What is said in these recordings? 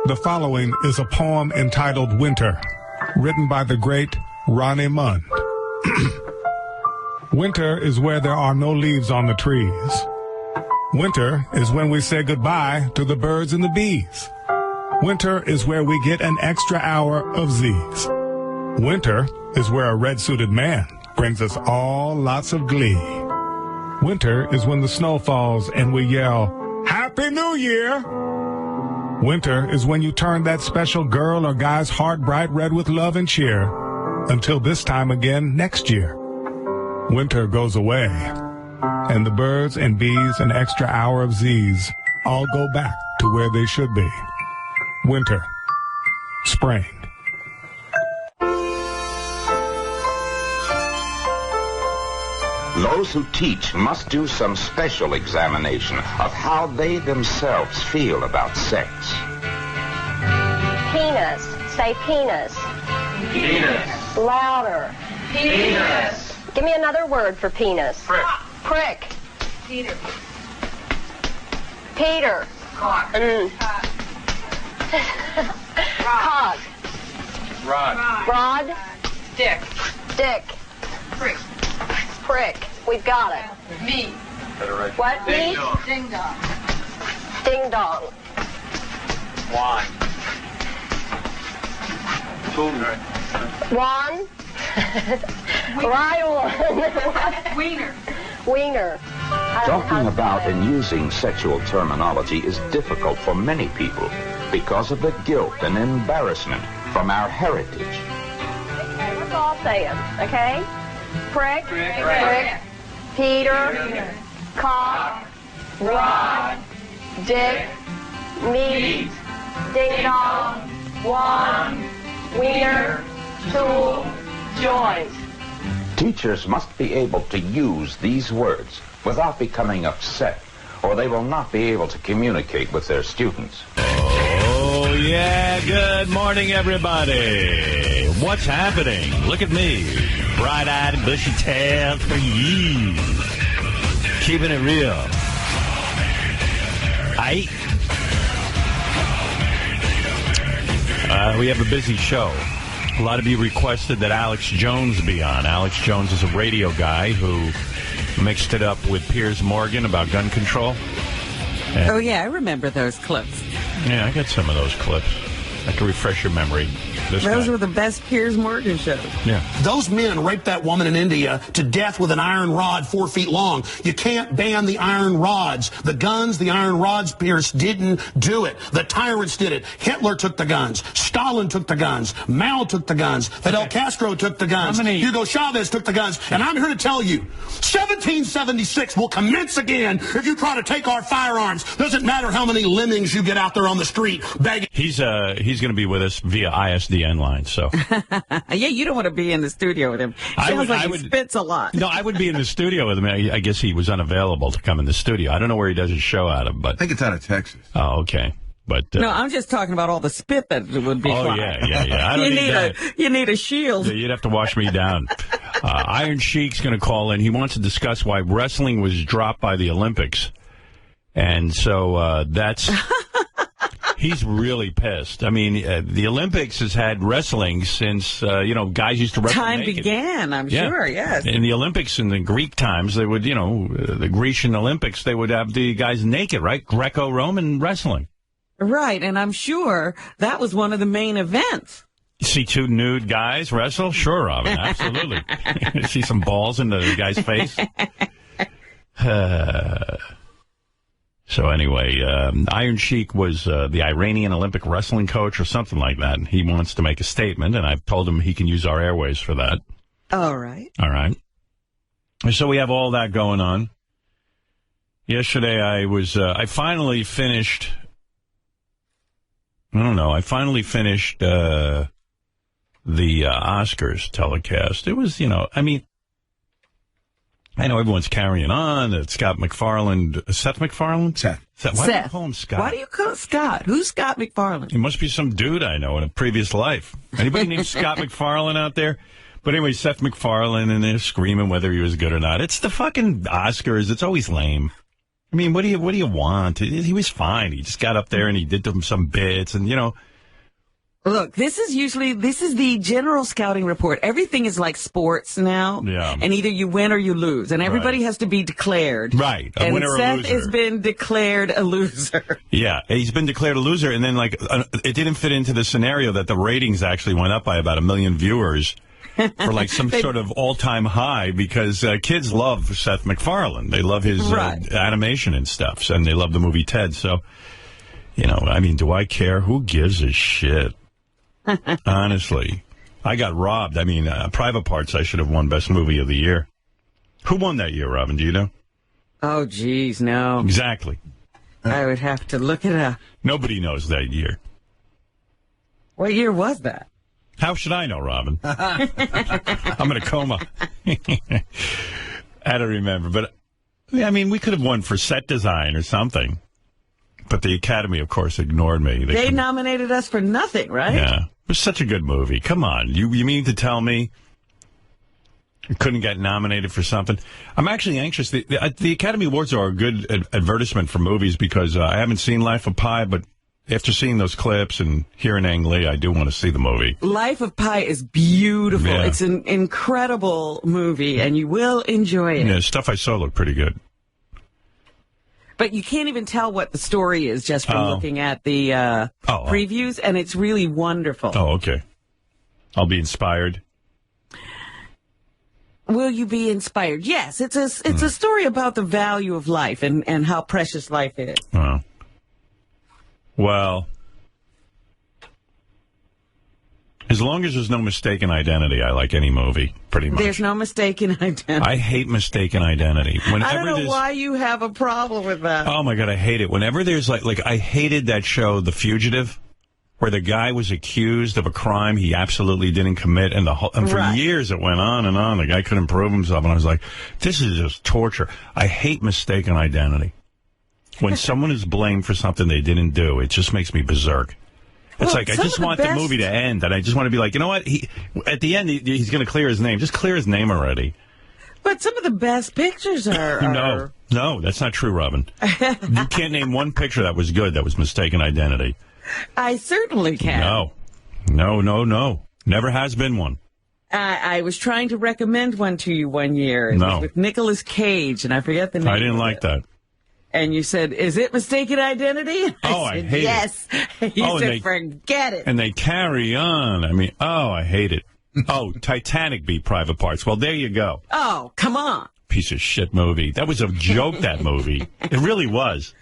The following is a poem entitled Winter, written by the great Ronnie Mund. Winter is where there are no leaves on the trees. Winter is when we say goodbye to the birds and the bees. Winter is where we get an extra hour of Z's. Winter is where a red-suited man brings us all lots of glee. Winter is when the snow falls and we yell, Happy New Year! Winter is when you turn that special girl or guy's heart bright red with love and cheer. Until this time again next year. Winter goes away, and the birds and bees and extra hour of Z's all go back to where they should be. Winter. Spring. Those who teach must do some special examination of how they themselves feel about sex. Penis. Say penis. Penis. Louder. Penis. Give me another word for penis. Prick. Prick. Peter. Peter. Cock. Cock. Rod. Rod. Dick. Dick. Prick. Prick. We've got it. Me. What? Ding Me? dong. Ding dong. Ding dong. Wine. One. Right on. Wiener. Wiener. Talking about and using sexual terminology is difficult for many people because of the guilt and embarrassment from our heritage. Okay, let's all say it, okay? Prick. Prick. Peter. Cock. Rod. Dick. Meat. Ding dong. Wand. Wiener. Tool. Joint. Teachers must be able to use these words without becoming upset, or they will not be able to communicate with their students. Oh, yeah. Good morning, everybody. What's happening? Look at me. Bright-eyed and bushy-tailed for years. Keeping it real. We have a busy show. A lot of you requested that Alex Jones be on. Alex Jones is a radio guy who mixed it up with Piers Morgan about gun control. And oh, yeah, I remember those clips. yeah, I got some of those clips. I can refresh your memory. Those were the best Piers Morgan shows. Yeah. Those men raped that woman in India to death with an iron rod 4 feet long. You can't ban the iron rods. The guns, the iron rods, Pierce, didn't do it. The tyrants did it. Hitler took the guns. Stalin took the guns. Mao took the guns. Fidel Castro took the guns. Hugo Chavez took the guns. And I'm here to tell you, 1776 will commence again if you try to take our firearms. Doesn't matter how many lemmings you get out there on the street begging. He's going to be with us via ISDN line, so. Yeah, you don't want to be in the studio with him. Sounds like he spits a lot. No, I would be in the studio with him. I guess he was unavailable to come in the studio. I don't know where he does his show out of, but. I think it's out of Texas. Oh, okay. But no, I'm just talking about all the spit that would be flying. Yeah. I don't need that. You need a shield. Yeah, you'd have to wash me down. Iron Sheik's going to call in. He wants to discuss why wrestling was dropped by the Olympics. And so that's... He's really pissed. I mean, the Olympics has had wrestling since, guys used to wrestle Time naked. began, I'm sure, yes. In the Olympics in the Greek times, they would, the Grecian Olympics, they would have the guys naked, right? Greco-Roman wrestling. Right, and I'm sure that was one of the main events. You see two nude guys wrestle? Sure, Robin, absolutely. See some balls in the guy's face? So anyway, Iron Sheik was the Iranian Olympic wrestling coach or something like that. He wants to make a statement, and I've told him he can use our airways for that. All right. So we have all that going on. Yesterday I finally finished... I finally finished the Oscars telecast. It was, I know everyone's carrying on. That Scott MacFarlane, Seth MacFarlane? Seth. Why do you call him Scott? Why do you call it Scott? Who's Scott MacFarlane? He must be some dude I know in a previous life. Anybody named Scott MacFarlane out there? But anyway, Seth MacFarlane, and they're screaming whether he was good or not. It's the fucking Oscars. It's always lame. I mean, what do you want? He was fine. He just got up there and he did some bits and, Look, this is the general scouting report. Everything is like sports now. Yeah. And either you win or you lose. And everybody has to be declared. Right. A winner or a Seth loser. has been declared a loser. Yeah. He's been declared a loser. And then, it didn't fit into the scenario that the ratings actually went up by about 1 million viewers for, some sort of all-time high because kids love Seth MacFarlane. They love his animation and stuff. And they love the movie Ted. So, do I care? Who gives a shit? Honestly, I got robbed. Private Parts, I should have won Best Movie of the Year. Who won that year, Robin? Do you know? Oh, geez, no. Exactly. I would have to look it up. Nobody knows that year. What year was that? How should I know, Robin? I'm in a coma. I don't remember. But, we could have won for set design or something. But the Academy, of course, ignored me. They nominated us for nothing, right? Yeah. It was such a good movie. Come on. You mean to tell me you couldn't get nominated for something? I'm actually anxious. The Academy Awards are a good advertisement for movies because I haven't seen Life of Pi, but after seeing those clips and hearing Ang Lee, I do want to see the movie. Life of Pi is beautiful. Yeah. It's an incredible movie, and you will enjoy it. Yeah, stuff I saw looked pretty good. But you can't even tell what the story is just from looking at the previews, and it's really wonderful. Oh, okay. I'll be inspired. Will you be inspired? Yes, it's a story about the value of life and how precious life is. Oh. Well, as long as there's no mistaken identity, I like any movie, pretty much. There's no mistaken identity. I hate mistaken identity. I don't know why you have a problem with that. Oh, my God, I hate it. Whenever there's, I hated that show, The Fugitive, where the guy was accused of a crime he absolutely didn't commit, and for years it went on and on. The guy couldn't prove himself, and I was like, this is just torture. I hate mistaken identity. When someone is blamed for something they didn't do, it just makes me berserk. It's I just want the movie to end, and I just want to be like, you know what? At the end, he's going to clear his name. Just clear his name already. But some of the best pictures are... No, that's not true, Robin. You can't name one picture that was good that was mistaken identity. I certainly can. No. Never has been one. I was trying to recommend one to you one year. It was with Nicolas Cage, and I forget the name. I didn't like that. And you said, is it mistaken identity? I hate yes. it. You said, forget it. And they carry on. I hate it. Titanic beat Private Parts. Well, there you go. Oh, come on. Piece of shit movie. That was a joke, that movie. It really was.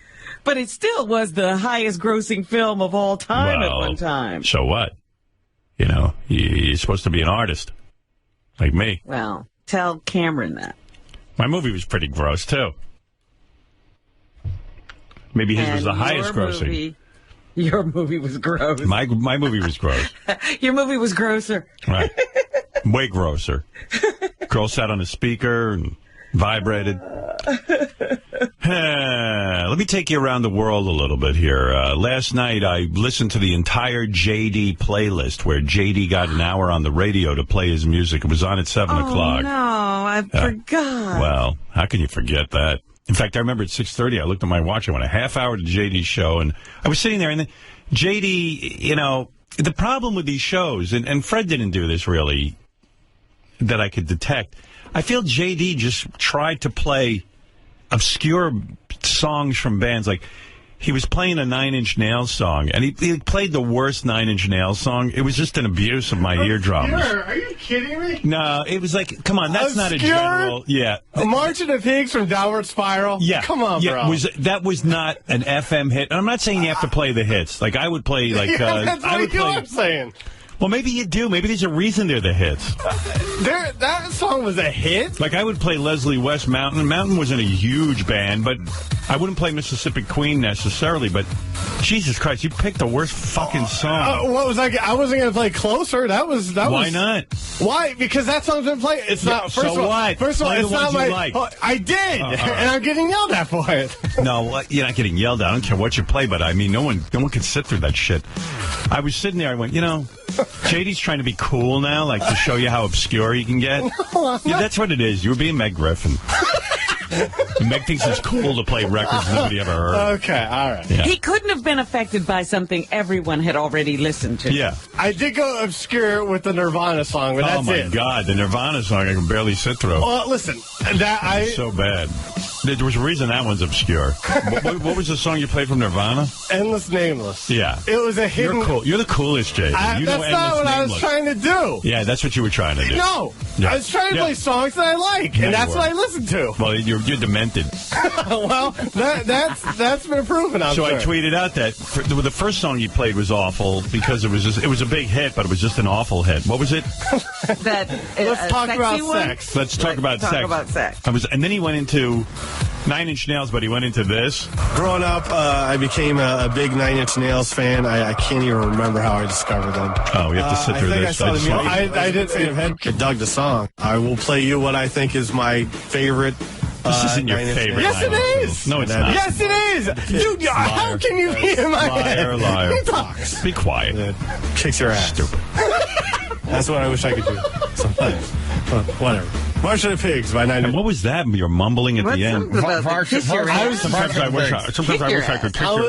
But it still was the highest grossing film of all time at one time. So what? You're supposed to be an artist. Like me. Well, tell Cameron that. My movie was pretty gross, too. Maybe his was the highest grossing. Your movie was gross. My movie was gross. Your movie was grosser. Right. Way grosser. Girl sat on a speaker and vibrated. Let me take you around the world a little bit here. Last night, I listened to the entire JD playlist where JD got an hour on the radio to play his music. It was on at 7 o'clock. No, I forgot. Well, how can you forget that? In fact, I remember at 6:30, I looked at my watch. I went a half hour to JD's show, and I was sitting there, and then JD, the problem with these shows, and Fred didn't do this really, that I could detect. I feel JD just tried to play obscure songs from bands. Like, he was playing a Nine Inch Nails song, and he played the worst Nine Inch Nails song. It was just an abuse of my eardrums. Are you kidding me? No, it was like, come on, that's not a general... Yeah. March of the Pigs from Downward Spiral? Yeah. Come on, bro. That was not an FM hit. And I'm not saying you have to play the hits. Like, I would play, like... that's what I'm saying. Well, maybe you do. Maybe there's a reason they're the hits. That song was a hit? Like, I would play Leslie West Mountain. Mountain wasn't a huge band, but I wouldn't play Mississippi Queen necessarily. But, Jesus Christ, you picked the worst fucking song. What was I wasn't going to play Closer. Why not? Why? Because that song's been played. It's not... First of all, it's not my... Like. I did, and I'm getting yelled at for it. No, you're not getting yelled at. I don't care what you play, but, no one can sit through that shit. I was sitting there, I went, JD's trying to be cool now, like to show you how obscure he can get. No, that's what it is. You were being Meg Griffin. Meg thinks it's cool to play records nobody ever heard. Okay, all right. Yeah. He couldn't have been affected by something everyone had already listened to. Yeah. I did go obscure with the Nirvana song, but that's it. Oh, my God. The Nirvana song I can barely sit through. Well, listen, So bad. There was a reason that one's obscure. What was the song you played from Nirvana? Endless Nameless. Yeah. It was a hidden... You're cool. You're the coolest, Jay. That's not what I was trying to do. Yeah, that's what you were trying to do. No. Yeah. I was trying to play songs that I like, and that's what I listen to. Well, you're demented. Well, that's been proven, I'm sure. So I tweeted out that the first song you played was awful because it was a big hit, but it was just an awful hit. What was it? Let's talk about sex. Let's talk about sex. And then he went into 9 Inch Nails, but he went into this. Growing up, I became a big 9 Inch Nails fan. I can't even remember how I discovered them. Oh, we have to sit through this. I didn't see him. I dug the song. I will play you what I think is my favorite. This isn't your favorite. Yes, it is. No, it's not. Yes, it is. Dude, how can you be in my head? Liar. Who talks? Be quiet. Kicks your ass. Stupid. That's what I wish I could do sometimes. Whatever. March of the Pigs by 9 Inch. And what was that? You're mumbling at the end. Sometimes I wish I could kick your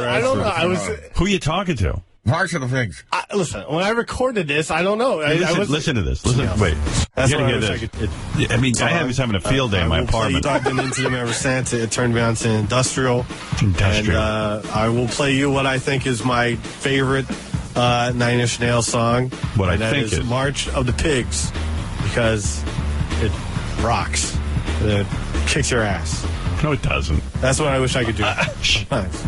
ass. I don't know. Who are you talking to? March of the Pigs. Listen, when I recorded this, I don't know. Listen to this. Wait. That's you gotta hear this. I was having a field day in my apartment. I've been into them ever since. It turned me on to industrial. And I will play you what I think is my favorite 9 Inch Nails song. What I think is March of the Pigs, because it rocks. It kicks your ass. No, it doesn't. That's what I wish I could do. Sometimes.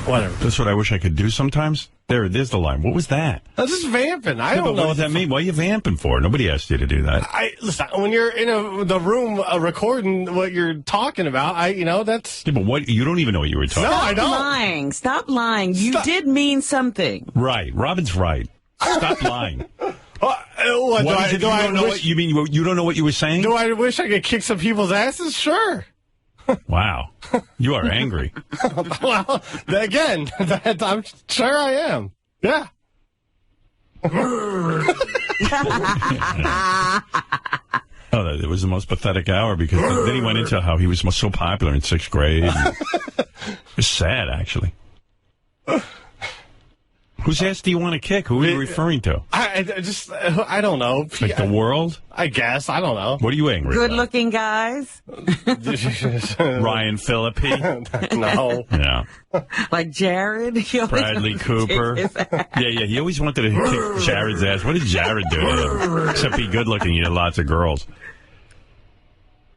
Whatever. That's what I wish I could do sometimes? There's the line. What was that? I'm just vamping. I don't know what that means. What are you vamping for? Nobody asked you to do that. Listen, when you're in the room recording what you're talking about, that's... Yeah, but what? You don't even know what you were talking about. No, I don't. Stop lying. You did mean something. Right. Robin's right. Stop lying. You don't know what you were saying? Do I wish I could kick some people's asses? Sure. Wow. You are angry. Well, again, I'm sure I am. Yeah. It was the most pathetic hour because then he went into how he was so popular in 6th grade. It was sad, actually. Whose ass do you want to kick? Who are you referring to? I don't know. Like the world? I guess. I don't know. What are you angry about? Good-looking guys? Ryan Phillippe? No. Yeah. Like Jared? Bradley Cooper? Yeah. He always wanted to kick Jared's ass. What did Jared do to him? Except be good-looking. He had lots of girls.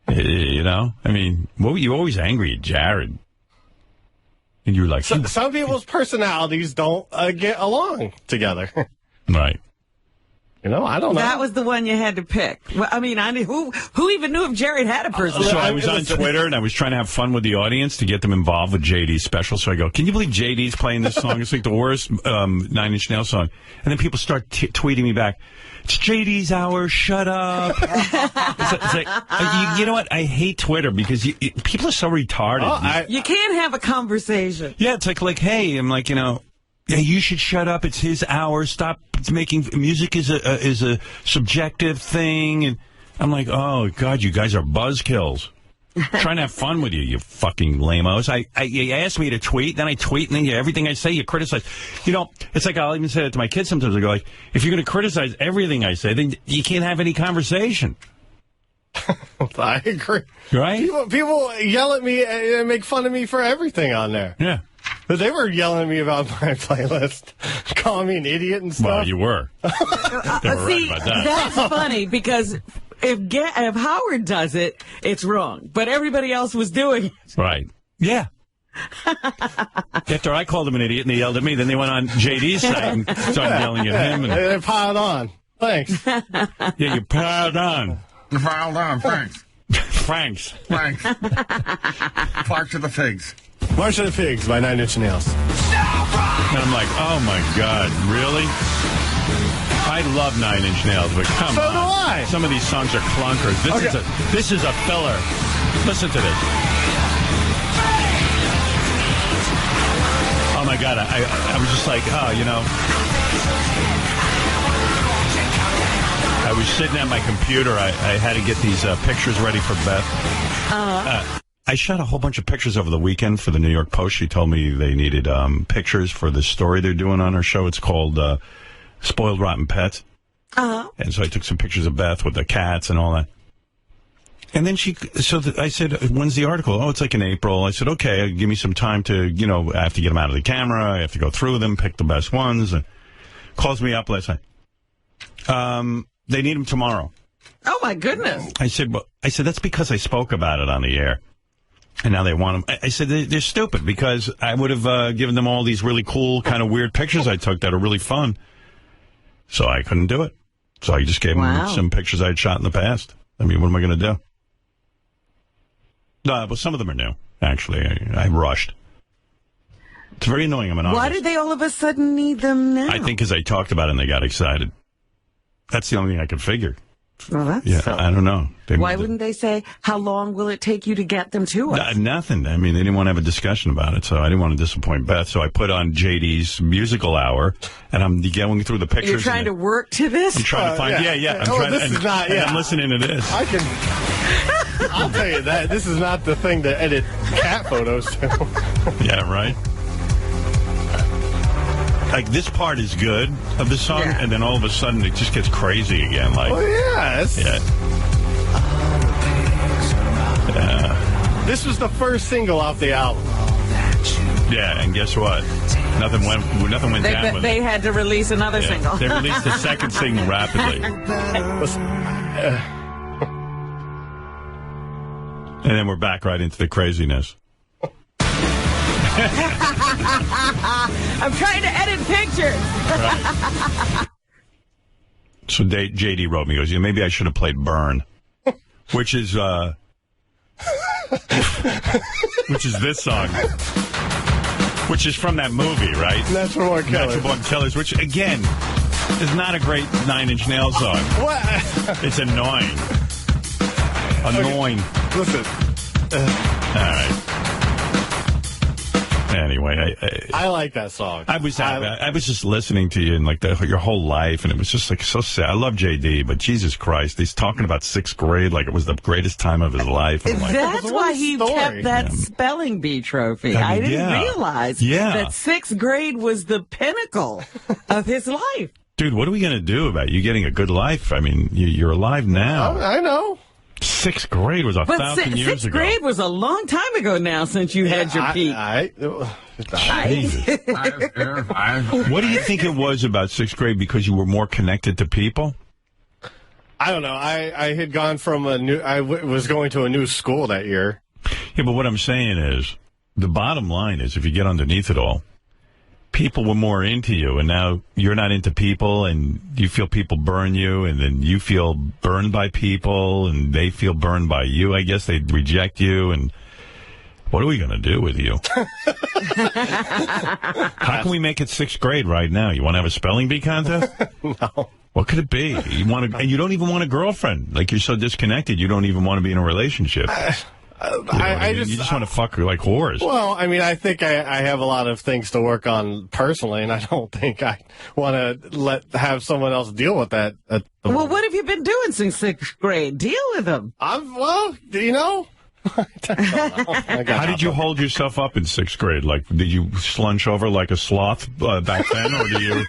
I mean, you're always angry at Jared. And you're like... Some people's personalities don't get along together. Right. I don't know. That was the one you had to pick. Well, I mean, who even knew if Jared had a personality? So I was on Twitter, and I was trying to have fun with the audience to get them involved with JD's special. So I go, can you believe JD's playing this song? It's like the worst 9 Inch Nails song. And then people start tweeting me back, it's JD's hour, shut up. It's like, you know what? I hate Twitter because people are so retarded. You can't have a conversation. Yeah, it's like, hey, I'm like, yeah, you should shut up. It's his hour. Stop making music is a subjective thing. And I'm like, oh God, you guys are buzzkills. Trying to have fun with you, you fucking lame-os. You asked me to tweet, then I tweet, and then everything I say, you criticize. It's like I'll even say it to my kids sometimes. I go like, if you're going to criticize everything I say, then you can't have any conversation. I agree. Right? People yell at me and make fun of me for everything on there. Yeah. But they were yelling at me about my playlist, calling me an idiot and stuff. Well, you were. They were right about that. That's funny because if Howard does it, it's wrong. But everybody else was doing it. Right. Yeah. After I called him an idiot and they yelled at me, then they went on JD's side and started yelling at him. And they piled on. Thanks. Yeah, you piled on. You piled on. Thanks. Thanks. March of the Pigs. March of the Pigs by 9 Inch Nails. And I'm like, oh my God, really? I love 9 Inch Nails, but come on. So do I. Some of these songs are clunkers. This is a filler. Listen to this. Oh my God, I was just like, I was sitting at my computer. I had to get these pictures ready for Beth. I shot a whole bunch of pictures over the weekend for the New York Post. She told me they needed pictures for the story they're doing on her show. It's called Spoiled Rotten Pets. Uh-huh. And so I took some pictures of Beth with the cats and all that. And then I said, when's the article? Oh, it's like in April. I said, okay, give me some time to, I have to get them out of the camera. I have to go through them, pick the best ones. And calls me up last night. They need them tomorrow. Oh, my goodness. I said, that's because I spoke about it on the air. And now they want them. I said, they're stupid because I would have given them all these really cool, kind of weird pictures I took that are really fun. So I couldn't do it. So I just gave them some pictures I had shot in the past. I mean, what am I going to do? No, but some of them are new, actually. I rushed. It's very annoying. I'm an artist. Why did they all of a sudden need them now? I think because I talked about it and they got excited. That's the only thing I could figure. Well, that's I don't know. Why wouldn't they say, how long will it take you to get them to us? Nothing. I mean, they didn't want to have a discussion about it, so I didn't want to disappoint Beth. So I put on JD's musical hour, and I'm going through the pictures. You're trying to work to this? I'm trying to find, I'm listening to this. I'll tell you that. This is not the thing to edit cat photos to. Yeah, right? Like, this part is good of the song, and then all of a sudden it just gets crazy again. Like, This was the first single off the album. Yeah, and guess what? Nothing went down with They had to release another single. They released the second single rapidly. And then we're back right into the craziness. I'm trying to edit pictures. Right. So JD wrote me, he goes, maybe I should have played Burn, which is this song, which is from that movie, right? Natural Born Killers. Natural Born Killers, which, again, is not a great Nine Inch Nails song. What? It's annoying. Annoying. Okay. Listen. All right. Anyway, I like that song. I was just listening to you and like your whole life, and it was just like so sad. I love JD, but Jesus Christ, he's talking about 6th grade like it was the greatest time of his life. Like, that's why he kept that spelling bee trophy. I didn't realize that 6th grade was the pinnacle of his life. Dude, what are we going to do about you getting a good life? I mean, you're alive now. I know. 6th grade was 1,000 years ago. 6th grade was a long time ago now since you had your peak. What do you think it was about 6th grade because you were more connected to people? I don't know. I had gone from I was going to a new school that year. Yeah, but what I'm saying is, the bottom line is, if you get underneath it all, people were more into you, and now you're not into people, and you feel people burn you, and then you feel burned by people, and they feel burned by you. I guess they reject you, and what are we going to do with you? How can we make it 6th grade right now? You want to have a spelling bee contest? No. What could it be? And you don't even want a girlfriend. Like, you're so disconnected, you don't even want to be in a relationship. You just want to fuck her like whores. Well, I mean, I think I have a lot of things to work on personally, and I don't think I want to have someone else deal with that. Well, what have you been doing since 6th grade? Deal with them. How did you hold yourself up in 6th grade? Like, did you slunch over like a sloth back then, or do you?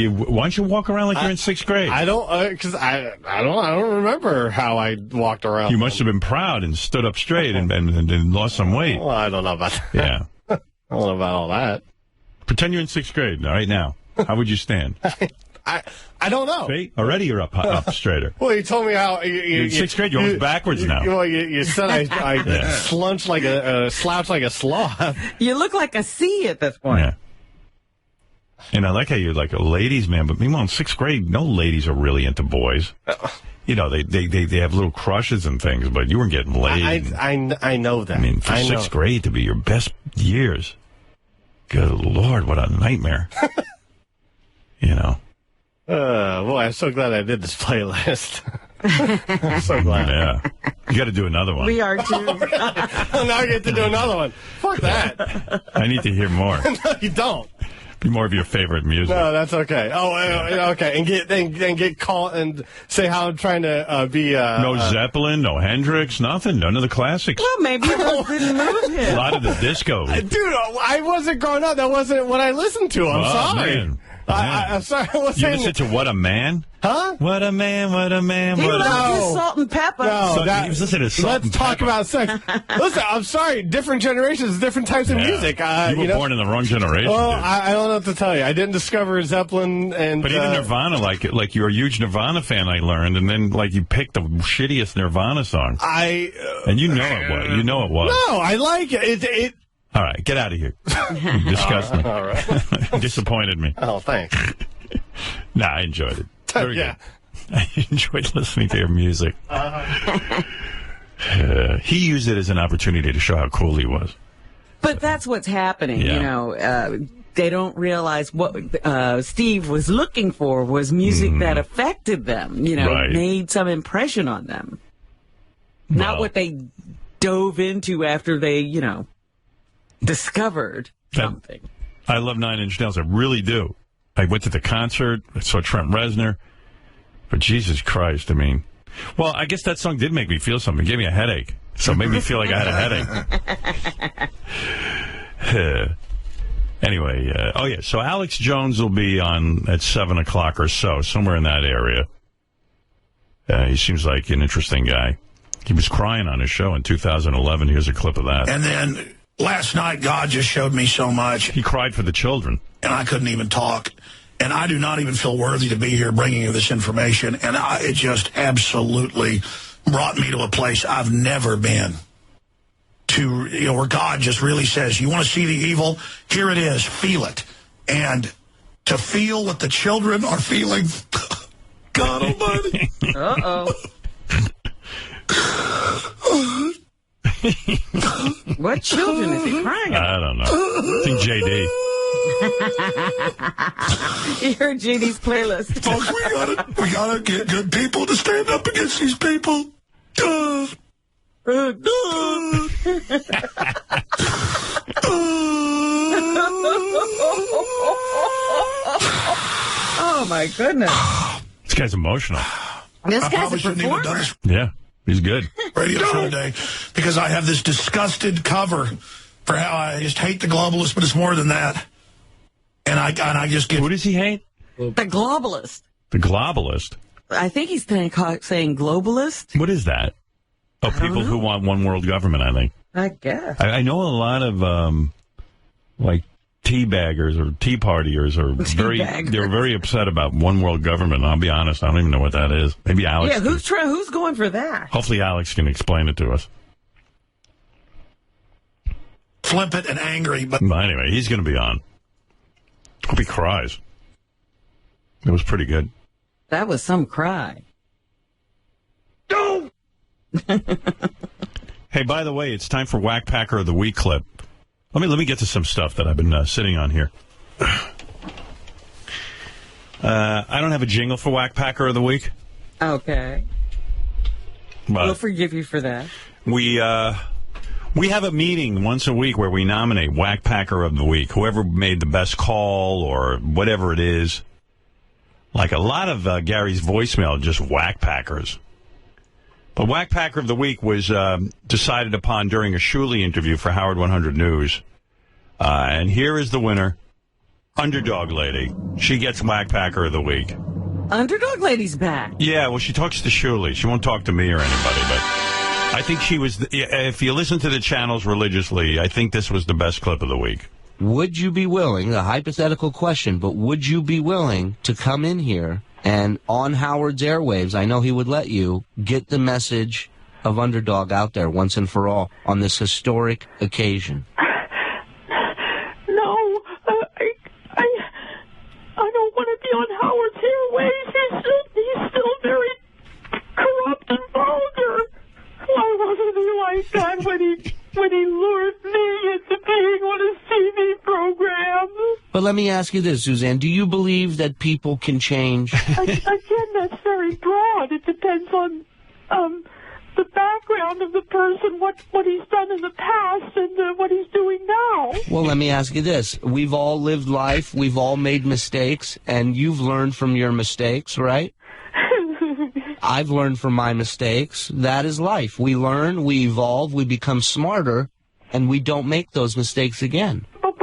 Why don't you walk around like you're in 6th grade? I don't, because I don't remember how I walked around. You must have been proud and stood up straight and lost some weight. Well, I don't know about that. Yeah, I don't know about all that. Pretend you're in 6th grade right now. How would you stand? I don't know. See? Already you're up straighter. Well, you told me how... You're in 6th grade, you're almost backwards now. Well, you said I slouch like a sloth. You look like a C at this point. Yeah. And I like how you're like a ladies' man, but meanwhile in 6th grade, no ladies are really into boys. You know, they have little crushes and things, but you weren't getting laid. I know that. I mean, for 6th grade to be your best years, good Lord, what a nightmare. You know. Boy, I'm so glad I did this playlist. I'm so glad. Yeah. You got to do another one. We are too. Now I get to do another one. Fuck that. I need to hear more. No, you don't. Be more of your favorite music. No, that's okay. Oh, okay. And get called and say how I'm trying to be. No Zeppelin, no Hendrix, nothing. None of the classics. Well, maybe it didn't move him. A lot of the disco. Dude, I wasn't growing up. That wasn't what I listened to. I'm sorry. Man. I'm sorry. I was You saying. listen to What a Man? Huh? What a man, what a man, He what a man. loved his salt and pepper. No, He was listening to Salt let's and talk Pepper. about sex. Listen, I'm sorry. Different generations, different types of music. You were born in the wrong generation. Well, dude. I don't know what to tell you. I didn't discover Zeppelin and. But even Nirvana, like you're a huge Nirvana fan, I learned, and then like you picked the shittiest Nirvana song. And you know it was. You know it was. No, I like it. All right, get out of here. You disgust me. All right. Disappointed me. Oh, thanks. Nah, I enjoyed it. Very Yeah. good. I enjoyed listening to your music. He used it as an opportunity to show how cool he was. But that's what's happening, Yeah. you know. They don't realize what Steve was looking for was music that affected them, you know, Right. made some impression on them. Not Well, what they dove into after they, you know, discovered something. I love Nine Inch Nails. I really do. I went to the concert. I saw Trent Reznor. But Jesus Christ, I mean. Well, I guess that song did make me feel something. It gave me a headache. So it made me feel like I had a headache. Anyway, so Alex Jones will be on at 7 o'clock or so, somewhere in that area. He seems like an interesting guy. He was crying on his show in 2011. Here's a clip of that. And then last night, God just showed me so much. He cried for the children. And I couldn't even talk. And I do not even feel worthy to be here bringing you this information. And it just absolutely brought me to a place I've never been. To, you know, where God just really says, you want to see the evil? Here it is. Feel it. And to feel what the children are feeling, God almighty. Uh-oh. What children is he crying about? I don't know. I think JD. You heard JD's playlist. Folks, we gotta get good people to stand up against these people. Oh, my goodness. This guy's emotional. This I guy's probably a shouldn't even have done performer. this Yeah, he's good. radio show today because I have this disgusted cover for how I just hate the globalists, but it's more than that. And I just get... Who does he hate? The globalist. The globalist. I think he's saying globalist. What is that? Oh, people who want one world government, I think. I guess. I know a lot of, like, tea baggers or tea partiers are they're very upset about one world government. I'll be honest, I don't even know what that is. Maybe Alex. Yeah, who's going for that? Hopefully Alex can explain it to us. flippant and angry. But anyway, he's going to be on. Hope he cries. It was pretty good. That was some cry. no. Hey, by the way, it's time for Whack Packer of the Week clip. Let me get to some stuff that I've been sitting on here. I don't have a jingle for Whack Packer of the Week. Okay. But We'll forgive you for that. We have a meeting once a week where we nominate Whack Packer of the Week, whoever made the best call or whatever it is. Like a lot of Gary's voicemail, just Whack Packers. But Whack Packer of the Week was decided upon during a Shuley interview for Howard 100 News. And here is the winner, Underdog Lady. She gets Whack Packer of the Week. Underdog Lady's back. Yeah, well, she talks to Shuley. She won't talk to me or anybody, but I think she was, if you listen to the channels religiously, I think this was the best clip of the week. Would you be willing, a hypothetical question, but would you be willing to come in here and on Howard's airwaves, I know he would let you, get the message of Underdog out there once and for all on this historic occasion? No, I don't want to be on Howard's airwaves. He's still very corrupt and vulgar. Why wasn't he like that when he lured me into being on his TV program? But let me ask you this, Suzanne. Do you believe that people can change? Again, that's very broad. It depends on the background of the person, what he's done in the past, and what he's doing now. Well, let me ask you this. We've all lived life. We've all made mistakes, and you've learned from your mistakes, right? I've learned from my mistakes. That is life. We learn, we evolve, we become smarter, and we don't make those mistakes again. But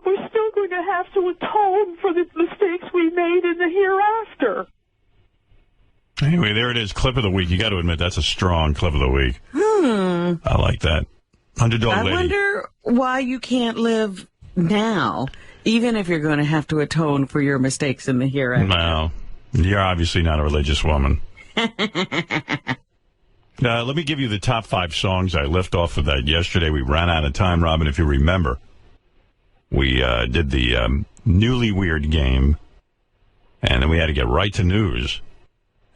we're still going to have to atone for the mistakes we made in the hereafter. Anyway, there it is. Clip of the week. You got to admit, that's a strong clip of the week. I like that. Underdog lady. I wonder why you can't live now, even if you're going to have to atone for your mistakes in the hereafter. No. You're obviously not a religious woman. Let me give you the top 5 songs I left off of that yesterday. We ran out of time, Robin, if you remember. We did the Newly Weird game, and then we had to get right to news.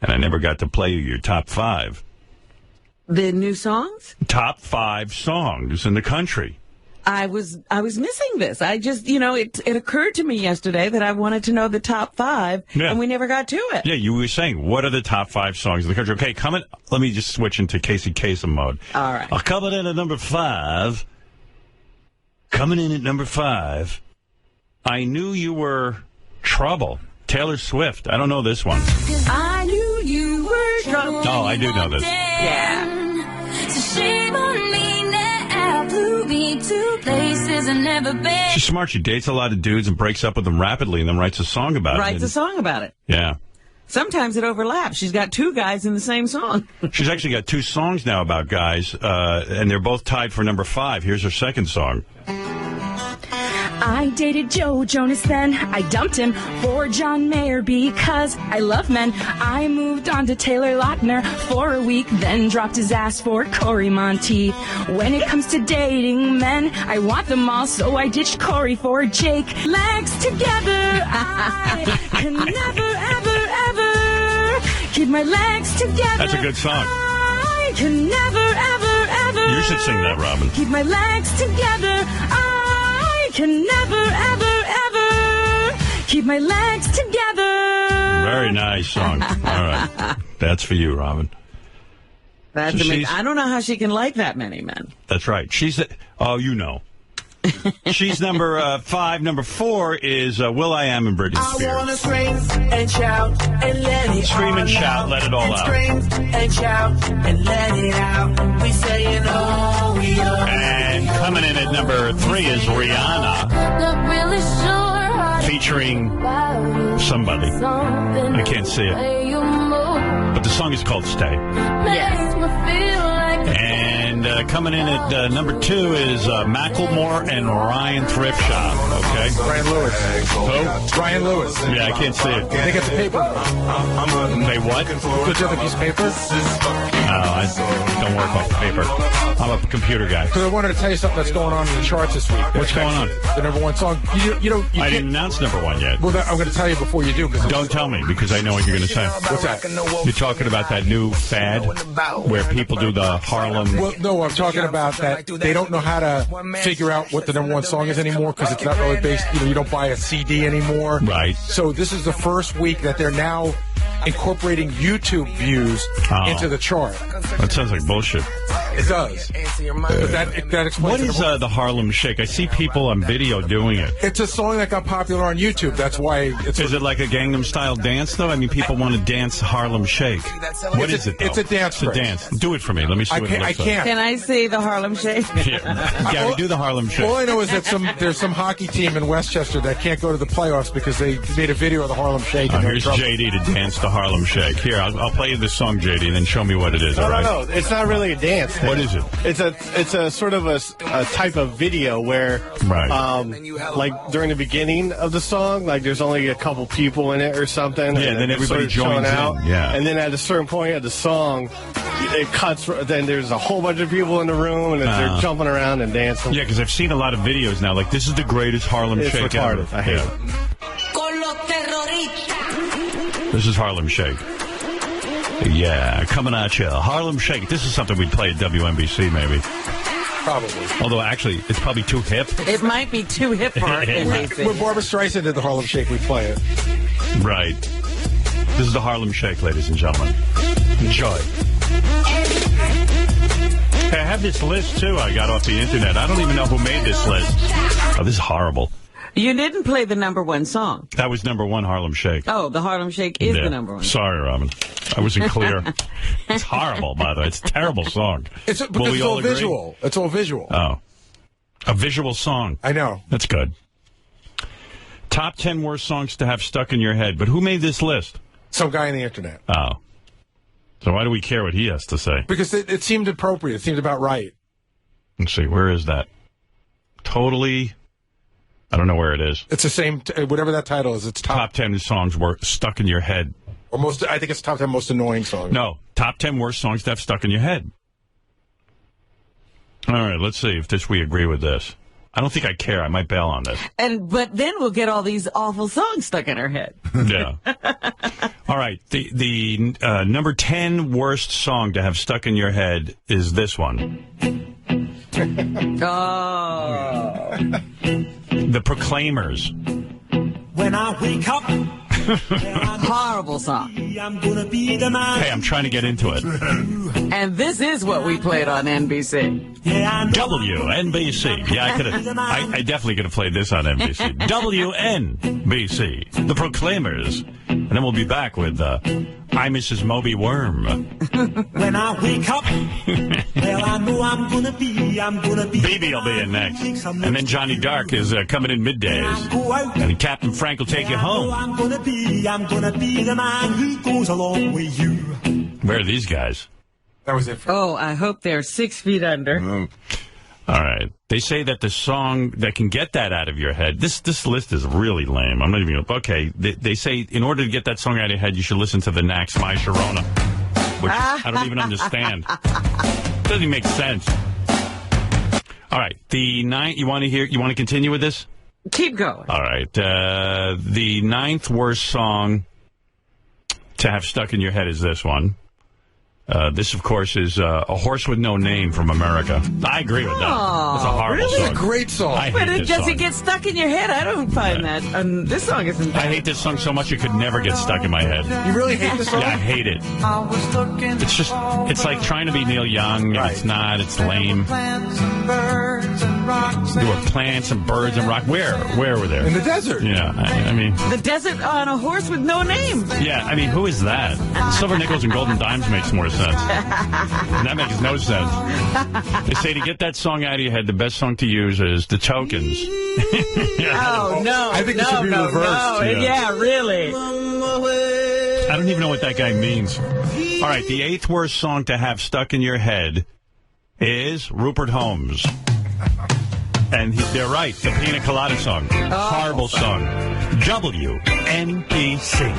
And I never got to play you your top 5. The new songs? Top 5 songs in the country. I was missing this. I just, it occurred to me yesterday that I wanted to know the top 5, and we never got to it. Yeah, you were saying, what are the top 5 songs in the country? Okay, let me just switch into Casey Kasem mode. All right. Coming in at number 5. Coming in at number 5. I Knew You Were Trouble. Taylor Swift. I don't know this one. I knew you were trouble. Oh, I do know this. Yeah. So shame on me now. Blew me to places I've never been. She's smart. She dates a lot of dudes and breaks up with them rapidly and then writes a song about it. Writes a song about it. Yeah. Sometimes it overlaps. She's got 2 guys in the same song. She's actually got 2 songs now about guys, and they're both tied for number 5. Here's her second song. I dated Joe Jonas then. I dumped him for John Mayer because I love men. I moved on to Taylor Lautner for a week, then dropped his ass for Corey Monteith. When it comes to dating men, I want them all, so I ditched Corey for Jake. Legs together, I can never, ever, ever keep my legs together. That's a good song. I can never, ever, ever. You should sing that, Robin. Keep my legs together. I can never, ever, ever keep my legs together. Very nice song. All right. That's for you, Robin. I don't know how she can like that many men. That's right. You know. She's number 5. Number 4 is Will.i.am and Britney Spears. I wanna scream and shout and let it Scream all and shout, out. let it all and out. Scream and shout and let it out. We saying, oh, we are. And coming in at number 3 is Rihanna. Not really sure how to featuring somebody. I can't see it. But the song is called Stay. Yes. And coming in at number 2 is Macklemore and Ryan Thrift Shop. Okay. Ryan Lewis. Who? Ryan Lewis. Yeah, I can't see it. They get the paper. They what? Put you on the piece of paper? I don't work off paper. I'm a computer guy. Because I wanted to tell you something that's going on in the charts this week. What's going on? The number 1 song. You I didn't announce number 1 yet. Well, I'm going to tell you before you do. Don't tell me, because I know what you're going to say. What's that? You're talking about that new fad where people do the Harlem. Well, no, I'm talking about that they don't know how to figure out what the number 1 song is anymore because it's not really based, you don't buy a CD anymore. Right. So this is the first week that they're now incorporating YouTube views into the chart. That sounds like bullshit. It does. But that explains what is the Harlem Shake? I see people on video doing it. It's a song that got popular on YouTube. That's why it's... Is it like a Gangnam Style dance, though? I mean, people want to dance Harlem Shake. What is it, though? It's a dance. It's a dance. Do it for me. Let me see what it looks like. I can't. Can I see the Harlem Shake? Yeah. Gary, do the Harlem Shake. All I know is that there's some hockey team in Westchester that can't go to the playoffs because they made a video of the Harlem Shake. Here's JD to dance the Harlem Shake. Here, I'll play you this song, JD, and then show me what it is, all right? No, it's not really a dance thing. What is it? It's a sort of a type of video where, like during the beginning of the song, like there's only a couple people in it or something. Yeah, and then everybody joins out. Yeah. And then at a certain point of the song, it cuts. Then there's a whole bunch of people in the room, and they're jumping around and dancing. Yeah, because I've seen a lot of videos now. Like, this is the greatest Harlem Shake ever. I hate it. This is Harlem Shake. Yeah, coming at you. Harlem Shake. This is something we'd play at WNBC, maybe. Probably. Although, actually, it's probably too hip. It might be too hip for NBC. When Barbara Streisand did the Harlem Shake, we play it. Right. This is the Harlem Shake, ladies and gentlemen. Enjoy. Hey, I have this list, too, I got off the internet. I don't even know who made this list. Oh, this is horrible. You didn't play the number one song. That was number one, Harlem Shake. Oh, the Harlem Shake is the number one. Sorry, Robin. I wasn't clear. It's horrible, by the way. It's a terrible song. It's all visual. It's all visual. Oh. A visual song. I know. That's good. Top 10 worst songs to have stuck in your head. But who made this list? Some guy on the internet. Oh. So why do we care what he has to say? Because it seemed appropriate. It seemed about right. Let's see. Where is that? Totally... I don't know where it is. It's the same, whatever that title is. It's top 10 songs were stuck in your head. Or most, I think it's top 10 most annoying songs. No, top 10 worst songs to have stuck in your head. All right, let's see if we agree with this. I don't think I care. I might bail on this. But then we'll get all these awful songs stuck in our head. Yeah. All right. The number 10 worst song to have stuck in your head is this one. Oh. The Proclaimers. When I wake up, horrible song. I'm gonna be the man. Hey, I'm trying to get into it. And this is what we played on NBC. WNBC. Yeah, I definitely could have played this on NBC. WNBC. The Proclaimers. And then we'll be back with I Mrs. Moby Worm. When I wake up, well, I know I'm gonna be. BB will be in next. And then Johnny Dark is coming in middays. And Captain Frank will take you home. I'm gonna be the man who goes along with you. Where are these guys? That was it. Oh, I hope they're 6 feet under. All right. They say that the song that can get that out of your head, this list is really lame. I'm not even going to... Okay. They say in order to get that song out of your head, you should listen to the Knack's My Sharona, which I don't even understand. Doesn't even make sense. All right. The ninth... You want to continue with this? Keep going. All right. The ninth worst song to have stuck in your head is this one. This, of course, is A Horse with No Name from America. I agree with that. It's a horrible song. It's a great song. I hate But this does song. it get stuck in your head? I don't find that. This song isn't bad. I hate this song so much it could never get stuck in my head. You really hate this song? Yeah, I hate it. It's just, it's like trying to be Neil Young, and it's not. It's lame. There were plants and birds and rock. Where were there? In the desert. Yeah, I mean... The desert on a horse with no name. Yeah, I mean, who is that? Silver Nickels and Golden Dimes makes more sense. And that makes no sense. They say to get that song out of your head, the best song to use is The Tokens. Oh, no. I think it should be reversed. No. Yeah, really. I don't even know what that guy means. All right, the eighth worst song to have stuck in your head is Rupert Holmes. And they're right, the Pina Colada song. Horrible song. WNBC.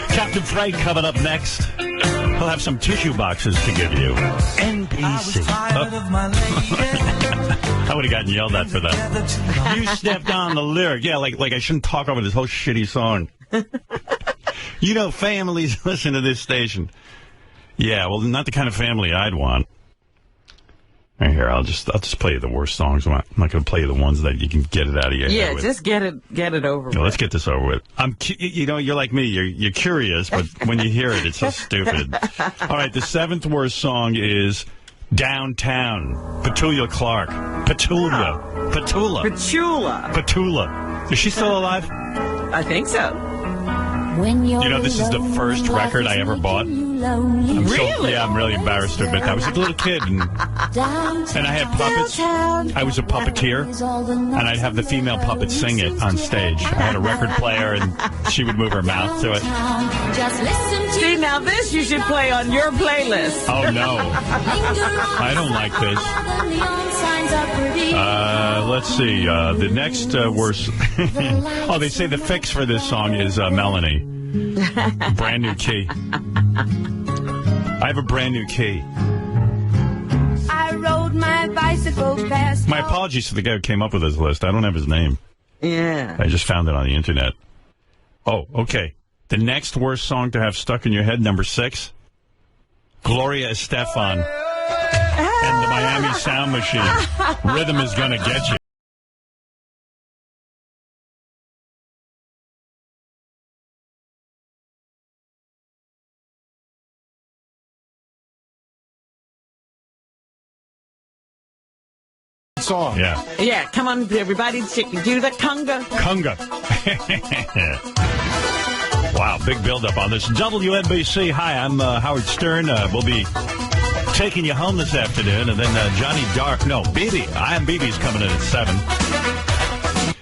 Captain Frank coming up next. He'll have some tissue boxes to give you. NBC. I would have gotten yelled at for that. You stepped on the lyric. Yeah, like I shouldn't talk over this whole shitty song. You know, families listen to this station. Yeah, well, not the kind of family I'd want. Right here, I'll just play you the worst songs. I'm not going to play you the ones that you can get it out of your head with. Just get it over with. Let's get this over with. You're like me. You're curious, but when you hear it, it's so stupid. All right, the seventh worst song is Downtown. Petula Clark. Petula. Is she still alive? I think so. You know, this is the first record I ever bought. Really? I'm really embarrassed to admit that. I was a little kid, and I had puppets. I was a puppeteer, and I'd have the female puppet sing it on stage. I had a record player, and she would move her mouth to it. See, now this you should play on your playlist. Oh, no. I don't like this. Let's see. The next worst... oh, they say the fix for this song is Melanie. Brand new key. I have a brand new key. I rode my bicycle past. My apologies to the guy who came up with this list. I don't have his name. Yeah. I just found it on the internet. Oh, okay. The next worst song to have stuck in your head, number 6, Gloria Estefan and the Miami Sound Machine. Rhythm is gonna get you. song. Yeah. Yeah, come on, everybody, do the conga. Conga. Wow, big build-up on this. WNBC. Hi, I'm Howard Stern. We'll be taking you home this afternoon, and then Johnny Dark. No, BB. I Am BB's coming in at 7.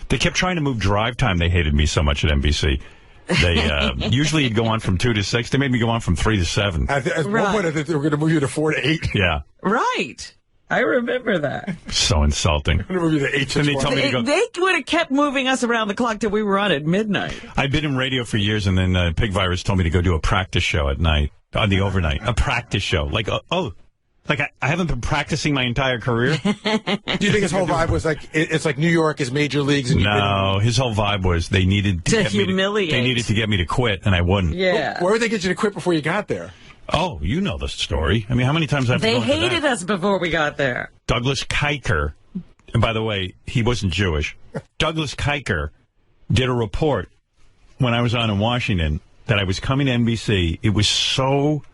They kept trying to move drive time. They hated me so much at NBC. They usually you'd go on from 2 to 6. They made me go on from 3 to 7. At one point, I think they were going to move you to 4 to 8. Yeah. Right. I remember that. So insulting. I'm going to move you to 8 to 12. And they told me to go. They would have kept moving us around the clock till we were on at midnight. I'd been in radio for years, and then Pig Virus told me to go do a practice show at night, on the overnight. A practice show. Like, like I haven't been practicing my entire career. Do you think his whole vibe was like, it's like New York is major leagues? And no, his whole vibe was they needed to humiliate. They needed to get me to quit, and I wouldn't. Yeah. Where would they get you to quit before you got there? Oh, you know the story. I mean, how many times have they hated us before we got there? Douglas Kiker, and by the way, he wasn't Jewish. Douglas Kiker did a report when I was on in Washington that I was coming to NBC. It was so...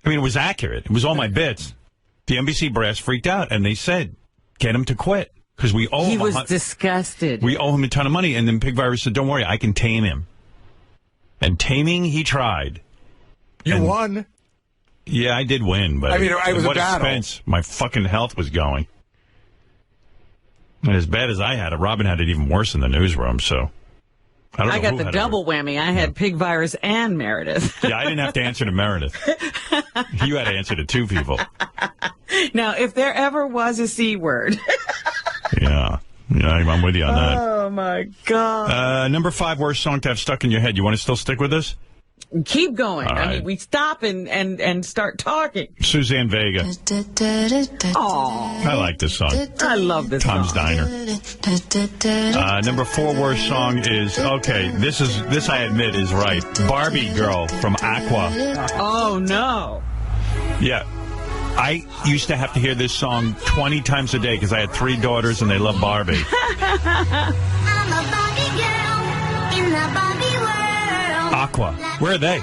I mean, it was accurate. It was all my bits. The NBC brass freaked out, and they said, get him to quit, because we owe him... He was disgusted. We owe him a ton of money, and then Pig Virus said, don't worry, I can tame him. And taming, he tried. You won. Yeah, I did win, but I mean, it was what a battle. expense my fucking health was going. And as bad as I had it, Robin had it even worse in the newsroom, so... I got the double whammy. I had Pig Virus and Meredith. Yeah, I didn't have to answer to Meredith. You had to answer to 2 people. Now, if there ever was a C word. Yeah, I'm with you on that. Oh, my God. Number 5 worst song to have stuck in your head. You want to still stick with this? Keep going. All right. I mean, we stop and start talking. Suzanne Vega. Aww. I like this song. I love this Tom's song. Diner. Number 4 worst song is, okay, this I admit is right. Barbie Girl from Aqua. Oh, no. Yeah. I used to have to hear this song 20 times a day because I had 3 daughters and they love Barbie. I'm a Barbie girl in the Barbie world. Aqua. Where are they?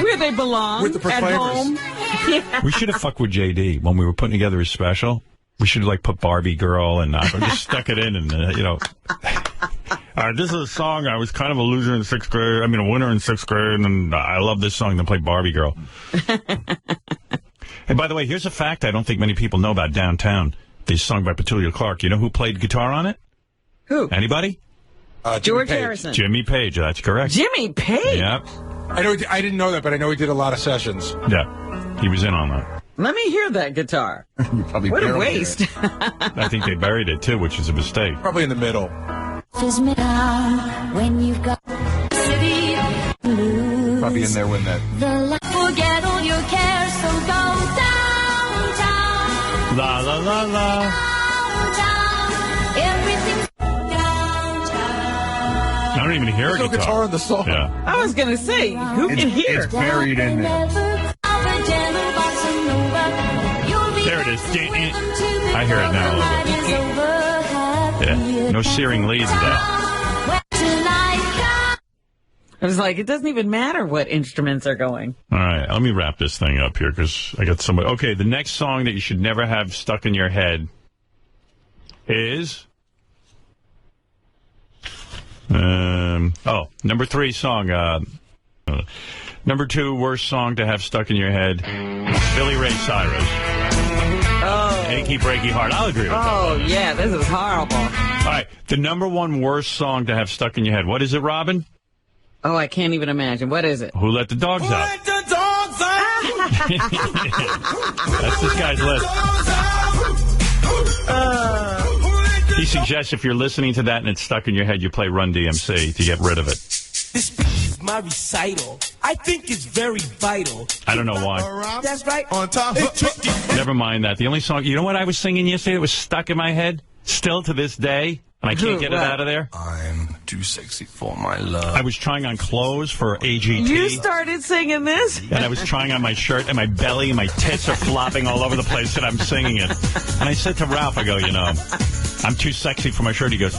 Where they belong. With the Proclaimers. At home. Yeah. We should have fucked with JD when we were putting together his special. We should have, like, put Barbie Girl and just stuck it in and, All right, this is a song. I was kind of a loser in 6th grade. I mean, a winner in 6th grade, and I love this song. Then play Barbie Girl. And by the way, here's a fact I don't think many people know about Downtown. This song by Petulia Clark. You know who played guitar on it? Who? Anybody? George Harrison. Jimmy Page. That's correct. Jimmy Page? Yep. I didn't know that, but I know he did a lot of sessions. Yeah. He was in on that. Let me hear that guitar. What a waste. I think they buried it, too, which is a mistake. Probably in the middle. When you've got city blues. Probably in there when that... Forget all your cares, so go downtown. La, la, la, la. Downtown. Everything's downtown. I don't even hear There's a no guitar in the song. Yeah. I was going to say, who can hear? It's buried in there. There it is. I hear it now a little bit. Yeah. No searing leads, though. I was like, it doesn't even matter what instruments are going. All right, let me wrap this thing up here because I got somebody. Okay, the next song that you should never have stuck in your head is... number 3 song. Number 2 worst song to have stuck in your head, Billy Ray Cyrus. Oh. Achy Breaky Heart. I'll agree with that. Oh, yeah, this is horrible. All right, the number 1 worst song to have stuck in your head. What is it, Robin? Oh, I can't even imagine. What is it? Who Let the Dogs Out? Let the dogs out. That's this guy's list. He suggests if you're listening to that and it's stuck in your head, you play Run DMC to get rid of it. This is my recital. I think it's very vital. I don't know why. That's right. On top. Never mind that. The only song, you know what I was singing yesterday that was stuck in my head? Still to this day, and I can't get it out of there? I'm too sexy for my love. I was trying on clothes for AGT. You started singing this? And I was trying on my shirt, and my belly and my tits are flopping all over the place, and I'm singing it. And I said to Ralph, I go, I'm too sexy for my shirt. He goes,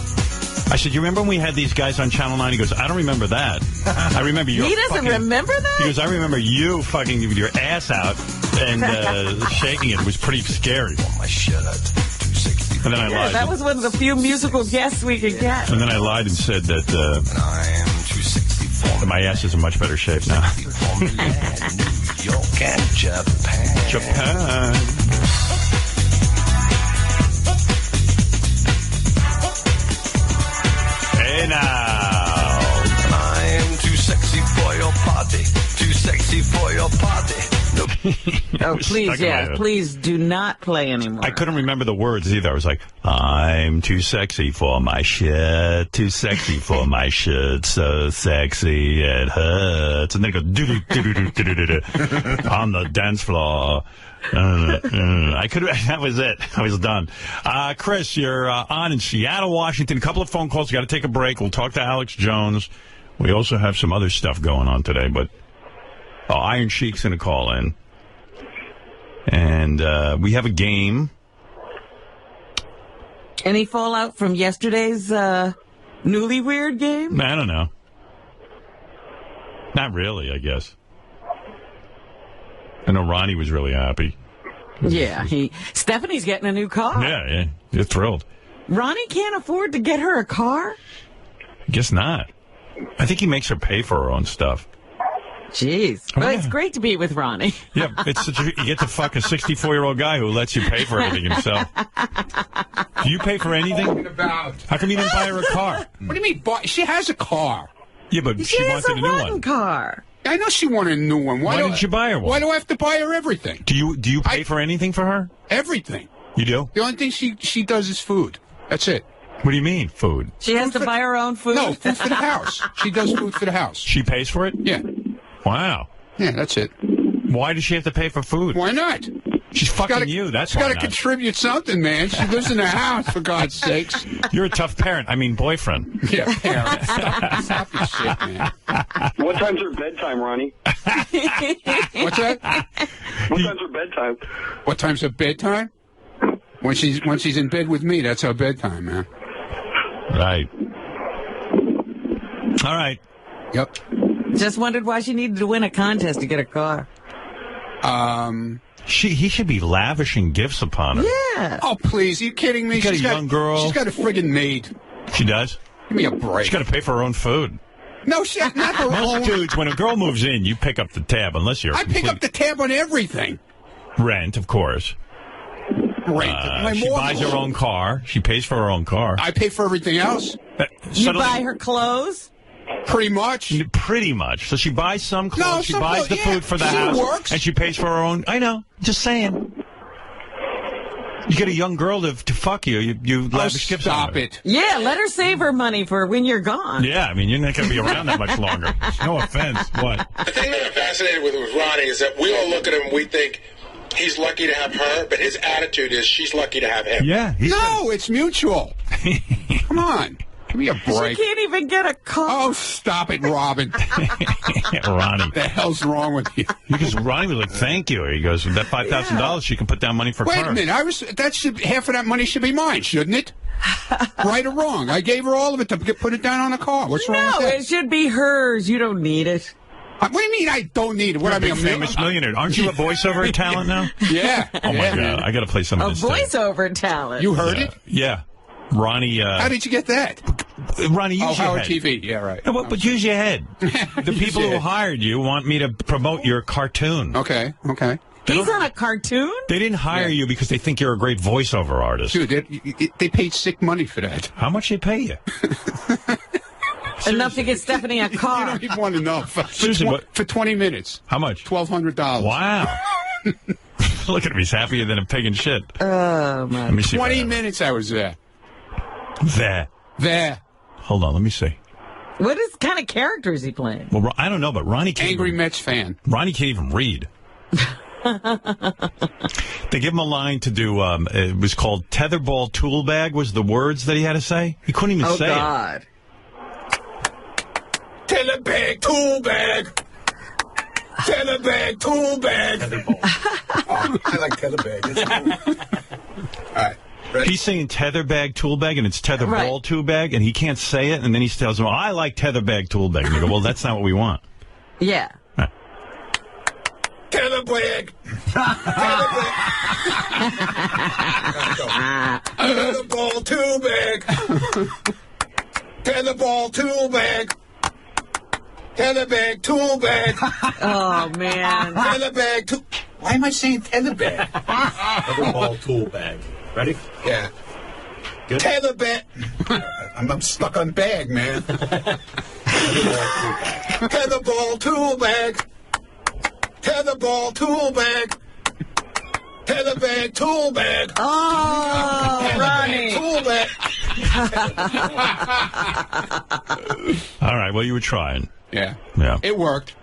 I said, you remember when we had these guys on Channel 9? He goes, I don't remember that. I remember you. He doesn't remember that? He goes, I remember you fucking with your ass out and shaking it. It was pretty scary. My shirt. And then I lied. That was one of the few musical guests we could get. And then I lied and said that my ass is in much better shape now. Japan. Hey now. I'm too sexy for your party. Too sexy for your party. Oh, please do not play anymore. I couldn't remember the words either. I was like, I'm too sexy for my shit, too sexy for my shit, so sexy it hurts. And then it goes do-do-do-do-do-do-do on the dance floor. I could. That was it. I was done. Chris, you're on in Seattle, Washington. A couple of phone calls. Got to take a break. We'll talk to Alex Jones. We also have some other stuff going on today, but Iron Sheik's going to call in. And we have a game. Any fallout from yesterday's Newly Weird game? I don't know. Not really, I guess. I know Ronnie was really happy. Yeah, Stephanie's getting a new car. Yeah, you're thrilled. Ronnie can't afford to get her a car? I guess not. I think he makes her pay for her own stuff. Jeez. Well, it's great to be with Ronnie. Yeah, you get to fuck a 64-year-old guy who lets you pay for everything himself. Do you pay for anything? How come you didn't buy her a car? What do you mean? She has a car. Yeah, but she wanted a new one. Car. I know she wanted a new one. Why didn't you buy her one? Why do I have to buy her everything? Do you pay for anything for her? Everything. You do? The only thing she does is food. That's it. What do you mean, food? She has to buy her own food? No, food for the house. She does food for the house. She pays for it? Yeah. Wow. Yeah, that's it. Why does she have to pay for food? Why not? She's fucking you. That's why. She's got to contribute something, man. She lives in the house, for God's sakes. You're a tough parent. I mean, boyfriend. Yeah, parent. Stop your shit, man. What time's her bedtime, Ronnie? What's that? What time's her bedtime? What time's her bedtime? When she's in bed with me, that's her bedtime, man. Right. All right. Yep. Just wondered why she needed to win a contest to get a car. He should be lavishing gifts upon her. Yeah. Oh, please. Are you kidding me? She's got a young girl. She's got a friggin' maid. She does? Give me a break. She's got to pay for her own food. No, not her own. Most dudes, when a girl moves in, you pick up the tab, unless you're... I pick up the tab on everything. Rent, of course. Rent. She buys her own car. She pays for her own car. I pay for everything else. You buy her clothes? Pretty much. Pretty much. So she buys some clothes, no, she buys the food for the house, works. and she pays for her own... I know. Just saying. You get a young girl to fuck you. You lavish gifts on her. Stop it. Yeah, let her save her money for when you're gone. Yeah, I mean, you're not going to be around that much longer. No offense. What? The thing that I'm fascinated with Ronnie is that we all look at him and we think he's lucky to have her, but his attitude is she's lucky to have him. Yeah. It's mutual. Come on. Give me a break. She can't even get a car. Oh, stop it, Robin. Ronnie. What the hell's wrong with you? Because Ronnie was like, thank you. He goes, with that $5,000, she can put down money for Wait car. a minute. Half of that money should be mine, shouldn't it? Right or wrong? I gave her all of it to put it down on the car. What's wrong with that? No, it should be hers. You don't need it. What do you mean I don't need it? What, You're I a mean, big famous millionaire. Aren't you a voiceover talent now? Yeah. Oh, my God. I got to play some of A this. voiceover talent. You heard it? Yeah. Ronnie. How did you get that? Ronnie, use your Howard head. TV. Yeah, right. No, but use your head. The people who hired you want me to promote your cartoon. Okay. He's on a cartoon? They didn't hire you because they think you're a great voiceover artist. Dude, they paid sick money for that. How much they pay you? Enough to get Stephanie a car. You don't even want enough. Seriously, for 20 minutes. How much? $1,200. Wow. Look at him. He's happier than a pig in shit. Oh, man. Let me see. 20 minutes I was there. There. Hold on. Let me see. What kind of character is he playing? Well, I don't know, but Ronnie can't... Angry Mets fan. Ronnie can't even read. They give him a line to do, it was called Tetherball Tool Bag was the words that he had to say. He couldn't even say God. it. Tether bag, tool bag. Tether bag, tool bag. I like tether bag. That's cool. All right. Ready? He's saying tether bag, tool bag, and it's tether ball, tool bag, and he can't say it, and then he tells them, I like tether bag, tool bag. And they go, well, that's not what we want. Yeah. Tether Tenner bag. Tenner ball tool bag. Tenner ball tool bag. Tenner bag tool bag. Oh, man. Tenner bag tool. Why am I saying tenner bag? Tenner ball tool bag. Ready? Yeah. Good. Tenner bag. I'm stuck on bag, man. Tenner ball tool bag. Tenner ball tool bag. Tenner bag tool bag. Oh, Ronnie. Tool bag. All right, well, you were trying. Yeah. Yeah. It worked.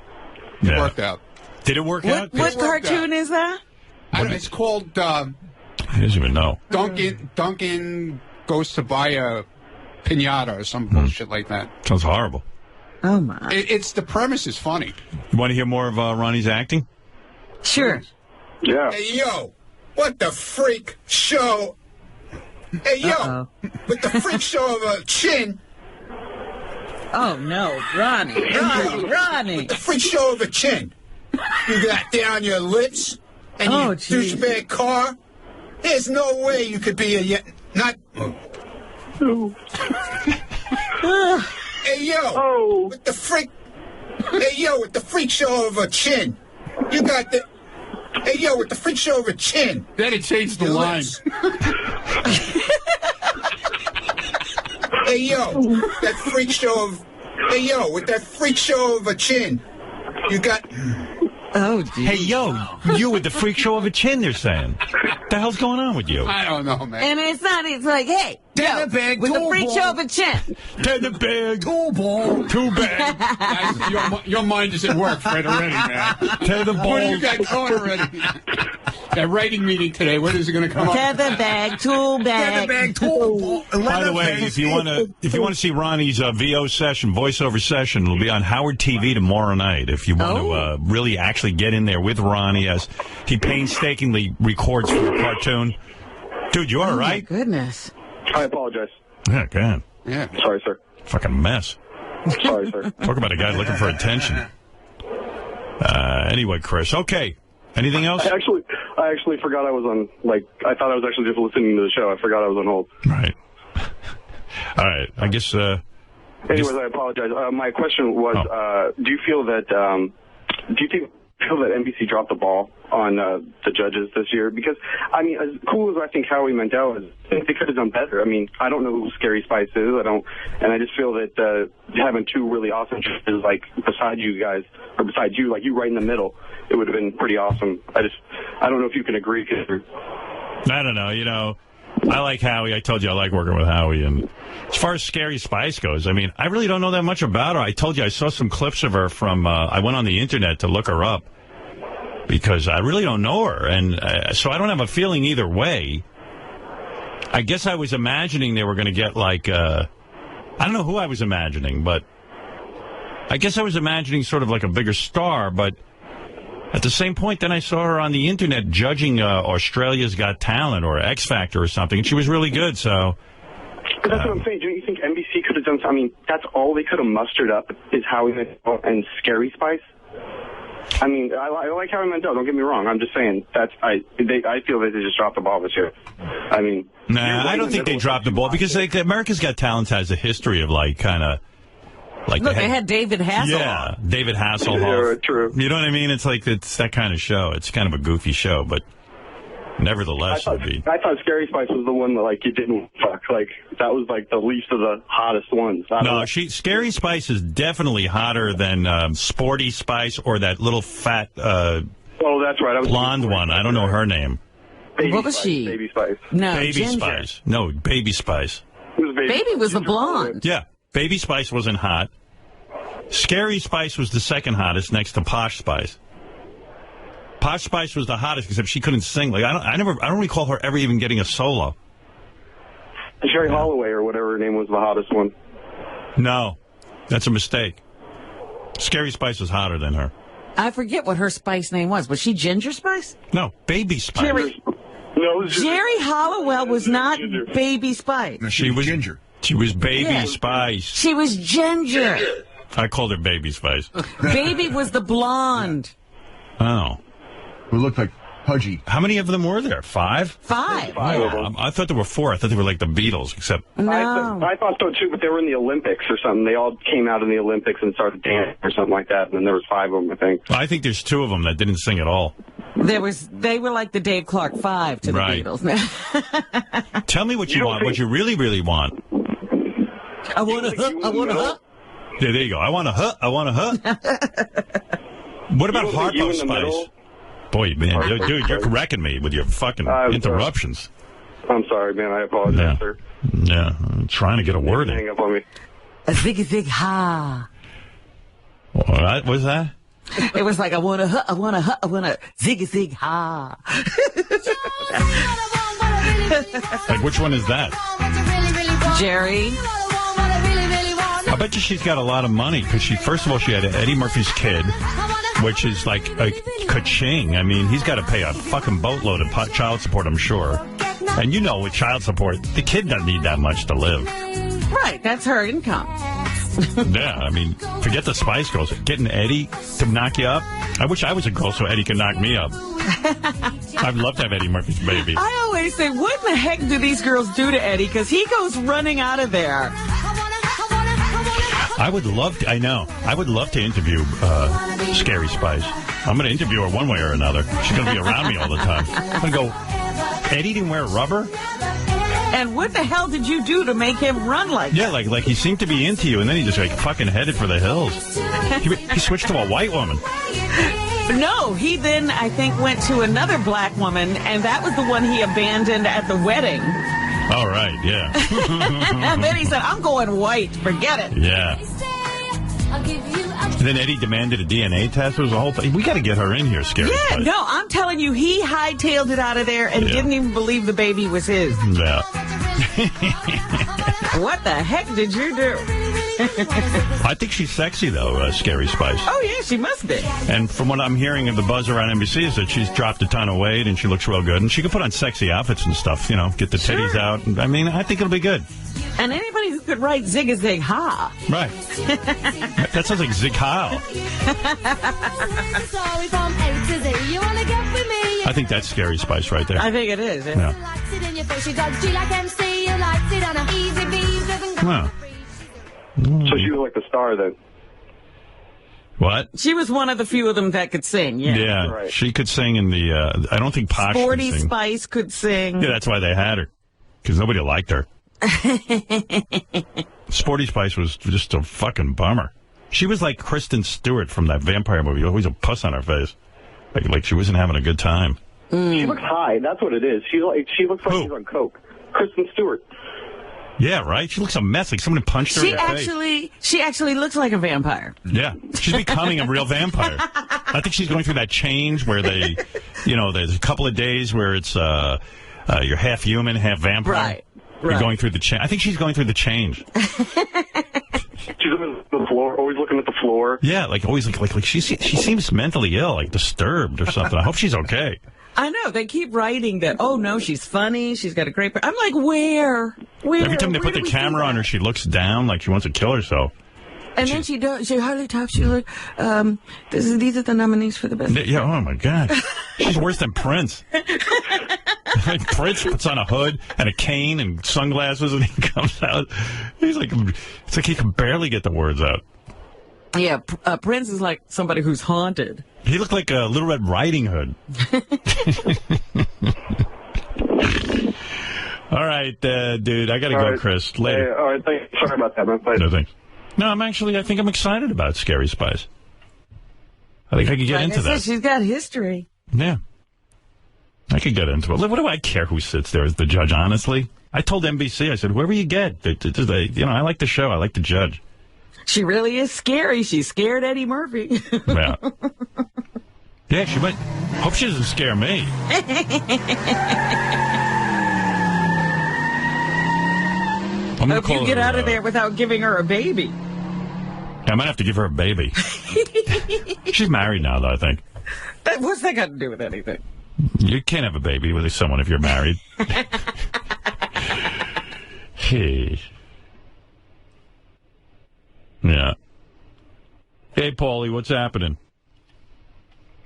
It Yeah. worked out. Did it work out? What cartoon is that? It's called He doesn't even know. Duncan goes to buy a pinata or some bullshit like that. Sounds horrible. Oh, my. It's the premise is funny. You want to hear more of Ronnie's acting? Sure. Yeah. Hey, yo, what the freak show? Hey, yo, with the freak show of a chin. Oh, no. Ronnie. With the freak show of a chin. You got down your lips and your douchebag car. There's no way you could be not. Hey, yo, with the freak. Hey, yo, with the freak show of a chin. You got the. Hey, yo, with the freak show of a chin. Then it changed the line. Hey, yo, that freak show of. Hey, yo, with that freak show of a chin. You got. Oh, geez. Hey, yo, you with the freak show of a chin, they're saying. What the hell's going on with you? I don't know, man. And it's not, it's like, hey, yo, bag, with the tool freak ball. show of a chin. Tenner bag. Tool ball. Tool bag. Guys, your mind is at work, Fred, already, man. Tenner ball. What do you got going already? That writing meeting today, when is it going to come up? Tether bag, tool bag. Tether bag, tool ball. By the way, if you want to see Ronnie's VO session, voiceover session, it'll be on Howard TV tomorrow night. If you want to really actually get in there with Ronnie as he painstakingly records for the cartoon. Dude, you all right? My goodness. I apologize. Yeah, God. Yeah. Sorry, sir. Fucking mess. Sorry, sir. Talk about a guy looking for attention. Anyway, Chris. Okay. Anything else? I actually forgot I was on, I thought I was actually just listening to the show. I forgot I was on hold. Right. All right. I guess... Anyways, I apologize. My question was, do you feel that NBC dropped the ball on the judges this year? Because, I mean, as cool as I think Howie Mandel is, I think they could have done better. I mean, I don't know who Scary Spice is. And I just feel that having two really awesome judges, beside you guys, or besides you, you right in the middle, it would have been pretty awesome. I don't know if you can agree. I don't know. You know, I like Howie. I told you I like working with Howie. And as far as Scary Spice goes, I mean, I really don't know that much about her. I told you I saw some clips of her from, I went on the internet to look her up because I really don't know her. And so I don't have a feeling either way. I guess I was imagining they were going to get I don't know who I was imagining, but I guess I was imagining sort of like a bigger star. But at the same point, then I saw her on the internet judging Australia's Got Talent or X Factor or something, and she was really good. So But that's what I'm saying. Don't you think NBC could have done something? I mean, that's all they could have mustered up is Howie Mandel and Scary Spice. I mean, I like Howie Mandel. Don't get me wrong. I'm just saying I feel that they just dropped the ball this year. I mean, nah, I don't think they dropped the ball because America's Got Talent has a history of Look, they had David Hasselhoff. Yeah, David Hasselhoff. Yeah, true. You know what I mean? It's that kind of show. It's kind of a goofy show, but nevertheless, I thought Scary Spice was the one that you didn't fuck. That was the least of the hottest ones. No, Scary Spice is definitely hotter than Sporty Spice or that little fat oh, that's right. blonde one. I don't know her name. What was she? Baby Spice. No, Baby Ginger. Spice. No, Baby Spice. Baby was the blonde. Yeah, Baby Spice wasn't hot. Scary Spice was the second hottest next to Posh Spice. Posh Spice was the hottest, except she couldn't sing. I don't recall her ever even getting a solo. Sherry Holloway or whatever her name was the hottest one. No, that's a mistake. Scary Spice was hotter than her. I forget what her Spice name was. Was she Ginger Spice? No, Baby Spice. Jerry Hollowell was not Baby Spice. No, she was Ginger. She was Baby Spice. She was Ginger. I called her Baby Spice. Baby was the blonde. Oh. who looked like Pudgy. How many of them were there? 5? 5. Five of them. I thought there were 4. I thought they were like the Beatles, except... No. I thought so too, but they were in the Olympics or something. They all came out in the Olympics and started dancing or something like that, and then there was 5 of them, I think. I think there's 2 of them that didn't sing at all. They were like the Dave Clark 5 to the Beatles. Tell me what you want, what you really, really want. I want a hut. Yeah, there you go. I want a hut. What about Harpo Spice? Boy, man, dude, you're wrecking me with your fucking interruptions. I'm sorry, man. I apologize, sir. Yeah, I'm trying to get a word in. Hang up on me. A zig ha. What was that? It was like, I want a zig ha. Like, which one is that? Jerry. I bet you she's got a lot of money, because first of all, she had Eddie Murphy's kid, which is like a ka-ching. I mean, he's got to pay a fucking boatload of child support, I'm sure. And you know, with child support, the kid doesn't need that much to live. Right, that's her income. Yeah, I mean, forget the Spice Girls. Getting Eddie to knock you up. I wish I was a girl so Eddie could knock me up. I'd love to have Eddie Murphy's baby. I always say, what the heck do these girls do to Eddie? Because he goes running out of there. I would love to, I would love to interview Scary Spice. I'm going to interview her one way or another. She's going to be around me all the time. I'm going to go, Eddie didn't wear rubber? And what the hell did you do to make him run like that? Yeah, like he seemed to be into you, and then he just like fucking headed for the hills. He switched to a white woman. No, he then, I think, went to another black woman, and that was the one he abandoned at the wedding. All right, yeah. And then he said, I'm going white. Forget it. Yeah. Then Eddie demanded a DNA test. It was a whole thing. We got to get her in here, Scary Yeah, Spice. no, I'm telling you, he hightailed it out of there and didn't even believe the baby was his. Yeah. What the heck did you do? I think she's sexy, though, Scary Spice. Oh, yeah, she must be. And from what I'm hearing of the buzz around NBC is that she's dropped a ton of weight and she looks real good. And she can put on sexy outfits and stuff, get the titties out. I mean, I think it'll be good. And anybody who could write zig a zig ha. Right. That sounds like Zig Heil. I think that's Scary Spice right there. I think it is. Yeah. Wow. So she was like the star then. What? She was one of the few of them that could sing, yeah. Yeah, right. She could sing in the, I don't think Posh Sporty could sing. Spice could sing. Yeah, that's why they had her. Because nobody liked her. Sporty Spice was just a fucking bummer. She was like Kristen Stewart from that vampire movie. Always a puss on her face. Like she wasn't having a good time. She looks high. That's what it is. She looks like she's on coke. Kristen Stewart. Yeah, right? She looks a mess. Like someone punched her in the face. She actually looks like a vampire. Yeah. She's becoming a real vampire. I think she's going through that change where they, there's a couple of days where it's you're half human, half vampire. Right. You're going through the change. I think she's going through the change. She's on the floor, always looking at the floor. Yeah, like always like she seems mentally ill, like disturbed or something. I hope she's okay. I know. They keep writing that, oh, no, she's funny. She's got a great... I'm like, where? Every time they put the camera on her, she looks down like she wants to kill herself. And then she hardly talks. She's like, these are the nominees for the best. Yeah, oh, my God. She's worse than Prince. Like Prince puts on a hood and a cane and sunglasses and he comes out. He's like, it's like he can barely get the words out. Yeah, Prince is like somebody who's haunted. He looked like a Little Red Riding Hood. All right, dude, I got to go, right. Chris. Later. All right, thanks. Sorry about that, man. Bye. No, thanks. No, I think I'm excited about Scary Spice. I think I could get into that. She's got history. Yeah. I could get into it. What do I care who sits there as the judge, honestly? I told NBC, I said, whoever you get, I like the show. I like the judge. She really is scary. She scared Eddie Murphy. Yeah. Yeah, she might. Hope she doesn't scare me. Hope you get out of there without giving her a baby. I might have to give her a baby. She's married now, though, I think. What's that got to do with anything? You can't have a baby with someone if you're married. Hey. Yeah. Hey, Paulie, what's happening?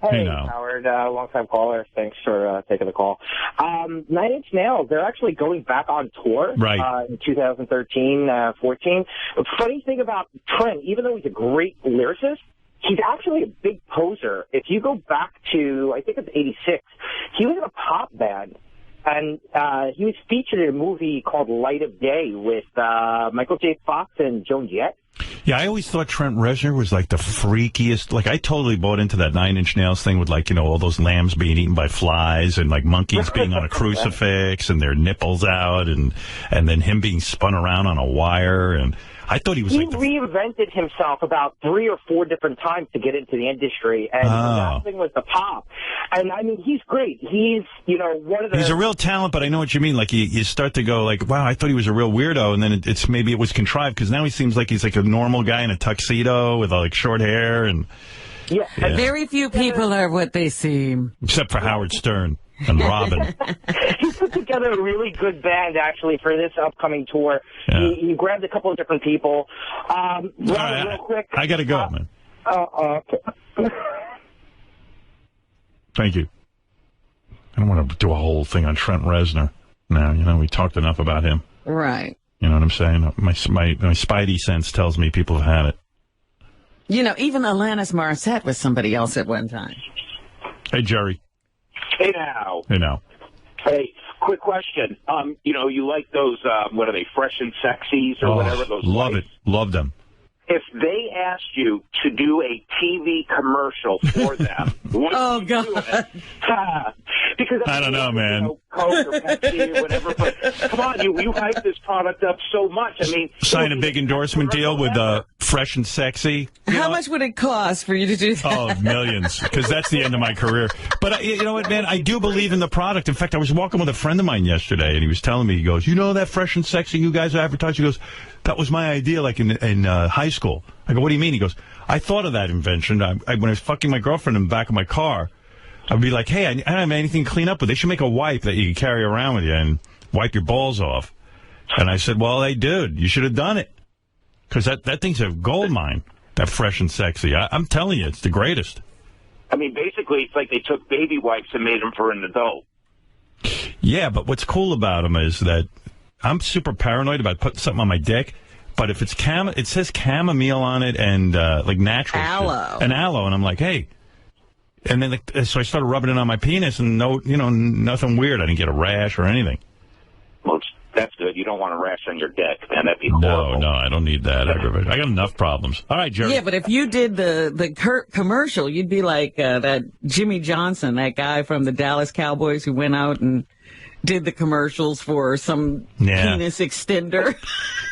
Hey, now. Howard, long-time caller. Thanks for taking the call. 9 Inch Nails, they're actually going back on tour in 2013, 14. The funny thing about Trent, even though he's a great lyricist, he's actually a big poser. If you go back to, I think it's 86, he was in a pop band. And he was featured in a movie called Light of Day with Michael J. Fox and Joan Jett. Yeah, I always thought Trent Reznor was like the freakiest. Like, I totally bought into that 9 Inch Nails thing with, like, you know, all those lambs being eaten by flies and, like, monkeys being on a crucifix and their nipples out and then him being spun around on a wire. And I thought he was He reinvented himself about 3 or 4 different times to get into the industry, and the last thing was the pop. And, I mean, he's great. He's, you know, one of the... He's a real talent, but I know what you mean. Like, you start to go, like, wow, I thought he was a real weirdo, and then maybe it was contrived, because now he seems like he's like a normal guy in a tuxedo with, like, short hair, and... Yeah. Very few people are what they seem. Except for Howard Stern and Robin. He put together a really good band, actually, for this upcoming tour. Yeah. He grabbed a couple of different people. Robin, real quick. I got to go, man. Thank you. I don't want to do a whole thing on Trent Reznor now. You know, we talked enough about him. Right. You know what I'm saying? My spidey sense tells me people have had it. You know, even Alanis Morissette was somebody else at one time. Hey, Jerry. Hey, now. Hey, now. Hey, quick question. You know, you like those, what are they, Fresh and Sexies or whatever? Those love lights? it. Love them. If they asked you to do a TV commercial for them, would you do it? Because I don't know, man. You know, Coke or Pepsi or whatever, but come on, you hype this product up so much. I mean, sign a big endorsement deal with Fresh and Sexy. How much would it cost for you to do that? Oh, millions, because that's the end of my career. But you know what, man? I do believe in the product. In fact, I was walking with a friend of mine yesterday, and he was telling me, he goes, you know that Fresh and Sexy you guys advertise? He goes, that was my idea, like in high school. I go, what do you mean? He goes, I thought of that invention. When I was fucking my girlfriend in the back of my car, I'd be like, hey, I don't have anything to clean up with. They should make a wipe that you can carry around with you and wipe your balls off. And I said, well, hey, dude, you should have done it. Because that thing's a gold mine, that Fresh and Sexy. I'm telling you, it's the greatest. I mean, basically, it's like they took baby wipes and made them for an adult. Yeah, but what's cool about them is that I'm super paranoid about putting something on my dick. But if it's it says chamomile on it and like natural aloe. And aloe, and I'm like, hey. And then so I started rubbing it on my penis, and nothing weird. I didn't get a rash or anything. Well, that's good. You don't want a rash on your dick, man. That'd be horrible. No, I don't need that. I got enough problems. All right, Jerry. Yeah, but if you did the commercial, you'd be like that Jimmy Johnson, that guy from the Dallas Cowboys who went out and did the commercials for some penis extender.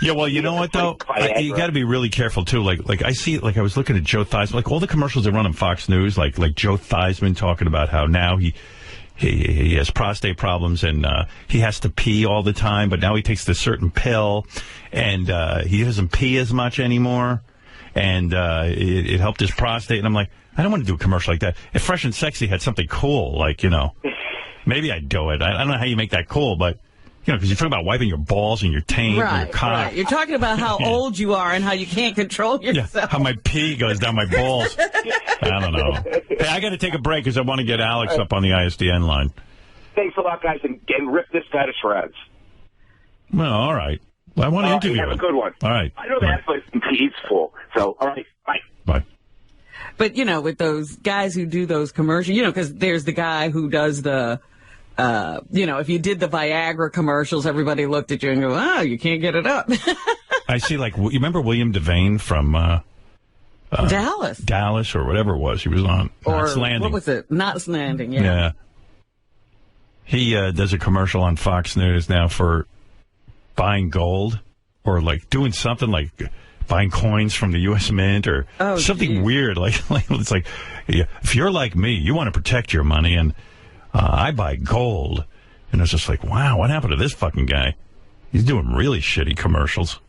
Yeah, well, you know what, though? You got to be really careful, too. Like I see, like I was looking at Joe Theismann, like all the commercials they run on Fox News, like Joe Theismann talking about how now he has prostate problems and he has to pee all the time, but now he takes this certain pill and he doesn't pee as much anymore, and it helped his prostate. And I'm like, I don't want to do a commercial like that. If Fresh and Sexy had something cool, like, you know, maybe I'd do it. I don't know how you make that cool, but, you know, because you're talking about wiping your balls and your taint and your cock. Right. You're talking about how old you are and how you can't control yourself. Yeah, how my pee goes down my balls. I don't know. Hey, I got to take a break because I want to get Alex up on the ISDN line. Thanks a lot, guys, and rip this guy to shreds. Well, all right. Well, I want to interview him. Have a good one. All right. I know that, but he's full. So, all right, bye. Bye. But, you know, with those guys who do those commercials, you know, because there's the guy who does the... you know, if you did the Viagra commercials, everybody looked at you and go, oh, you can't get it up. I see, like, you remember William Devane from Dallas or whatever it was he was on? Knots Landing. What was it? Knots Landing, yeah. Yeah. He does a commercial on Fox News now for buying gold or, like, doing something like buying coins from the U.S. Mint or something weird. Like it's like, if you're like me, you want to protect your money, and I buy gold. And it's just like, wow, what happened to this fucking guy? He's doing really shitty commercials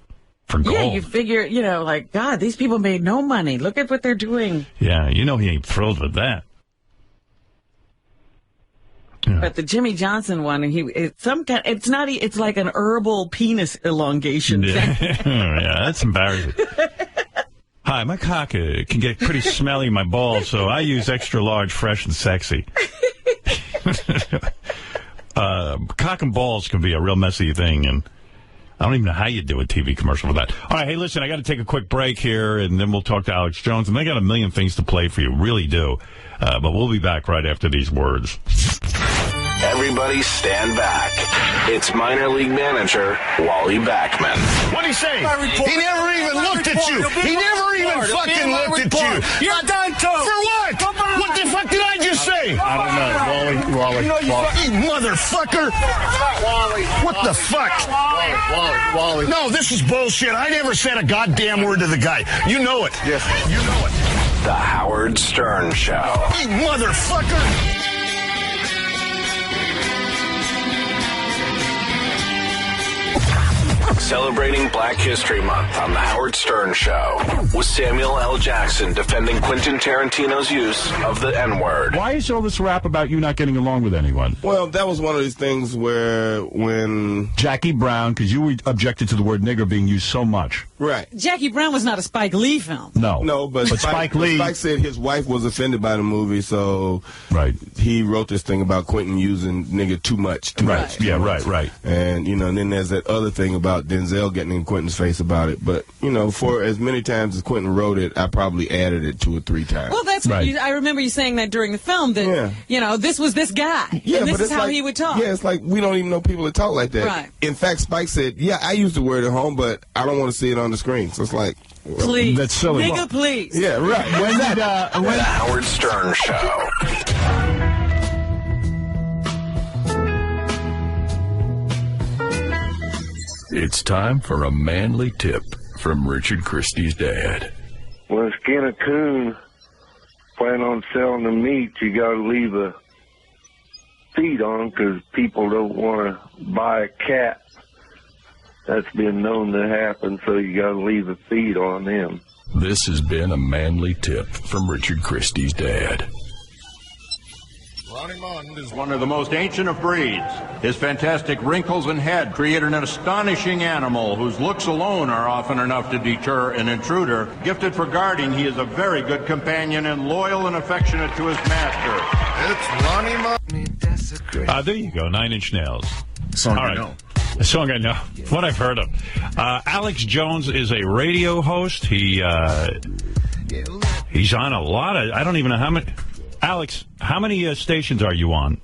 for gold. Yeah, you figure, you know, like, God, these people made no money. Look at what they're doing. Yeah, you know he ain't thrilled with that. Yeah. But the Jimmy Johnson one, it's like an herbal penis elongation. Yeah, that's embarrassing. Hi, my cock can get pretty smelly in my balls, so I use extra large, fresh, and sexy. Cock and balls can be a real messy thing, and I don't even know how you do a TV commercial for that. All right, hey, listen, I got to take a quick break here, and then we'll talk to Alex Jones, and they got a million things to play for you, really do. But we'll be back right after these words. Everybody stand back. It's minor league manager Wally Backman. What'd he say? He never even looked at you. He never even fucking looked at you. You're done too. For what? What the fuck did I just say? I don't know. Wally. You motherfucker. Wally. What the fuck? Wally. No, this is bullshit. I never said a goddamn word to the guy. You know it. Yes. You know it. The Howard Stern Show. You motherfucker. Celebrating Black History Month on The Howard Stern Show with Samuel L. Jackson defending Quentin Tarantino's use of the N-word. Why is all this rap about you not getting along with anyone? Well, that was one of these things where when... Jackie Brown, because you objected to the word nigger being used so much. Right. Jackie Brown was not a Spike Lee film. No, but Spike Lee... Spike said his wife was offended by the movie, so right. He wrote this thing about Quentin using nigger too much. Right. And, and then there's that other thing about Denzel getting in Quentin's face about it. But, for as many times as Quentin wrote it, I probably added it 2 or 3 times. Well, that's right. I remember you saying that during the film, that, this was this guy. Yeah, and this but is how he would talk. Yeah, it's like we don't even know people that talk like that. Right. In fact, Spike said, I use the word at home, but I don't want to see it on the screen. So it's like, please. That's silly. Nigga, please. Yeah, right. The Howard Stern Show. It's time for a manly tip from Richard Christie's dad. When a skin a coon plan on selling the meat, you got to leave a feed on because people don't want to buy a cat. That's been known to happen, so you got to leave a feed on them. This has been a manly tip from Richard Christie's dad. Ronnie Mond is one of the most ancient of breeds. His fantastic wrinkles and head created an astonishing animal whose looks alone are often enough to deter an intruder. Gifted for guarding, he is a very good companion and loyal and affectionate to his master. It's Ronnie Mond. There you go, 9 Inch Nails. Song I know. A song I know. What I've heard of. Alex Jones is a radio host. He's on a lot of, I don't even know how many. Alex, how many stations are you on?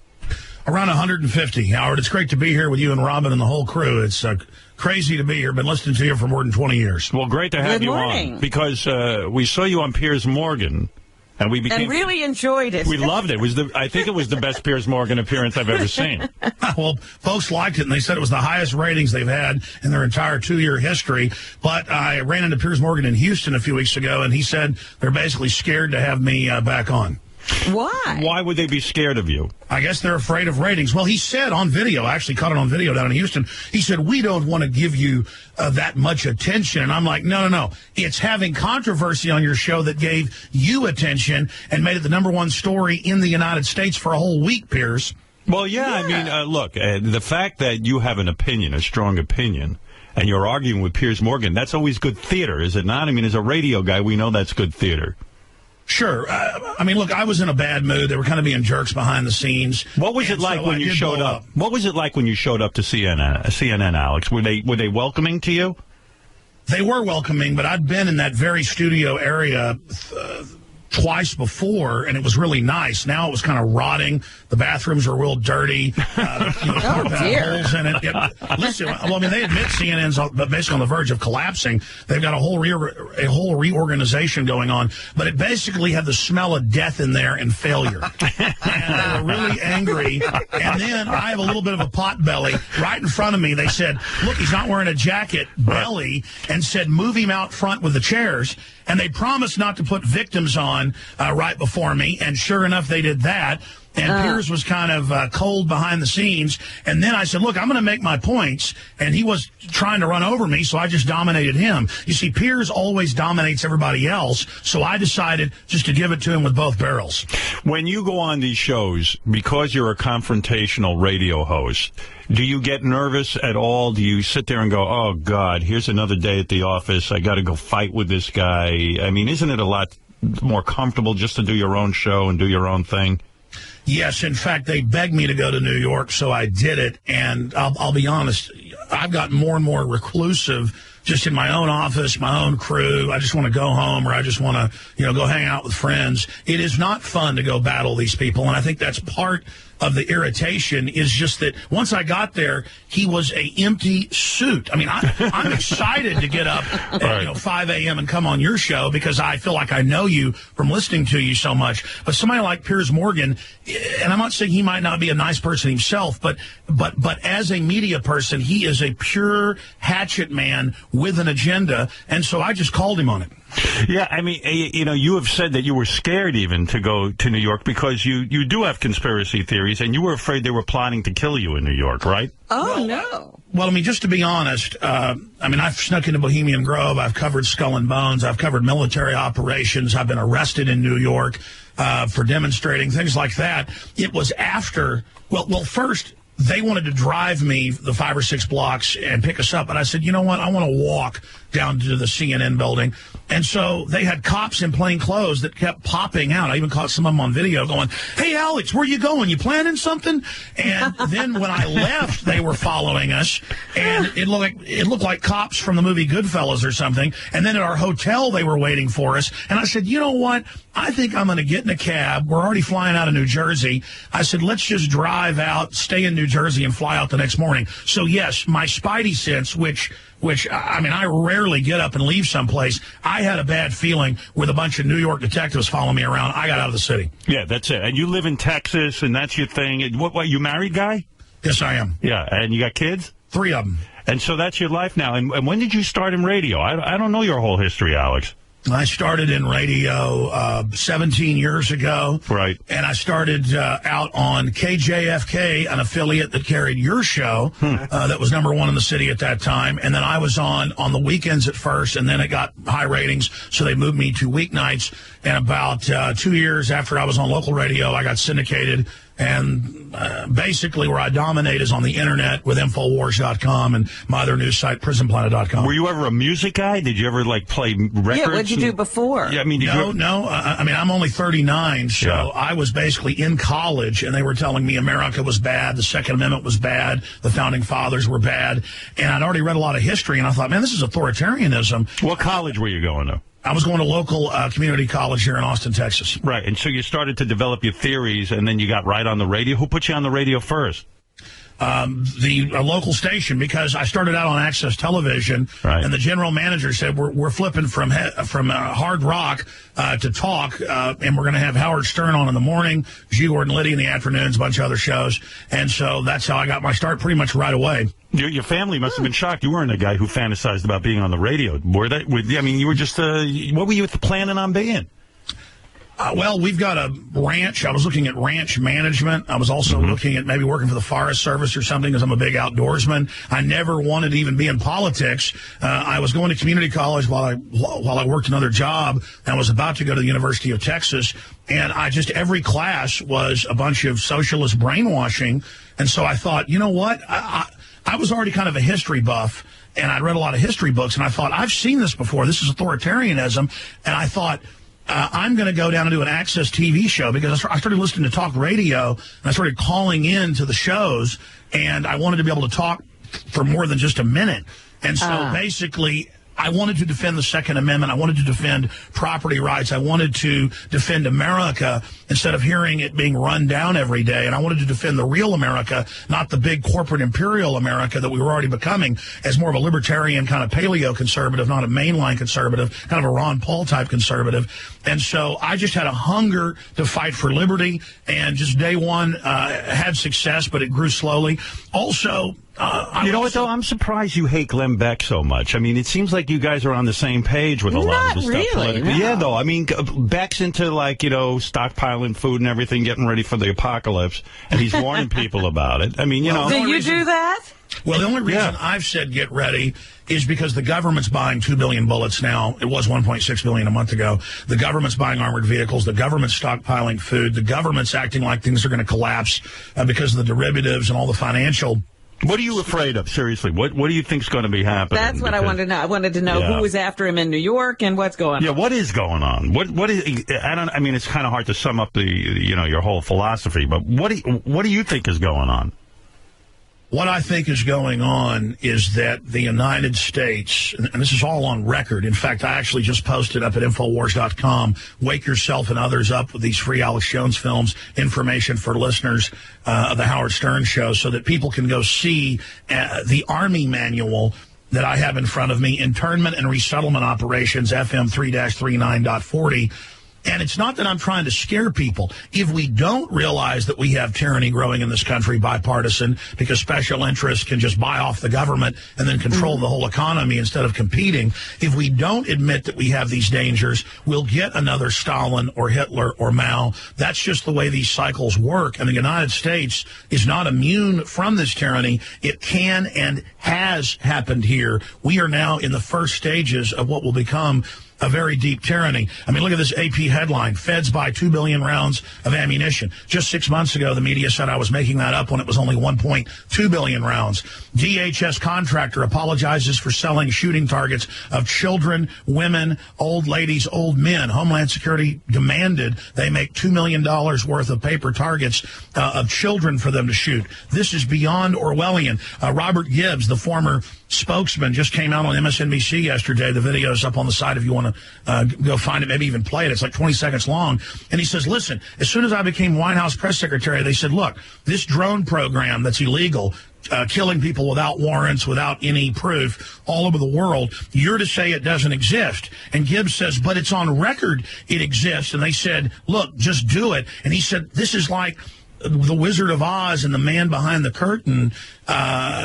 Around 150, Howard. It's great to be here with you and Robin and the whole crew. It's crazy to be here. Been listening to you for more than 20 years. Well, great to have you on. Because we saw you on Piers Morgan. And we really enjoyed it. We loved it. I think it was the best Piers Morgan appearance I've ever seen. Well, folks liked it, and they said it was the highest ratings they've had in their entire 2-year history. But I ran into Piers Morgan in Houston a few weeks ago, and he said they're basically scared to have me back on. Why? Why would they be scared of you? I guess they're afraid of ratings. Well, he said on video, I actually caught it on video down in Houston, he said, we don't want to give you that much attention. And I'm like, no. It's having controversy on your show that gave you attention and made it the #1 story in the United States for a whole week, Piers. Well, yeah. I mean, look, the fact that you have an opinion, a strong opinion, and you're arguing with Piers Morgan, that's always good theater, is it not? I mean, as a radio guy, we know that's good theater. Sure. I mean, look, I was in a bad mood. They were kind of being jerks behind the scenes. What was it like when you showed up? What was it like when you showed up to CNN, Alex? Were they welcoming to you? They were welcoming, but I'd been in that very studio area twice before, and it was really nice. Now it was kind of rotting. The bathrooms were real dirty. Holes in it. Listen, well, I mean, they admit CNN's basically on the verge of collapsing. They've got a whole reorganization going on, but it basically had the smell of death in there and failure. And they were really angry. And then I have a little bit of a pot belly. Right in front of me, they said, look, he's not wearing a jacket, belly, and said, move him out front with the chairs. And they promised not to put victims on on right before me, and sure enough, they did that. And Piers was kind of cold behind the scenes. And then I said, look, I'm going to make my points. And he was trying to run over me, so I just dominated him. You see, Piers always dominates everybody else, so I decided just to give it to him with both barrels. When you go on these shows, because you're a confrontational radio host, do you get nervous at all? Do you sit there and go, oh, God, here's another day at the office. I got to go fight with this guy. I mean, isn't it a lot more comfortable just to do your own show and do your own thing? Yes, in fact, they begged me to go to New York, so I did it. And I'll be honest, I've gotten more and more reclusive just in my own office, my own crew. I just want to go home, or I just want to, go hang out with friends. It is not fun to go battle these people, and I think that's part of the irritation is just that once I got there, he was a empty suit. I mean, I'm excited to get up at 5 a.m. and come on your show because I feel like I know you from listening to you so much. But somebody like Piers Morgan, and I'm not saying he might not be a nice person himself, but as a media person, he is a pure hatchet man with an agenda, and so I just called him on it. Yeah, I mean, you have said that you were scared even to go to New York because you do have conspiracy theories, and you were afraid they were plotting to kill you in New York, right? Oh, no. Well, I mean, just to be honest, I've snuck into Bohemian Grove. I've covered Skull and Bones. I've covered military operations. I've been arrested in New York for demonstrating, things like that. It was after, first, they wanted to drive me the 5 or 6 blocks and pick us up. But I said, you know what? I want to walk down to the CNN building. And so they had cops in plain clothes that kept popping out. I even caught some of them on video going, hey, Alex, where you going? You planning something? And then when I left, they were following us. And it looked like cops from the movie Goodfellas or something. And then at our hotel, they were waiting for us. And I said, you know what? I think I'm going to get in a cab. We're already flying out of New Jersey. I said, let's just drive out, stay in New Jersey, and fly out the next morning. So, yes, my spidey sense, which I rarely get up and leave someplace. I had a bad feeling with a bunch of New York detectives following me around. I got out of the city. Yeah, that's it. And you live in Texas, and that's your thing. What, you married guy? Yes, I am. Yeah, and you got kids? 3 of them. And so that's your life now. And when did you start in radio? I don't know your whole history, Alex. I started in radio 17 years ago. Right. And I started out on KJFK, an affiliate that carried your show that was #1 in the city at that time. And then I was on the weekends at first, and then it got high ratings, so they moved me to weeknights. And about 2 years after I was on local radio, I got syndicated. And basically where I dominate is on the internet with Infowars.com and my other news site, PrisonPlanet.com. Were you ever a music guy? Did you ever, play records? Yeah, what'd you do before? Yeah, I mean, No. I'm only 39, so yeah. I was basically in college, and they were telling me America was bad, the Second Amendment was bad, the Founding Fathers were bad. And I'd already read a lot of history, and I thought, man, this is authoritarianism. What college were you going to? I was going to local community college here in Austin, Texas. Right, and so you started to develop your theories, and then you got right on the radio. Who put you on the radio first? The local station, because I started out on Access Television, right. And the general manager said, we're flipping from hard rock to talk, and we're going to have Howard Stern on in the morning, G. Gordon Liddy in the afternoons, a bunch of other shows. And so that's how I got my start pretty much right away. Your family must have been shocked. You weren't a guy who fantasized about being on the radio. Were they? You were just, what were you planning on being? Well, we've got a ranch. I was looking at ranch management. I was also looking at maybe working for the Forest Service or something because I'm a big outdoorsman. I never wanted to even be in politics. I was going to community college while I worked another job, and I was about to go to the University of Texas. And every class was a bunch of socialist brainwashing. And so I thought, you know what? I was already kind of a history buff, and I'd read a lot of history books, and I thought, I've seen this before. This is authoritarianism. And I thought, I'm going to go down and do an Access TV show because I started listening to talk radio, and I started calling in to the shows, and I wanted to be able to talk for more than just a minute. And so basically, I wanted to defend the Second Amendment. I wanted to defend property rights. I wanted to defend America instead of hearing it being run down every day. And I wanted to defend the real America, not the big corporate imperial America that we were already becoming, as more of a libertarian kind of paleo conservative, not a mainline conservative, kind of a Ron Paul type conservative. And so I just had a hunger to fight for liberty, and just day one had success, but it grew slowly. Also, You know what, though? I'm surprised you hate Glenn Beck so much. I mean, it seems like you guys are on the same page with a lot of the stuff politically. No. Yeah, though. I mean, Beck's into, like, you know, stockpiling food and everything, getting ready for the apocalypse, and he's warning people about it. I mean, you know. Do you do that? Well, the only reason I've said get ready is because the government's buying 2 billion bullets now. It was 1.6 billion a month ago. The government's buying armored vehicles. The government's stockpiling food. The government's acting like things are going to collapse because of the derivatives and all the financial. What are you afraid of? Seriously, what do you think's going to be happening? That's what I wanted to know. I wanted to know who was after him in New York and what's going on. Yeah, what is going on? What is? I mean, it's kind of hard to sum up your whole philosophy. But what do you think is going on? What I think is going on is that the United States, and this is all on record. In fact, I actually just posted up at Infowars.com, wake yourself and others up with these free Alex Jones films, information for listeners of the Howard Stern Show, so that people can go see the Army manual that I have in front of me, Internment and Resettlement Operations, FM 3-39.40. And it's not that I'm trying to scare people. If we don't realize that we have tyranny growing in this country, bipartisan, because special interests can just buy off the government and then control the whole economy instead of competing, if we don't admit that we have these dangers, we'll get another Stalin or Hitler or Mao. That's just the way these cycles work. And the United States is not immune from this tyranny. It can and has happened here. We are now in the first stages of what will become a very deep tyranny. I mean, look at this AP headline. Feds buy 2 billion rounds of ammunition. Just 6 months ago, the media said I was making that up when it was only 1.2 billion rounds. DHS contractor apologizes for selling shooting targets of children, women, old ladies, old men. Homeland Security demanded they make $2 million worth of paper targets of children for them to shoot. This is beyond Orwellian. Robert Gibbs, the former spokesman, just came out on MSNBC yesterday. The video's up on the site if you want to go find it, maybe even play it. It's like 20 seconds long. And he says, listen, as soon as I became White House press secretary, they said, look, this drone program that's illegal, killing people without warrants, without any proof, all over the world, you're to say it doesn't exist. And Gibbs says, but it's on record it exists. And they said, look, just do it. And he said, this is like the Wizard of Oz and the man behind the curtain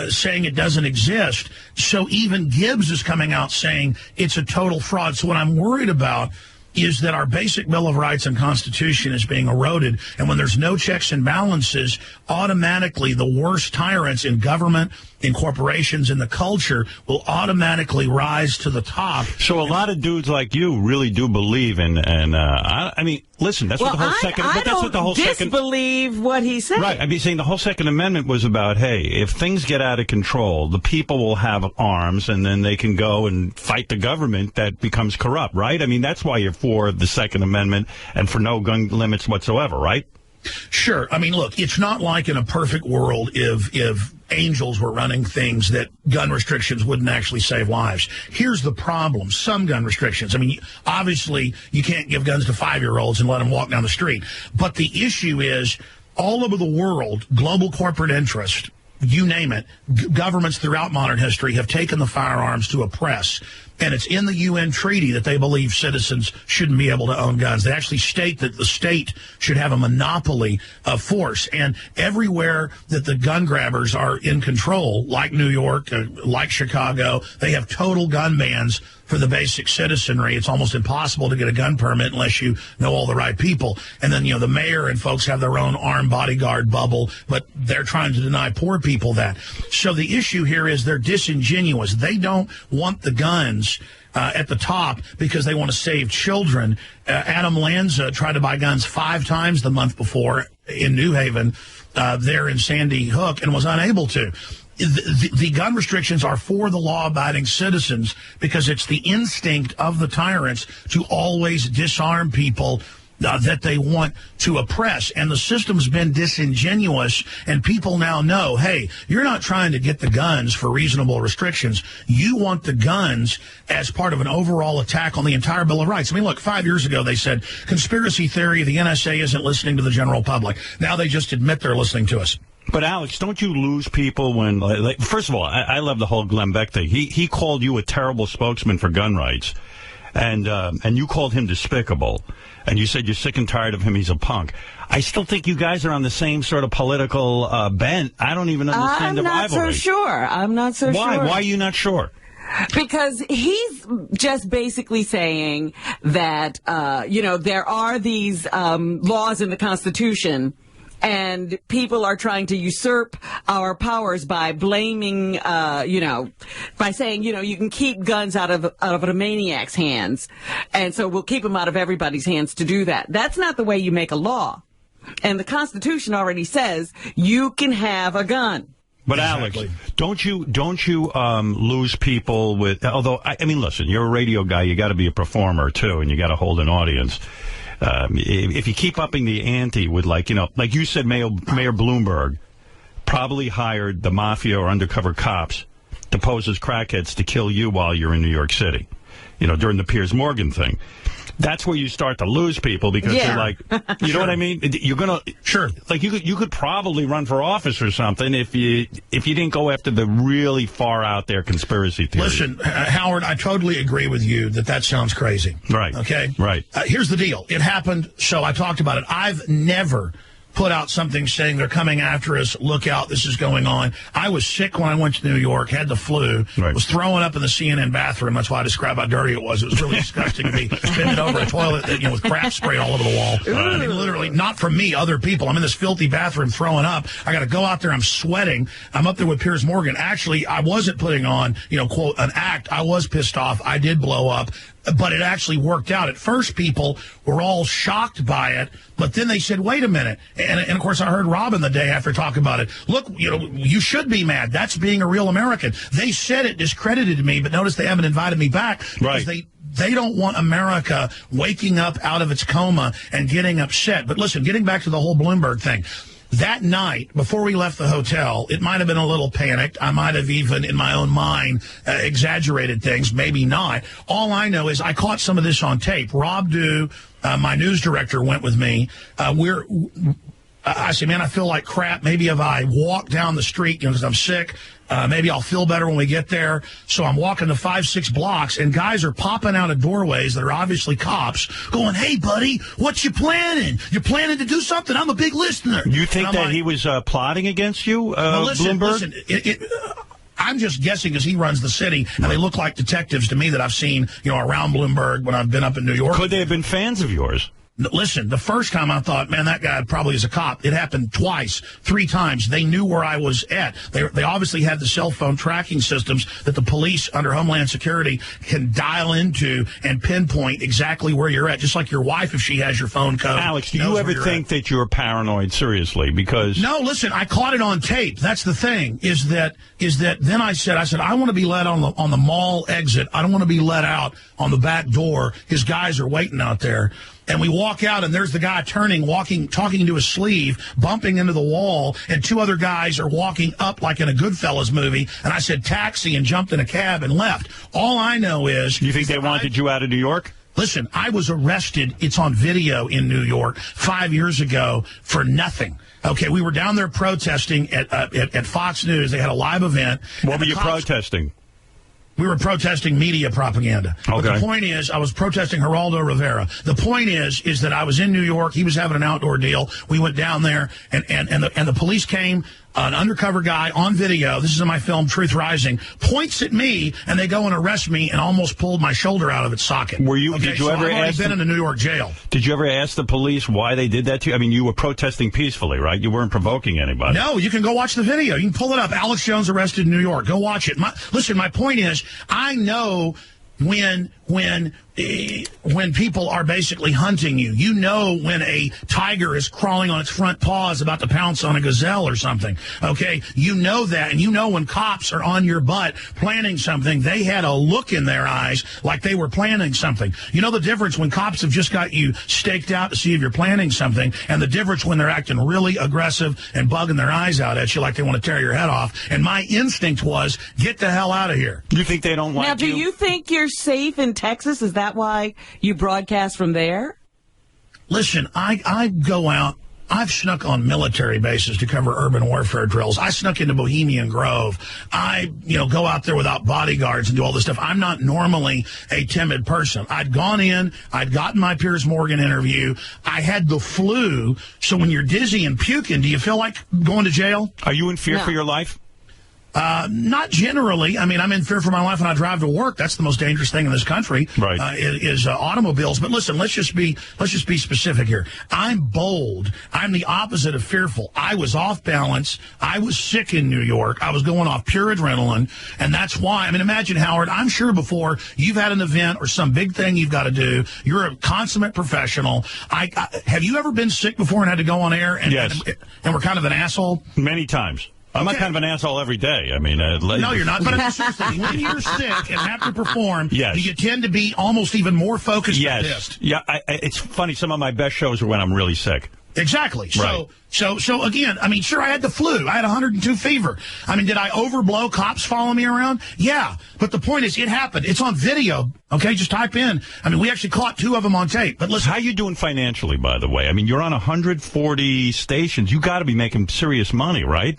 saying it doesn't exist. So even Gibbs is coming out saying it's a total fraud. So what I'm worried about is that our basic Bill of Rights and Constitution is being eroded. And when there's no checks and balances, automatically the worst tyrants in government, in corporations, in the culture will automatically rise to the top. So a lot of dudes like you really do believe in, I mean, listen, that's what the whole second, but that's what the whole second. I don't disbelieve what he said. Right. I'd be saying the whole Second Amendment was about, hey, if things get out of control, the people will have arms and then they can go and fight the government that becomes corrupt, right? I mean, that's why you're for the Second Amendment and for no gun limits whatsoever, right? Sure. I mean, look, it's not like in a perfect world if angels were running things that gun restrictions wouldn't actually save lives. Here's the problem. Some gun restrictions. I mean, obviously, you can't give guns to 5-year-olds and let them walk down the street. But the issue is, all over the world, global corporate interest, you name it, governments throughout modern history have taken the firearms to oppress. And it's in the UN treaty that they believe citizens shouldn't be able to own guns. They actually state that the state should have a monopoly of force. And everywhere that the gun grabbers are in control, like New York, like Chicago, they have total gun bans for the basic citizenry. It's almost impossible to get a gun permit unless you know all the right people. And then, the mayor and folks have their own armed bodyguard bubble, but they're trying to deny poor people that. So the issue here is they're disingenuous. They don't want the guns at the top because they want to save children. Adam Lanza tried to buy guns 5 times the month before in New Haven, there in Sandy Hook, and was unable to. The gun restrictions are for the law-abiding citizens because it's the instinct of the tyrants to always disarm people that they want to oppress. And the system's been disingenuous, and people now know, hey, you're not trying to get the guns for reasonable restrictions. You want the guns as part of an overall attack on the entire Bill of Rights. I mean, look, 5 years ago they said, conspiracy theory, the NSA isn't listening to the general public. Now they just admit they're listening to us. But, Alex, don't you lose people when, first of all, I love the whole Glenn Beck thing. He called you a terrible spokesman for gun rights. and you called him despicable, and you said you're sick and tired of him, he's a punk. I still think you guys are on the same sort of political bent. I don't even understand the rivalry. I'm not so sure. I'm not so sure. Why? Why are you not sure? Because he's just basically saying that, there are these laws in the Constitution, and people are trying to usurp our powers by blaming, by saying, you can keep guns out of a maniac's hands. And so we'll keep them out of everybody's hands to do that. That's not the way you make a law. And the Constitution already says you can have a gun. But exactly. Alex, don't you lose people with? Although I mean, listen, you're a radio guy. You got to be a performer too, and you got to hold an audience. If you keep upping the ante with like you said, Mayor Bloomberg probably hired the mafia or undercover cops to pose as crackheads to kill you while you're in New York City. During the Piers Morgan thing. That's where you start to lose people because you're like, you know what I mean? You're gonna like you could probably run for office or something if you didn't go after the really far out there conspiracy theories. Listen, Howard, I totally agree with you that sounds crazy. Right. Okay. Right. Here's the deal. It happened. So I talked about it. I've never put out something saying they're coming after us, look out, this is going on. I was sick when I went to New York, had the flu, was throwing up in the CNN bathroom. That's why I described how dirty it was. It was really disgusting to be bending over a toilet with crap sprayed all over the wall. I mean, literally, not from me, other people. I'm in this filthy bathroom throwing up. I got to go out there, I'm sweating. I'm up there with Piers Morgan. Actually, I wasn't putting on, quote, an act. I was pissed off. I did blow up. But it actually worked out. At first, people were all shocked by it, but then they said, wait a minute. And of course, I heard Robin the day after talk about it. Look, you should be mad. That's being a real American. They said it discredited me, but notice they haven't invited me back because they don't want America waking up out of its coma and getting upset. But listen, getting back to the whole Bloomberg thing. That night, before we left the hotel, it might have been a little panicked. I might have even, in my own mind, exaggerated things. Maybe not. All I know is I caught some of this on tape. Rob Dew, my news director, went with me. I said, man, I feel like crap. Maybe if I walk down the street, because I'm sick, maybe I'll feel better when we get there. So I'm walking the 5-6 blocks, and guys are popping out of doorways that are obviously cops, going, hey, buddy, what you planning? You're planning to do something? I'm a big listener. You think that he was plotting against you, Bloomberg? Listen, I'm just guessing because he runs the city, and they look like detectives to me that I've seen, around Bloomberg when I've been up in New York. Could they have been fans of yours? Listen, the first time I thought, man, that guy probably is a cop. It happened twice, 3 times. They knew where I was at. They obviously had the cell phone tracking systems that the police under Homeland Security can dial into and pinpoint exactly where you're at, just like your wife, if she has your phone code. Alex, do you ever think that you're paranoid, seriously? Because no, listen, I caught it on tape. That's the thing, is that then I said, I want to be let on the mall exit. I don't want to be let out on the back door. His guys are waiting out there. And we walk out, and there's the guy turning, walking, talking into his sleeve, bumping into the wall, and 2 other guys are walking up like in a Goodfellas movie. And I said, taxi, and jumped in a cab and left. All I know is... You think they wanted you out of New York? Listen, I was arrested. It's on video in New York 5 years ago for nothing. Okay, we were down there protesting at Fox News. They had a live event. What were you protesting? We were protesting media propaganda. Okay. But the point is, I was protesting Geraldo Rivera. The point is that I was in New York. He was having an outdoor deal. We went down there, and the police came. An undercover guy on video, this is in my film Truth Rising, points at me, and they go and arrest me and almost pulled my shoulder out of its socket. Did you ever ask been in a New York jail. Did you ever ask the police why they did that to you? I mean, you were protesting peacefully, right? You weren't provoking anybody. No, you can go watch the video. You can pull it up. Alex Jones arrested in New York. Go watch it. Listen, my point is, I know when people are basically hunting you. You know when a tiger is crawling on its front paws about to pounce on a gazelle or something, okay? You know that, and you know when cops are on your butt planning something, they had a look in their eyes like they were planning something. You know the difference when cops have just got you staked out to see if you're planning something, and the difference when they're acting really aggressive and bugging their eyes out at you like they want to tear your head off. And my instinct was, get the hell out of here. You think they don't want you? Now, do you think you're safe in Texas? Is that why you broadcast from there? Listen, I go out. I've snuck on military bases to cover urban warfare drills. I snuck into Bohemian Grove. I, go out there without bodyguards and do all this stuff. I'm not normally a timid person. I'd gone in. I'd gotten my Piers Morgan interview. I had the flu. So when you're dizzy and puking, do you feel like going to jail? Are you in fear for your life? Not generally. I mean, I'm in fear for my life when I drive to work. That's the most dangerous thing in this country. Right. Is automobiles. But listen, let's just be specific here. I'm bold. I'm the opposite of fearful. I was off balance. I was sick in New York. I was going off pure adrenaline, and that's why. I mean, imagine, Howard. I'm sure before you've had an event or some big thing you've got to do. You're a consummate professional. Have you ever been sick before and had to go on air? Yes. And we're kind of an asshole. Many times. I'm not kind of an asshole every day. I mean, no, you're not. But seriously, when you're sick and have to perform, yes. do you tend to be almost even more focused and pissed? Yeah, it's funny. Some of my best shows are when I'm really sick. Exactly. Right. So again, I mean, sure, I had the flu. I had 102 fever. I mean, did I overblow? Cops follow me around? Yeah. But the point is, it happened. It's on video. Okay, just type in. I mean, we actually caught 2 of them on tape. But listen. How you doing financially, by the way? I mean, you're on 140 stations. You got to be making serious money, right?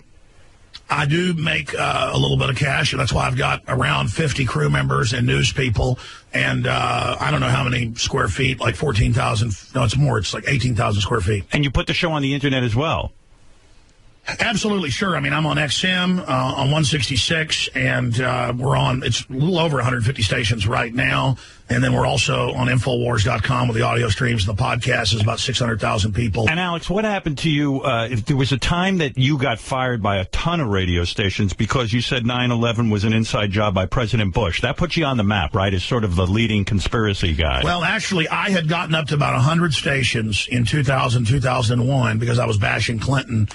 I do make a little bit of cash, and that's why I've got around 50 crew members and news people, and I don't know how many square feet, like 14,000. No, it's more. It's like 18,000 square feet. And you put the show on the internet as well? Absolutely, sure. I mean, I'm on XM, on 166, and we're on, it's a little over 150 stations right now. And then we're also on Infowars.com with the audio streams, and the podcast is about 600,000 people. And, Alex, what happened to you? If there was a time that you got fired by a ton of radio stations because you said 9/11 was an inside job by President Bush. That put you on the map, right, as sort of the leading conspiracy guy. Well, actually, I had gotten up to about 100 stations in 2000, 2001 because I was bashing Clinton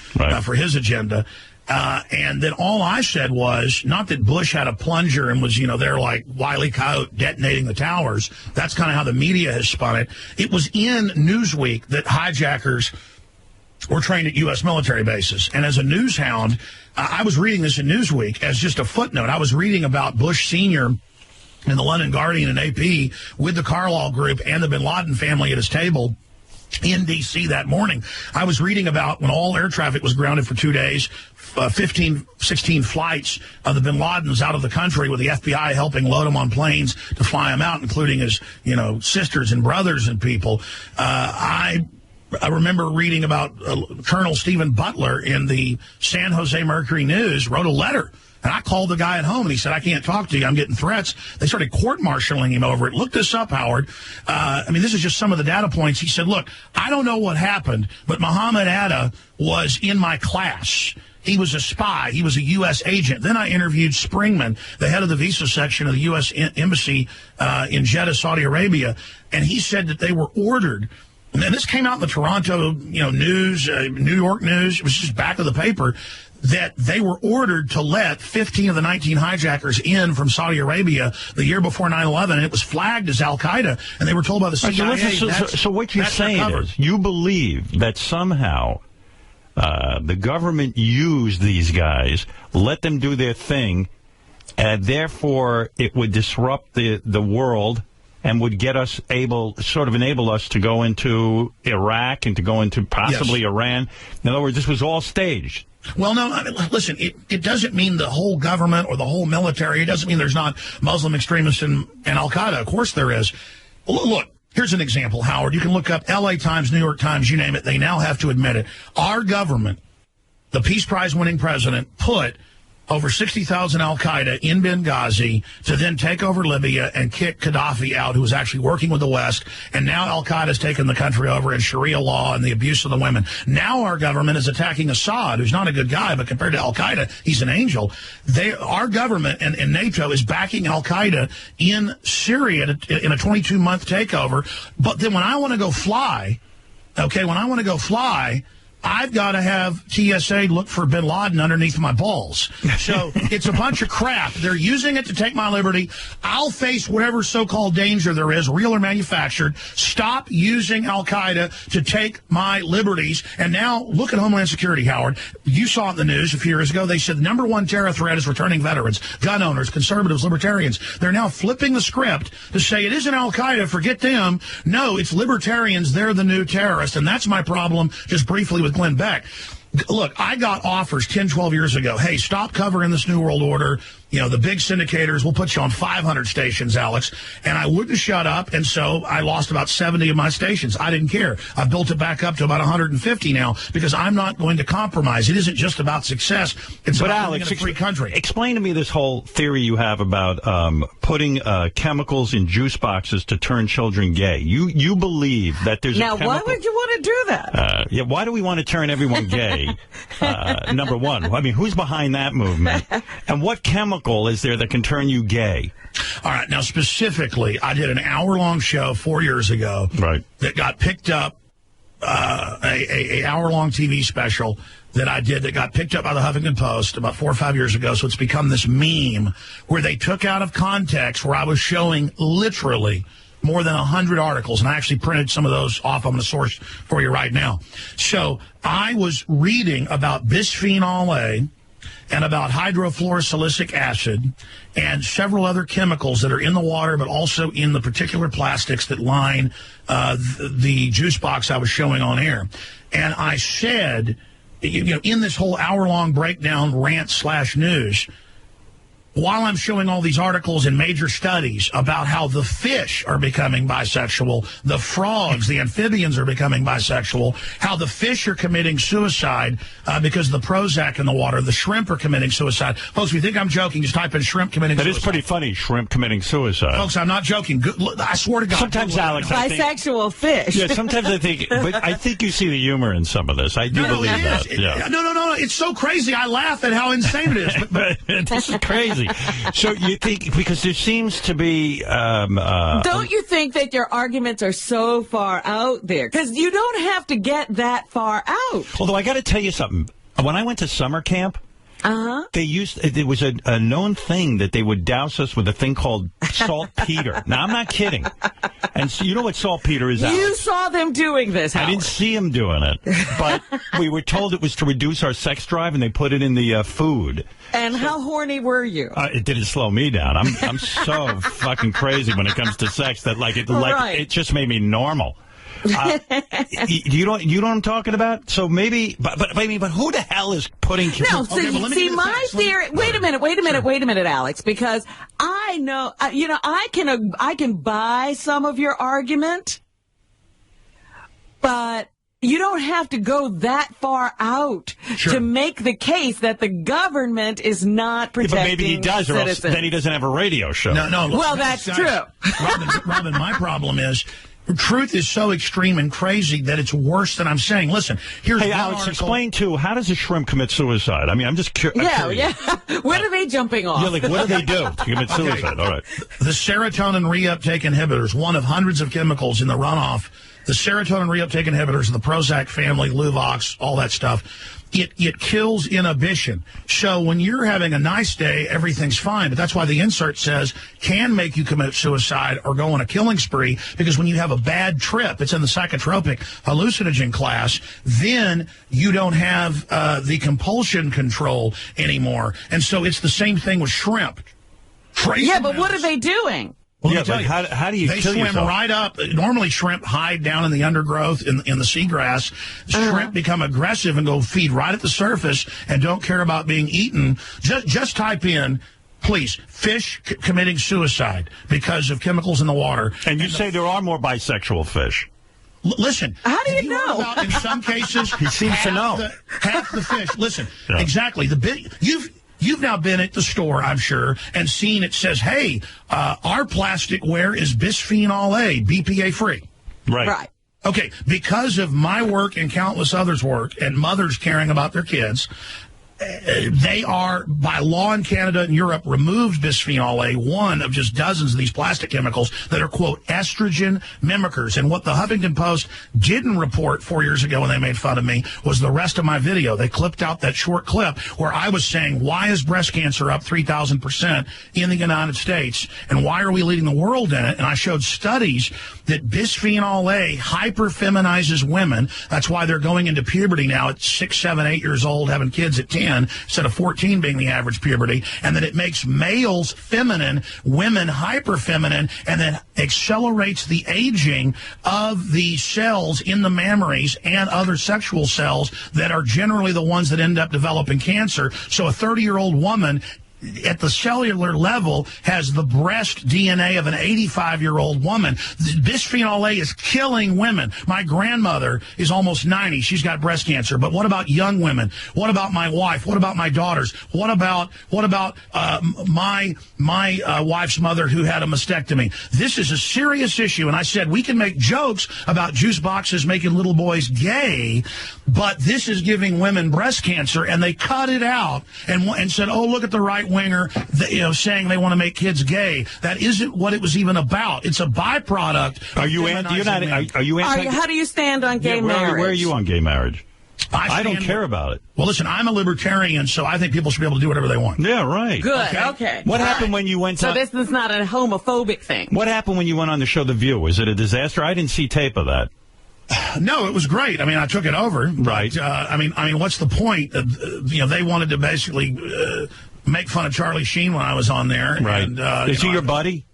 for his agenda. And then all I said was, not that Bush had a plunger and was, there like Wile E. Coyote detonating the towers. That's kind of how the media has spun it. It was in Newsweek that hijackers were trained at U.S. military bases. And as a news hound, I was reading this in Newsweek as just a footnote. I was reading about Bush Sr. in the London Guardian and AP with the Carlyle Group and the bin Laden family at his table in D.C. that morning. I was reading about when all air traffic was grounded for 2 days, 15, 16 flights of the bin Ladens out of the country with the FBI helping load them on planes to fly them out, including his, sisters and brothers and people. I remember reading about Colonel Stephen Butler in the San Jose Mercury News wrote a letter. And I called the guy at home, and he said, I can't talk to you. I'm getting threats. They started court-martialing him over it. Look this up, Howard. This is just some of the data points. He said, look, I don't know what happened, but Muhammad Atta was in my class. He was a spy. He was a U.S. agent. Then I interviewed Springman, the head of the visa section of the U.S. Embassy in Jeddah, Saudi Arabia, and he said that they were ordered. And this came out in the Toronto, news, New York news. It was just back of the paper that they were ordered to let 15 of the 19 hijackers in from Saudi Arabia the year before 9/11, and it was flagged as Al-Qaeda, and they were told by the CIA. So what you're saying is you believe that somehow the government used these guys, let them do their thing, and therefore it would disrupt the world and would get us enable us to go into Iraq and to go into possibly Iran. In other words, this was all staged. Well, no, I mean, listen, it doesn't mean the whole government or the whole military. It doesn't mean there's not Muslim extremists and Al-Qaeda. Of course there is. Look, here's an example, Howard. You can look up L.A. Times, New York Times, you name it. They now have to admit it. Our government, the Peace Prize winning president, put over 60,000 Al-Qaeda in Benghazi to then take over Libya and kick Gaddafi out, who was actually working with the West. And now Al-Qaeda's taken the country over in Sharia law and the abuse of the women. Now our government is attacking Assad, who's not a good guy, but compared to Al-Qaeda, he's an angel. Our government and NATO is backing Al-Qaeda in Syria in a 22-month takeover. But then when I want to go fly, I've got to have TSA look for bin Laden underneath my balls. So it's a bunch of crap. They're using it to take my liberty. I'll face whatever so-called danger there is, real or manufactured. Stop using Al-Qaeda to take my liberties. And now look at Homeland Security, Howard. You saw it in the news a few years ago. They said the number one terror threat is returning veterans, gun owners, conservatives, libertarians. They're now flipping the script to say it isn't Al-Qaeda, forget them. No, it's libertarians. They're the new terrorists. And that's my problem, just briefly, with with Glenn Beck. Look, I got offers 10, 12 years ago. Hey, stop covering this New World Order. You know, the big syndicators will put you on 500 stations, Alex. And I wouldn't shut up, and so I lost about 70 of my stations. I didn't care. I've built it back up to about 150 now because I'm not going to compromise. It isn't just about success. It's about living in a free country. Explain to me this whole theory you have about putting chemicals in juice boxes to turn children gay. You believe that there's now, a chemical... why would you want to do that? Yeah, why do we want to turn everyone gay? Number one. I mean, who's behind that movement? And what chemical is there that can turn you gay? All right. Now, specifically, I did an hour-long show 4 years ago that got picked up, a hour-long TV special that I did that got picked up by the Huffington Post about 4 or 5 years ago. So it's become this meme where they took out of context where I was showing literally more than 100 articles, and I actually printed some of those off. I'm going to source for you right now. So I was reading about bisphenol A and about hydrofluorosilicic acid and several other chemicals that are in the water, but also in the particular plastics that line the juice box I was showing on air. And I said, you know, in this whole hour-long breakdown rant/news, while I'm showing all these articles and major studies about how the fish are becoming bisexual, the frogs, the amphibians are becoming bisexual, how the fish are committing suicide because of the Prozac in the water, the shrimp are committing suicide. Folks, if you think I'm joking, just type in shrimp committing suicide. That is pretty funny, shrimp committing suicide. Folks, I'm not joking. I swear to God. Sometimes, Alex, bisexual fish. Yeah, sometimes I think, but I think you see the humor in some of this. I do believe that. Yeah. No. It's so crazy. I laugh at how insane it is. But this is crazy. So you think, because there seems to be... don't you think that your arguments are so far out there? Because you don't have to get that far out. Although I got to tell you something. When I went to summer camp, it was a known thing that they would douse us with a thing called saltpeter. Now, I'm not kidding. And so you know what saltpeter is, Alex? You saw them doing this, Howard. I didn't see them doing it. But we were told it was to reduce our sex drive, and they put it in the food. And how horny were you? It didn't slow me down. I'm so fucking crazy when it comes to sex that it just made me normal. You know what I'm talking about? So maybe, but who the hell is putting? No, see, my theory. Wait a minute, Alex, because I know, I can buy some of your argument, but you don't have to go that far out to make the case that the government is not protecting but maybe he does, citizens. or else then he doesn't have a radio show. No. Well, that's true. Robin, my problem is truth is so extreme and crazy that it's worse than I'm saying. Listen, here's Hey, one Alex, article. explain, too, how does a shrimp commit suicide? I mean, I'm just curious. Yeah. When are they jumping off? Yeah, like, what do they do to commit suicide? All right. The serotonin reuptake inhibitors, one of hundreds of chemicals in the runoff, the serotonin reuptake inhibitors of the Prozac family, Luvox, all that stuff, it kills inhibition. So when you're having a nice day, everything's fine. But that's why the insert says can make you commit suicide or go on a killing spree, because when you have a bad trip, it's in the psychotropic hallucinogen class, then you don't have the compulsion control anymore. And so it's the same thing with shrimp. Yeah, but what are they doing? Well, yeah, but how do you they kill swim yourself? right up. Normally, shrimp hide down in the undergrowth in the seagrass. Shrimp become aggressive and go feed right at the surface and don't care about being eaten. Just type in, please, fish committing suicide because of chemicals in the water. And you say there are more bisexual fish. Listen. How do you know? About, in some cases, he seems to know. Half the fish. Listen, exactly. You've now been at the store, I'm sure, and seen it says, hey, our plasticware is bisphenol A, BPA free. Right. Okay, because of my work and countless others' work and mothers caring about their kids, they are, by law in Canada and Europe, removed bisphenol A, one of just dozens of these plastic chemicals that are, quote, estrogen mimickers. And what the Huffington Post didn't report 4 years ago when they made fun of me was the rest of my video. They clipped out that short clip where I was saying, why is breast cancer up 3,000% in the United States? And why are we leading the world in it? And I showed studies that bisphenol A hyper-feminizes women. That's why they're going into puberty now at 6, 7, 8 years old, having kids at 10. 10 instead of 14 being the average puberty, and that it makes males feminine, women hyper-feminine, and then accelerates the aging of the cells in the mammaries and other sexual cells that are generally the ones that end up developing cancer. So a 30-year-old woman at the cellular level has the breast DNA of an 85-year-old woman. Bisphenol A is killing women. My grandmother is almost 90. She's got breast cancer. But what about young women? What about my wife? What about my daughters? What about my wife's mother who had a mastectomy? This is a serious issue. And I said we can make jokes about juice boxes making little boys gay, but this is giving women breast cancer, and they cut it out and said, oh, look at the right winger, saying they want to make kids gay. That isn't what it was even about. It's a byproduct. Are you anti? How do you stand on gay marriage? Where are you on gay marriage? I don't care about it. Well, listen, I'm a libertarian, so I think people should be able to do whatever they want. Yeah, right. Good. Okay. What happened when you went? So this is not a homophobic thing. What happened when you went on the show The View? Was it a disaster? I didn't see tape of that. No, it was great. I mean, I took it over. Right. But, I mean, what's the point? They wanted to basically make fun of Charlie Sheen when I was on there. Right. And, is he your buddy?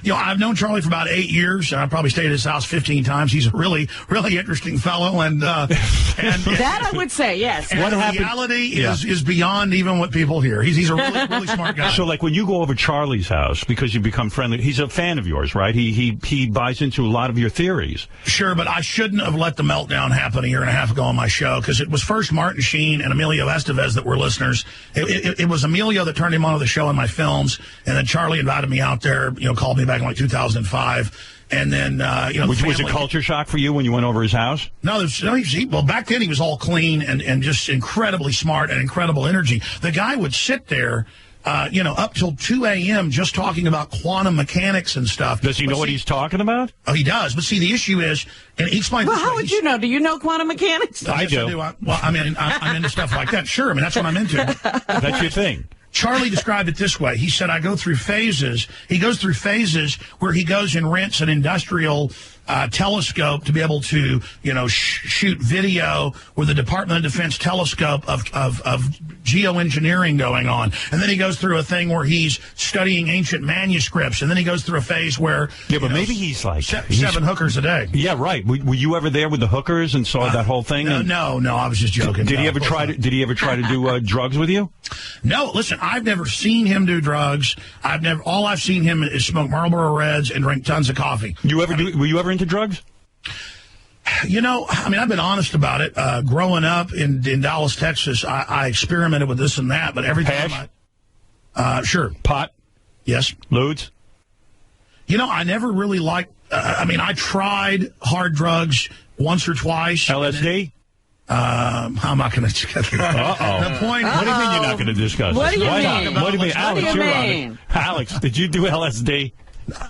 I've known Charlie for about 8 years, and I've probably stayed at his house 15 times. He's a really, really interesting fellow, and that I would say, yes. And what happened? Reality is beyond even what people hear. He's a really, really smart guy. So, like, when you go over Charlie's house because you become friendly, he's a fan of yours, right? He buys into a lot of your theories. Sure, but I shouldn't have let the meltdown happen a year and a half ago on my show, because it was first Martin Sheen and Emilio Estevez that were listeners. It was Emilio that turned him onto the show in my films, and then Charlie invited me out there, called me back in like 2005, and then was it culture shock for you when you went over his house? No, well, back then he was all clean and just incredibly smart and incredible energy. The guy would sit there up till 2 a.m. just talking about quantum mechanics and stuff. Does he know what he's talking about? Oh, he does. But see, the issue is, and he explained. Well, how would you know? Do you know quantum mechanics? I do. I'm into stuff like that. Sure, I mean that's what I'm into. That's your thing. Charlie described it this way. He said, I go through phases. He goes through phases where he goes and rents an industrial telescope to be able to, shoot video with the Department of Defense telescope of geoengineering going on. And then he goes through a thing where he's studying ancient manuscripts. And then he goes through a phase where... Yeah, but maybe he's like... seven hookers a day. Yeah, right. Were you ever there with the hookers and saw that whole thing? No, I was just joking. Did he ever try to do drugs with you? No, listen, I've never seen him do drugs. All I've seen him is smoke Marlboro Reds and drink tons of coffee. Were you ever into drugs? I've been honest about it. Growing up in Dallas, Texas, I experimented with this and that, but every time sure. Pot? Yes. Ludes? I never really liked, I tried hard drugs once or twice. LSD? I'm not going to discuss it. Uh-oh. The point. What do you mean you're not going to discuss it? What do you mean? What do you mean? Alex, you're on it. Alex, did you do LSD?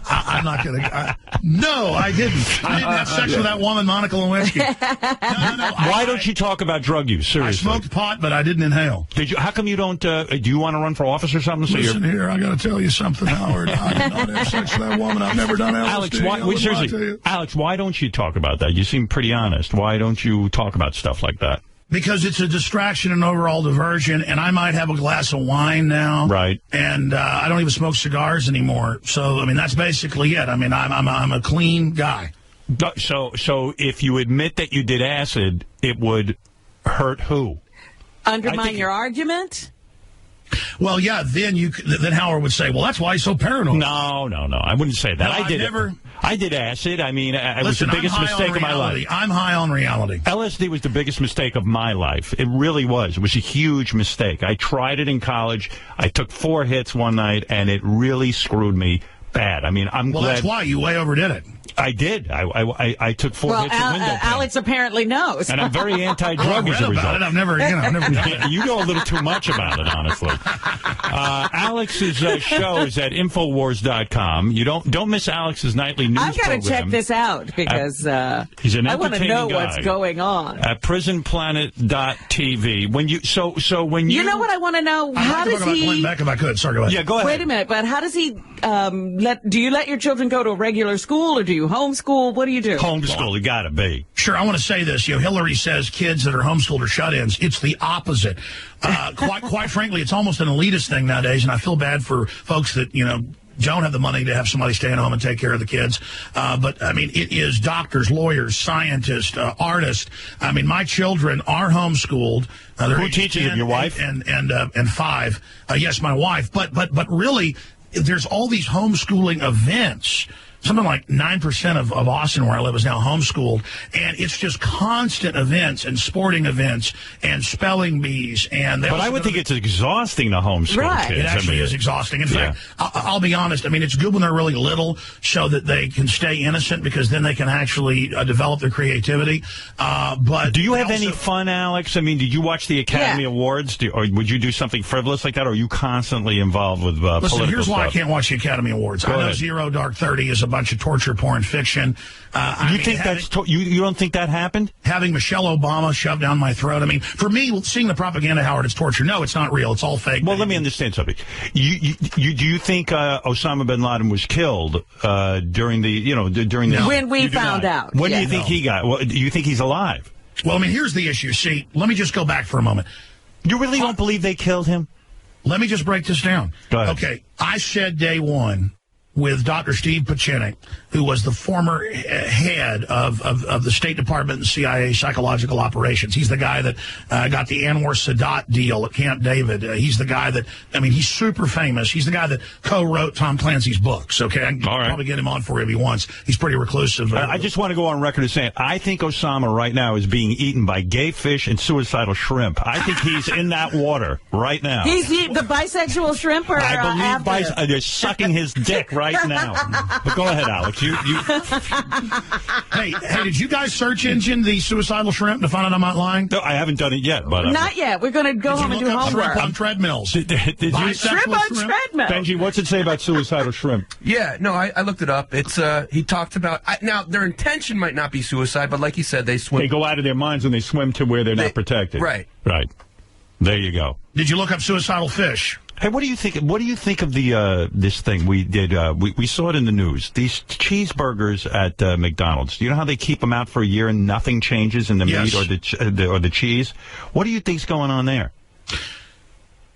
I'm not going to. No, I didn't. I didn't have sex with that woman, Monica Lewinsky. No. Why don't you talk about drug use? Seriously. I smoked pot, but I didn't inhale. Did you? How come you don't? Do you want to run for office or something? Listen here, I got to tell you something, Howard. I did not have sex with that woman. I've never done LSD. Alex, why don't you talk about that? You seem pretty honest. Why don't you talk about stuff like that? Because it's a distraction and overall diversion, and I might have a glass of wine now. Right. And I don't even smoke cigars anymore. So, that's basically it. I'm a clean guy. So if you admit that you did acid, it would hurt who? Undermine your argument? Well, yeah, then Howard would say, well, that's why he's so paranoid. No. I wouldn't say that. No, I did acid. It was the biggest mistake of my life. I'm high on reality. LSD was the biggest mistake of my life. It really was. It was a huge mistake. I tried it in college. I took 4 hits one night, and it really screwed me bad. I'm glad. Well, that's why you way overdid it. I did. I took 4 hits of window Alex apparently knows. And I'm very anti-drug as a result. I've never done it. You know a little too much about it, honestly. Alex's show is at Infowars.com. You don't miss Alex's nightly news program. I've got to check this out because he's an I want to know what's going on. At prisonplanet.tv. When you You know what I want to know? How does he... Glenn Beck, if I could. Sorry, go ahead. Yeah, go ahead. Wait a minute, but how does he do you let your children go to a regular school, or do you you homeschool? What do you do? Homeschool, you got to be. Sure, I want to say this. Hillary says kids that are homeschooled are shut-ins. It's the opposite. Quite frankly, it's almost an elitist thing nowadays, and I feel bad for folks that, don't have the money to have somebody stay at home and take care of the kids. But, I mean, it is doctors, lawyers, scientists, artists. I mean, my children are homeschooled. Who teaches them? Your wife? And 5. Yes, my wife. But really, there's all these homeschooling events. Something like 9% of Austin, where I live, is now homeschooled. And it's just constant events and sporting events and spelling bees. But I would think it's exhausting to homeschool kids. It actually is exhausting. In fact, I'll be honest. I mean, it's good when they're really little so that they can stay innocent, because then they can actually develop their creativity. But do you have any fun, Alex? I mean, did you watch the Academy Awards? Or would you do something frivolous like that? Or are you constantly involved with political stuff? Listen, here's why I can't watch the Academy Awards. I know Zero Dark 30 is a bunch of torture porn fiction. You don't think that happened? Having Michelle Obama shoved down my throat. I mean, for me, seeing the propaganda, Howard, it's torture. No, it's not real. It's all fake. Well, let me understand something. Do you think Osama bin Laden was killed during the when we found out? When do you think he got? Well, do you think he's alive? Well, I mean, here's the issue. See, let me just go back for a moment. You really don't believe they killed him? Let me just break this down. Go ahead. Okay, I said day one with Dr. Steve Pachinik, who was the former head of the State Department and CIA psychological operations. He's the guy that got the Anwar Sadat deal at Camp David. He's the guy that, I mean, he's super famous. He's the guy that co-wrote Tom Clancy's books, okay? I can probably get him on for you if he wants. He's pretty reclusive. I just want to go on record as saying, I think Osama right now is being eaten by gay fish and suicidal shrimp. I think he's in that water right now. He's eating the bisexual shrimp? Or I believe they're sucking his dick right now. But go ahead, Alex. Hey, did you guys search engine the suicidal shrimp to find out I'm not lying? No, I haven't done it yet. But not yet. We're going to go home and do homework. Shrimp on treadmills. Did you? Shrimp on treadmill. Benji, what's it say about suicidal shrimp? Yeah, no, I looked it up. It's he talked about now their intention might not be suicide, but like he said, they swim. They go out of their minds when they swim to where they're not protected. Right. Right. There you go. Did you look up suicidal fish? Hey, what do you think? What do you think of the this thing we did? We saw it in the news. These cheeseburgers at McDonald's. You know how they keep them out for a year and nothing changes in the meat or the cheese. What do you think's going on there?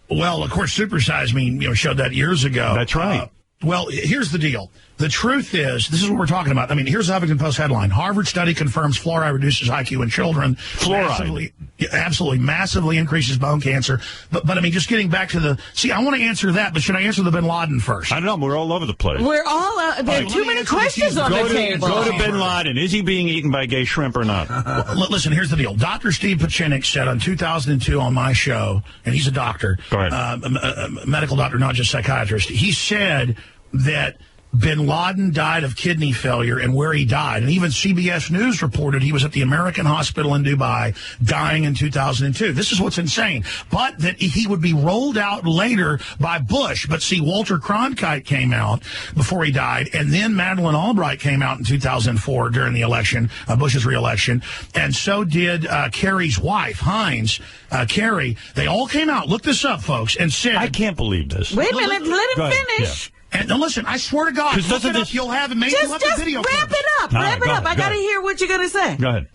Well, of course, Super Size Me, showed that years ago. That's right. Well, here's the deal. The truth is, this is what we're talking about. I mean, here's the Huffington Post headline. Harvard study confirms fluoride reduces IQ in children. Fluoride. Absolutely, massively increases bone cancer. But I mean, just getting back to the... See, I want to answer that, but should I answer the bin Laden first? I don't know. We're all over the place. We're all... there are too many questions on the table. Go to bin Laden. Is he being eaten by gay shrimp or not? Well, listen, here's the deal. Dr. Steve Pachinik said on 2002 on my show, and he's a doctor, a medical doctor, not just psychiatrist. He said that bin Laden died of kidney failure and where he died. And even CBS News reported he was at the American Hospital in Dubai dying in 2002. This is what's insane. But that he would be rolled out later by Bush. But see, Walter Cronkite came out before he died. And then Madeleine Albright came out in 2004 during the election, Bush's reelection. And so did Kerry's wife, Hines. Kerry. They all came out. Look this up, folks, and said... I can't believe this. Wait a minute. Let him finish. Yeah. And now listen, I swear to God, look it up, you'll have it. Maybe you'll have the video. Just wrap it up. Wrap it up. I got to hear what you're going to say. Go ahead.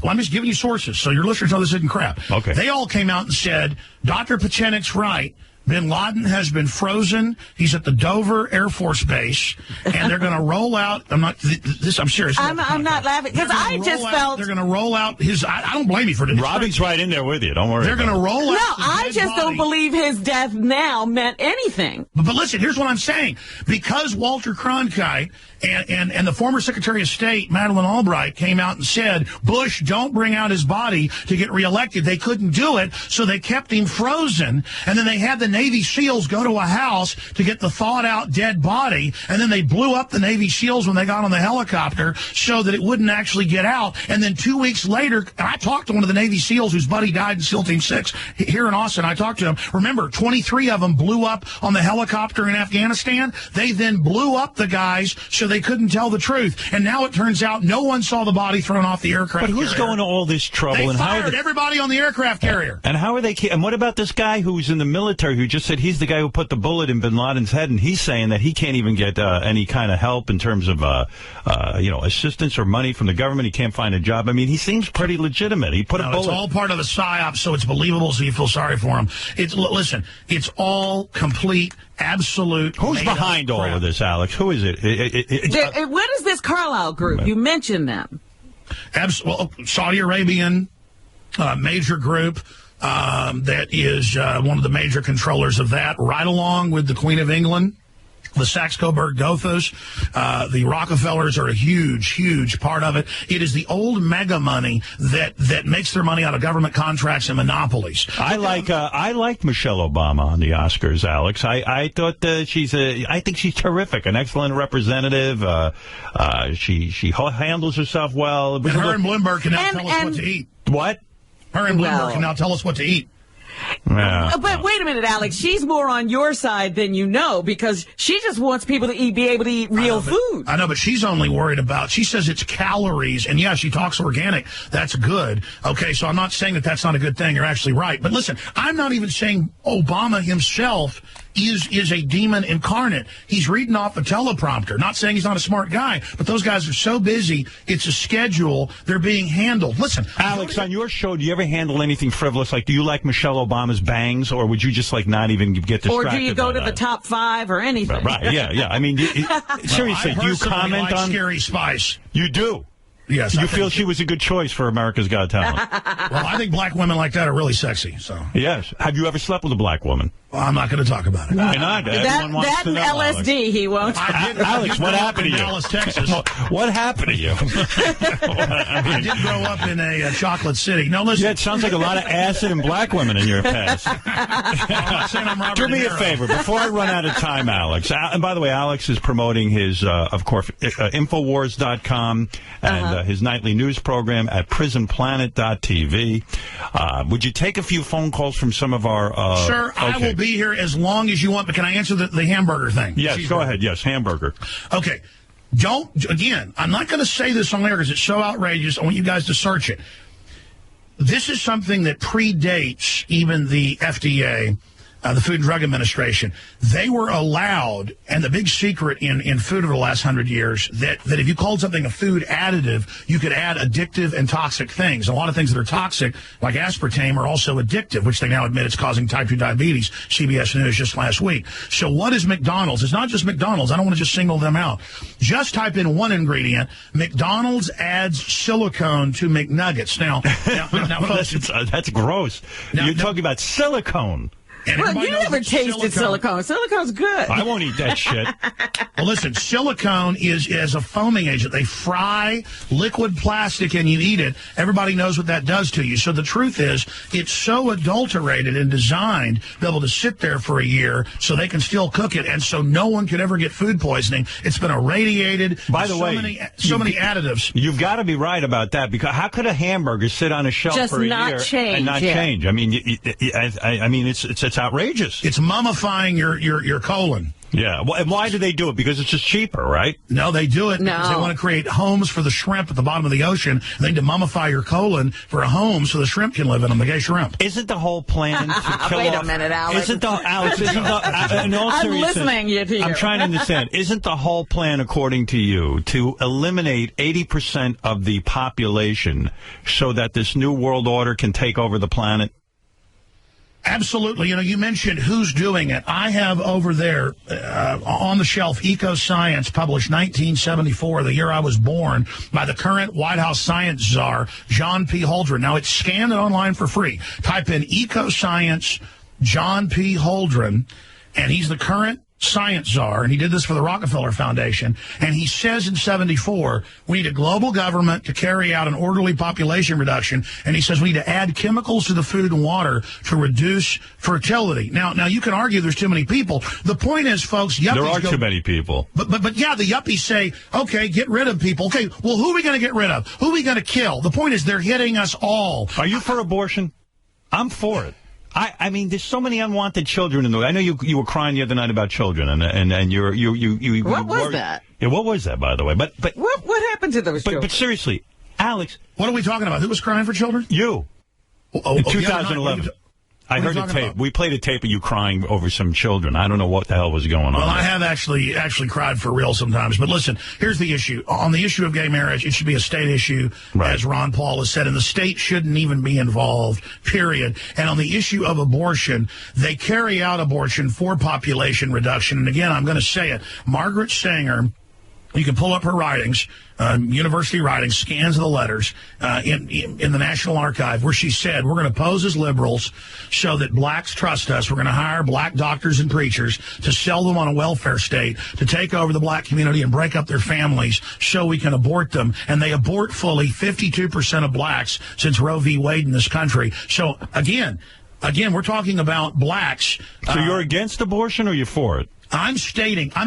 Well, I'm just giving you sources, so your listeners know this isn't crap. Okay. They all came out and said, Dr. Pachinik's right. Bin Laden has been frozen. He's at the Dover Air Force Base, and they're going to roll out. I'm serious. I'm not laughing because I just felt they're going to roll out his. I don't blame you for this. Robbie's right in there with you. Don't worry. They're going to roll out. No, I just don't believe his death now meant anything. But listen, here's what I'm saying: because Walter Cronkite and the former Secretary of State Madeleine Albright came out and said Bush don't bring out his body to get reelected. They couldn't do it, so they kept him frozen, and then they had the Navy SEALs go to a house to get the thawed-out dead body, and then they blew up the Navy SEALs when they got on the helicopter so that it wouldn't actually get out. And then 2 weeks later, and I talked to one of the Navy SEAls whose buddy died in SEAL Team 6 here in Austin. I talked to him. Remember, 23 of them blew up on the helicopter in Afghanistan. They then blew up the guys so they couldn't tell the truth. And now it turns out no one saw the body thrown off the aircraft carrier. But who's going to all this trouble? They fired everybody on the aircraft carrier. And how are they? And what about this guy who's in the military interview, just said he's the guy who put the bullet in bin Laden's head, and he's saying that he can't even get any kind of help in terms of, assistance or money from the government. He can't find a job. I mean, he seems pretty legitimate. He put a bullet. It's all part of the psyop, so it's believable, so you feel sorry for him. Listen, it's all complete, absolute. Who's behind all of this, Alex? Who is it? What is this Carlyle group? You mentioned them. Saudi Arabian major group that is one of the major controllers of that, right along with the Queen of England, the Saxe-Coburg-Gothas. The Rockefellers are a huge part of it. It is the old mega money that makes their money out of government contracts and monopolies. I liked Michelle Obama on the Oscars, Alex. I thought I think she's terrific, an excellent representative. She handles herself well. And her and Bloomberg can now tell us what to eat. What? Her and Bloomberg can now tell us what to eat. Yeah. But wait a minute, Alex. She's more on your side than you know, because she just wants people to be able to eat real food. I know, but she's only worried about, she says it's calories, and yeah, she talks organic. That's good. Okay, so I'm not saying that that's not a good thing. You're actually right. But listen, I'm not even saying Obama himself is a demon incarnate. He's reading off a teleprompter. Not saying he's not a smart guy, but those guys are so busy. It's a schedule. They're being handled. Listen, Alex, on your show, do you ever handle anything frivolous? Like, do you like Michelle Obama's bangs, or would you just not even get distracted? Or do you go to the top 5 or anything? Right? Yeah. I mean, seriously, do you comment on Scary Spice? You do. Yes. You feel she was a good choice for America's Got Talent? Well, I think black women like that are really sexy. So yes. Have you ever slept with a black woman? Well, I'm not going to talk about it. Why not? That LSD, Alex. He won't. Alex, what happened to you? Dallas, Texas. What happened to you? I did grow up in a chocolate city. No, listen. Yeah, it sounds like a lot of acid and black women in your past. Do me a favor before I run out of time, Alex. And by the way, Alex is promoting his, of course, Infowars.com and his nightly news program at prisonplanet.tv. Would you take a few phone calls from some of our... Sure, okay. I will be here as long as you want, but can I answer the hamburger thing? Yes, go ahead. Yes, hamburger. Okay. Again, I'm not going to say this on air because it's so outrageous. I want you guys to search it. This is something that predates even the FDA, the Food and Drug Administration. They were allowed, and the big secret in food over the last 100 years, that if you called something a food additive, you could add addictive and toxic things. A lot of things that are toxic, like aspartame, are also addictive, which they now admit it's causing type 2 diabetes. CBS News just last week. So what is McDonald's? It's not just McDonald's. I don't want to just single them out. Just type in one ingredient. McDonald's adds silicone to McNuggets. Now folks, that's gross. You're talking about silicone. Well, you never tasted silicone. Silicone's good. I won't eat that shit. Well, listen, silicone is a foaming agent. They fry liquid plastic and you eat it. Everybody knows what that does to you. So the truth is, it's so adulterated and designed to be able to sit there for a year so they can still cook it, and so no one could ever get food poisoning. It's been irradiated. By the way, so many additives. You've got to be right about that, because how could a hamburger sit on a shelf just for a year and not change? I mean, it's outrageous. It's mummifying your colon. Yeah. Well, and why do they do it? Because it's just cheaper, right? No, they do it because they want to create homes for the shrimp at the bottom of the ocean. They need to mummify your colon for a home so the shrimp can live in them, the gay shrimp. Isn't the whole plan to kill Wait a minute, Alex. In all I'm listening to you. I'm trying to understand. Isn't the whole plan, according to you, to eliminate 80% of the population so that this new world order can take over the planet? Absolutely. You know, you mentioned who's doing it. I have over there on the shelf Eco Science, published 1974, the year I was born, by the current White House science czar, John P. Holdren. Now, it's scanned online for free. Type in Eco Science, John P. Holdren, and he's the current science czar, and he did this for the Rockefeller Foundation, and he says in 74, we need a global government to carry out an orderly population reduction, and he says we need to add chemicals to the food and water to reduce fertility. Now you can argue there's too many people. The point is, folks, yuppies there are too many people. But yeah, the yuppies say, okay, get rid of people. Okay, well, who are we going to get rid of? Who are we going to kill? The point is they're hitting us all. Are you for abortion? I'm for it. I mean, there's so many unwanted children in the way. I know you were crying the other night about children, and you what was that? Yeah, what was that, by the way? But what happened to those children? But seriously, Alex, what are we talking about? Who was crying for children? You. In 2011. I heard a tape. We played a tape of you crying over some children. I don't know what the hell was going on. Well, I have actually cried for real sometimes. But listen, here's the issue. On the issue of gay marriage, it should be a state issue, as Ron Paul has said, and the state shouldn't even be involved, period. And on the issue of abortion, they carry out abortion for population reduction. And again, I'm going to say it. Margaret Sanger, you can pull up her writings, university writings, scans of the letters in the National Archive, where she said, we're going to pose as liberals so that blacks trust us. We're going to hire black doctors and preachers to sell them on a welfare state, to take over the black community and break up their families so we can abort them. And they abort fully 52% of blacks since Roe v. Wade in this country. So, again, we're talking about blacks. So you're against abortion or you're for it? I'm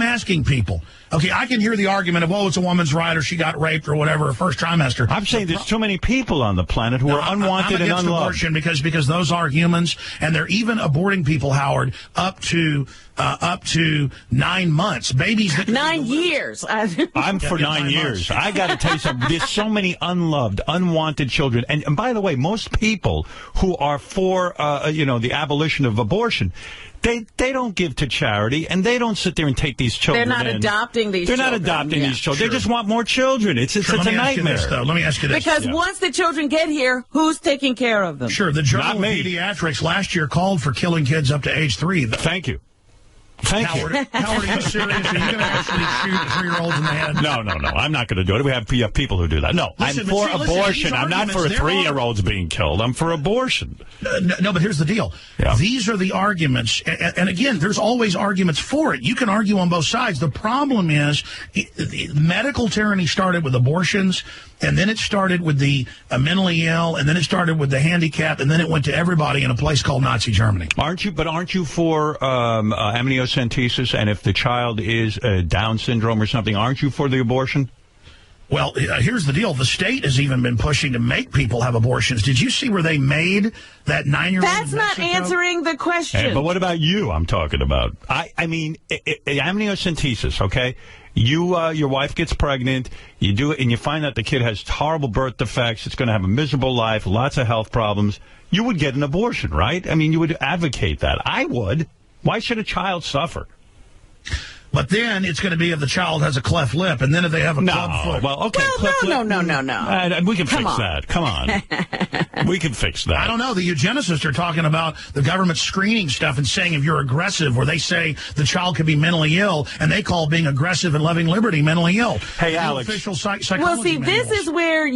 asking people. Okay, I can hear the argument of, it's a woman's right or she got raped or whatever, her first trimester. I'm saying there's too many people on the planet who are unwanted and unloved. Abortion because those are humans, and they're even aborting people, Howard, up to 9 months. Babies that 9 years. I'm for 9 years. I got to tell you something. There's so many unloved, unwanted children. And by the way, most people who are for the abolition of abortion, they don't give to charity, and they don't sit there and take these children. They're not adopting these children. They're not adopting these children. Sure. They just want more children. It's a nightmare. Let me ask you this. Because once the children get here, who's taking care of them? Sure. The Journal of Pediatrics last year called for killing kids up to age 3. Thank you. Howard, are you serious? Are you going to actually shoot 3-year-olds in the head? No. I'm not going to do it. We have people who do that. No, I'm for abortion. I'm not for 3-year-olds being killed. I'm for abortion. No, but here's the deal. Yeah. These are the arguments. And again, there's always arguments for it. You can argue on both sides. The problem is medical tyranny started with abortions, and then it started with the mentally ill, and then it started with the handicapped, and then it went to everybody in a place called Nazi Germany. Aren't you for amniocentesis, and if the child is Down syndrome or something, aren't you for the abortion? Well, here's the deal. The state has even been pushing to make people have abortions. Did you see where they made that 9-year-old? That's not answering the question. Hey, but what about you? I'm talking about. I mean, amniocentesis, okay? Your wife gets pregnant, you do it, and you find out the kid has horrible birth defects, it's going to have a miserable life, lots of health problems. You would get an abortion, right? I mean, you would advocate that. I would. Why should a child suffer? But then it's going to be if the child has a cleft lip, and then if they have a club foot. Well, okay. No. We can fix that. Come on. We can fix that. I don't know. The eugenicists are talking about the government screening stuff and saying if you're aggressive, where they say the child could be mentally ill, and they call being aggressive and loving liberty mentally ill. Hey, Alex. Official psychology well, see, manuals. this is where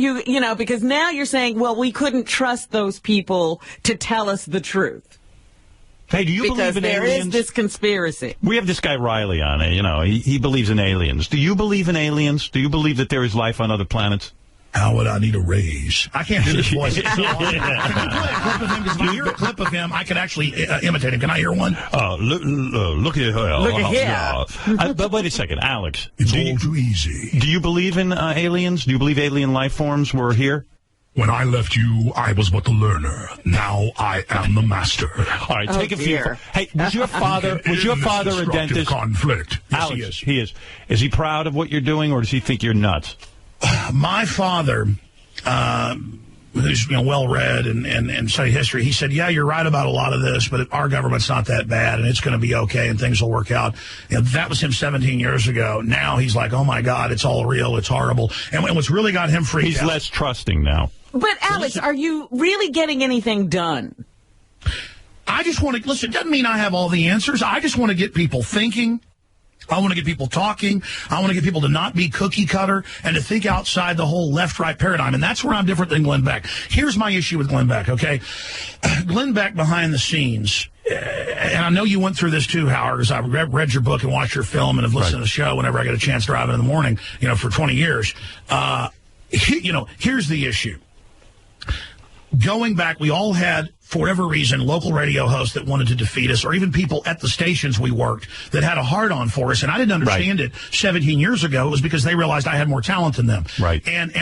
because now you're saying, well, we couldn't trust those people to tell us the truth. Hey, do you believe in aliens? Because there is this conspiracy. We have this guy Riley on it. He believes in aliens. Do you believe in aliens? Do you believe that there is life on other planets? How would I need a raise? I can't do this voice. Can you play a clip of him? Because if I hear a clip of him, I can actually imitate him. Can I hear one? Look at here. Look at here. But wait a second, Alex. It's all too easy. Do you believe in aliens? Do you believe alien life forms were here? When I left you, I was but the learner. Now I am the master. All right, take a few. Hey, was your father a dentist? Conflict. Yes, Alex, he is. Is he proud of what you're doing, or does he think you're nuts? My father, who's well-read and studied history, he said, yeah, you're right about a lot of this, but our government's not that bad, and it's going to be okay, and things will work out. That was him 17 years ago. Now he's like, oh, my God, it's all real, it's horrible. And what's really got him freaked out... He's less trusting now. But, Alex, are you really getting anything done? I just want to... Listen, it doesn't mean I have all the answers. I just want to get people thinking. I want to get people talking. I want to get people to not be cookie cutter and to think outside the whole left-right paradigm. And that's where I'm different than Glenn Beck. Here's my issue with Glenn Beck, okay? Glenn Beck behind the scenes, and I know you went through this too, Howard, because I've read your book and watched your film and have listened to the show whenever I get a chance driving in the morning, for 20 years. Here's the issue. Going back, we all had, for whatever reason, local radio hosts that wanted to defeat us, or even people at the stations we worked that had a hard-on for us. And I didn't understand it 17 years ago. It was because they realized I had more talent than them. Right. And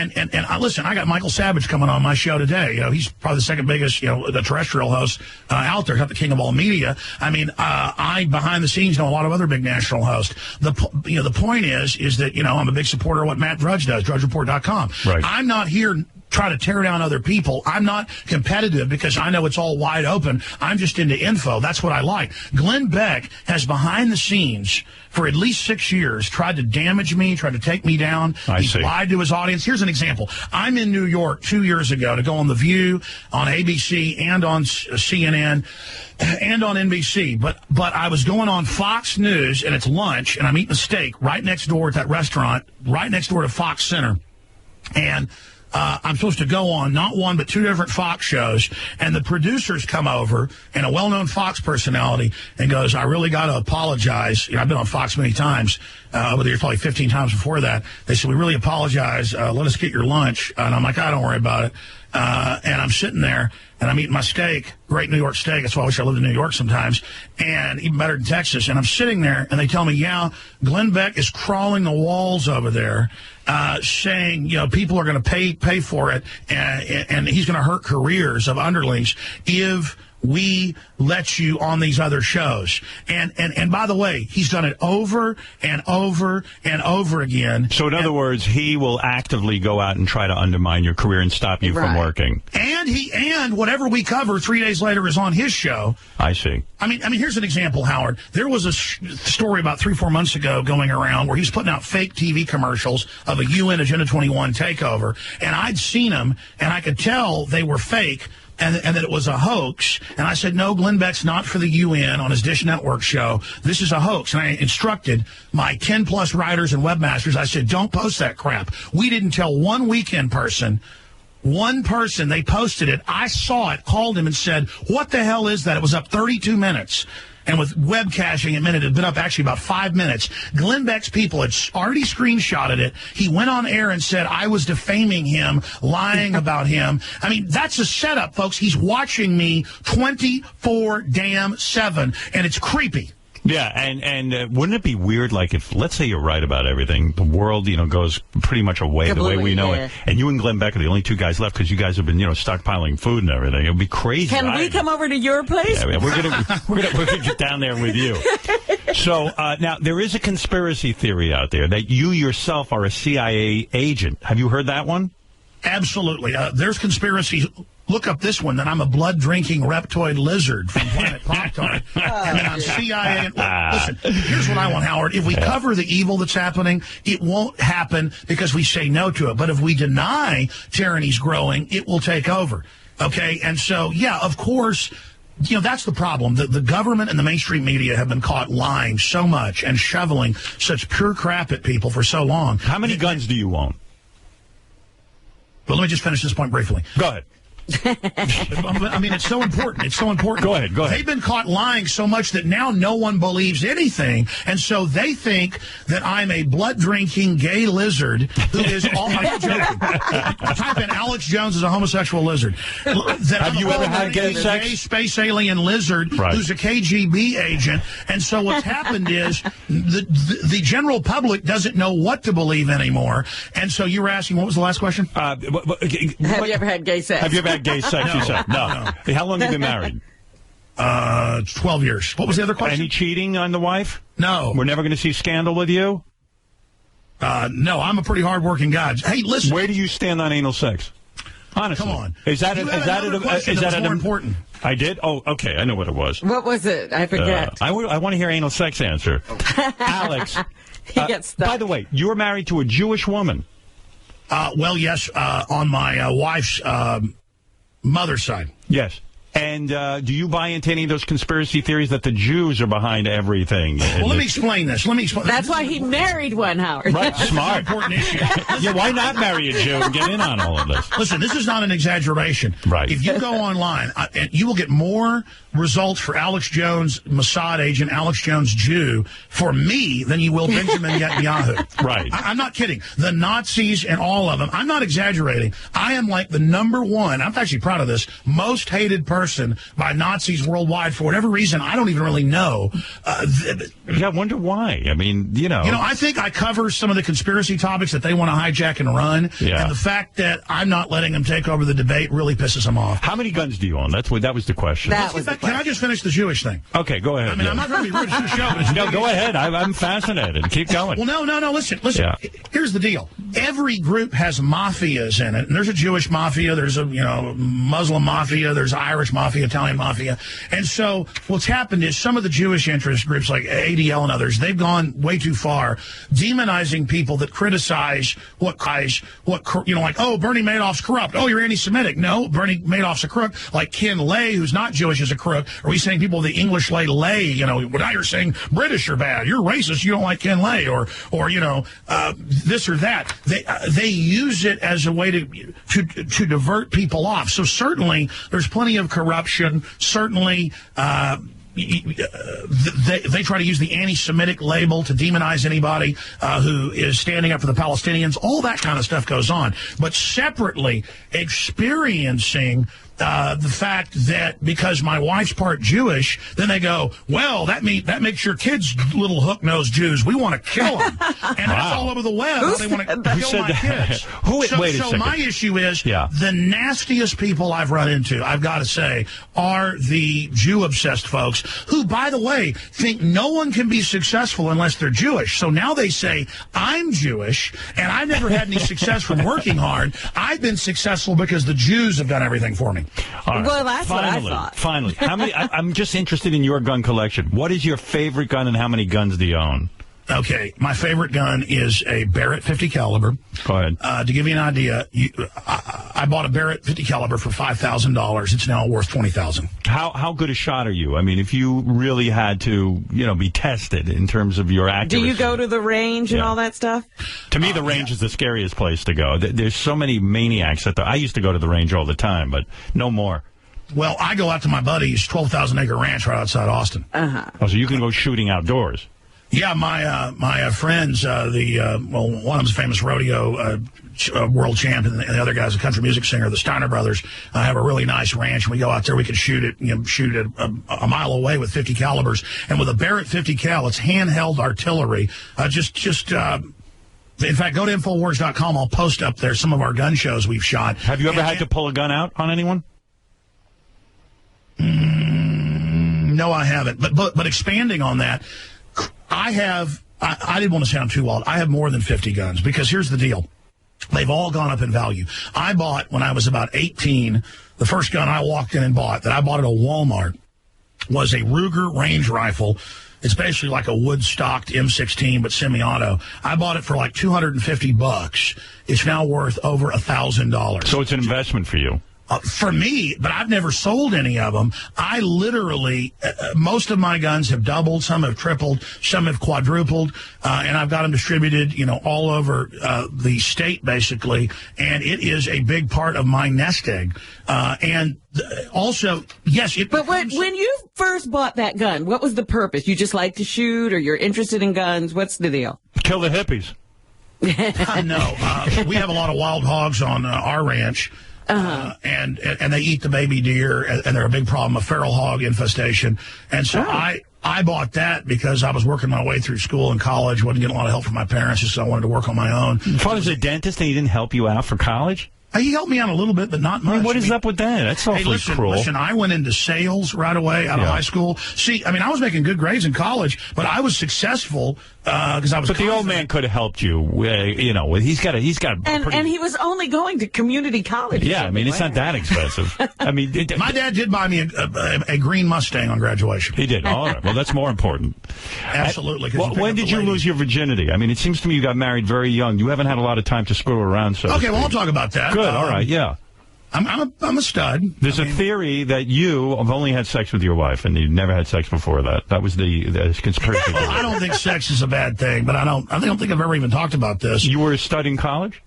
listen, I got Michael Savage coming on my show today. He's probably the second biggest, the terrestrial host out there, not the king of all media. I mean, I, behind the scenes, know a lot of other big national hosts. The point is that, I'm a big supporter of what Matt Drudge does, DrudgeReport.com. Right. I'm not here try to tear down other people. I'm not competitive because I know it's all wide open. I'm just into info. That's what I like. Glenn Beck has behind the scenes for at least 6 years tried to damage me, tried to take me down. He lied to his audience. Here's an example. I'm in New York 2 years ago to go on The View, on ABC, and on CNN, and on NBC. But I was going on Fox News, and it's lunch, and I'm eating a steak right next door at that restaurant, right next door to Fox Center. And I'm supposed to go on not one but two different Fox shows, and the producers come over, and a well-known Fox personality, and goes, I really got to apologize. You know, I've been on Fox many times, over the years, probably 15 times before that. They said, we really apologize. Let us get your lunch. And I'm like, don't worry about it. And I'm sitting there, and I'm eating my steak, great New York steak. That's why I wish I lived in New York sometimes, and even better in Texas. And I'm sitting there, and they tell me, Glenn Beck is crawling the walls over there, saying, people are going to pay for it, and he's going to hurt careers of underlings if we let you on these other shows. And by the way, he's done it over and over and over again. So in other words, he will actively go out and try to undermine your career and stop you from working. And whatever we cover 3 days later is on his show. I see. I mean, here's an example, Howard. There was a story about 3-4 months ago going around where he's putting out fake TV commercials of a UN Agenda 21 takeover, and I'd seen them, and I could tell they were fake. And that it was a hoax. And I said, no, Glenn Beck's not for the UN on his Dish Network show. This is a hoax. And I instructed my 10-plus writers and webmasters. I said, don't post that crap. We didn't tell one Weekend person. One person, they posted it. I saw it, called him and said, what the hell is that? It was up 32 minutes. And with web caching, it had been up actually about 5 minutes. Glenn Beck's people had already screenshotted it. He went on air and said, I was defaming him, lying about him. I mean, that's a setup, folks. He's watching me 24/7, and it's creepy. Yeah, and wouldn't it be weird, like, if, let's say you're right about everything, the world, goes pretty much away the way we know it, and you and Glenn Beck are the only two guys left because you guys have been, stockpiling food and everything. It would be crazy. Can we come over to your place? Yeah, we're gonna get down there with you. So, now, there is a conspiracy theory out there that you yourself are a CIA agent. Have you heard that one? Absolutely. There's conspiracies. Look up this one, that I'm a blood-drinking reptoid lizard from Planet Pop-Tart. And then I'm CIA. Listen, here's what I want, Howard. If we cover the evil that's happening, it won't happen because we say no to it. But if we deny tyranny's growing, it will take over. Okay? And so, of course, that's the problem. The government and the mainstream media have been caught lying so much and shoveling such pure crap at people for so long. How many guns do you own? Well, let me just finish this point briefly. Go ahead. I mean, it's so important. It's so important. Go ahead. They've been caught lying so much that now no one believes anything. And so they think that I'm a blood-drinking gay lizard who is all... I'm not joking. Type in Alex Jones as a homosexual lizard. Have you ever had gay sex? Gay space alien lizard who's a KGB agent. And so what's happened is the general public doesn't know what to believe anymore. And so you were asking, what was the last question? Have you ever had gay sex? Have you ever had gay sex, you said? No. How long have you been married? 12 years. What was the other question? Any cheating on the wife? No. We're never going to see scandal with you? No, I'm a pretty hard-working guy. Hey, listen. Where do you stand on anal sex? Honestly. Come on. Is that more important? I did? Oh, okay. I know what it was. What was it? I forget. I want to hear anal sex answer. Alex. He gets stuck. By the way, you were married to a Jewish woman. Well, yes, on my wife's mother's side. Yes. And do you buy into any of those conspiracy theories that the Jews are behind everything? Well, let me explain this. That's why he married one, Howard. Right, smart. Important issue. Yeah, why not marry a Jew and get in on all of this? Listen, this is not an exaggeration. Right. If you go online, you will get more results for Alex Jones, Mossad agent, Alex Jones Jew, for me than you will Benjamin Netanyahu. Right. I'm not kidding. The Nazis and all of them. I'm not exaggerating. I am like the #1, I'm actually proud of this, most hated person by Nazis worldwide for whatever reason. I don't even really know. I wonder why. I mean, I think I cover some of the conspiracy topics that they want to hijack and run. Yeah. And the fact that I'm not letting them take over the debate really pisses them off. How many guns do you own? That was the question. That was the Exactly. Can I just finish the Jewish thing? Okay, go ahead. I mean, I'm not going to be rude to the show. But no, go ahead. I'm fascinated. Keep going. Well, no. Listen. Yeah. Here's the deal. Every group has mafias in it. And there's a Jewish mafia. There's a Muslim mafia. There's Irish mafia, Italian mafia. And so what's happened is some of the Jewish interest groups like ADL and others, they've gone way too far, demonizing people that criticize like, oh, Bernie Madoff's corrupt. Oh, you're anti-Semitic. No, Bernie Madoff's a crook. Like Ken Lay, who's not Jewish, is a crook. Are we saying people with the English lay, now you're saying British are bad. You're racist. You don't like Ken Lay or this or that. They use it as a way to divert people off. So certainly there's plenty of corruption. Certainly they try to use the anti-Semitic label to demonize anybody who is standing up for the Palestinians. All that kind of stuff goes on. But separately, experiencing the fact that because my wife's part Jewish, then they go, well, that makes your kids little hook-nosed Jews. We want to kill them. And that's all over the web. They want to kill my kids. Wait a second. So my issue is the nastiest people I've run into, I've got to say, are the Jew-obsessed folks who, by the way, think no one can be successful unless they're Jewish. So now they say, I'm Jewish, and I've never had any success from working hard. I've been successful because the Jews have done everything for me. Right. Well, that's what I thought. Finally, how many? I'm just interested in your gun collection. What is your favorite gun, and how many guns do you own? Okay, my favorite gun is a Barrett 50 caliber. Go ahead. To give you an idea, I bought a Barrett 50 caliber for $5,000. It's now worth $20,000. How good a shot are you? I mean, if you really had to, be tested in terms of your accuracy. Do you go to the range and all that stuff? To me, the range is the scariest place to go. There's so many maniacs I used to go to the range all the time, but no more. Well, I go out to my buddy's 12,000-acre ranch right outside Austin. Uh-huh. Oh, so you can go shooting outdoors. Yeah, my friends, one of them's a famous rodeo world champ, and the other guy's a country music singer. The Steiner brothers have a really nice ranch. We go out there, we could shoot it a mile away with 50 calibers, and with a Barrett 50 cal, it's handheld artillery. In fact, go to Infowars.com. I'll post up there some of our gun shows we've shot. Have you ever had to pull a gun out on anyone? No, I haven't. But expanding on that. I didn't want to sound too wild. I have more than 50 guns because here's the deal. They've all gone up in value. I bought, when I was about 18, the first gun I walked in and bought that I bought at a Walmart was a Ruger range rifle. It's basically like a wood-stocked M16, but semi-auto. I bought it for like $250. It's now worth over $1,000. So it's an investment for you. For me, but I've never sold any of them. I literally, most of my guns have doubled, some have tripled, some have quadrupled, and I've got them distributed, all over the state, basically, and it is a big part of my nest egg. And also, yes, But when you first bought that gun, what was the purpose? You just like to shoot, or you're interested in guns? What's the deal? Kill the hippies. No, we have a lot of wild hogs on our ranch. And they eat the baby deer, and they're a big problem, a feral hog infestation. And so I bought that because I was working my way through school and college, wasn't getting a lot of help from my parents, just so I wanted to work on my own. Your father's a dentist, and he didn't help you out for college? He helped me out a little bit, but not much. I mean, what is up with that? That's awfully cruel. Listen, I went into sales right away out of high school. See, I mean, I was making good grades in college, but I was successful because I was. But the old man could have helped you. He's got. And he was only going to community college. Yeah, I mean, it's not that expensive. I mean, my dad did buy me a green Mustang on graduation. He did. All right. Well, that's more important. Absolutely. When did you lose your virginity? I mean, it seems to me you got married very young. You haven't had a lot of time to screw around. So okay, well, I'll talk about that. Good. All right. Yeah. I'm a stud. There's a theory that you have only had sex with your wife and you never had sex before that. That was the conspiracy theory. I don't think sex is a bad thing, but I don't think I've ever even talked about this. You were a stud in college?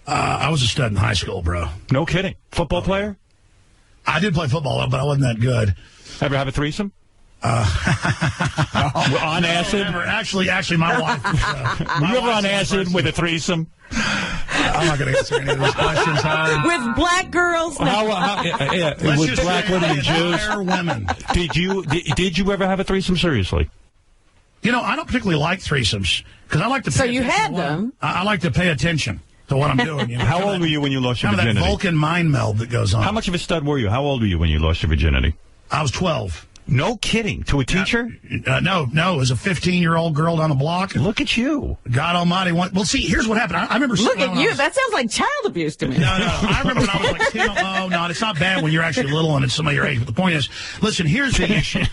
I was a stud in high school, bro. No kidding. Football player? I did play football, but I wasn't that good. Ever have a threesome? On acid? Actually, my wife. Were you ever on acid with a threesome? I'm not going to answer any of those questions. With black girls? With black women and Jews? Women. Did you ever have a threesome? Seriously? I don't particularly like threesomes because I like to. So you had them? I like to pay attention to what I'm doing. How old were you when you lost your virginity? That Vulcan mind meld that goes on. How much of a stud were you? How old were you when you lost your virginity? I was 12. No kidding. To a teacher? No. It was a 15-year-old girl down the block. Look at you. God almighty. Well, see, here's what happened. I remember... Look at you. That sounds like child abuse to me. No. I remember when I was like 10. Oh, no, it's not bad when you're actually little and it's somebody your age. But the point is, listen, here's the issue.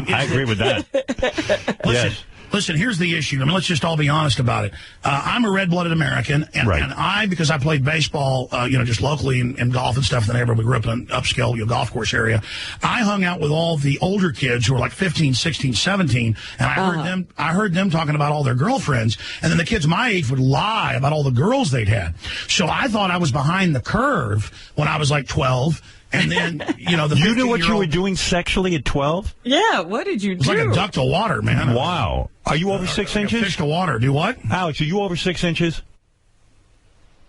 I agree with that. Yes. Listen, here's the issue. I mean, let's just all be honest about it. I'm a red-blooded American, and because I played baseball, just locally in golf and stuff in the neighborhood, we grew up in an upscale golf course area. I hung out with all the older kids who were like 15, 16, 17, and I heard them talking about all their girlfriends, and then the kids my age would lie about all the girls they'd had. So I thought I was behind the curve when I was like 12. And then, You knew what you were doing sexually at 12? Yeah, what did you do? It was like a duck to water, man. Wow. Are you over 6 inches? Fish to water. Do what? Alex, are you over 6 inches?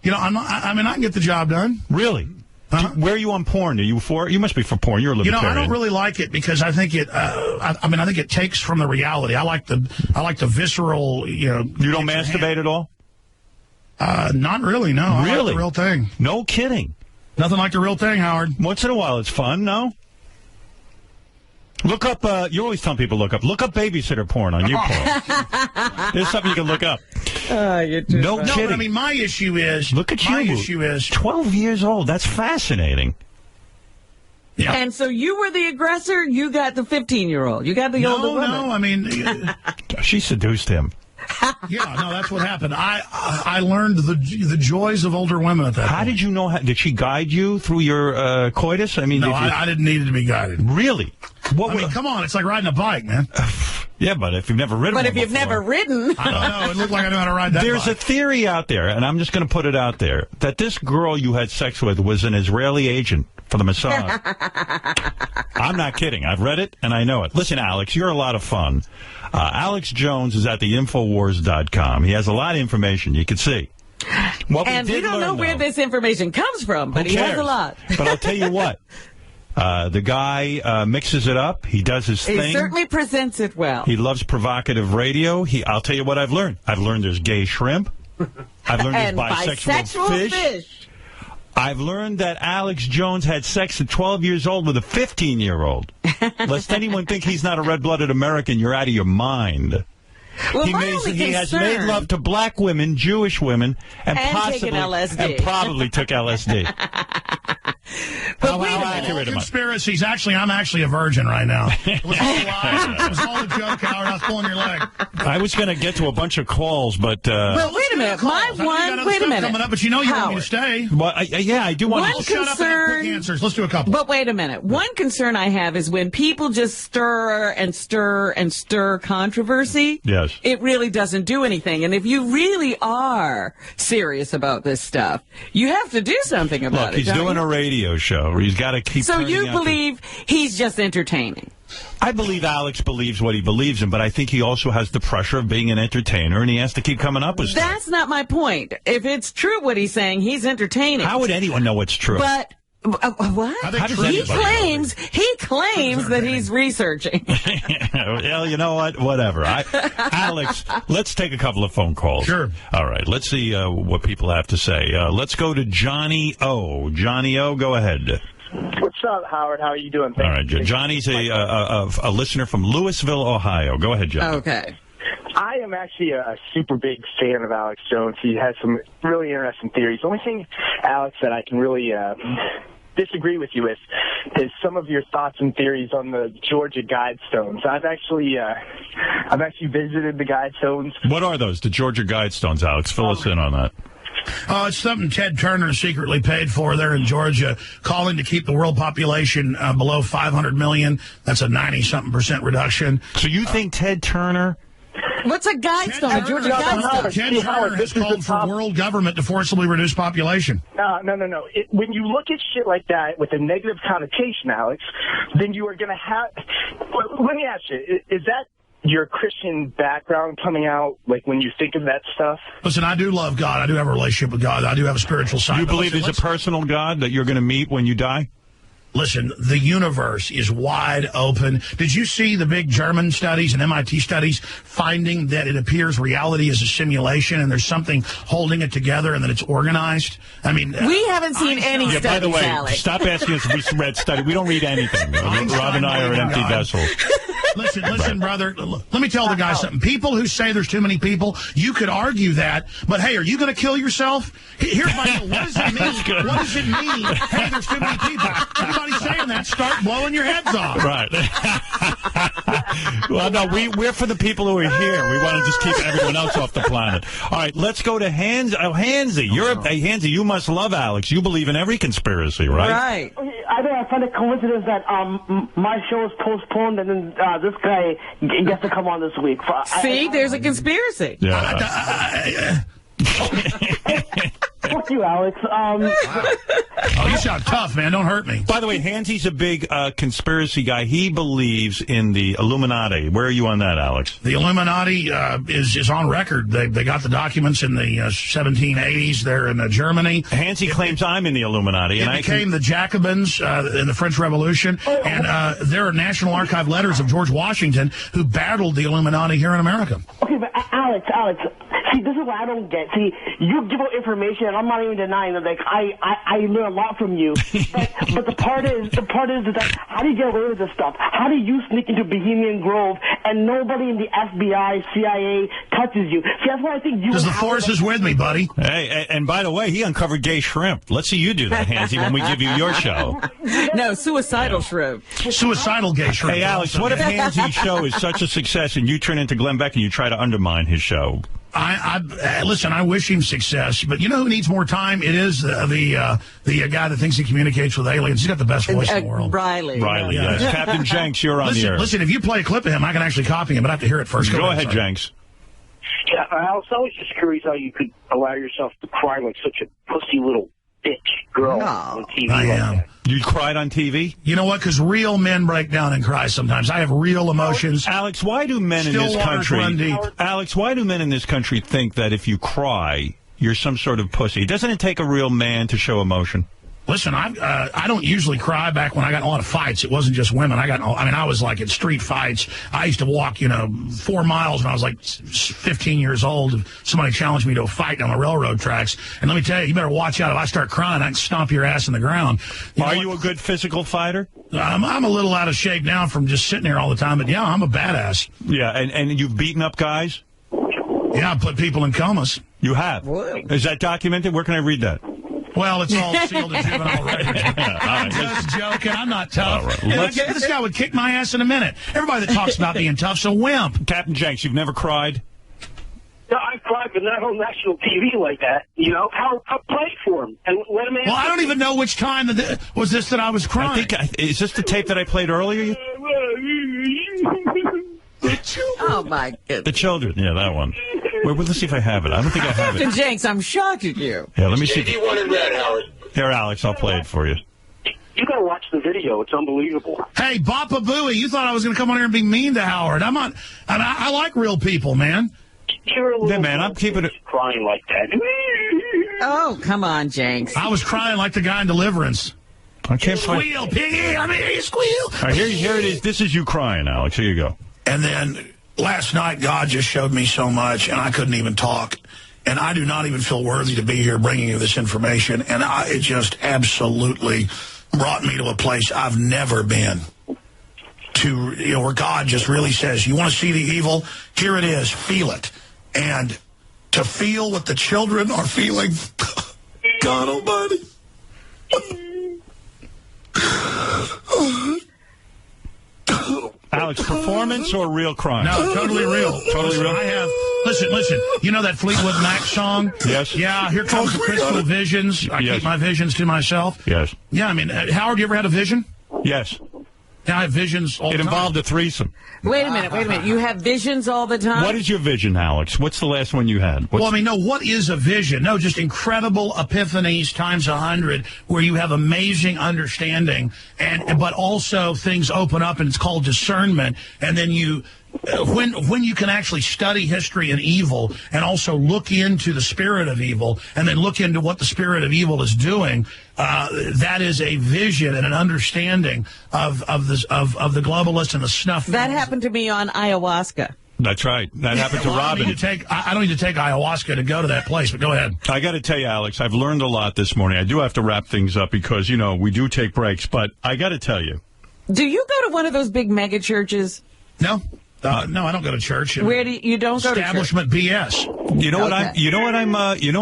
I'm not, I can get the job done. Really? Where are you on porn? Are you for? You must be for porn. You're a libertarian. I don't really like it because I think it. I think it takes from the reality. I like the visceral. You don't masturbate at all? Not really. No. Really? I like the real thing. No kidding. Nothing like the real thing, Howard. Once in a while, it's fun. No. Look up. You're always telling people look up babysitter porn on YouPorn. There's something you can look up. You're too no funny. kidding. No, but I mean, my issue is. Look at you. My issue is 12 years old. That's fascinating. Yeah. And so you were the aggressor. You got the 15-year-old. You got the older woman. No, I mean, she seduced him. Yeah, no, that's what happened. I learned the joys of older women at that point. How did you know? Did she guide you through your coitus? I mean, no, I didn't need it to be guided. Really? Come on, it's like riding a bike, man. Yeah, but if you've never ridden But if you've never ridden... I don't know. It looked like I knew how to ride that There's bike. a theory out there, and I'm just going to put it out there, that this girl you had sex with was an Israeli agent for the Mossad. I'm not kidding. I've read it, and I know it. Listen, Alex, you're a lot of fun. Alex Jones is at the Infowars.com. He has a lot of information. You can see. And we don't know where this information comes from, but he has a lot. But I'll tell you what. The guy mixes it up. He does his thing. He certainly presents it well. He loves provocative radio. I'll tell you what I've learned. I've learned there's gay shrimp. I've learned there's bisexual fish. I've learned that Alex Jones had sex at 12 years old with a 15-year-old. Lest anyone think he's not a red-blooded American, you're out of your mind. Well, he has made love to black women, Jewish women, and possibly LSD. And probably took LSD. How accurate conspiracies. Actually, I'm actually a virgin right now. It was all a lie. It was all a joke, Howard. I was pulling your leg. I was going to get to a bunch of calls, but... well, wait a minute. Wait a minute. Coming up, but you know you want me to stay. Well, I do want to... Shut up and have quick answers. Let's do a couple. But wait a minute. One concern I have is when people just stir and stir and stir controversy. Yes. It really doesn't do anything. And if you really are serious about this stuff, you have to do something about it. Look, he's doing a radio show where he's got to keep... So you believe he's just entertaining? I believe Alex believes what he believes in, but I think he also has the pressure of being an entertainer, and he has to keep coming up with stuff. That's not my point. If it's true what he's saying, he's entertaining. How would anyone know what's true? But... what? He claims that he's researching. Well, you know what? Whatever. Alex, let's take a couple of phone calls. Sure. All right. Let's see what people have to say. Let's go to Johnny O. Johnny O, go ahead. What's up, Howard? How are you doing? All right. Johnny's a listener from Louisville, Ohio. Go ahead, Johnny. Okay. I am actually a super big fan of Alex Jones. He has some really interesting theories. The only thing, Alex, that I can really disagree with you with is some of your thoughts and theories on the Georgia Guidestones. I've actually visited the Guidestones. What are those, the Georgia Guidestones, Alex? Fill us in on that. It's something Ted Turner secretly paid for there in Georgia, calling to keep the world population below 500 million. That's a 90-something% reduction. So you think Ted Turner... What's a Guidestone? A Georgia Guidestone? Ted Turner has called for world government to forcibly reduce population. No. When you look at shit like that with a negative connotation, Alex, then you are going to have... Let me ask you, is that your Christian background coming out, like, when you think of that stuff? Listen, I do love God. I do have a relationship with God. I do have a spiritual side. You believe there's a personal God that you're going to meet when you die? Listen, the universe is wide open. Did you see the big German studies and MIT studies finding that it appears reality is a simulation and there's something holding it together and that it's organized? I mean, we haven't seen any studies, by the way, Alex. Stop asking us if we read study. We don't read anything. Rob and I are empty vessels. Listen, brother, let me tell the guy something. People who say there's too many people, you could argue that, but hey, are you going to kill yourself? Here's my deal. What does it mean? What does it mean? Hey, there's too many people. Everybody's saying that. Start blowing your heads off. Right. Well, no, we're for the people who are here. We want to just keep everyone else off the planet. All right, let's go to Hans. Oh, Hansy, Hansy, you must love Alex. You believe in every conspiracy, right? Right. I find it coincidence that my show is postponed and then this guy gets to come on this week. See, there's a conspiracy. Yeah. Fuck you, Alex. Oh, you sound tough, man. Don't hurt me. By the way, Hansy's a big conspiracy guy. He believes in the Illuminati. Where are you on that, Alex? The Illuminati is on record. They got the documents in the 1780s. They're in Germany. Hansy claims I'm in the Illuminati. It became the Jacobins in the French Revolution. And there are National Archive letters of George Washington who battled the Illuminati here in America. Okay, but Alex, see, this is what I don't get. See, you give out information, and I'm not even denying that. Like, I learn a lot from you. But the part is that how do you get away with this stuff? How do you sneak into Bohemian Grove and nobody in the FBI, CIA touches you? See, that's why I think you. Because the force is with me, buddy. Hey, and by the way, he uncovered gay shrimp. Let's see you do that, Hansy, when we give you your show. No, suicidal shrimp. Suicidal gay shrimp. Hey, Alex, what if Hansy's show is such a success and you turn into Glenn Beck and you try to undermine his show? Listen, I wish him success, but you know who needs more time? It is the guy that thinks he communicates with aliens. He's got the best voice in the world. Riley. Yes. Captain Jenks, you're on the air. Listen, if you play a clip of him, I can actually copy him, but I have to hear it first. Go ahead, Jenks. Yeah, Alex, I was just curious how you could allow yourself to cry like such a pussy little bitch girl on TV. I am. You cried on TV? You know what? Because real men break down and cry sometimes. I have real emotions. Alex, why do men in this country... Alex, why do men in this country think that if you cry, you're some sort of pussy? Doesn't it take a real man to show emotion? Listen, I don't usually cry. Back when I got in a lot of fights, it wasn't just women. I was like in street fights. I used to walk, 4 miles when I was like 15 years old. Somebody challenged me to a fight down the railroad tracks. And let me tell you, you better watch out. If I start crying, I can stomp your ass in the ground. Are you a good physical fighter? I'm a little out of shape now from just sitting here all the time. But yeah, I'm a badass. Yeah, and you've beaten up guys? Yeah, I put people in comas. You have? Is that documented? Where can I read that? Well, it's all sealed in juvenile records. I'm just joking. I'm not tough. Right, this guy would kick my ass in a minute. Everybody that talks about being tough's a wimp. Captain Jenks, you've never cried? No, I've cried, but not on national TV like that. How play for him and let him. Well, I don't even know which time was this that I was crying. Is this the tape that I played earlier? Oh my goodness. The children, yeah, that one. Wait, let's see if I have it. I don't think I have it. Captain Jenks, I'm shocked at you. Yeah, let me see. JD1 in red, Howard. Here, Alex, I'll play it for you. You got to watch the video. It's unbelievable. Hey, Bapa Booey, you thought I was going to come on here and be mean to Howard. I'm not. I like real people, man. You're a little yeah, man, I'm keeping it. Crying like that. Oh, come on, Jenks. I was crying like the guy in Deliverance. I can't squeal, piggy. I mean, you squeal. All right, here it is. This is you crying, Alex. Here you go. And then last night, God just showed me so much, and I couldn't even talk. And I do not even feel worthy to be here bringing you this information. And it just absolutely brought me to a place I've never been. Where God just really says, you want to see the evil? Here it is. Feel it. And to feel what the children are feeling, God almighty. Alex, performance or real crime? No, totally real. Totally real? I have... Listen. You know that Fleetwood Mac song? Yes. Yeah, here comes the crystal visions. I keep my visions to myself. Yes. Yeah, I mean, Howard, you ever had a vision? Yes. Yeah, I have visions all the time. It involved a threesome. Wait a minute. You have visions all the time? What is your vision, Alex? What's the last one you had? What is a vision? No, just incredible epiphanies times 100 where you have amazing understanding, but also things open up, and it's called discernment, and then you when you can actually study history and evil and also look into the spirit of evil and then look into what the spirit of evil is doing, that is a vision and an understanding of the globalists and the snuff. That happened to me on ayahuasca. That's right. That happened to Robin. I don't need to take ayahuasca to go to that place, but go ahead. I got to tell you, Alex, I've learned a lot this morning. I do have to wrap things up because, we do take breaks, but I got to tell you. Do you go to one of those big mega churches? No. No, I don't go to church. Where do you don't go to church? Establishment BS. You know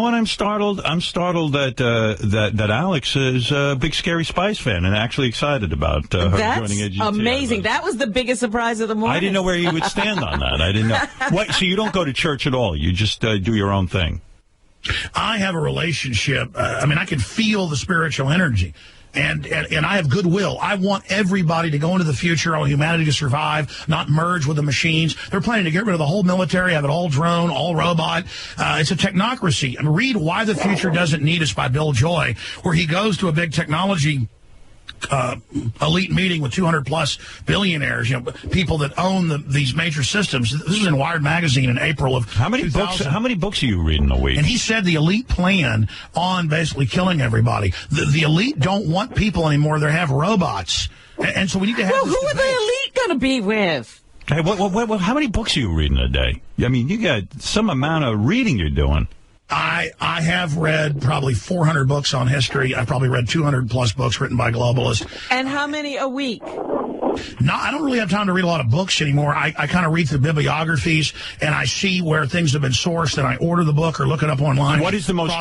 what I'm startled. I'm startled that Alex is a big Scary Spice fan and actually excited about her joining AGT. That's amazing. That was the biggest surprise of the morning. I didn't know where you would stand on that. I didn't know. What? So you don't go to church at all? You just do your own thing? I have a relationship. I can feel the spiritual energy. And I have goodwill. I want everybody to go into the future. I want humanity to survive, not merge with the machines. They're planning to get rid of the whole military, have it all drone, all robot. It's a technocracy. Read Why the Future Doesn't Need Us by Bill Joy, where he goes to a big technology elite meeting with 200-plus billionaires, people that own these major systems. This was in Wired magazine in April of 2000. How many books are you reading a week? And he said the elite plan on basically killing everybody. The elite don't want people anymore. They have robots. And so we need to have who are the elite going to be with? Hey, how many books are you reading a day? You got some amount of reading you're doing. I have read probably 400 books on history. I've probably read 200-plus books written by globalists. And how many a week? No, I don't really have time to read a lot of books anymore. I kind of read through bibliographies, and I see where things have been sourced, and I order the book or look it up online. What is the most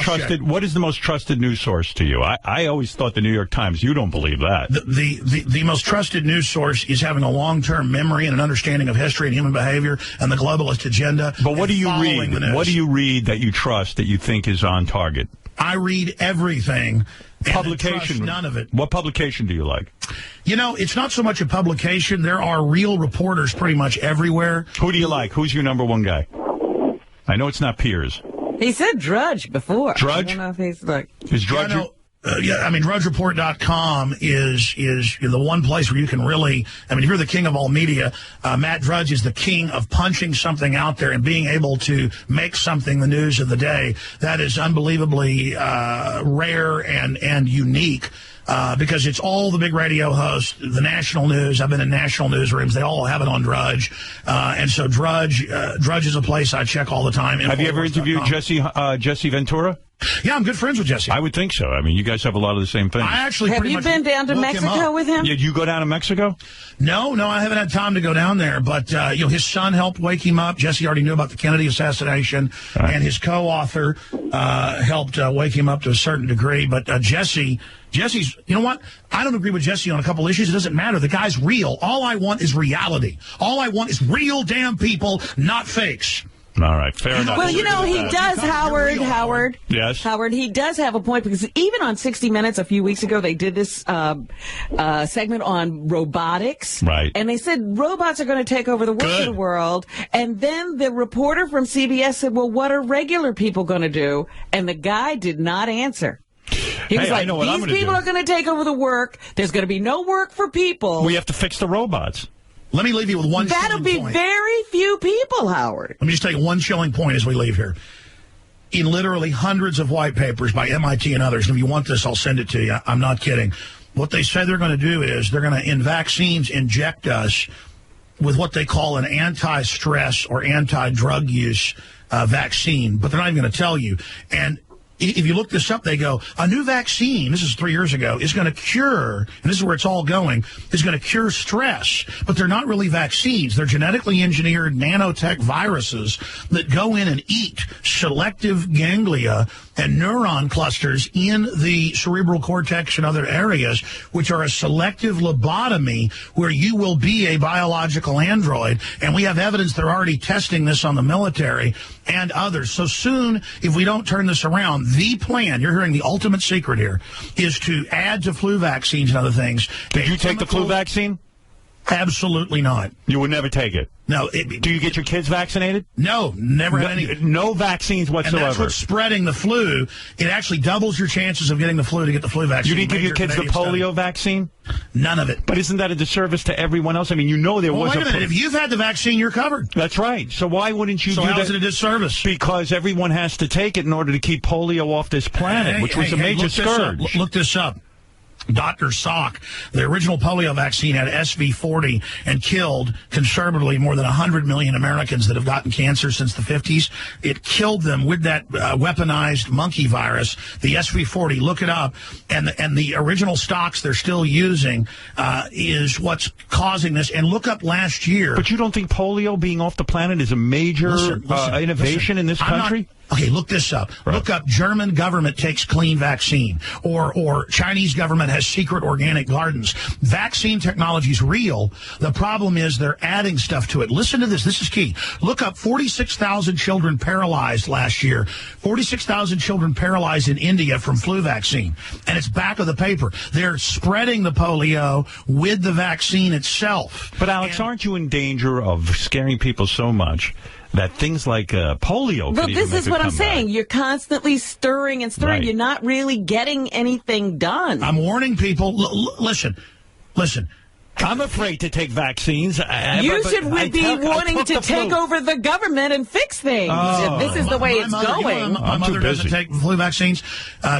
trusted news source to you? I always thought the New York Times. You don't believe that. The most trusted news source is having a long-term memory and an understanding of history and human behavior and the globalist agenda. But what do you read? What do you read that you trust that you think is on target? I read everything. Publication, none of it. What publication do you like? It's not so much a publication. There are real reporters pretty much everywhere. Who do you like? Who's your number one guy? I know it's not Piers. He said Drudge before. Drudge? I don't know if he's like... Is Drudge... DrudgeReport.com is the one place where you can really, if you're the king of all media, Matt Drudge is the king of punching something out there and being able to make something the news of the day. That is unbelievably rare and unique. Because it's all the big radio hosts, the national news. I've been in national newsrooms. They all have it on Drudge. And so Drudge is a place I check all the time. Have you ever interviewed Jesse Ventura? Yeah, I'm good friends with Jesse. I would think so. You guys have a lot of the same things. Have you been down to Mexico with him? Did you go down to Mexico? No, I haven't had time to go down there. But, his son helped wake him up. Jesse already knew about the Kennedy assassination. Right. And his co-author helped wake him up to a certain degree. But Jesse's, you know what? I don't agree with Jesse on a couple issues. It doesn't matter. The guy's real. All I want is reality. All I want is real damn people, not fakes. All right, fair enough. Well, he does, Howard. Yes. Howard, he does have a point, because even on 60 Minutes a few weeks ago, they did this segment on robotics. Right. And they said robots are going to take over the world. And then the reporter from CBS said, well, what are regular people going to do? And the guy did not answer. He was like, these people are going to take over the work. There's going to be no work for people. We have to fix the robots. Let me leave you with one That'll be point. Very few people, Howard. Let me just take one chilling point as we leave here. In literally hundreds of white papers by MIT and others, and if you want this, I'll send it to you. I'm not kidding. What they say they're going to do is they're going to, in vaccines, inject us with what they call an anti-stress or anti-drug use vaccine, but they're not even going to tell you. And if you look this up, they go, a new vaccine, this is 3 years ago, is going to cure, and this is where it's all going, is going to cure stress. But they're not really vaccines. They're genetically engineered nanotech viruses that go in and eat selective ganglia and neuron clusters in the cerebral cortex and other areas, which are a selective lobotomy where you will be a biological android. And we have evidence they're already testing this on the military and others. So soon, if we don't turn this around, the plan, you're hearing the ultimate secret here, is to add to flu vaccines and other things. Did you take the flu vaccine? Absolutely not. You would never take it? No. Do you get your kids vaccinated? No, never had any. No vaccines whatsoever. And that's what's spreading the flu. It actually doubles your chances of getting the flu to get the flu vaccine. You didn't give your kids the polio vaccine? None of it. But isn't that a disservice to everyone else? I mean, there was wait a minute. If you've had the vaccine, you're covered. That's right. So why wouldn't you do that? So how is it a disservice? Because everyone has to take it in order to keep polio off this planet, which was a major scourge. Look this up. Dr. Salk, the original polio vaccine had SV40 and killed conservatively more than 100 million Americans that have gotten cancer since the 50s. It killed them with that weaponized monkey virus, the SV40. Look it up. And the original stocks they're still using is what's causing this. And look up last year. But you don't think polio being off the planet is a major innovation in this country? Okay, look this up. Right. Look up German government takes clean vaccine, or Chinese government has secret organic gardens. Vaccine technology is real. The problem is they're adding stuff to it. Listen to this. This is key. Look up 46,000 children paralyzed last year. 46,000 children paralyzed in India from flu vaccine. And it's back of the paper. They're spreading the polio with the vaccine itself. But, Alex, aren't you in danger of scaring people so much that things like polio Well, this is what I'm saying. You're constantly stirring and stirring. Right. You're not really getting anything done. I'm warning people. Listen. I'm afraid to take vaccines. You should be wanting to take over the government and fix things. This is the way it's going. My mother doesn't take flu vaccines.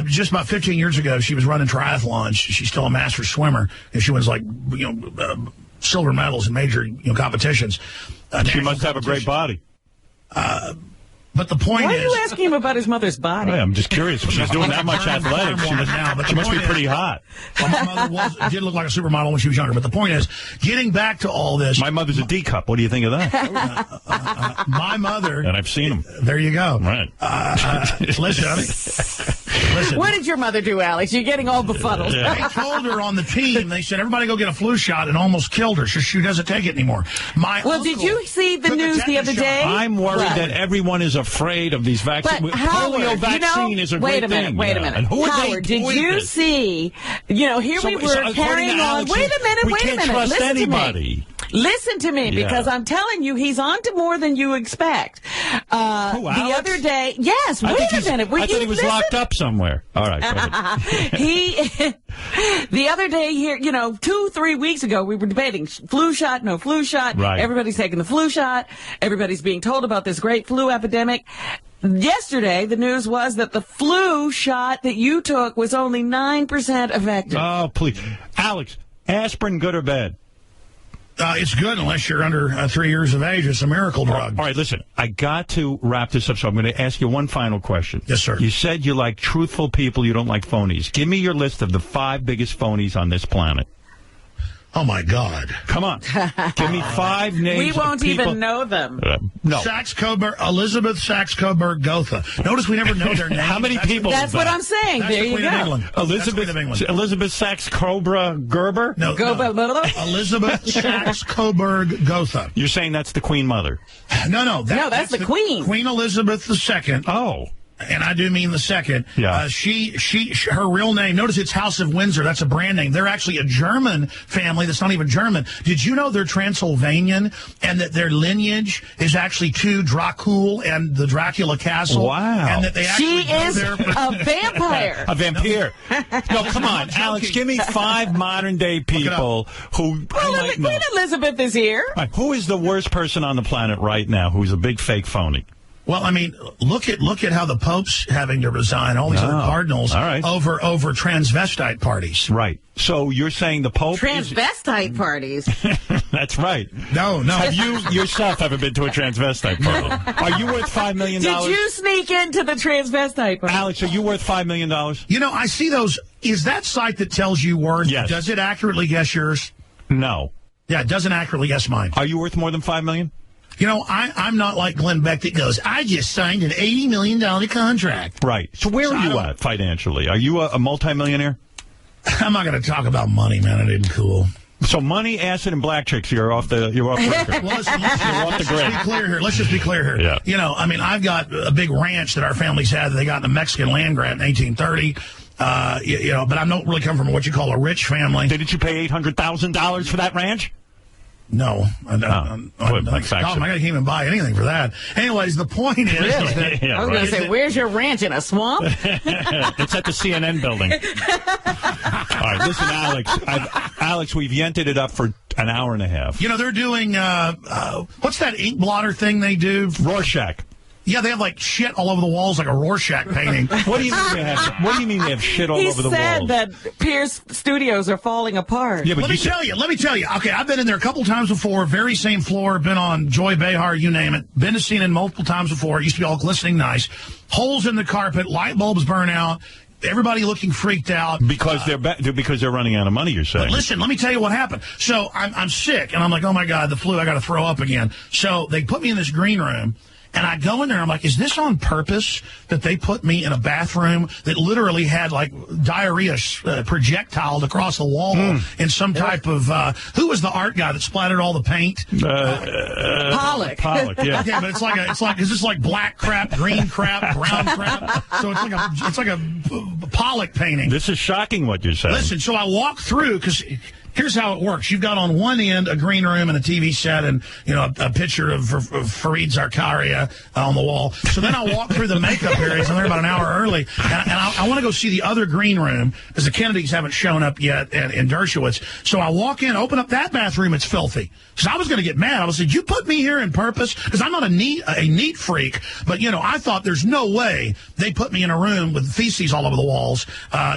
Just about 15 years ago, she was running triathlons. She's still a master swimmer, and she wins silver medals in major competitions. She must have a great body. But the point is... Why are you asking him about his mother's body? I'm just curious. If she's doing that much athletics, she must be pretty hot. Well, my mother did look like a supermodel when she was younger. But the point is, getting back to all this... My mother's a D cup. What do you think of that? My mother... And I've seen them. There you go. Right. Listen. What did your mother do, Alex? You're getting all befuddled. Yeah. They told her on the team, they said, everybody go get a flu shot, and almost killed her. She doesn't take it anymore. Did you see the news the other day? I'm worried that everyone is afraid of these vaccines. Polio vaccine is a great thing. Wait a minute. Howard, did you see, here we were carrying on. Wait a minute. We can't trust anybody. Listen to me, because I'm telling you, he's on to more than you expect. The other day, yes, wait a minute. I thought he was locked up somewhere. All right. The other day here, 2-3 weeks ago, we were debating flu shot, no flu shot. Right. Everybody's taking the flu shot. Everybody's being told about this great flu epidemic. Yesterday, the news was that the flu shot that you took was only 9% effective. Oh, please. Alex, aspirin, good or bad? It's good unless you're under 3 years of age. It's a miracle drug. All right, listen, I got to wrap this up, so I'm going to ask you one final question. Yes, sir. You said you like truthful people, you don't like phonies. Give me your list of the 5 biggest phonies on this planet. Oh, my God. Come on. Give me 5 names. We won't even know them. No. Elizabeth Saxe-Coburg Gotha. Notice we never know their names. How many people? That's what I'm saying. There you go. Elizabeth Saxe-Coburg Gerber? No. Elizabeth Saxe-Coburg Gotha. You're saying that's the Queen Mother? No. That's the Queen. Queen Elizabeth II. Oh. And I do mean the second. Yeah. Her real name, notice it's House of Windsor. That's a brand name. They're actually a German family that's not even German. Did you know they're Transylvanian and that their lineage is actually to Dracul and the Dracula Castle? Wow. And that they actually she is a vampire. A vampire. No, come on, Alex, give me 5 modern-day people who Queen Elizabeth is here. Right, who is the worst person on the planet right now who's a big fake phony? Well, I mean, look at how the Pope's having to resign, all these other cardinals over transvestite parties. Right. So you're saying the Pope transvestite parties? That's right. No. Have you yourself ever been to a transvestite party? Are you worth $5 million? Did you sneak into the transvestite party? Alex, are you worth $5 million? I see those. Is that site that tells you worth? Yes. Does it accurately guess yours? No. Yeah, it doesn't accurately guess mine. Are you worth more than $5 million? I'm not like Glenn Beck that goes, I just signed an $80 million contract. Right. So where are you at financially? Are you a multimillionaire? I'm not going to talk about money, man. It isn't cool. So money, acid, and black chicks, you're off the record. Well, let's just be clear here. Yeah. I've got a big ranch that our families had that they got in a Mexican land grant in 1830. But I don't really come from what you call a rich family. Didn't you pay $800,000 for that ranch? No. I can't even buy anything for that. Anyways, the point is... Really? Yeah, I was going to say, where's your ranch? In a swamp? It's at the CNN building. All right, listen, Alex, we've yented it up for an hour and a half. You know, they're doing... what's that ink blotter thing they do? Rorschach. Yeah, they have like shit all over the walls, like a Rorschach painting. What do you mean they have shit all over the walls? He said that Pierce Studios are falling apart. Yeah, but let me tell you. Okay, I've been in there a couple times before. Very same floor. Been on Joy Behar, you name it. Been to CNN multiple times before. It used to be all glistening nice. Holes in the carpet. Light bulbs burn out. Everybody looking freaked out because they're running out of money. You're saying? But listen, let me tell you what happened. So I'm sick, and I'm like, oh my God, the flu! I got to throw up again. So they put me in this green room. And I go in there, and I'm like, is this on purpose that they put me in a bathroom that literally had, like, diarrhea projectiled across the wall in some type of, who was the art guy that splattered all the paint? Pollock. Pollock, yeah. Yeah, but is this like black crap, green crap, brown crap? So it's like a Pollock painting. This is shocking what you're saying. Listen, so I walk through, because... Here's how it works. You've got on one end a green room and a TV set and, you know, a picture of Fareed Zakaria on the wall. So then I walk through the makeup areas. I'm there about an hour early. And I want to go see the other green room because the Kennedys haven't shown up yet in Dershowitz. So I walk in, open up that bathroom. It's filthy. So I was going to get mad. I was like, you put me here in purpose? Because I'm not a neat freak. But, you know, I thought there's no way they put me in a room with feces all over the walls,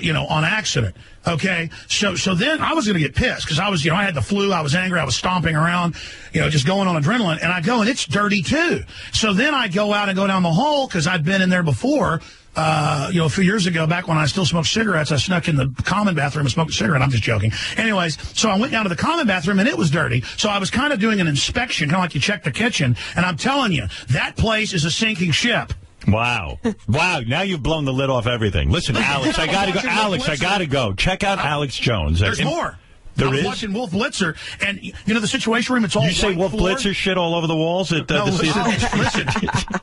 you know, on accident. Okay, so then I was going to get pissed because I was, you know, I had the flu, I was angry, I was stomping around, you know, just going on adrenaline, and I go, and it's dirty too. So then I go out and go down the hall because I'd been in there before, you know, a few years ago, back when I still smoked cigarettes, I snuck in the common bathroom and smoked a cigarette. I'm just joking. Anyways, so I went down to the common bathroom, and it was dirty. So I was kind of doing an inspection, kind of like you check the kitchen, and I'm telling you, that place is a sinking ship. Wow. Wow. Now you've blown the lid off everything. Listen, Alex, I got to go. Alex, I got to go. Check out Alex Jones. There's more. I was watching Wolf Blitzer, and, you know, the Situation Room, it's all white floor. You say Wolf Blitzer shit all over the walls? Listen,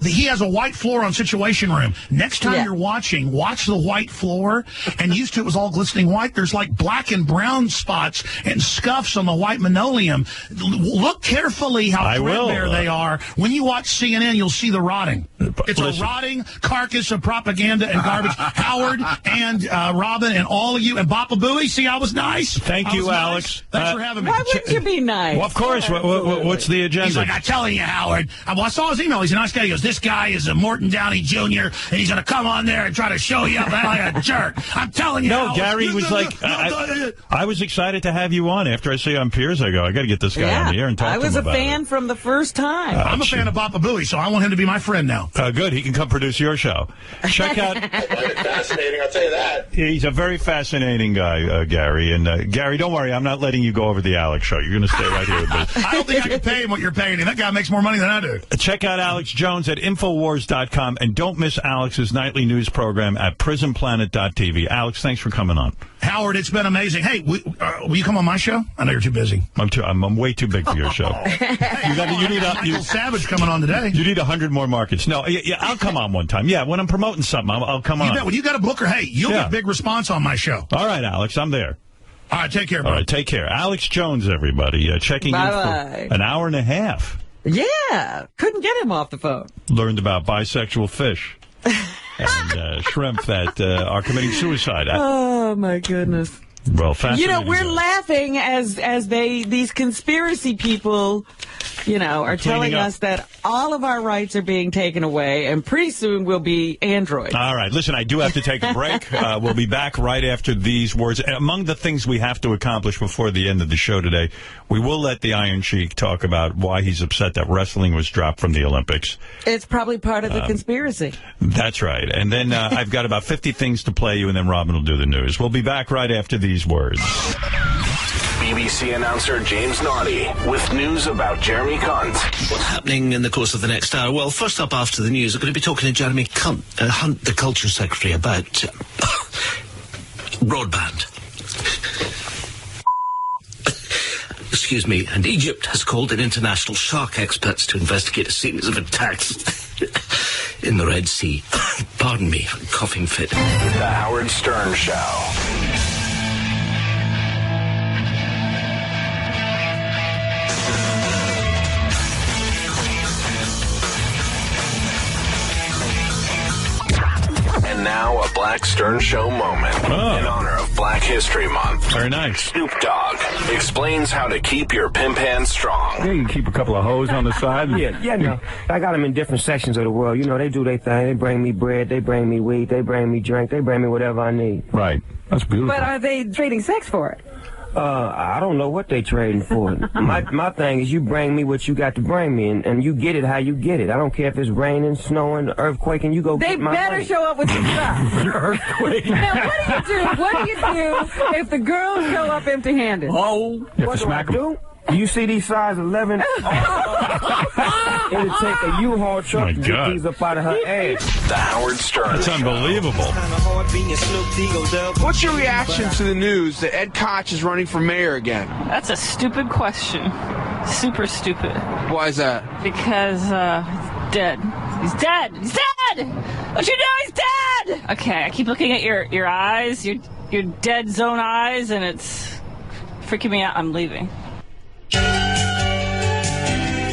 he has a white floor on Situation Room. Next time you're watching, watch the white floor, and used to it was all glistening white. There's, like, black and brown spots and scuffs on the white linoleum. Look carefully how threadbare they are. When you watch CNN, you'll see the rotting. It's a rotting carcass of propaganda and garbage. Howard and Robin and all of you, and Bapa Booey, see, I was nice. Thank you, Alex. Thanks for having me. Why wouldn't you be nice? Well, of course. What's the agenda? He's like, I'm telling you, Howard. Well, I saw his email. He's a nice guy. He goes, this guy is a Morton Downey Jr., and he's going to come on there and try to show you up like a jerk. I'm telling you, No, Howard. Gary was like, I was excited to have you on. After I see you on Piers, I go, I got to get this guy on the air and talk to him about it. I was a fan from the first time. I'm a fan of Bapa Booey, so I want him to be my friend now. Good. He can come produce your show. Check out. Fascinating, I'll tell you that. He's a very fascinating guy, Gary. And Gary, don't worry, I'm not letting you go over the Alex show. You're going to stay right here with me. I don't think I can pay him what you're paying him. That guy makes more money than I do. Check out Alex Jones at Infowars.com, and don't miss Alex's nightly news program at PrisonPlanet.tv. Alex, thanks for coming on. Howard, it's been amazing. Hey, will you come on my show? I know you're too busy. I'm way too big for your show. You need Michael Savage coming on today. You need 100 more markets. No, I'll come on one time. Yeah, when I'm promoting something, I'll come on. You bet. When you got a booker, hey, you'll get big response on my show. All right, Alex, I'm there. All right, take care, bro. All right, take care. Alex Jones, everybody, checking in for an hour and a half. Yeah, couldn't get him off the phone. Learned about bisexual fish and shrimp that are committing suicide. Oh, my goodness. Well, fascinating. You know, we're laughing as these conspiracy people, you know, are telling us that all of our rights are being taken away, and pretty soon we'll be androids. All right. Listen, I do have to take a break. We'll be back right after these words. Among the things we have to accomplish before the end of the show today, we will let the Iron Sheik talk about why he's upset that wrestling was dropped from the Olympics. It's probably part of the conspiracy. That's right. And then I've got about 50 things to play you, and then Robin will do the news. We'll be back right after these words. BBC announcer James Naughty with news about Jeremy Hunt. What's happening in the course of the next hour? Well, first up after the news, we're going to be talking to Jeremy Hunt, the Culture Secretary, about broadband. Excuse me. And Egypt has called in international shark experts to investigate a series of attacks in the Red Sea. Pardon me, coughing fit. The Howard Stern Show. Alex Stern Show moment in honor of Black History Month. Very nice. Snoop Dogg explains how to keep your pimp hand strong. Yeah, you keep a couple of hoes on the side. No. I got them in different sections of the world. You know, they do their thing. They bring me bread. They bring me weed. They bring me drink. They bring me whatever I need. Right. That's beautiful. But are they trading sex for it? I don't know what they trading for. My thing is you bring me what you got to bring me, and you get it how you get it. I don't care if it's raining, snowing, earthquaking, you go get my They better money. show up with some stuff. Earthquake. Now, what do you do if the girls show up empty-handed? Oh, what do I do? You see these size 11? It'll take a U-Haul truck to get these up out of her ass. The Howard Stern That's unbelievable. What's your reaction to the news that Ed Koch is running for mayor again? That's a stupid question. Super stupid. Why is that? Because, he's dead. He's dead! He's dead! Don't you know he's dead? Okay, I keep looking at your eyes, your dead zone eyes, and it's freaking me out. I'm leaving.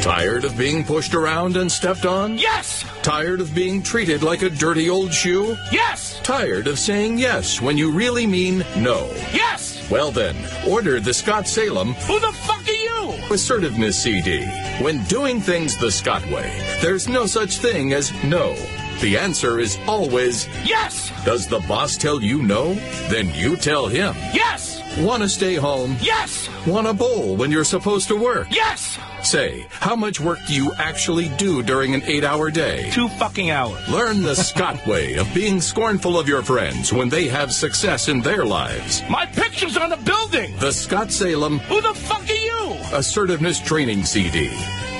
Tired of being pushed around and stepped on? Yes! Tired of being treated like a dirty old shoe? Yes! Tired of saying yes when you really mean no? Yes! Well then, order the Scott Salem Who the fuck are you? Assertiveness CD. When doing things the Scott way, there's no such thing as no. The answer is always yes! Does the boss tell you no? Then you tell him. Yes! Want to stay home? Yes! Want to bowl when you're supposed to work? Yes! Say, how much work do you actually do during an 8-hour day? 2 fucking hours. Learn the Scott way of being scornful of your friends when they have success in their lives. My picture's on the building! The Scott Salem Who the fuck are you? Assertiveness Training CD.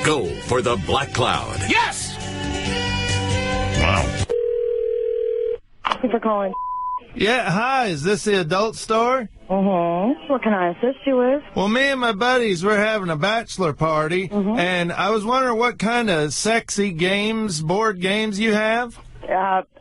Go for the Black Cloud. Yes! Wow. Thank you for calling. Yeah, hi, is this the adult store? Mm-hmm. What can I assist you with? Well, me and my buddies, we're having a bachelor party, and I was wondering what kind of sexy games, board games you have?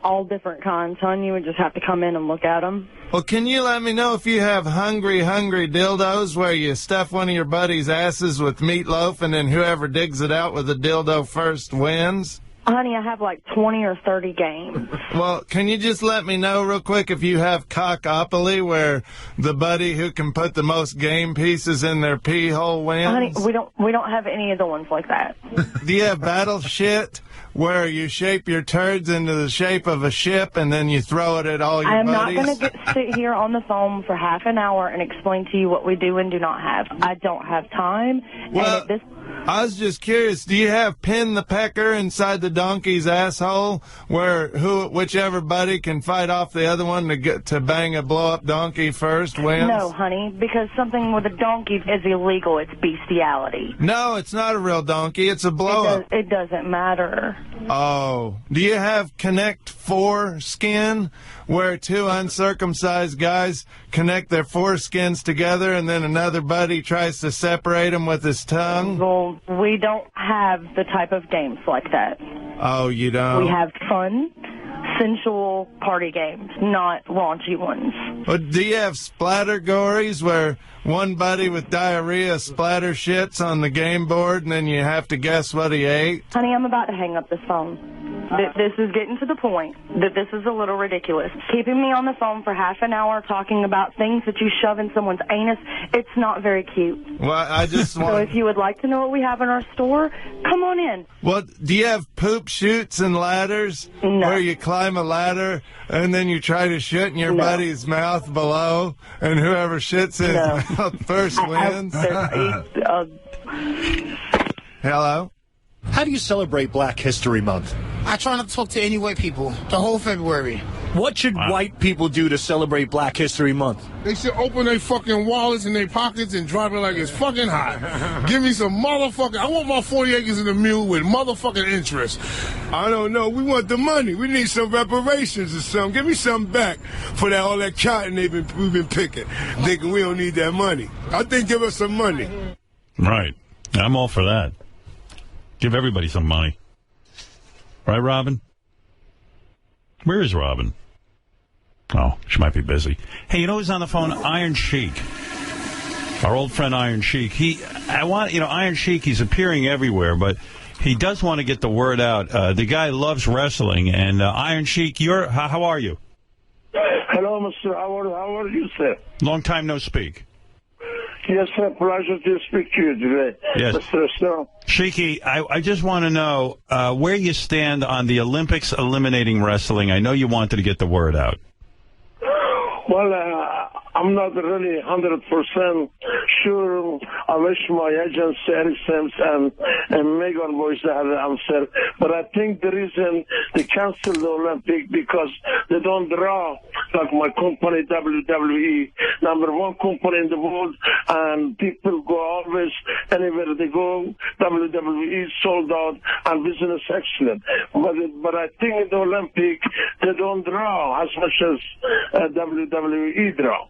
All different kinds, hon. You would just have to come in and look at them. Well, can you let me know if you have hungry dildos where you stuff one of your buddies' asses with meatloaf and then whoever digs it out with the dildo first wins? Honey, I have like 20 or 30 games. Well, can you just let me know real quick if you have Cockopoly, where the buddy who can put the most game pieces in their pee hole wins? Honey, we don't have any of the ones like that. Do you have Battle Shit, where you shape your turds into the shape of a ship and then you throw it at all your buddies? I am not going to sit here on the phone for half an hour and explain to you what we do and do not have. I don't have time. Well, and at this I was just curious, do you have Pin the Pecker inside the donkey's asshole, where whichever buddy can fight off the other one to bang a blow-up donkey first wins? No, honey, because something with a donkey is illegal. It's bestiality. No, it's not a real donkey. It's a blow-up. It doesn't matter. Oh. Do you have Connect 4 skin, where 2 uncircumcised guys connect their foreskins together and then another buddy tries to separate them with his tongue? Well, we don't have the type of games like that. Oh, you don't? We have fun, sensual party games, not raunchy ones. Well, do you have splatter gories where one buddy with diarrhea splatter shits on the game board and then you have to guess what he ate? Honey, I'm about to hang up this phone. This is getting to the point that this is a little ridiculous. Keeping me on the phone for half an hour talking about things that you shove in someone's anus, it's not very cute. Well, I just want... So if you would like to know what we have in our store, come on in. Well, do you have poop chutes and ladders? No. Where you climb a ladder and then you try to shit in your buddy's mouth below and whoever shits in his mouth first wins? Hello? How do you celebrate Black History Month? I try not to talk to any white people the whole February. What should white people do to celebrate Black History Month? They should open their fucking wallets and their pockets and drop it like it's fucking hot. Give me some motherfucking... I want my 40 acres in the mule with motherfucking interest. I don't know. We want the money. We need some reparations or something. Give me something back for all that cotton we've been picking. Thinking we don't need that money. I think give us some money. Right. I'm all for that. Give everybody some money. Right, Robin? Where is Robin? Oh, she might be busy. Hey, you know who's on the phone? Iron Sheik. Our old friend Iron Sheik. Iron Sheik, he's appearing everywhere, but he does want to get the word out. The guy loves wrestling, and Iron Sheik, how are you? Good. Hello, Mr. Howard. How are you, sir? Long time no speak. Yes, sir. Pleasure to speak to you today. Yes. Mr. Snub. Sheiky, I just want to know where you stand on the Olympics eliminating wrestling. I know you wanted to get the word out. Well, I'm not really 100% sure. I wish my agents, Eric Sims and Megan Boyce had an answer. But I think the reason they canceled the Olympic because they don't draw like my company, WWE, number one company in the world, and people go always, anywhere they go, WWE sold out and business excellent. But I think in the Olympic, they don't draw as much as WWE draw.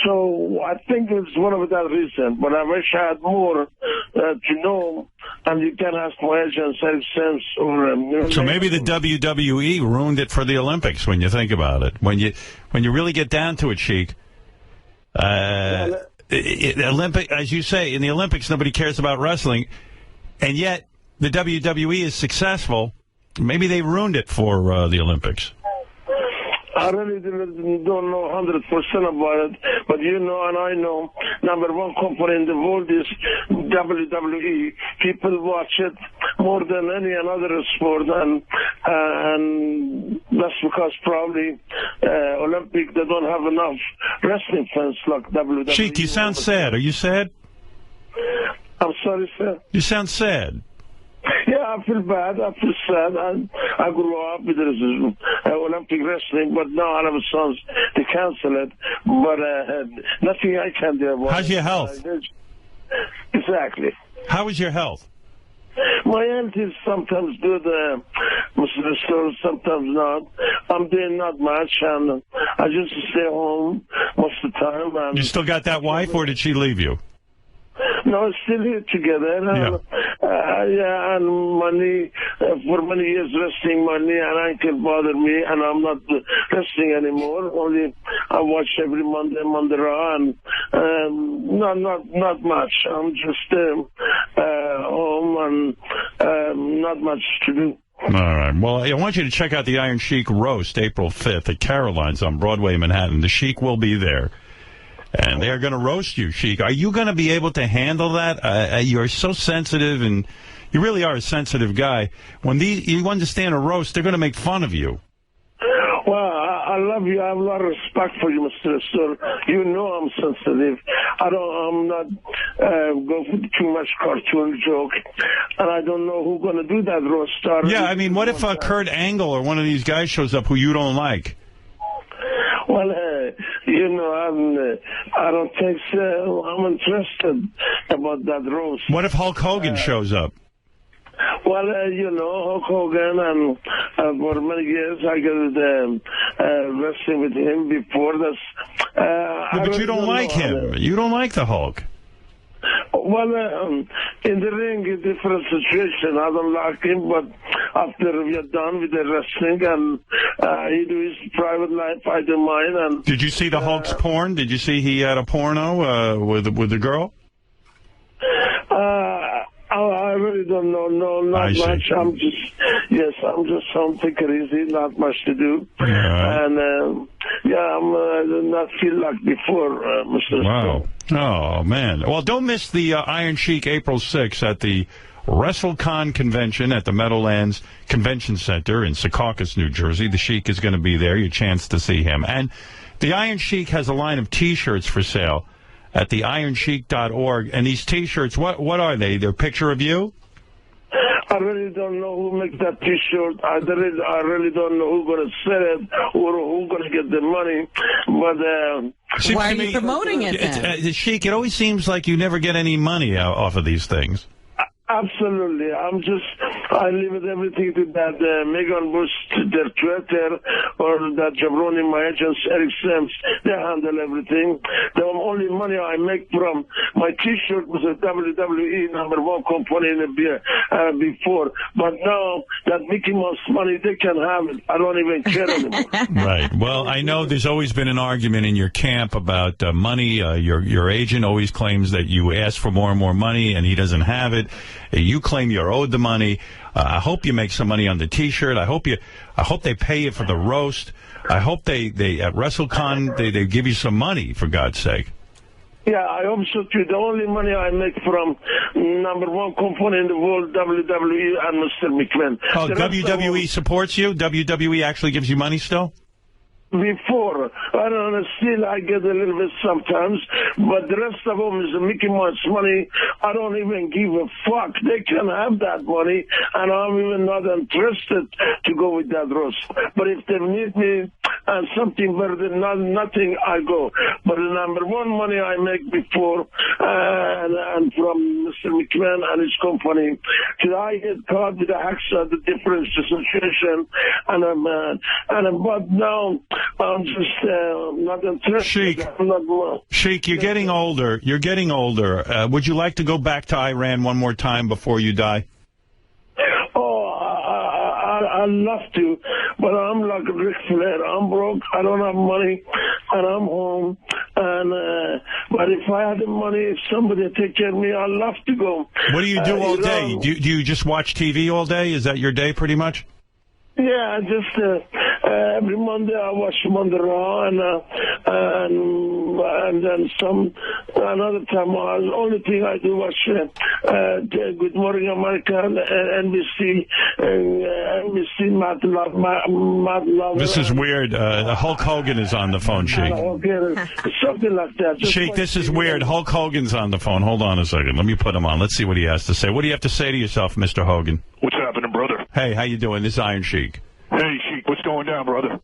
So I think it's one of that reason, but I wish I had more to know, and you can ask my agent, Eric Sims, or... So maybe the WWE ruined it for the Olympics when you think about it. When you really get down to it, Sheik, Olympic, as you say, in the Olympics, nobody cares about wrestling, and yet the WWE is successful. Maybe they ruined it for the Olympics. I really don't know 100% about it, but you know and I know, number one company in the world is WWE. People watch it more than any other sport, and that's because probably Olympic, they don't have enough wrestling fans like WWE. Sheik, you sound sad. Are you sad? I'm sorry, sir. You sound sad. Yeah, I feel bad. I feel sad. I grew up with Olympic wrestling, but now all of a sudden they cancel it. But nothing I can do about it. How's your health? Exactly. How is your health? My health is sometimes good, Mr. Store, sometimes not. I'm doing not much, and I just stay home most of the time. And you still got that wife, or did she leave you? No, still here together. Yeah, and money, for many years resting money, and ankle bother me, and I'm not resting anymore. Only I watch every Monday Raw, and not much. I'm just home and not much to do. All right. Well, I want you to check out the Iron Sheik roast April 5th at Caroline's on Broadway, Manhattan. The Sheik will be there. And they're going to roast you, Sheik. Are you going to be able to handle that? You're so sensitive, and you really are a sensitive guy. When you understand a roast, they're going to make fun of you. Well, I love you. I have a lot of respect for you, Mr. Sir. You know I'm sensitive. I'm not going for too much cartoon joke, and I don't know who's going to do that roast. Yeah, I mean, what if Kurt Angle or one of these guys shows up who you don't like? Well, you know, I don't think so. I'm interested about that roast. What if Hulk Hogan shows up? Well, you know, Hulk Hogan, and for many years I got wrestling with him before. But you don't like him. You don't like the Hulk. Well, in the ring, a different situation. I don't like him, but after we are done with the wrestling and he do his private life, I don't mind. And did you see the Hulk's porn? Did you see he had a porno with the girl? I really don't know. No, not much. I'm just home, take it easy, not much to do. Right. And I'm not feel like before, Mr. Wow. Stone. Oh, man. Well, don't miss the Iron Sheik April 6th at the WrestleCon convention at the Meadowlands Convention Center in Secaucus, New Jersey. The Sheik is going to be there. Your chance to see him. And the Iron Sheik has a line of T-shirts for sale at the ironsheik.org. And these T-shirts, what are they? They're a picture of you? I really don't know who makes that T-shirt. I really don't know who's going to sell it or who's going to get the money. But why are you promoting it then? Sheik, it always seems like you never get any money off of these things. Absolutely. I leave it everything to that Megan Bush, their Twitter, or that jabroni, my agent, Eric Sims. They handle everything. The only money I make from my T-shirt was a WWE #1 company in the before. But now that Mickey Mouse money, they can have it. I don't even care anymore. Right. Well, I know there's always been an argument in your camp about money. Your agent always claims that you ask for more and more money, and he doesn't have it. You claim you're owed the money. I hope you make some money on the T-shirt. I hope they pay you for the roast. I hope they at WrestleCon they give you some money, for God's sake. Yeah, I hope so too. The only money I make from #1 company in the world, WWE and Mr. McMahon. Oh, WWE supports you? WWE actually gives you money still? Before, I don't know, still I get a little bit sometimes, but the rest of them is Mickey Mouse money. I don't even give a fuck. They can have that money, and I'm even not interested to go with that roast. But if they need me and something better than nothing, I go. But the #1 money I make before, and from Mr. McMahon and his company, till I get caught with the hacksaw, the difference, the situation, but now I'm just not interested. Sheik, you're getting older. You're getting older. Would you like to go back to Iran one more time before you die? Oh, I'd love to, but I'm like Ric Flair. I'm broke. I don't have money, and I'm home. And but if I had the money, if somebody take care of me, I'd love to go. What do you do all day? Do you just watch TV all day? Is that your day, pretty much? Yeah, just every Monday I watch Monday Raw, and then another time. The only thing I do watch Good Morning America, NBC, Matt Love. This is weird. Hulk Hogan is on the phone, Sheik. Something like that. Sheik, this is weird. Hulk Hogan's on the phone. Hold on a second. Let me put him on. Let's see what he has to say. What do you have to say to yourself, Mr. Hogan? What's happening, brother? Hey, how you doing? This is Iron Sheik. Hey, Sheik, what's going down, brother?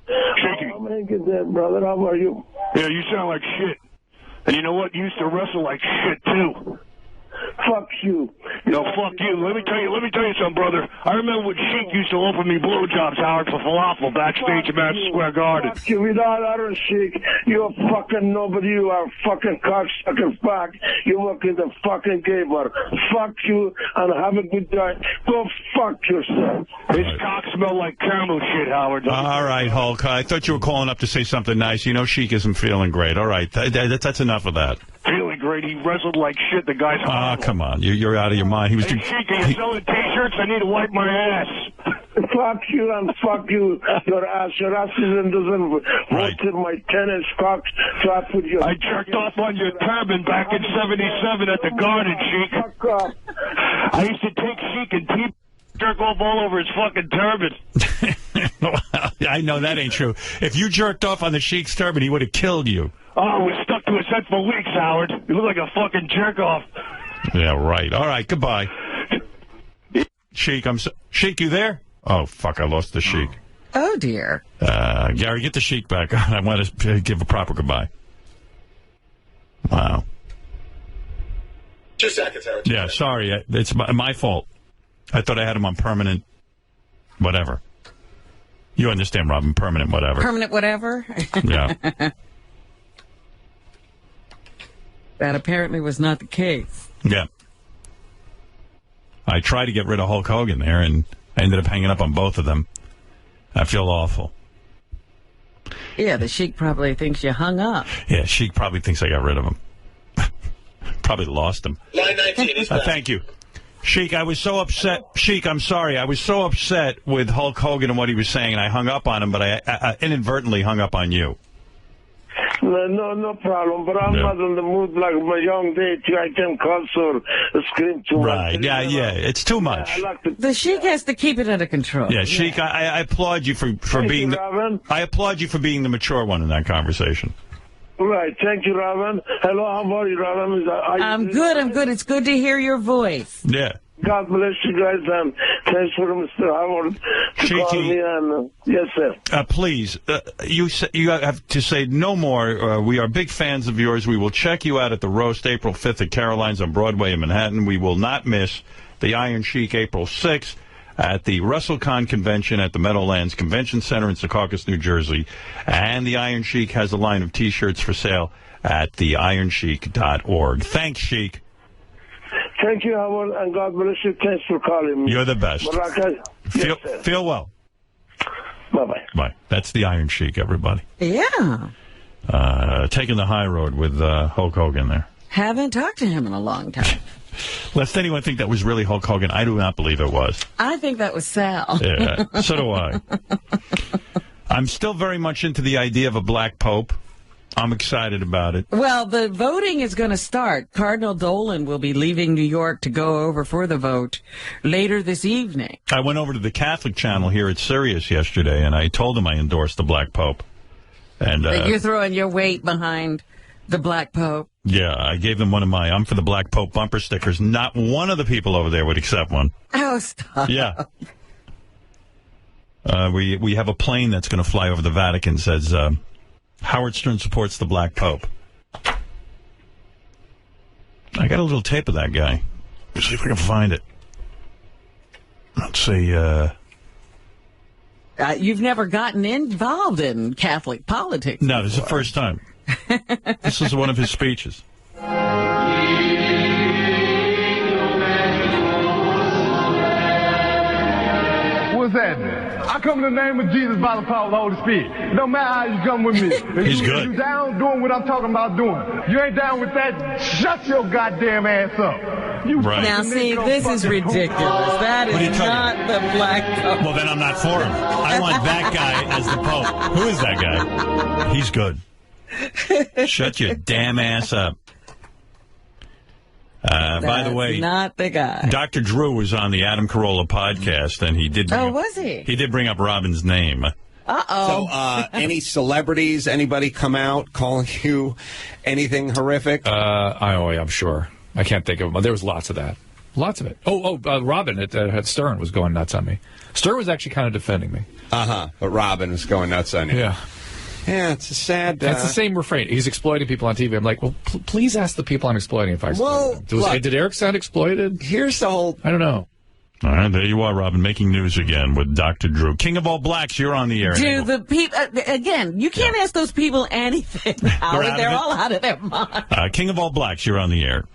Sheiky. I'm making that, brother. How are you? Yeah, you sound like shit. And you know what? You used to wrestle like shit, too. Fuck you. No, fuck you. Let me tell you something, brother. I remember when Sheik used to offer me blowjobs, Howard, for falafel backstage at Madison Square Garden. Fuck you. Without Iron Sheik, you're fucking nobody. You are fucking cocksucker fuck. You work in the fucking gay bar. Fuck you and have a good day. Go fuck yourself. His cock smell like caramel shit, Howard. All right, Hulk. I thought you were calling up to say something nice. You know Sheik isn't feeling great. All right. That's enough of that. Feeling great. He wrestled like shit. The guy's horrible. Come on. You're out of your mind. He was. Hey, Sheik, are you selling T-shirts? I need to wipe my ass. Fuck you and fuck you. Your ass doesn't work in my tennis cock, so I put your... I jerked off on your turban back in 77 at the Garden, Sheik. Fuck off. I used to take Sheik and jerk off all over his fucking turban. I know that ain't true. If you jerked off on the Sheik's turban, he would have killed you. Oh, we're stuck to his head for weeks, Howard. You look like a fucking jerk-off. Yeah, right. All right, goodbye. Sheik, Sheik, you there? Oh, fuck, I lost the Sheik. Oh, dear. Gary, get the Sheik back. I want to give a proper goodbye. Wow. 2 seconds, Howard. Yeah, sorry. It's my fault. I thought I had him on permanent whatever. You understand, Robin, permanent whatever. Permanent whatever? Yeah. That apparently was not the case. Yeah. I tried to get rid of Hulk Hogan there, and I ended up hanging up on both of them. I feel awful. Yeah, the Sheik probably thinks you hung up. Yeah, Sheik probably thinks I got rid of him. Probably lost him. Line 19 is back. Thank you. Sheik, I was so upset. Sheik, I'm sorry. I was so upset with Hulk Hogan and what he was saying, and I hung up on him, but I inadvertently hung up on you. No problem. But I'm not in the mood like my young day. I can cuss or scream too much. Right. Yeah. It's too much. The Sheik has to keep it under control. Yeah, Sheik, I applaud you for being I applaud you for being the mature one in that conversation. Right. Thank you, Robin. Hello, how are you, Robin? I'm good. It's good to hear your voice. Yeah. God bless you guys, and thanks for Mr. Howard to call me. And yes, sir. Please, you have to say no more. We are big fans of yours. We will check you out at the roast April 5th at Caroline's on Broadway in Manhattan. We will not miss the Iron Sheik April 6th at the WrestleCon convention at the Meadowlands Convention Center in Secaucus, New Jersey. And the Iron Sheik has a line of T-shirts for sale at theironsheik.org. Thanks, Sheik. Thank you, Howard, and God bless you. Thanks for calling me. You're the best. Feel well. Bye-bye. Bye. That's the Iron Sheik, everybody. Yeah. Taking the high road with Hulk Hogan there. Haven't talked to him in a long time. Lest anyone think that was really Hulk Hogan, I do not believe it was. I think that was Sal. Yeah, so do I. I'm still very much into the idea of a black pope. I'm excited about it. Well, the voting is going to start. Cardinal Dolan will be leaving New York to go over for the vote later this evening. I went over to the Catholic channel here at Sirius yesterday, and I told them I endorsed the black pope. And you're throwing your weight behind the black pope. Yeah, I gave them one of my I'm for the black pope bumper stickers. Not one of the people over there would accept one. Oh, stop. Yeah. We have a plane that's going to fly over the Vatican, says... Howard Stern supports the black pope. I got a little tape of that guy. Let's see if I can find it. Let's see. You've never gotten involved in Catholic politics. No, this is the first time. This is one of his speeches. What's happening? I come in the name of Jesus by the power of the Holy Spirit. No matter how you come with me. He's good. You down doing what I'm talking about doing. You ain't down with that, shut your goddamn ass up. Right. Now, see, this is ridiculous. That is not the black pope. Well, then I'm not for him. I want that guy as the pope. Who is that guy? He's good. Shut your damn ass up. By the way, not the guy. Dr. Drew was on the Adam Carolla podcast, and he did. Was he? He did bring up Robin's name. Uh-oh. So, any celebrities, anybody come out calling you anything horrific? I'm sure. I can't think of them. There was lots of that. Lots of it. Robin at Stern was going nuts on me. Stern was actually kind of defending me. But Robin was going nuts on you. Yeah. Yeah, it's a sad... That's the same refrain. He's exploiting people on TV. I'm like, well, please ask the people I'm exploiting if I exploited them. Did Eric sound exploited? Here's the whole... I don't know. All right, there you are, Robin, making news again with Dr. Drew. King of all blacks, you're on the air. Do the people... again, you can't ask those people anything, Howard. They're all out of their mind. King of all blacks, you're on the air.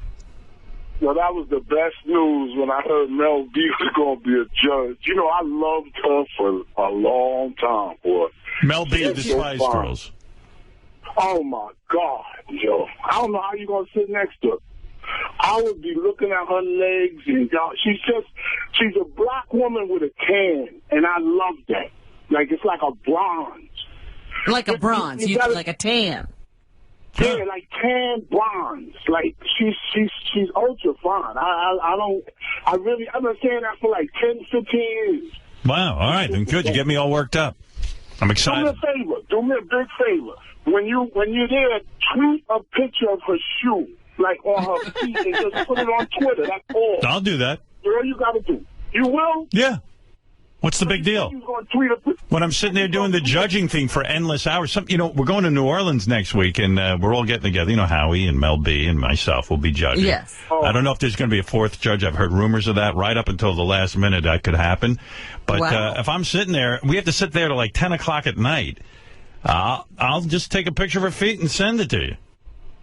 Well, that was the best news when I heard Mel B was going to be a judge. You know, I loved her for a long time, boy. Mel B of the Spice Girls. Oh, my God, yo. I don't know how you're going to sit next to her. I would be looking at her legs, and she's a black woman with a tan, and I love that. Like, it's like a bronze. Like a bronze, like a tan. Yeah, like tan bronze. Like, she's ultra fine. I've been saying that for like 10, 15 years. Wow, all right, then good. You get me all worked up. I'm excited. Do me a big favor. When you're there, tweet a picture of her shoe, like on her feet, and just put it on Twitter. That's all. I'll do that. That's all you got to do. You will? Yeah. What's the big deal? When I'm sitting there doing the judging thing for endless hours, we're going to New Orleans next week, and we're all getting together. You know, Howie and Mel B and myself will be judging. Yes. I don't know if there's going to be a fourth judge. I've heard rumors of that right up until the last minute that could happen. But if I'm sitting there, we have to sit there till like 10 o'clock at night. I'll just take a picture of her feet and send it to you.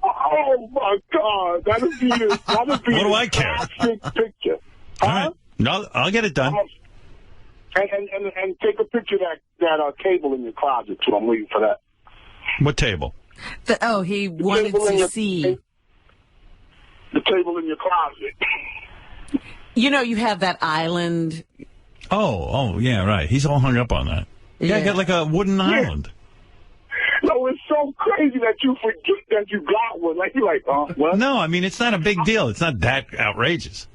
Oh, my God. That'd be what do I care? Picture. All right. No, I'll get it done. And take a picture of that table in your closet, too. I'm waiting for that. What table? He wanted to see. The table in your closet. You know, you have that island. Oh, yeah, right. He's all hung up on that. Yeah, I got like a wooden island. No, it's so crazy that you forget that you got one. Like, you're like, well. No, I mean, it's not a big deal. It's not that outrageous.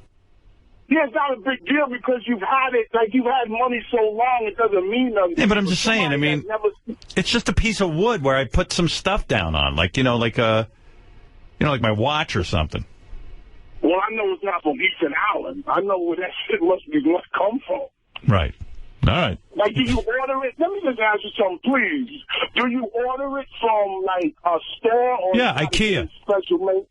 Yeah, it's not a big deal because you've had it, like you've had money so long, it doesn't mean nothing. Yeah, but I'm just saying, I mean, it's just a piece of wood where I put some stuff down on, like, like my watch or something. Well, I know it's not from Eastern Island. I know where that shit must come from. Right. All right. Like, do you order it? Let me just ask you something, please. Do you order it from, like, a store or... Yeah, IKEA. Special made?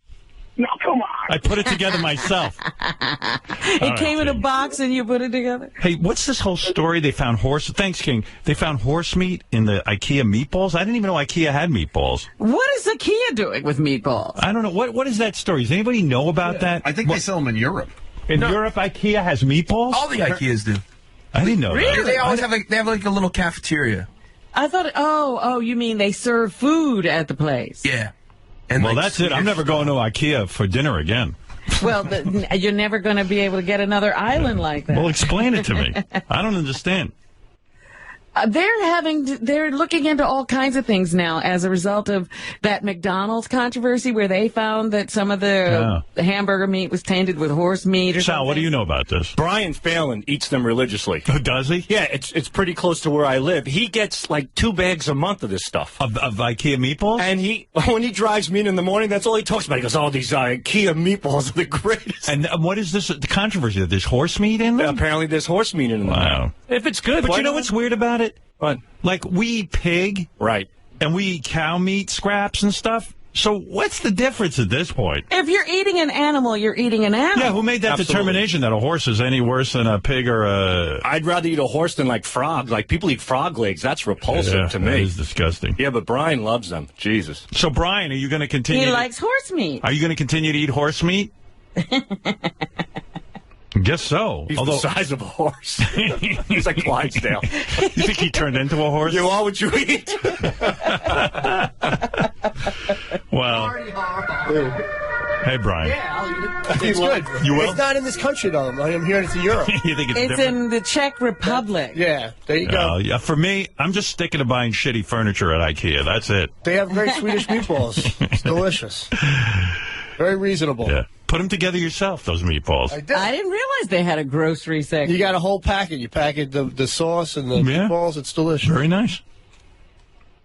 No, come on. I put it together myself. It came in a box and you put it together? Hey, what's this whole story? They found Thanks, King. They found horse meat in the IKEA meatballs? I didn't even know IKEA had meatballs. What is IKEA doing with meatballs? I don't know. What is that story? Does anybody know about that? I think they sell them in Europe. In Europe, IKEA has meatballs? All the IKEAs do. I didn't know Really? that. They always have a little cafeteria. I thought, you mean they serve food at the place? Yeah. And well, like that's it. I'm Swedish never going to IKEA for dinner again. Well, you're never going to be able to get another island like that. Well, explain it to me. I don't understand. They're looking into all kinds of things now as a result of that McDonald's controversy where they found that some of the hamburger meat was tainted with horse meat or something. Sal, what do you know about this? Brian Phelan eats them religiously. Does he? Yeah, it's pretty close to where I live. He gets like 2 bags a month of this stuff. Of IKEA meatballs? And when he drives me in the morning, that's all he talks about. He goes, these IKEA meatballs are the greatest. And what is this, the controversy? That there's horse meat in them? Apparently there's horse meat in them. Wow. If it's good. But you know what's weird about it? What? Like, we eat pig. Right. And we eat cow meat scraps and stuff. So what's the difference at this point? If you're eating an animal, you're eating an animal. Yeah, who made that determination that a horse is any worse than a pig or a... I'd rather eat a horse than like frogs. Like, people eat frog legs. That's repulsive to me. That is disgusting. Yeah, but Brian loves them. Jesus. So, Brian, are you going to continue... He likes horse meat. Are you going to continue to eat horse meat? Guess so. He's the size of a horse. He's like Clydesdale. You think he turned into a horse? You are what you eat. Well, hey, Brian. It's good. You will? It's not in this country, though. I'm hearing it's in Europe. You think it's It's different? in the Czech Republic. Yeah, there you go. Yeah, for me, I'm just sticking to buying shitty furniture at IKEA. That's it. They have great Swedish meatballs. It's delicious. Very reasonable. Yeah. Put them together yourself, those meatballs. I did. I didn't realize they had a grocery section. You got a whole packet. You packet the sauce and the meatballs. It's delicious. Very nice.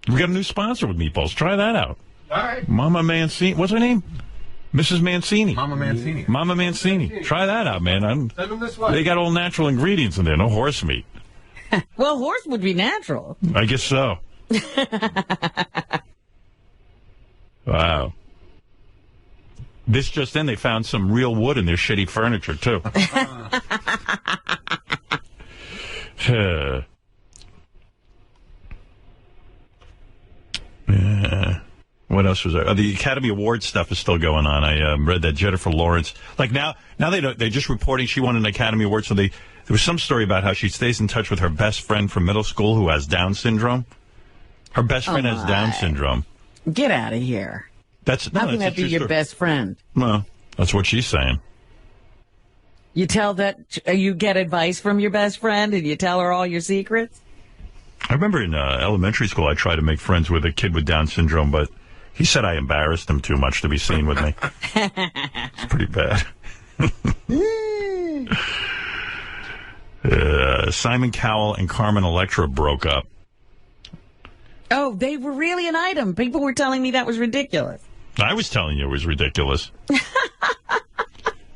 We got a new sponsor with meatballs. Try that out. All right. Mama Mancini. What's her name? Mrs. Mancini. Mama Mancini. Mama Mancini. Try that out, man. Send them this way. They got all natural ingredients in there. No horse meat. Well, horse would be natural. I guess so. Wow. This just in, they found some real wood in their shitty furniture, too. What else was there? The Academy Awards stuff is still going on. I read that Jennifer Lawrence, like now they're just reporting she won an Academy Award. So there was some story about how she stays in touch with her best friend from middle school who has Down syndrome. Her best friend has Down syndrome. Get out of here. How can that be your best friend? Well, that's what she's saying. You tell that you get advice from your best friend and you tell her all your secrets? I remember in elementary school I tried to make friends with a kid with Down syndrome, but he said I embarrassed him too much to be seen with me. It's pretty bad. Simon Cowell and Carmen Electra broke up. Oh, they were really an item. People were telling me that was ridiculous. I was telling you it was ridiculous.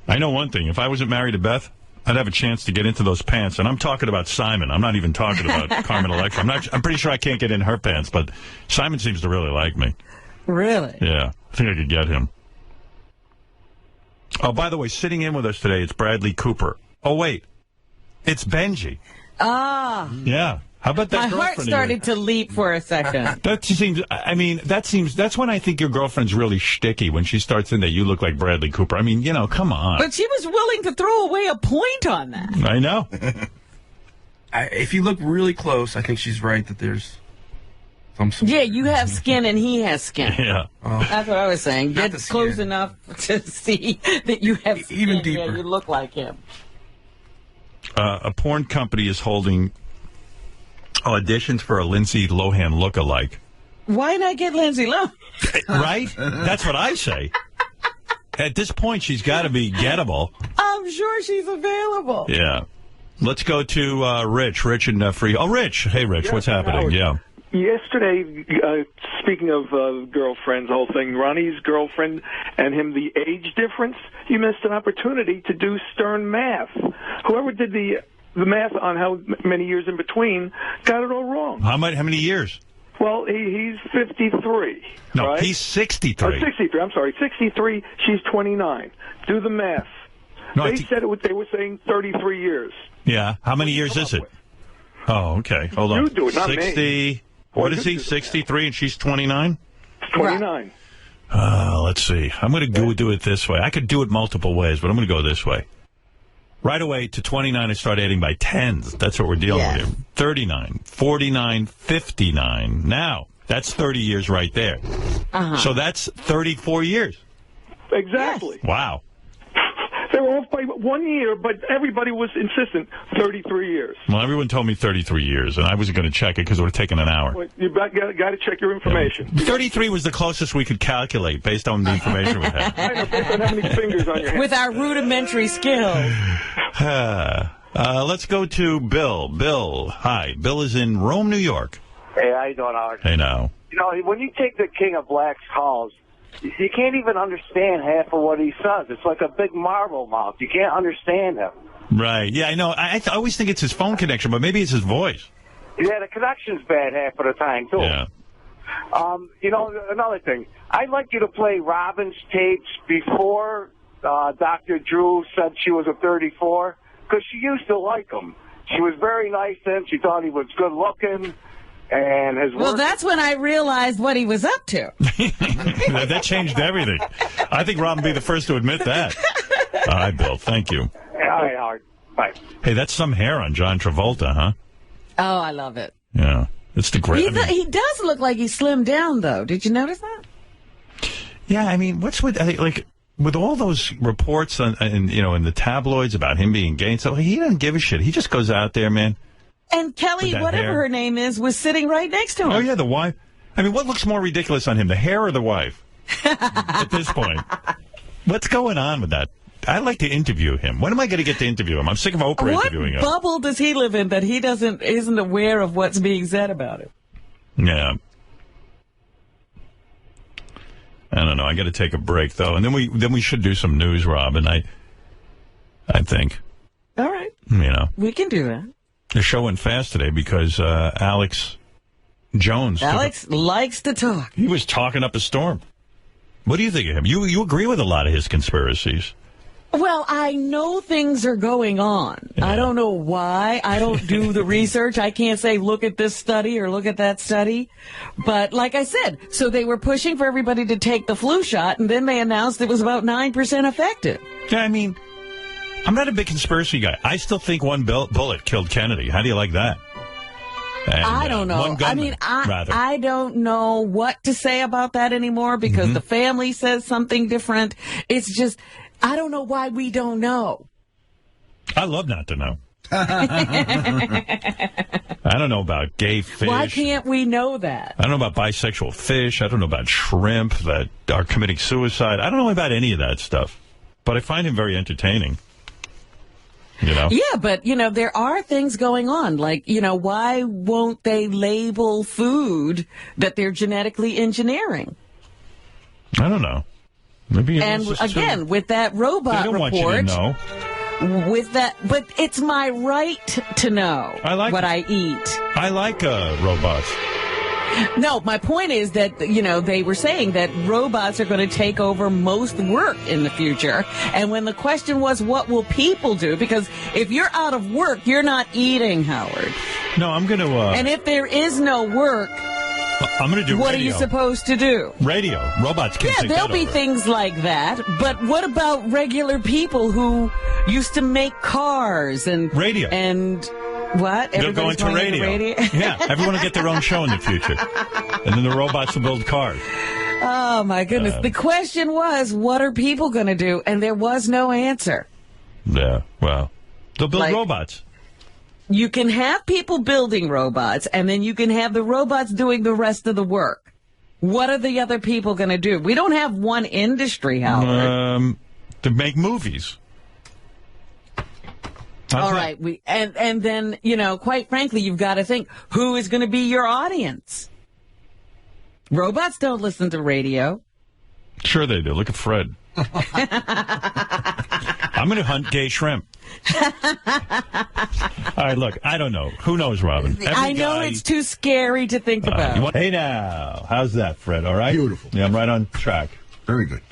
I know one thing. If I wasn't married to Beth, I'd have a chance to get into those pants. And I'm talking about Simon. I'm not even talking about Carmen Electra. I'm pretty sure I can't get in her pants, but Simon seems to really like me. Really? Yeah. I think I could get him. Oh, by the way, sitting in with us today, it's Bradley Cooper. Oh, wait. It's Benji. Ah. Yeah. How about that? My heart started to leap for a second. That's when I think your girlfriend's really shticky, when she starts in that you look like Bradley Cooper. I mean, come on. But she was willing to throw away a point on that. I know. If you look really close, I think she's right that there's some... Yeah, you have skin and he has skin. Yeah. That's what I was saying. Get close enough to see that you have skin. Even deeper. Yeah, you look like him. A porn company is holding auditions for a Lindsay Lohan lookalike. Why not get Lindsay Lohan? Right? That's what I say. At this point, she's got to be gettable. I'm sure she's available. Yeah. Let's go to Rich. Rich and Free. Oh, Rich. Hey, Rich. What's happening? Yeah. Yesterday, speaking of girlfriends, the whole thing, Ronnie's girlfriend and him, the age difference, you missed an opportunity to do stern math. Whoever did the math on how many years in between got it all wrong. How many years? Well, he's 53. No, right? he's 63. 63. I'm sorry, 63. She's 29. Do the math. No, they were saying 33 years. Yeah. How many years is it? Oh, okay. Hold on. You do it, not 60. me. What is he? 63, and she's 29. 29. Let's see. I'm going to do it this way. I could do it multiple ways, but I'm going to go this way. Right away to 29, I start adding by tens. That's what we're dealing with here. 39, 49, 59. Now, That's 30 years right there. So that's 34 years. Exactly. Yes. Wow. They were off by 1 year, but everybody was insistent 33 years. Well, everyone told me 33 years, and I wasn't going to check it because it would have taken an hour. Well, you got to check your information. Yeah. 33 was the closest we could calculate based on the information we had. I know, based on how many fingers on your hand. With our rudimentary skills. Let's go to Bill. Bill, hi. Bill is in Rome, New York. Hey, how you doing, Howard? Hey, now. You know, when you take the King of Black's calls, you can't even understand half of what he says. It's like a big marble mouth. You can't understand him. Right. Yeah, I know. I always think it's his phone connection, but maybe it's his voice. Yeah, the connection's bad half of the time, too. Yeah. You know, another thing. I'd like you to play Robin's tapes before Dr. Drew said she was a 34, because she used to like him. She was very nice to him. She thought he was good looking. And his well, that's when I realized what he was up to. That changed everything. I think Robin would be the first to admit that. All right, Bill. Thank you. All right, Howard. Bye. Hey, that's some hair on John Travolta, huh? Oh, I love it. Yeah. It's the great. He does look like he slimmed down, though. Did you notice that? Yeah, I mean, what's with, like, with all those reports in the tabloids about him being gay and stuff, he doesn't give a shit. He just goes out there, man. And Kelly, whatever her name is, was sitting right next to him. Oh, yeah, the wife. I mean, what looks more ridiculous on him, the hair or the wife? At this point. What's going on with that? I'd like to interview him. When am I going to get to interview him? I'm sick of Oprah interviewing him. What bubble does he live in that he isn't aware of what's being said about it? Yeah. I don't know. I got to take a break, though. And then we should do some news, Robin, I think. All right. You know. We can do that. The show went fast today because Alex Jones. Alex likes to talk. He was talking up a storm. What do you think of him? You agree with a lot of his conspiracies. Well, I know things are going on. Yeah. I don't know why. I don't do the research. I can't say, look at this study or look at that study. But like I said, so they were pushing for everybody to take the flu shot, and then they announced it was about 9% effective. Yeah, I mean, I'm not a big conspiracy guy. I still think one bullet killed Kennedy. How do you like that? And, I don't know. One gunman, I don't know what to say about that anymore because the family says something different. It's just, I don't know why we don't know. I love not to know. I don't know about gay fish. Why can't we know that? I don't know about bisexual fish. I don't know about shrimp that are committing suicide. I don't know about any of that stuff. But I find him very entertaining. You know? Yeah, but, there are things going on. Like, why won't they label food that they're genetically engineering? I don't know. Maybe. And again, with that robot report. They don't want you to know. With that, but it's my right to know what I eat. I like robots. No, my point is that, they were saying that robots are going to take over most work in the future. And when the question was, what will people do? Because if you're out of work, you're not eating, Howard. No, I'm going to... And if there is no work... I'm going to do what radio. Are you supposed to do? Radio. Robots can take there'll that be over. things like that. But what about regular people who used to make cars and... Radio. And... What? They'll go into radio. Yeah, everyone will get their own show in the future. And then the robots will build cars. Oh, my goodness. The question was, what are people going to do? And there was no answer. Yeah, well, they'll build robots. You can have people building robots, and then you can have the robots doing the rest of the work. What are the other people going to do? We don't have one industry, Howard. To make movies. All right, and then, quite frankly, you've got to think, who is going to be your audience? Robots don't listen to radio. Sure they do. Look at Fred. I'm going to hunt gay shrimp. All right, look, I don't know. Who knows, Robin? I know it's too scary to think about. Hey, now. How's that, Fred? All right? Beautiful. Yeah, I'm right on track. Very good.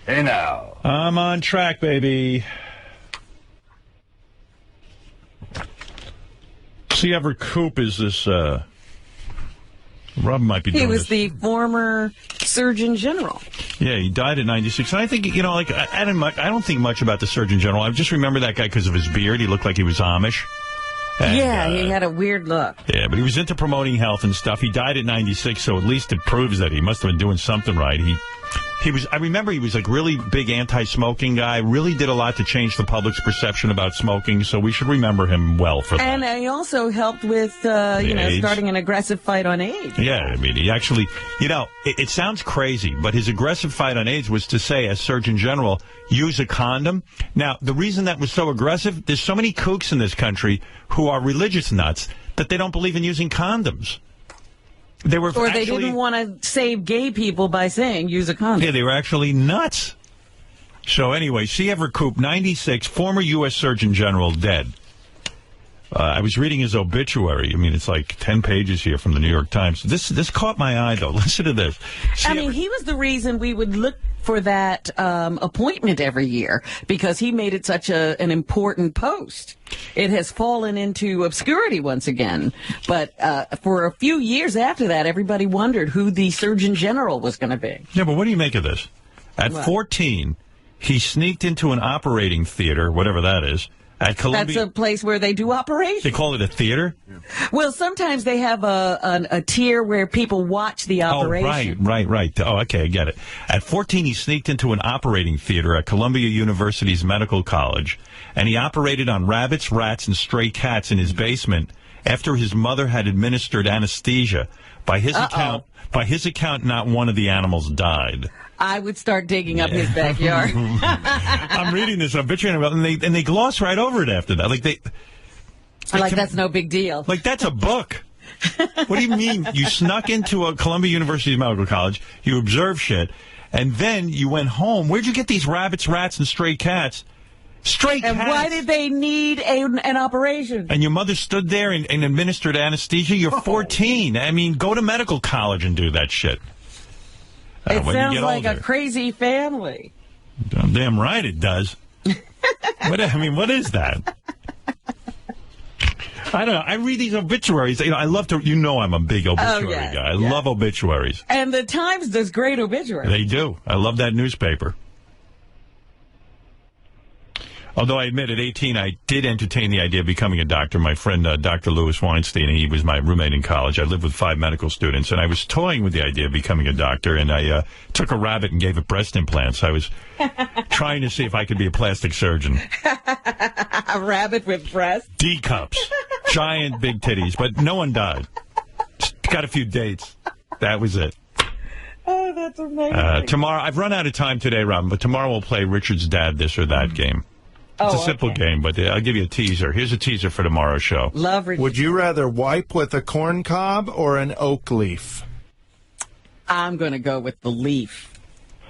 Hey, now. I'm on track, baby. See, Everett Koop is this, Robin might be doing He was this. the former Surgeon General. Yeah, he died at 96. And I think, I don't think much about the Surgeon General. I just remember that guy because of his beard. He looked like he was Amish. And, yeah, he had a weird look. Yeah, but he was into promoting health and stuff. He died at 96, so at least it proves that he must have been doing something right. He was. I remember he was like really big anti-smoking guy. Really did a lot to change the public's perception about smoking. So we should remember him well for that. And he also helped with, starting an aggressive fight on AIDS. Yeah, I mean, he actually, it sounds crazy, but his aggressive fight on AIDS was to say, as Surgeon General, use a condom. Now, the reason that was so aggressive, there's so many kooks in this country who are religious nuts that they don't believe in using condoms. They didn't want to save gay people by saying use a condom. Yeah, they were actually nuts. So anyway, C. Everett Koop, 96, former U.S. Surgeon General, dead. I was reading his obituary. I mean, it's like 10 pages here from the New York Times. This caught my eye, though. Listen to this. He was the reason we would look for that appointment every year, because he made it such an important post. It has fallen into obscurity once again. But for a few years after that, everybody wondered who the Surgeon General was going to be. Yeah, but what do you make of this? At 14, he sneaked into an operating theater, whatever that is, at Columbia. That's a place where they do operations. They call it a theater? Yeah. Well, sometimes they have a tier where people watch the operation. Oh, right. Oh, okay, I get it. At 14, he sneaked into an operating theater at Columbia University's Medical College, and he operated on rabbits, rats, and stray cats in his basement after his mother had administered anesthesia. By his account, not one of the animals died. I would start digging up his backyard. I'm reading this obituary about, and they gloss right over it after that. That's no big deal. Like, that's a book. What do you mean? You snuck into a Columbia University Medical College, you observed shit, and then you went home. Where'd you get these rabbits, rats, and stray cats? Stray cats. And why did they need an operation? And your mother stood there and administered anesthesia? You're 14. I mean, go to medical college and do that shit. It sounds like a crazy family. Damn right it does. What is that? I don't know. I read these obituaries. I love to. I'm a big obituary guy. I love obituaries. And the Times does great obituaries. They do. I love that newspaper. Although I admit, at 18, I did entertain the idea of becoming a doctor. My friend, Dr. Louis Weinstein, he was my roommate in college. I lived with 5 medical students, and I was toying with the idea of becoming a doctor, and I took a rabbit and gave it breast implants. I was trying to see if I could be a plastic surgeon. A rabbit with breasts? D-cups. Giant big titties, but no one died. Just got a few dates. That was it. Oh, that's amazing. Tomorrow, I've run out of time today, Robin, but tomorrow we'll play Richard's Dad This or That game. It's a simple game, but I'll give you a teaser. Here's a teaser for tomorrow's show. Love Richard. Would you rather wipe with a corn cob or an oak leaf? I'm going to go with the leaf.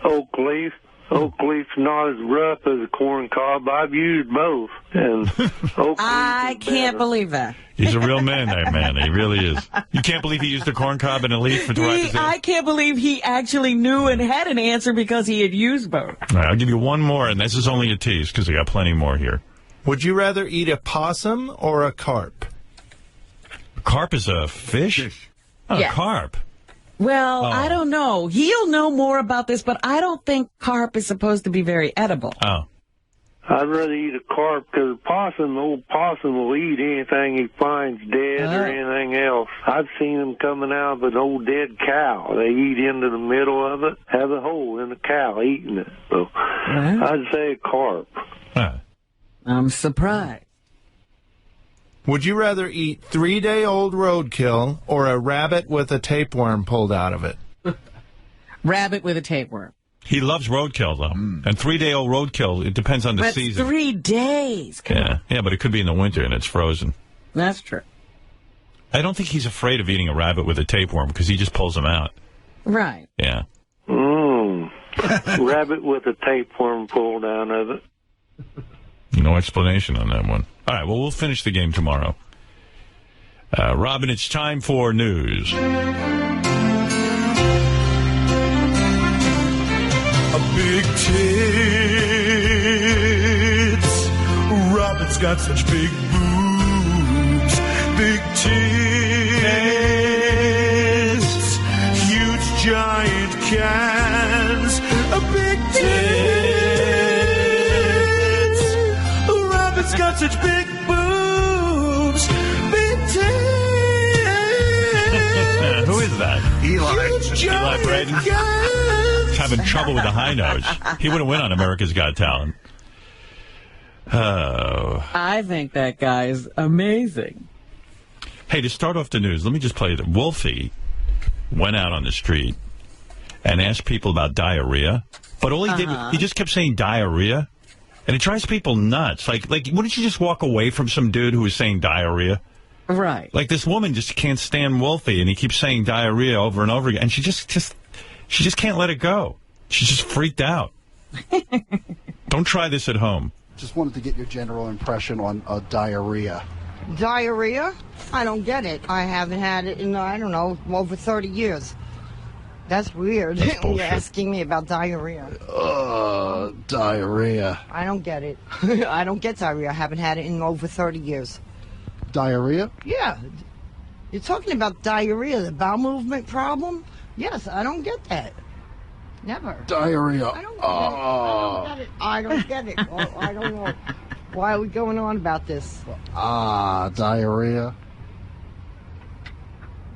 Oak leaf. Oak leaf's not as rough as a corn cob. I've used both, and oak I can't believe that. He's a real man, that man. He really is. You can't believe he used a corn cob and a leaf to wipe his head? I can't believe he actually knew and had an answer because he had used both. All right, I'll give you one more, and this is only a tease because I got plenty more here. Would you rather eat a possum or a carp? A carp is a fish? Oh, yes. Carp. Well, I don't know. He'll know more about this, but I don't think carp is supposed to be very edible. Oh. I'd rather eat a carp because old possum will eat anything he finds dead or anything else. I've seen them coming out of an old dead cow. They eat into the middle of it, have a hole in the cow eating it. So I'd say a carp. I'm surprised. Would you rather eat 3-day-old roadkill or a rabbit with a tapeworm pulled out of it? Rabbit with a tapeworm. He loves roadkill, though. And 3-day-old roadkill, it depends on the season. 3 days. Yeah, but it could be in the winter and it's frozen. That's true. I don't think he's afraid of eating a rabbit with a tapeworm because he just pulls them out. Right. Yeah. Rabbit with a tapeworm pulled out of it. No explanation on that one. All right, well, we'll finish the game tomorrow. Robin, it's time for news. A big tits. Robin's got such big boobs. Big tits. Huge giant cans. A big tits. Robin's got such big boobs. Eli Braden. He's having trouble with the high notes. He wouldn't win on America's Got Talent. Oh. I think that guy's amazing. Hey, to start off the news, let me just play that. Wolfie went out on the street and asked people about diarrhea. But all he did was, he just kept saying diarrhea. And it drives people nuts. Like, wouldn't you just walk away from some dude who was saying diarrhea? Right. Like, this woman just can't stand Wolfie, and he keeps saying diarrhea over and over again. And she just can't let it go. She's just freaked out. Don't try this at home. Just wanted to get your general impression on diarrhea. Diarrhea? I don't get it. I haven't had it in, I don't know, over 30 years. That's weird. That's You're asking me about diarrhea. Diarrhea. I don't get it. I don't get diarrhea. I haven't had it in over 30 years. Diarrhea? Yeah. You're talking about diarrhea, the bowel movement problem? Yes, I don't get that. Never. Diarrhea. I don't get it. I don't get it. Well, I don't know. Why are we going on about this? Diarrhea.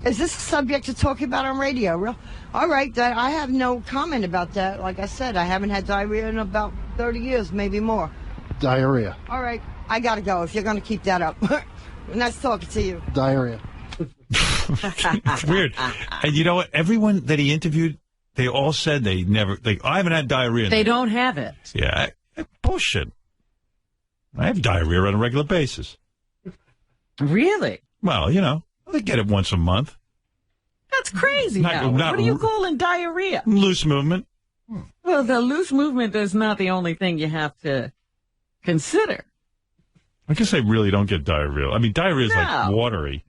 Is this a subject to talk about on radio? All right, I have no comment about that. Like I said, I haven't had diarrhea in about 30 years, maybe more. Diarrhea. All right, I gotta go if you're gonna keep that up. Nice talking to you. Diarrhea. It's weird. And you know what? Everyone that he interviewed, they all said I haven't had diarrhea. They don't have it. Yeah, bullshit. I have diarrhea on a regular basis. Really? Well, you know, I get it once a month. That's crazy. Not what are you calling diarrhea? Loose movement. Well, the loose movement is not the only thing you have to consider. I guess I really don't get diarrhea. I mean, diarrhea is like watery.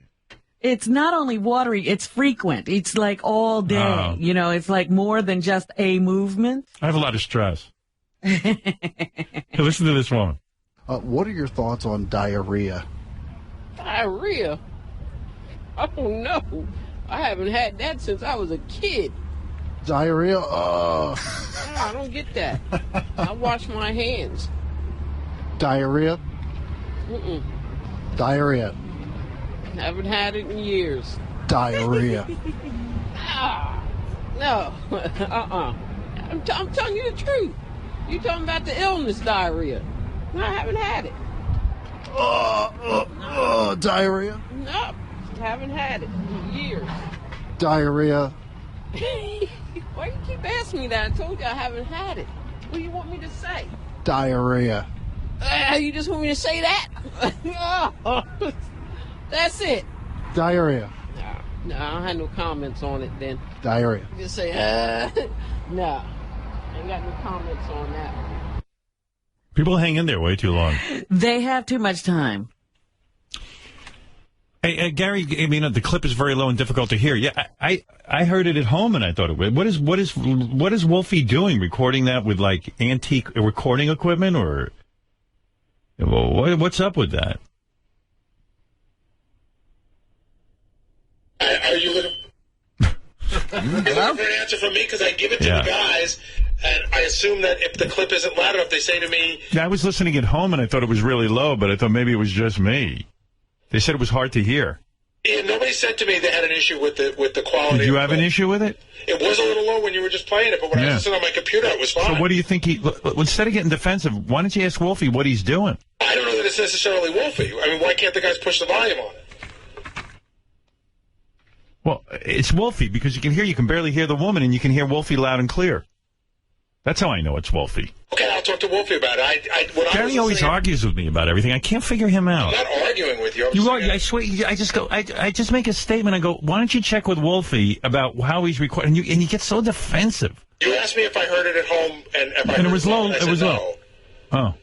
It's not only watery, it's frequent. It's like all day. Oh. You know, it's like more than just a movement. I have a lot of stress. Hey, listen to this woman. What are your thoughts on diarrhea? Diarrhea? I don't know. I haven't had that since I was a kid. Diarrhea? I don't get that. I wash my hands. Diarrhea? Mm-mm. Diarrhea. Haven't had it in years. Diarrhea. No. I'm telling you the truth. You talking about the illness diarrhea. No, I haven't had it. Diarrhea. No, haven't had it in years. Diarrhea. Why you keep asking me that? I told you I haven't had it. What do you want me to say? Diarrhea. You just want me to say that? That's it. Diarrhea. No, I don't have no comments on it then. Diarrhea. You just say, no. I ain't got no comments on that. People hang in there way too long. They have too much time. Hey, Gary, I mean, the clip is very low and difficult to hear. Yeah, I heard it at home and I thought it was. What is Wolfie doing? Recording that with like antique recording equipment, or what's up with that? Are you looking for an answer from me? Because I give it to the guys, and I assume that if the clip isn't loud enough, they say to me... Yeah, I was listening at home, and I thought it was really low, but I thought maybe it was just me. They said it was hard to hear. Yeah, nobody said to me they had an issue with the quality. Did you have an issue with it? It was a little low when you were just playing it, but when I was listening on my computer, it was fine. So what do you think instead of getting defensive, why don't you ask Wolfie what he's doing? I don't know that it's necessarily Wolfie. I mean, why can't the guys push the volume on it? Well, it's Wolfie because you can barely hear the woman, and you can hear Wolfie loud and clear. That's how I know it's Wolfie. Okay, I'll talk to Wolfie about it. Gary always argues with me about everything. I can't figure him out. I'm not arguing with you. I swear. I just make a statement. I go, why don't you check with Wolfie about how he's recording? And you get so defensive. You asked me if I heard it at home, and it was low. It was low. Oh.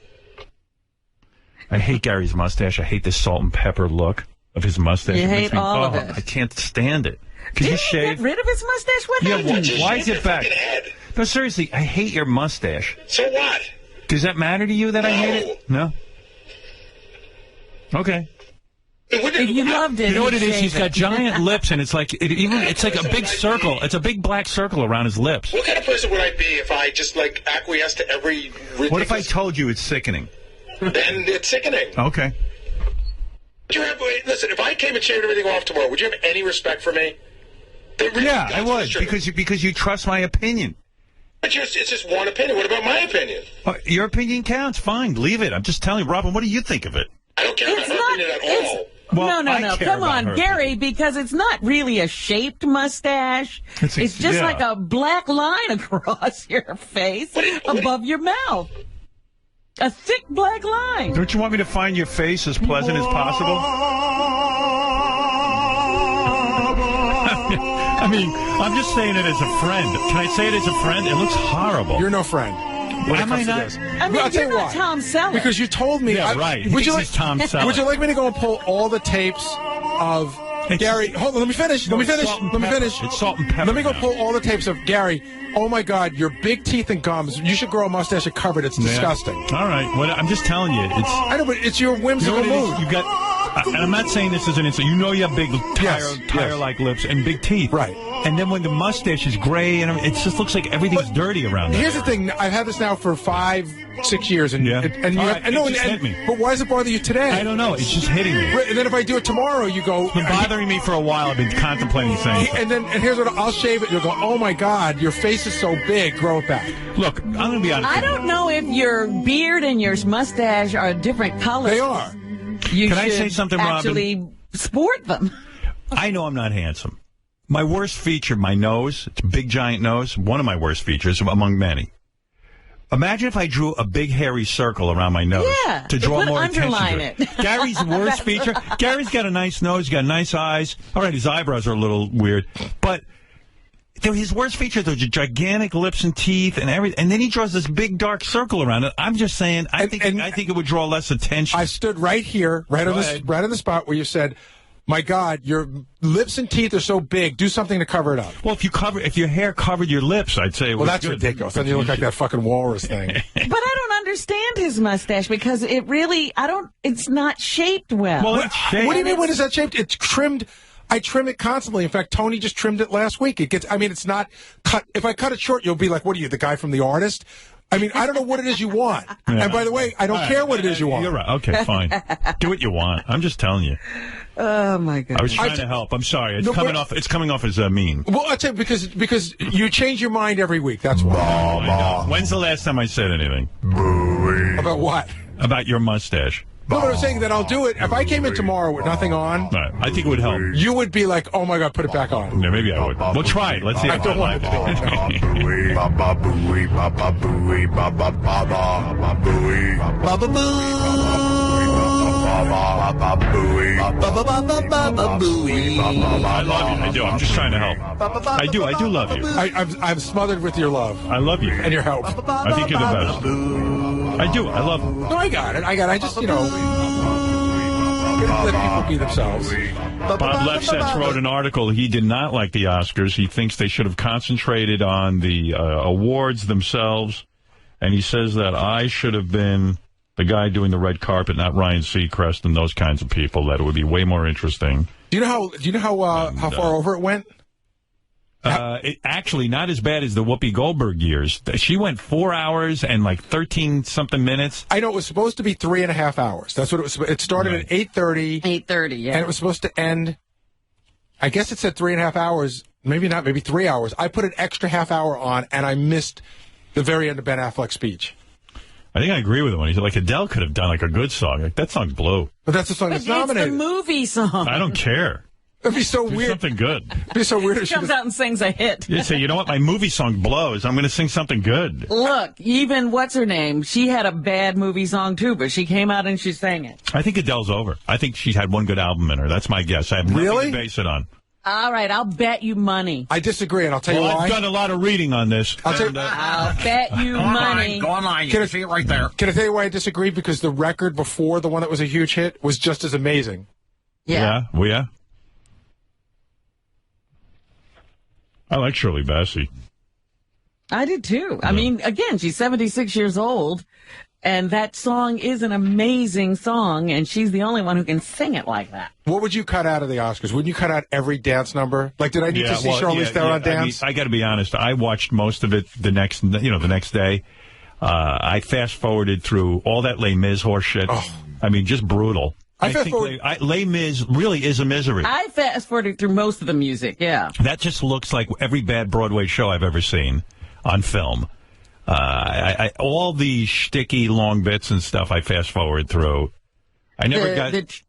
I hate Gary's mustache. I hate this salt and pepper look of his mustache. You hate all of it. I can't stand it. Can you shave? Get rid of his mustache? What happened? Why is it back? No, seriously, I hate your mustache. So what? Does that matter to you that I hate it? No? Okay. If you loved it, you know what it is? He's got it. giant lips, and it's like it's like a big circle. It's a big black circle around his lips. What kind of person would I be if I just acquiesce to every ridiculous... What if I told you it's sickening? Then it's sickening. Okay. Listen, if I came and shaved everything off tomorrow, would you have any respect for me? Yeah, I would, because you trust my opinion. But it's just one opinion. What about my opinion? Your opinion counts. Fine, leave it. I'm just telling you, Robin, what do you think of it? I don't care about her opinion at all. Well, no. Come on, Gary, because it's not really a shaped mustache. It's just like a black line across your face above your mouth. A thick black line. Don't you want me to find your face as pleasant as possible? I mean, I'm just saying it as a friend. Can I say it as a friend? It looks horrible. You're no friend. Am I not? I mean, you're not Tom Selleck. Because you told me. Yeah, right. Would you like Tom Selleck? Would you like me to go and pull all the tapes of Gary? Hold on, let me finish. Let me finish. It's salt and pepper. Let me go pull all the tapes of Gary. Oh my God, your big teeth and gums. You should grow a mustache and cover it. It's disgusting. All right. Well, I'm just telling you. I know, but it's your whimsical mood. You got, and I'm not saying this is an insult. You know you have big tire-like lips and big teeth. Right. And then when the mustache is gray, and it just looks like everything's dirty around there. Here's the thing. I've had this now for 5-6 years, and hit me. But why does it bother you today? I don't know. It's just hitting me. Right, and then if I do it tomorrow, you go. It's been bothering me for a while. I've been contemplating saying. And here's what I'll shave it. You'll go. Oh my God, your face is so big. Grow it back. Look, I'm going to be honest. I don't know if your beard and your mustache are different colors. They are. You Can should I say something, actually Robin? sport them. I know I'm not handsome. My worst feature, my nose. It's a big, giant nose. One of my worst features among many. Imagine if I drew a big, hairy circle around my nose to draw more attention to it. Gary's worst feature. Gary's got a nice nose. He's got nice eyes. All right, his eyebrows are a little weird. But his worst feature, those gigantic lips and teeth and everything. And then he draws this big, dark circle around it. I'm just saying, I think it would draw less attention. I stood right here, right on the spot where you said, my God, your lips and teeth are so big. Do something to cover it up. Well, if your hair covered your lips, I'd say it was that's good. ridiculous. Then you look like that fucking walrus thing. But I don't understand his mustache because it's not shaped well. Well, it's shaped. What do you mean, when is that shaped? It's trimmed. I trim it constantly. In fact, Tony just trimmed it last week. It's not cut. If I cut it short, you'll be like, what are you, the guy from The Artist? I mean, I don't know what it is you want. Yeah. And by the way, I don't care what it is you want. You're right. Okay, fine. Do what you want. I'm just telling you. Oh my God! I was trying to help. I'm sorry. It's coming off as mean. Well, I'll tell you, because you change your mind every week. That's why. When's the last time I said anything? About what? About your mustache. No, but I'm saying that I'll do it. If I came in tomorrow with nothing on, right, I think it would help. You would be like, oh my God, put it back on. Yeah, maybe I would. We'll try it. Let's see. I don't want I love you. I do. I'm just trying to help. I do love you. I'm smothered with your love. I love you. And your help. I think you're the best. I do. I love you. No, I got it. I just, let people be themselves. Bob Lefsetz wrote an article. He did not like the Oscars. He thinks they should have concentrated on the awards themselves. And he says that I should have been the guy doing the red carpet, not Ryan Seacrest and those kinds of people. That it would be way more interesting. Do you know how far over it went? Actually, not as bad as the Whoopi Goldberg years. She went 4 hours and like 13-something minutes. I know it was supposed to be 3.5 hours. That's what it was. It started at 8:30. 8:30, yeah. And it was supposed to end. I guess it said 3.5 hours. Maybe not. Maybe 3 hours. I put an extra half hour on, and I missed the very end of Ben Affleck's speech. I think I agree with him when he said, like, Adele could have done like a good song. Like, that song's blue. But that's the song that's nominated. It's the movie song. I don't care. It'd be so weird. Something good. It'd be so weird if she comes out and sings a hit. You say, you know what? My movie song blows. I'm going to sing something good. Look, even what's her name? She had a bad movie song too, but she came out and she sang it. I think Adele's over. I think she had one good album in her. That's my guess. I have nothing to base it on. All right, I'll bet you money. I disagree, and I'll tell you why. I've done a lot of reading on this. I'll bet you money. Go online. You can see it right there. Can I tell you why I disagree? Because the record before the one that was a huge hit was just as amazing. Yeah. Well, yeah. I like Shirley Bassey. I did too. I mean, again, she's 76 years old, and that song is an amazing song, and she's the only one who can sing it like that. What would you cut out of the Oscars? Wouldn't you cut out every dance number? Like, did I need to see Charlize Theron dance? I got to be honest. I watched most of it the next day. I fast forwarded through all that Les Mis horse shit. I mean, just brutal. I think Les Mis really is a misery. I fast-forwarded through most of the music, yeah. That just looks like every bad Broadway show I've ever seen on film. All the shticky long bits and stuff I fast-forward through. I never got... The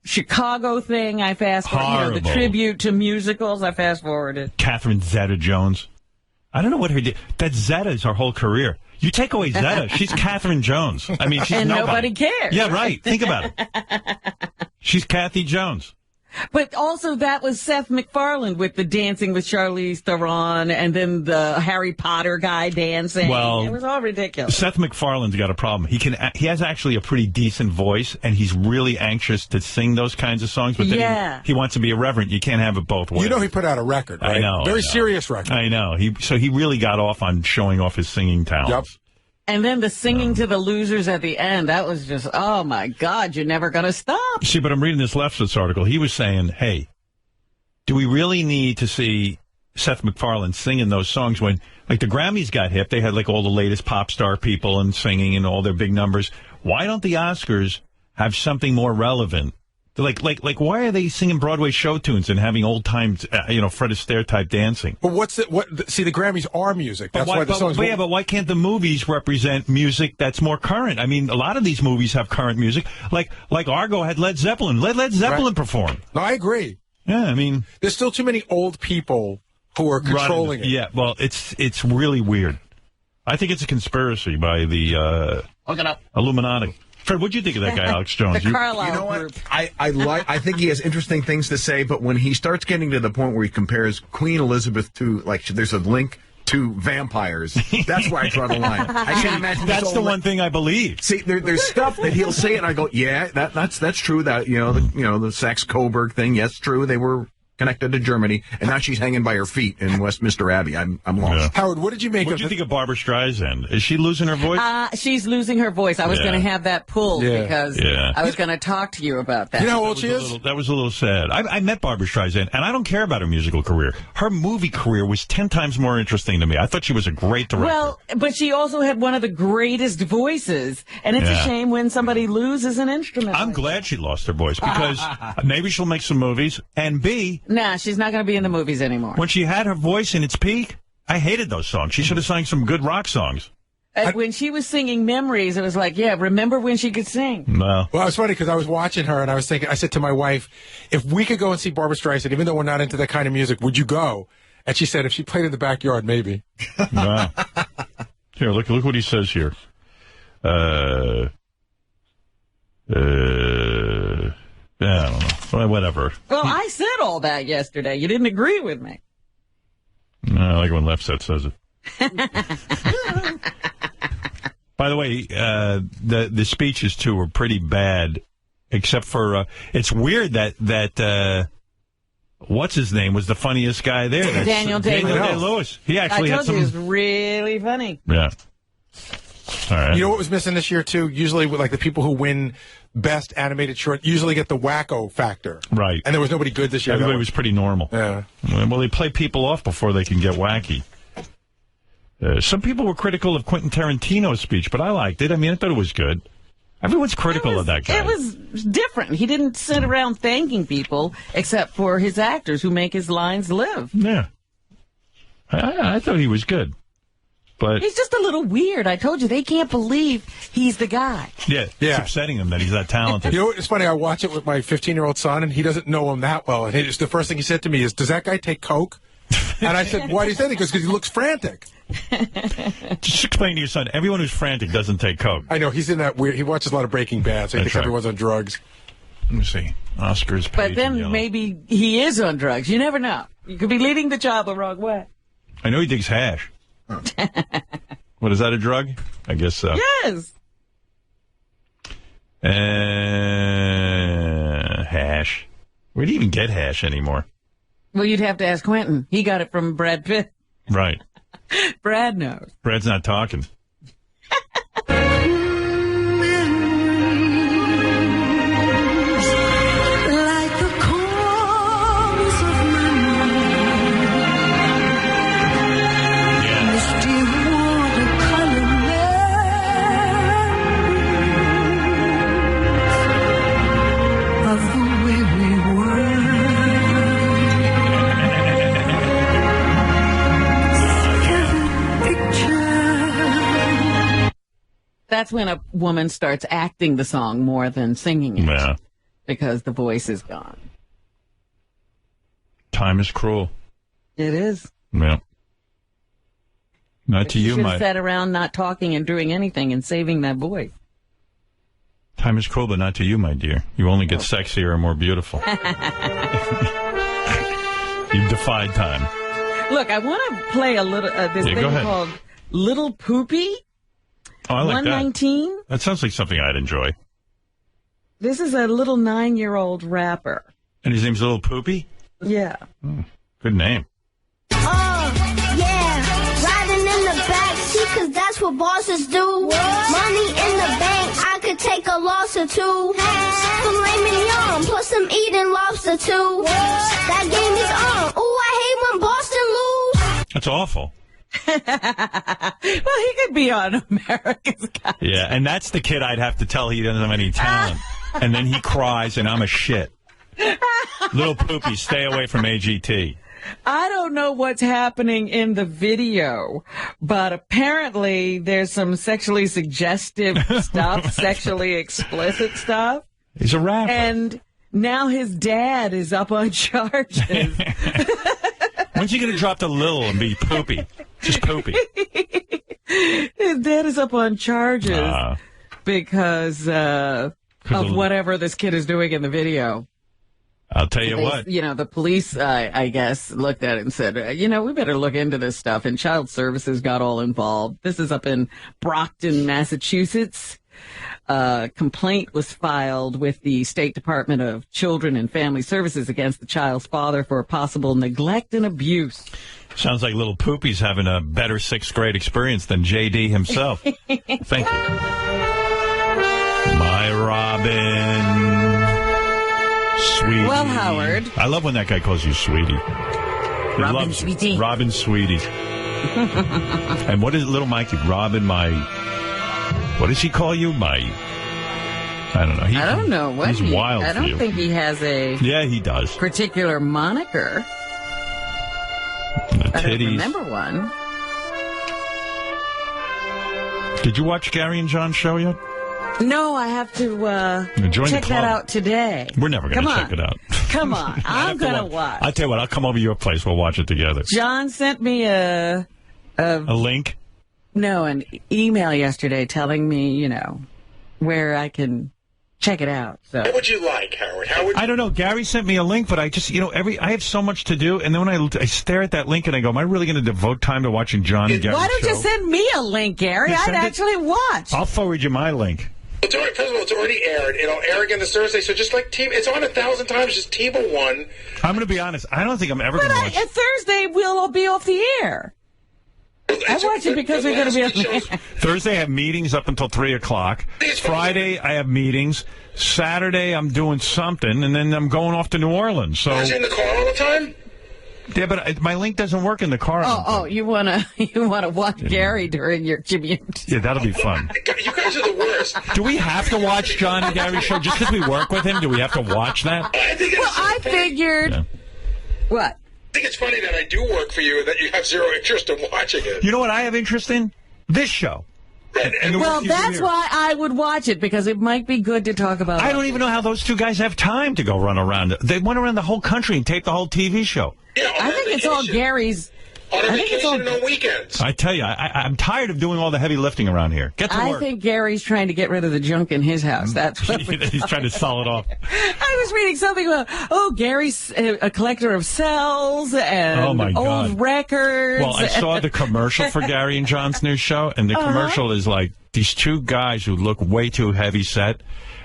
Chicago thing, I fast-forwarded. The tribute to musicals, I fast-forwarded. Catherine Zeta-Jones. I don't know what her... That Zeta is her whole career. You take away Zeta, she's Catherine Jones. I mean, she's and nobody. Nobody cares. Yeah, right. Think about it. She's Kathy Jones. But also that was Seth MacFarlane with the Dancing with Charlize Theron and then the Harry Potter guy dancing. Well, it was all ridiculous. Seth MacFarlane's got a problem. He has actually a pretty decent voice, and he's really anxious to sing those kinds of songs. But then he wants to be irreverent. You can't have it both ways. You know he put out a record, right? I know. Very serious record. I know. So he really got off on showing off his singing talents. Yep. And then the singing to the losers at the end, that was just, oh, my God, you're never going to stop. See, but I'm reading this Lefsetz article. He was saying, hey, do we really need to see Seth MacFarlane singing those songs when, like, the Grammys got hip? They had, like, all the latest pop star people and singing and all their big numbers. Why don't the Oscars have something more relevant? Like, why are they singing Broadway show tunes and having old time, Fred Astaire type dancing? But see, the Grammys are music. That's why the songs. But why can't the movies represent music that's more current? I mean, a lot of these movies have current music. Like Argo had Led Zeppelin. Let Led Zeppelin perform. No, I agree. Yeah, I mean, there's still too many old people who are controlling it. Yeah, well, it's really weird. I think it's a conspiracy by the Illuminati. Fred, what'd you think of that guy, Alex Jones? The Carlisle you know what? group. I think he has interesting things to say, but when he starts getting to the point where he compares Queen Elizabeth to, like, there's a link to vampires, that's where I draw the line. I can't imagine. That's the one thing I believe. See, there's stuff that he'll say, and I go, yeah, that's true. That the Saxe-Coburg thing, yes, true. They were connected to Germany, and now she's hanging by her feet in Westminster Abbey. I'm lost. Yeah. Howard, what did you make What did you think of Barbara Streisand? Is she losing her voice? She's losing her voice. I was going to have that pulled because I was going to talk to you about that. You know how old she is? That was a little sad. I met Barbara Streisand, and I don't care about her musical career. Her movie career was 10 times more interesting to me. I thought she was a great director. Well, but she also had one of the greatest voices, and it's a shame when somebody loses an instrument. I'm glad she lost her voice because maybe she'll make some movies, and B... Nah, she's not going to be in the movies anymore. When she had her voice in its peak, I hated those songs. She should have sang some good rock songs. When she was singing Memories, it was like, remember when she could sing? No. Well, it was funny because I was watching her and I was thinking, I said to my wife, if we could go and see Barbara Streisand, even though we're not into that kind of music, would you go? And she said, if she played in the backyard, maybe. Wow. Here, look what he says here. I don't know. Well, whatever. Well, I said all that yesterday. You didn't agree with me. No, I like when Lefsetz says it. By the way, the speeches, too, were pretty bad, except for, it's weird that what's his name was the funniest guy there. That's Daniel Day-Lewis. He actually had some... he was really funny. Yeah. All right. You know what was missing this year, too? Usually, like, the people who win Best Animated Short usually get the wacko factor. Right. And there was nobody good this year. Everybody was pretty normal. Yeah. Well, they play people off before they can get wacky. Some people were critical of Quentin Tarantino's speech, but I liked it. I mean, I thought it was good. Everyone's critical of that guy. It was different. He didn't sit around thanking people, except for his actors who make his lines live. Yeah. I thought he was good. But he's just a little weird. I told you, they can't believe he's the guy. Yeah. It's upsetting him that he's that talented. You know, it's funny. I watch it with my 15-year-old son, and he doesn't know him that well. And the first thing he said to me is, does that guy take coke? And I said, why do you say that? He goes, because he looks frantic. Just explain to your son, everyone who's frantic doesn't take coke. I know. He's in that weird... He watches a lot of Breaking Bad, so he thinks everyone's on drugs. Let me see. Oscars, but then maybe he is on drugs. You never know. You could be leading the child the wrong way. I know he digs hash. What, is that a drug? I guess so. Yes. Hash. Where do you even get hash anymore? Well, you'd have to ask Quentin. He got it from Brad Pitt. Right. Brad knows. Brad's not talking. that's when a woman starts acting the song more than singing it. Yeah. Because the voice is gone. Time is cruel. It is. Yeah. Not to you, should my... have sat around not talking and doing anything and saving that voice. Time is cruel, but not to you, my dear. You only get sexier and more beautiful. You've defied time. Look, I want to play a little this thing called Little Poopy. Oh, I like 119. That sounds like something I'd enjoy. This is a little 9-year-old rapper. And his name's Little Poopy? Yeah. Oh, good name. Oh, yeah. Riding in the back seat, 'cause that's what bosses do. What? Money in the bank, I could take a loss or two. Filet mignon, plus I'm eating lobster too. What? That game is on. Ooh, I hate when Boston lose. That's awful. Well, he could be on America's Got Talent. Yeah, and that's the kid I'd have to tell he doesn't have any talent. And then he cries, and I'm a shit. Little Poopy, stay away from AGT. I don't know what's happening in the video, but apparently there's some sexually suggestive stuff, sexually explicit stuff. He's a rapper. And now his dad is up on charges. When's he going to drop the Lil and be Poopy? Just Poopy. His dad is up on charges because of whatever this kid is doing in the video. I'll tell you what. You know, the police, I guess, looked at it and said, we better look into this stuff. And Child Services got all involved. This is up in Brockton, Massachusetts. Complaint was filed with the State Department of Children and Family Services against the child's father for possible neglect and abuse. Sounds like Little Poopy's having a better 6th grade experience than JD himself. Thank you. My Robin. Sweetie. Well, Howard. I love when that guy calls you Sweetie. Robin Sweetie. Robin Sweetie. And what is little Mikey? Robin, my... What does he call you? My... I don't know. I don't know. What he's wild I for don't you. think he has a... Yeah, he does. ...particular moniker. The I don't titties. remember one. Did you watch Gary and John's show yet? No, I have to Join check the club. that out today. We're never going to check it out. Come on. I'm going to watch. I'll tell you what. I'll come over to your place. We'll watch it together. John sent me a link? No, an email yesterday telling me, where I can check it out. So. What would you like, Howard? I don't know. Gary sent me a link, but I just, I have so much to do. And then when I stare at that link and I go, am I really going to devote time to watching John and Gary's Why don't show? you send me a link, Gary? I'd actually watch. I'll forward you my link. First of all, it's already aired. It'll air again this Thursday. So just like it's on 1,000 times. Just TiVo one. I'm going to be honest. I don't think I'm ever going to watch it. Thursday we'll be off the air. I watch it because we're going to be on the air. Thursday I have meetings up until 3 o'clock. Friday I have meetings. Saturday I'm doing something, and then I'm going off to New Orleans. So. Is it in the car all the time? Yeah, but my link doesn't work in the car. Oh, you wanna watch Gary during your commute? Yeah, that'll be fun. You guys are the worst. Do we have to watch John and Gary's show just because we work with him? Do we have to watch that? I figured. Yeah. What? I think it's funny that I do work for you and that you have zero interest in watching it. You know what I have interest in? This show. Well, that's why I would watch it, because it might be good to talk about. I don't even know how those two guys have time to go run around. They went around the whole country and taped the whole TV show. Yeah, I think it's all Gary's. On a vacation and on weekends. I tell you, I'm tired of doing all the heavy lifting around here. Get to work. I think Gary's trying to get rid of the junk in his house. That's what he's trying to sell it off. I was reading something about, Gary's a collector of cells and old records. Well, I saw the commercial for Gary and John's new show, and the commercial is like these two guys who look way too heavy set,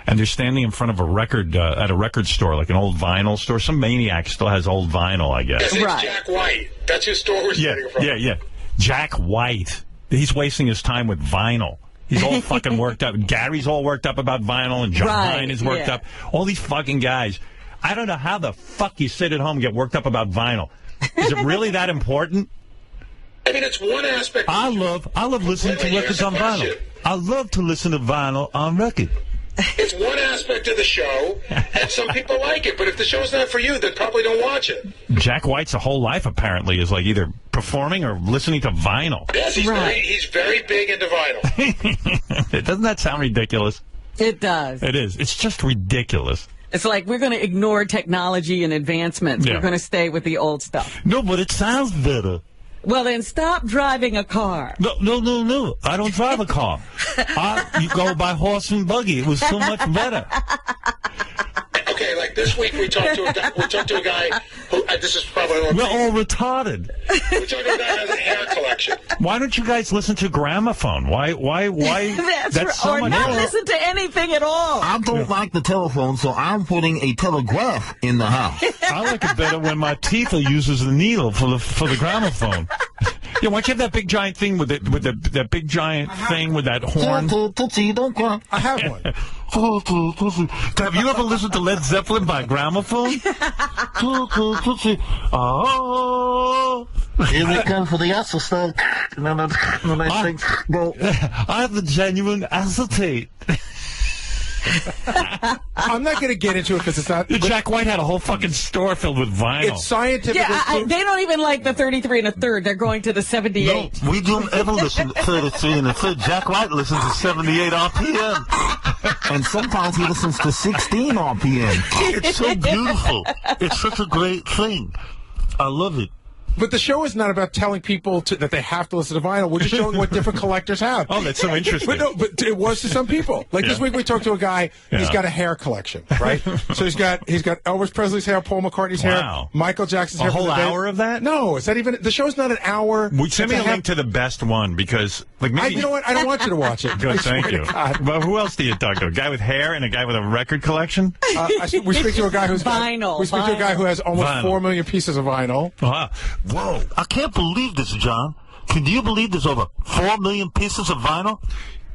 and they're standing in front of a record at a record store, like an old vinyl store. Some maniac still has old vinyl, I guess. His name's Jack White. That's whose store we're standing from. Yeah. Jack White. He's wasting his time with vinyl. He's all fucking worked up. Gary's all worked up about vinyl, and John Hine is worked up. All these fucking guys. I don't know how the fuck you sit at home and get worked up about vinyl. Is it really that important? I mean, it's one aspect. I love listening to records on vinyl. I love to listen to vinyl on record. It's one aspect aspect of the show, and some people like it. But if the show's not for you, they probably don't watch it. Jack White's whole life apparently is like either performing or listening to vinyl. Yes, he's very big into vinyl. Doesn't that sound ridiculous? It does. It is. It's just ridiculous. It's like we're going to ignore technology and advancements. Yeah. We're going to stay with the old stuff. No, but it sounds better. Well, then stop driving a car. No. I don't drive a car. You go by horse and buggy. It was so much better. Okay, like this week we talked to a guy who this is probably we're all retarded. We talked to a guy who has a hair collection. Why don't you guys listen to gramophone? Why? That's so or much not more. listen to anything at all. I don't like the telephone, so I'm putting a telegraph in the house. I like it better when my teeth uses the needle for the gramophone. Yeah, why don't you have that big giant thing with that big giant thing with that horn? Tootsie, don't cry. I have one. Have you ever listened to Led Zeppelin by gramophone? Tootsie. Oh. Here we come for the acetate. I have the genuine acetate. I'm not going to get into it because it's not. Jack White had a whole fucking store filled with vinyl. It's scientific. Yeah, they don't even like the 33 1/3. They're going to the 78. No, we don't ever listen to 33 1/3. Jack White listens to 78 RPM. And sometimes he listens to 16 RPM. It's so beautiful. It's such a great thing. I love it. But the show is not about telling people that they have to listen to vinyl. We're just showing what different collectors have. Oh, that's so interesting. But it was to some people. Like this week, we talked to a guy. He's got a hair collection, right? So he's got Elvis Presley's hair, Paul McCartney's hair, Michael Jackson's hair. A whole hour of that? No, it's not even. The show's not an hour. Send me a link to the best one because, like, maybe you know what? I don't want you to watch it. Good, thank you. Well, who else do you talk to? A guy with hair and a guy with a record collection? We speak to a guy who's vinyl. We speak to a guy who has almost 4 million pieces of vinyl. Whoa! I can't believe this, John. Can you believe there's over 4 million pieces of vinyl?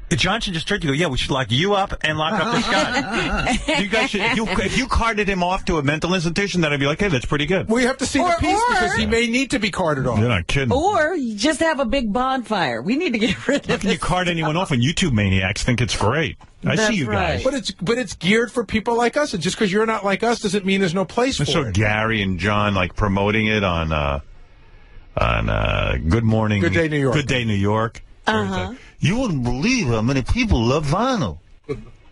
Johnson just tried to go, yeah, we should lock you up and lock up this guy. You guys should, if you carted him off to a mental institution, then I'd be like, hey, that's pretty good. We have to see the piece because he may need to be carted off. You're not kidding. Or you just have a big bonfire. We need to get rid of How can you cart anyone off and you two maniacs think it's great? I see you guys. But it's geared for people like us, and just because you're not like us doesn't mean there's no place for it. So Gary and John like promoting it on Good Morning. Good Day, New York. Good Day, New York. Uh-huh. You wouldn't believe how many people love vinyl.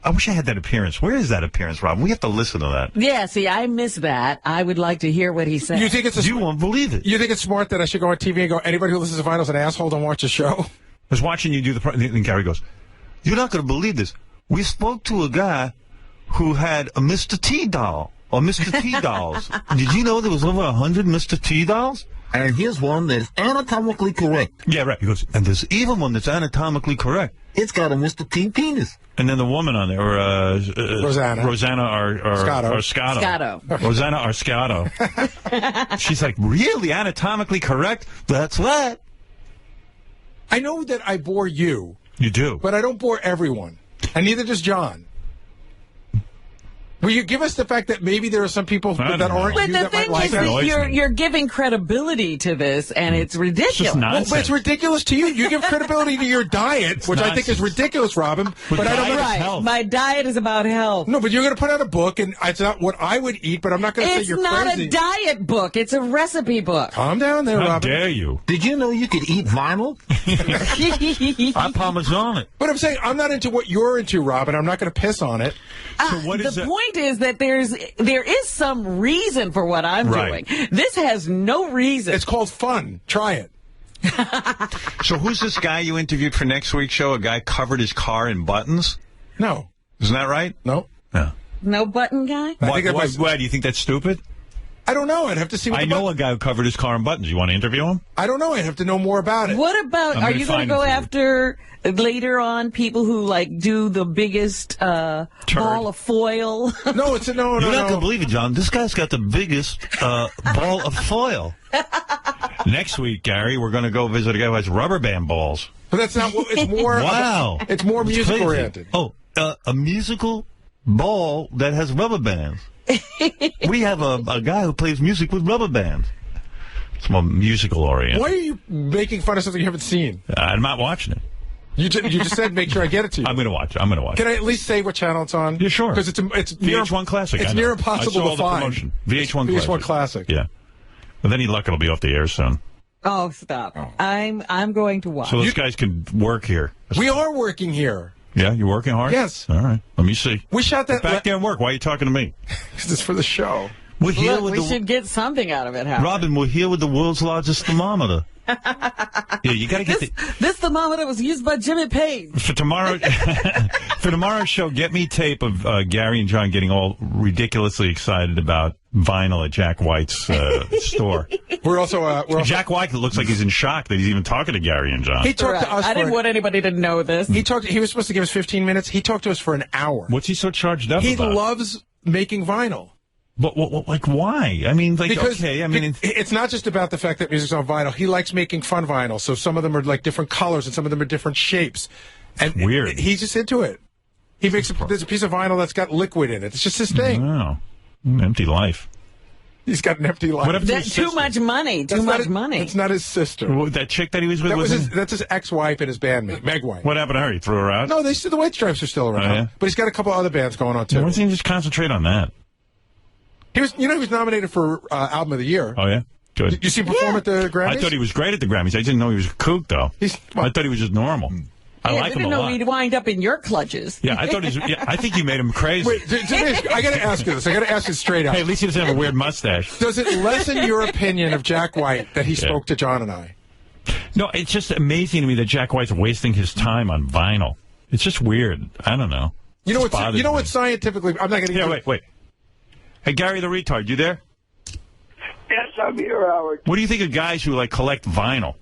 I wish I had that appearance. Where is that appearance, Rob? We have to listen to that. Yeah, see, I miss that. I would like to hear what he said. You think you won't believe it. You think it's smart that I should go on TV and go, anybody who listens to vinyl is an asshole, don't watch the show? I was watching you do and Gary goes, you're not going to believe this. We spoke to a guy who had a Mr. T doll, or Mr. T dolls. Did you know there was over 100 Mr. T dolls? And here's one that's anatomically correct. Yeah, right. He goes, and there's even one that's anatomically correct. It's got a Mr. T penis. And then the woman on there, Rosanna Arskotto. Rosanna Arskotto. She's like, really anatomically correct? That's right. I know that I bore you. You do. But I don't bore everyone. And neither does John. Will you give us the fact that maybe there are some people that aren't you that might like that? But the thing is, you're giving credibility to this, and it's ridiculous. It's just nonsense. Well, but it's ridiculous to you. You give credibility to your diet, which I think is ridiculous, Robin. But I don't know. Right. My diet is about health. No, but you're going to put out a book, and it's not what I would eat, but I'm not going to say you're crazy. It's not a diet book. It's a recipe book. Calm down there, How Robin. How dare you? Did you know you could eat vinyl? I Parmesan it. But I'm saying I'm not into what you're into, Robin. I'm not going to piss on it. So what is the point is that there is some reason for what I'm doing. This has no reason. It's called fun. Try it. So who's this guy you interviewed for next week's show? A guy covered his car in buttons? No. Isn't that right? No. Yeah. No button guy? Why do you think that's stupid? I don't know. I'd have to see what I know a guy who covered his car in buttons. You want to interview him? I don't know. I'd have to know more about it. What about, are you going to go after later on people who like do the biggest ball of foil? No, it's a no. You're not going to believe it, John. This guy's got the biggest ball of foil. Next week, Gary, we're going to go visit a guy who has rubber band balls. But that's not what it's more. Wow. It's more music oriented. Oh, a musical ball that has rubber bands. We have a guy who plays music with rubber bands. It's more musical oriented. Why are you making fun of something you haven't seen? I'm not watching it. You just said make sure I get it to you. I'm going to watch it. I'm going to watch it. Can I at least say what channel it's on? Yeah, sure. Because it's VH1 Classic. It's near impossible to find. Promotion. VH1 Classic. Yeah. With any luck, it'll be off the air soon. Oh, stop. I'm going to watch. So those guys can work here. We are working here. Yeah, you're working hard? Yes. All right. Let me see. We shot that. Get back there and work. Why are you talking to me? Because it's for the show. We're here Look, with we should get something out of it, Howard. Robin, we're here with the world's largest thermometer. Yeah, you got to get this thermometer was used by Jimmy Page. For tomorrow, for tomorrow's show, get me tape of Gary and John getting all ridiculously excited about vinyl at Jack White's store. We're also Jack White looks like he's in shock that he's even talking to Gary and John. He talked to us. I didn't want anybody to know this. He was supposed to give us 15 minutes. He talked to us for an hour. What's he so charged up about? He loves making vinyl. But like, why? I mean, like, because okay, I mean, it's not just about the fact that music's on vinyl. He likes making fun vinyl, so some of them are like different colors and some of them are different shapes. And weird. He's just into it. He makes there's a piece of vinyl that's got liquid in it. It's just his thing. Wow, an empty life. He's got an empty life. That's too much money. Too much money. It's not his sister. Well, that chick that he was with that's his ex-wife and his bandmate, Meg White. What happened to her? He threw her out? No, the White Stripes are still around. Oh, yeah? But he's got a couple other bands going on too. Why doesn't he just concentrate on that? He was nominated for Album of the Year. Oh, yeah? Good. Did you see him perform at the Grammys? I thought he was great at the Grammys. I didn't know he was a kook, though. I thought he was just normal. I like him a lot. I didn't know he'd wind up in your clutches. Yeah, I thought I think you made him crazy. Wait, Dinesh, I got to ask you this. I got to ask you straight out. Hey, at least he doesn't have a weird mustache. Does it lessen your opinion of Jack White that he spoke to John and I? No, it's just amazing to me that Jack White's wasting his time on vinyl. It's just weird. I don't know. You know what scientifically... I'm not going to... Yeah, wait. Hey, Gary the retard, you there? Yes, I'm here, Howard. What do you think of guys who collect vinyl?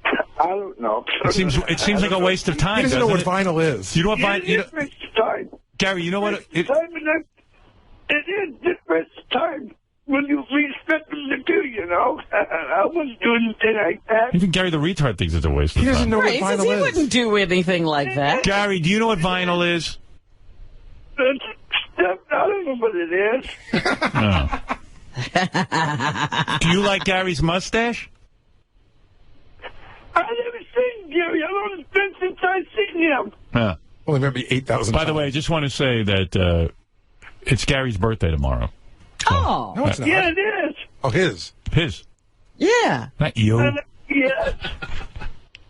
I don't know. It seems like a waste of time. He doesn't know what vinyl is. You know what vinyl? It is time. Gary, you know what? It is different time when you expect them to do. You know, I wasn't doing anything like that. Even Gary the retard thinks it's a waste of time. He doesn't know what vinyl is. He wouldn't do anything like that. Gary, do you know what vinyl is? I don't know what it is. No. Do you like Gary's mustache? I never seen Gary. I don't understand since I've seen him. Yeah. Only maybe 8,000 By the way, I just want to say that it's Gary's birthday tomorrow. Oh. No, it's not. Yeah, it is. Oh, his. His. Yeah. Not you. Yes.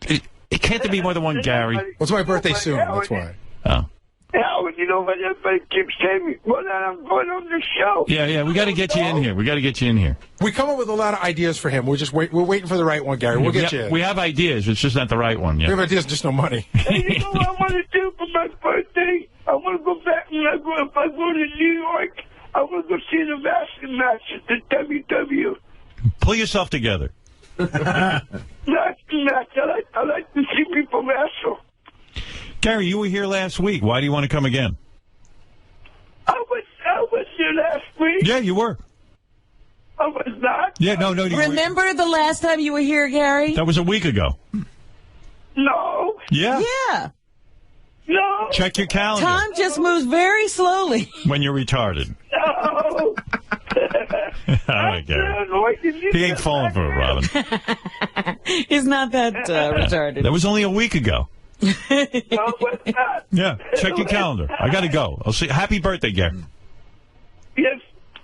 It can't be more than one Gary. Well, it's my birthday soon. That's why. Oh. Howard, you know what everybody keeps telling me? Well, I'm going on the show. Yeah, we got to get you in here. We come up with a lot of ideas for him. We're waiting for the right one, Gary. We'll get you in. We have ideas. It's just not the right one yet. We have ideas, just no money. Hey, you know what I want to do for my birthday? I want to go back and if I go to New York, I want to go see the wrestling match at the WW. Pull yourself together. Wrestling match. I like to see people wrestle. Gary, you were here last week. Why do you want to come again? I was here last week. Yeah, you were. I was not. Yeah, no. Remember the last time you were here, Gary? That was a week ago. No. Yeah? Yeah. No. Check your calendar. Time just moves very slowly. When you're retarded. No. All right, Gary. He ain't falling for it, Robin. He's not that retarded. That was only a week ago. No, what's that? Yeah, check your calendar. I got to go. I'll see. Happy birthday, Gary. Yes.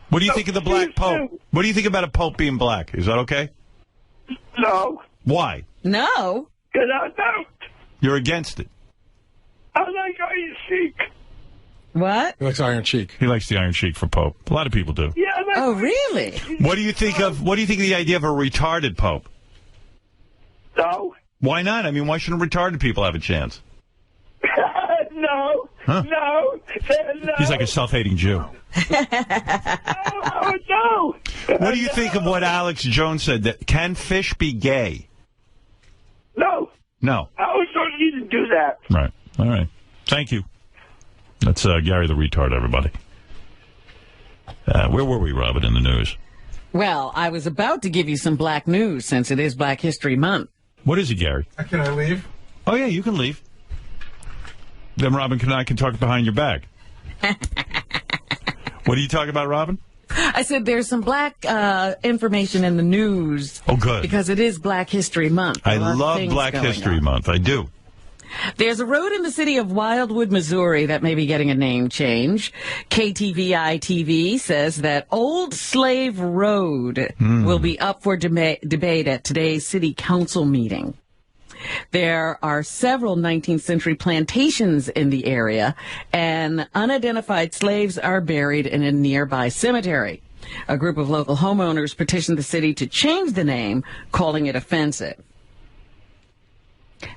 What do you think of the black pope? What do you think about a pope being black? Is that okay? No. Why? No. Because I don't. You're against it. I like Iron Sheik. What? He likes Iron Sheik. He likes the Iron Sheik for pope. A lot of people do. Yeah. Oh, really? What do you think of the idea of a retarded pope? No. Why not? I mean, why shouldn't retarded people have a chance? No. Huh? No. He's like a self-hating Jew. No. What do you think of what Alex Jones said? That can fish be gay? No. No. I always don't need to do that. Right. All right. Thank you. That's Gary the retard, everybody. Where were we, Robin, in the news? Well, I was about to give you some black news since it is Black History Month. What is it, Gary? Can I leave? Oh, yeah, you can leave. Then Robin and I can talk behind your back. What are you talking about, Robin? I said there's some black information in the news. Oh, good. Because it is Black History Month. I love Black History Month. I do. There's a road in the city of Wildwood, Missouri that may be getting a name change. KTVI-TV says that Old Slave Road will be up for debate at today's city council meeting. There are several 19th century plantations in the area, and unidentified slaves are buried in a nearby cemetery. A group of local homeowners petitioned the city to change the name, calling it offensive.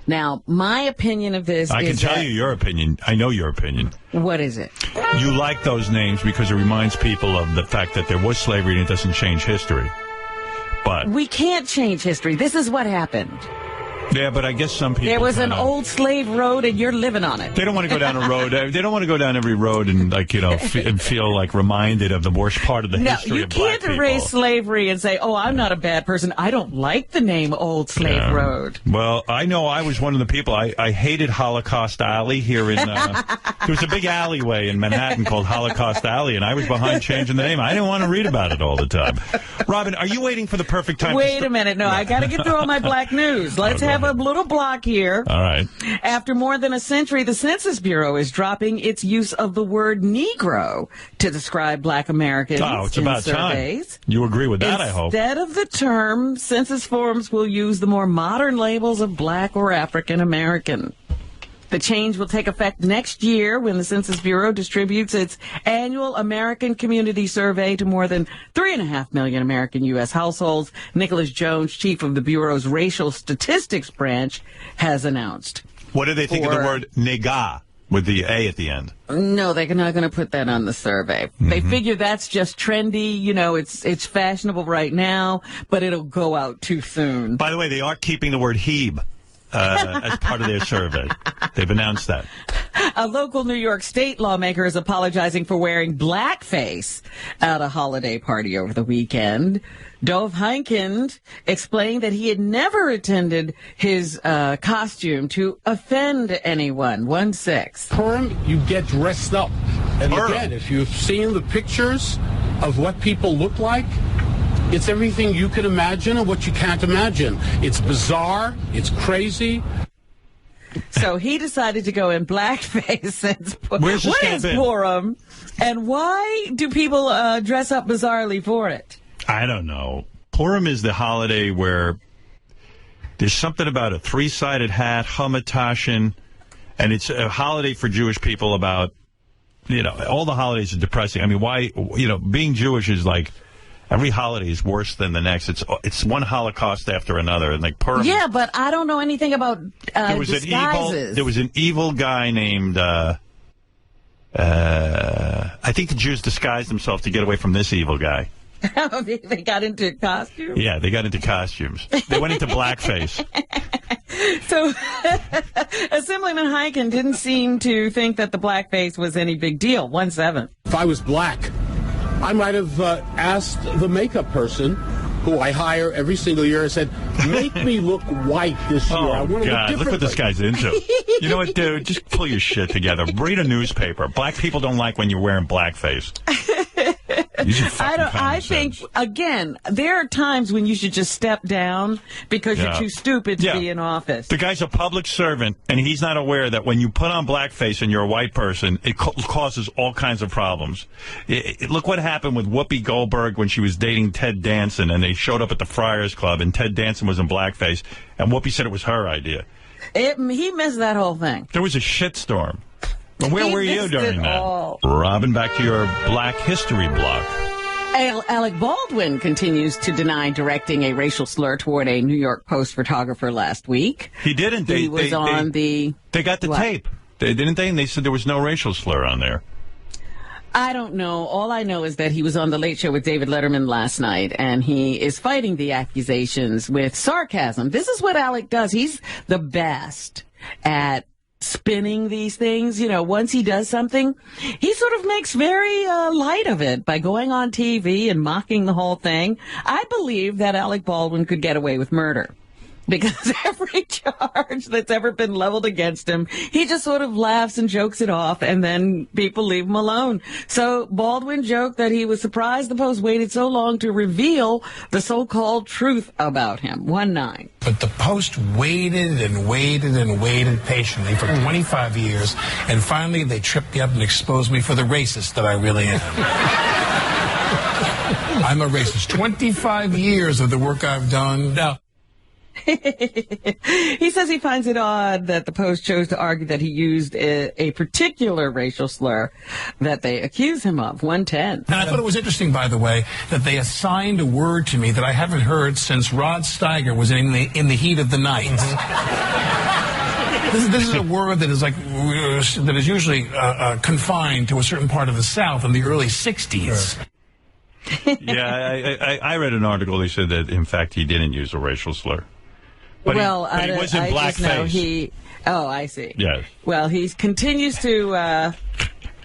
Now, my opinion of this I can tell you your opinion. I know your opinion. What is it? You like those names because it reminds people of the fact that there was slavery and it doesn't change history. But we can't change history. This is what happened. Yeah, but I guess some people... There was an old slave road, and you're living on it. They don't want to go down a road. They don't want to go down every road and, like, you know, and feel, like, reminded of the worst part of the history of black people. You can't erase slavery and say, oh, I'm not a bad person. I don't like the name Old Slave Road. Well, I know I was one of the people. I hated Holocaust Alley here in... there was a big alleyway in Manhattan called Holocaust Alley, and I was behind changing the name. I didn't want to read about it all the time. Robin, are you waiting for the perfect time? Wait a minute. No, I got to get through all my black news. Let's have a little block here. All right. After more than a century, the Census Bureau is dropping its use of the word Negro to describe black Americans. Oh, it's about surveys. Time. You agree with that, I hope. Instead of the term, census forms will use the more modern labels of black or African American. The change will take effect next year when the Census Bureau distributes its annual American Community Survey to more than 3.5 million American U.S. households. Nicholas Jones, chief of the Bureau's Racial Statistics Branch, has announced. What do they think of the word nigga with the A at the end? No, they're not going to put that on the survey. They figure that's just trendy. You know, it's fashionable right now, but it'll go out too soon. By the way, they are keeping the word Hebe. As part of their survey. They've announced that. A local New York State lawmaker is apologizing for wearing blackface at a holiday party over the weekend. Dov Hikind explained that he had never intended his costume to offend anyone. 1-6. Purim, you get dressed up. And again, if you've seen the pictures of what people look like, it's everything you can imagine and what you can't imagine. It's bizarre. It's crazy. So he decided to go in blackface since what is Purim, and why do people dress up bizarrely for it? I don't know. Purim is the holiday where there's something about a three-sided hat, Hamatashin, and it's a holiday for Jewish people about, you know, all the holidays are depressing. I mean, why, you know, being Jewish is like, every holiday is worse than the next. It's one Holocaust after another, and like Purim. Yeah, but I don't know anything about disguises. There was an evil guy named. I think the Jews disguised themselves to get away from this evil guy. They got into costumes? Yeah, they got into costumes. They went into blackface. So, Assemblyman Hikind didn't seem to think that the blackface was any big deal. 1-7. If I was black, I might have asked the makeup person, who I hire every single year, and said, make me look white this year. I want to God, look look what this guy's into. You know what, dude? Just pull your shit together. Read a newspaper. Black people don't like when you're wearing blackface. I think, again, there are times when you should just step down because you're too stupid to be in office. The guy's a public servant, and he's not aware that when you put on blackface and you're a white person, it causes all kinds of problems. Look what happened with Whoopi Goldberg when she was dating Ted Danson, and they showed up at the Friars Club, and Ted Danson was in blackface, and Whoopi said it was her idea. He missed that whole thing. There was a shitstorm. Well, where were you during that? All. Robin, back to your Black History block. Alec Baldwin continues to deny directing a racial slur toward a New York Post photographer last week. He didn't. They got the tape. Didn't they? And they said there was no racial slur on there. I don't know. All I know is that he was on The Late Show with David Letterman last night, and he is fighting the accusations with sarcasm. This is what Alec does. He's the best at spinning these things. You know, once he does something, he sort of makes very light of it by going on TV and mocking the whole thing. I believe that Alec Baldwin could get away with murder. because every charge that's ever been leveled against him, he just sort of laughs and jokes it off, and then people leave him alone. So Baldwin joked that he was surprised the Post waited so long to reveal the so-called truth about him. 1-9. But the Post waited and waited and waited patiently for 25 years, and finally they tripped me up and exposed me for the racist that I really am. I'm a racist. 25 years of the work I've done. Now, he says he finds it odd that the Post chose to argue that he used a particular racial slur that they accuse him of. 110. And I thought it was interesting, by the way, that they assigned a word to me that I haven't heard since Rod Steiger was in the heat of the night. This is a word that is usually confined to a certain part of the South in the early 60s. Yeah, I read an article. They said that, in fact, he didn't use a racial slur. But he was in blackface. Oh, I see. Yes. Well, he continues to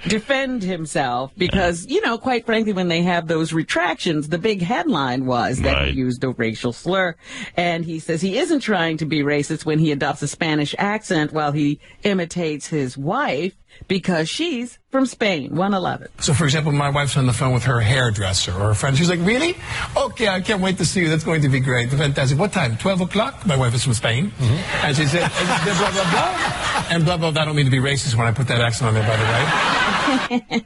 defend himself because, quite frankly, when they have those retractions, the big headline was that he used a racial slur. And he says he isn't trying to be racist when he adopts a Spanish accent while he imitates his wife because she's from Spain. 111. So, for example, my wife's on the phone with her hairdresser or her friend. She's like, really? Okay, I can't wait to see you. That's going to be great. Fantastic. What time? 12 o'clock? My wife is from Spain. Mm-hmm. And she said, blah, blah, blah. And blah, blah, blah. I don't mean to be racist when I put that accent on there, by the way.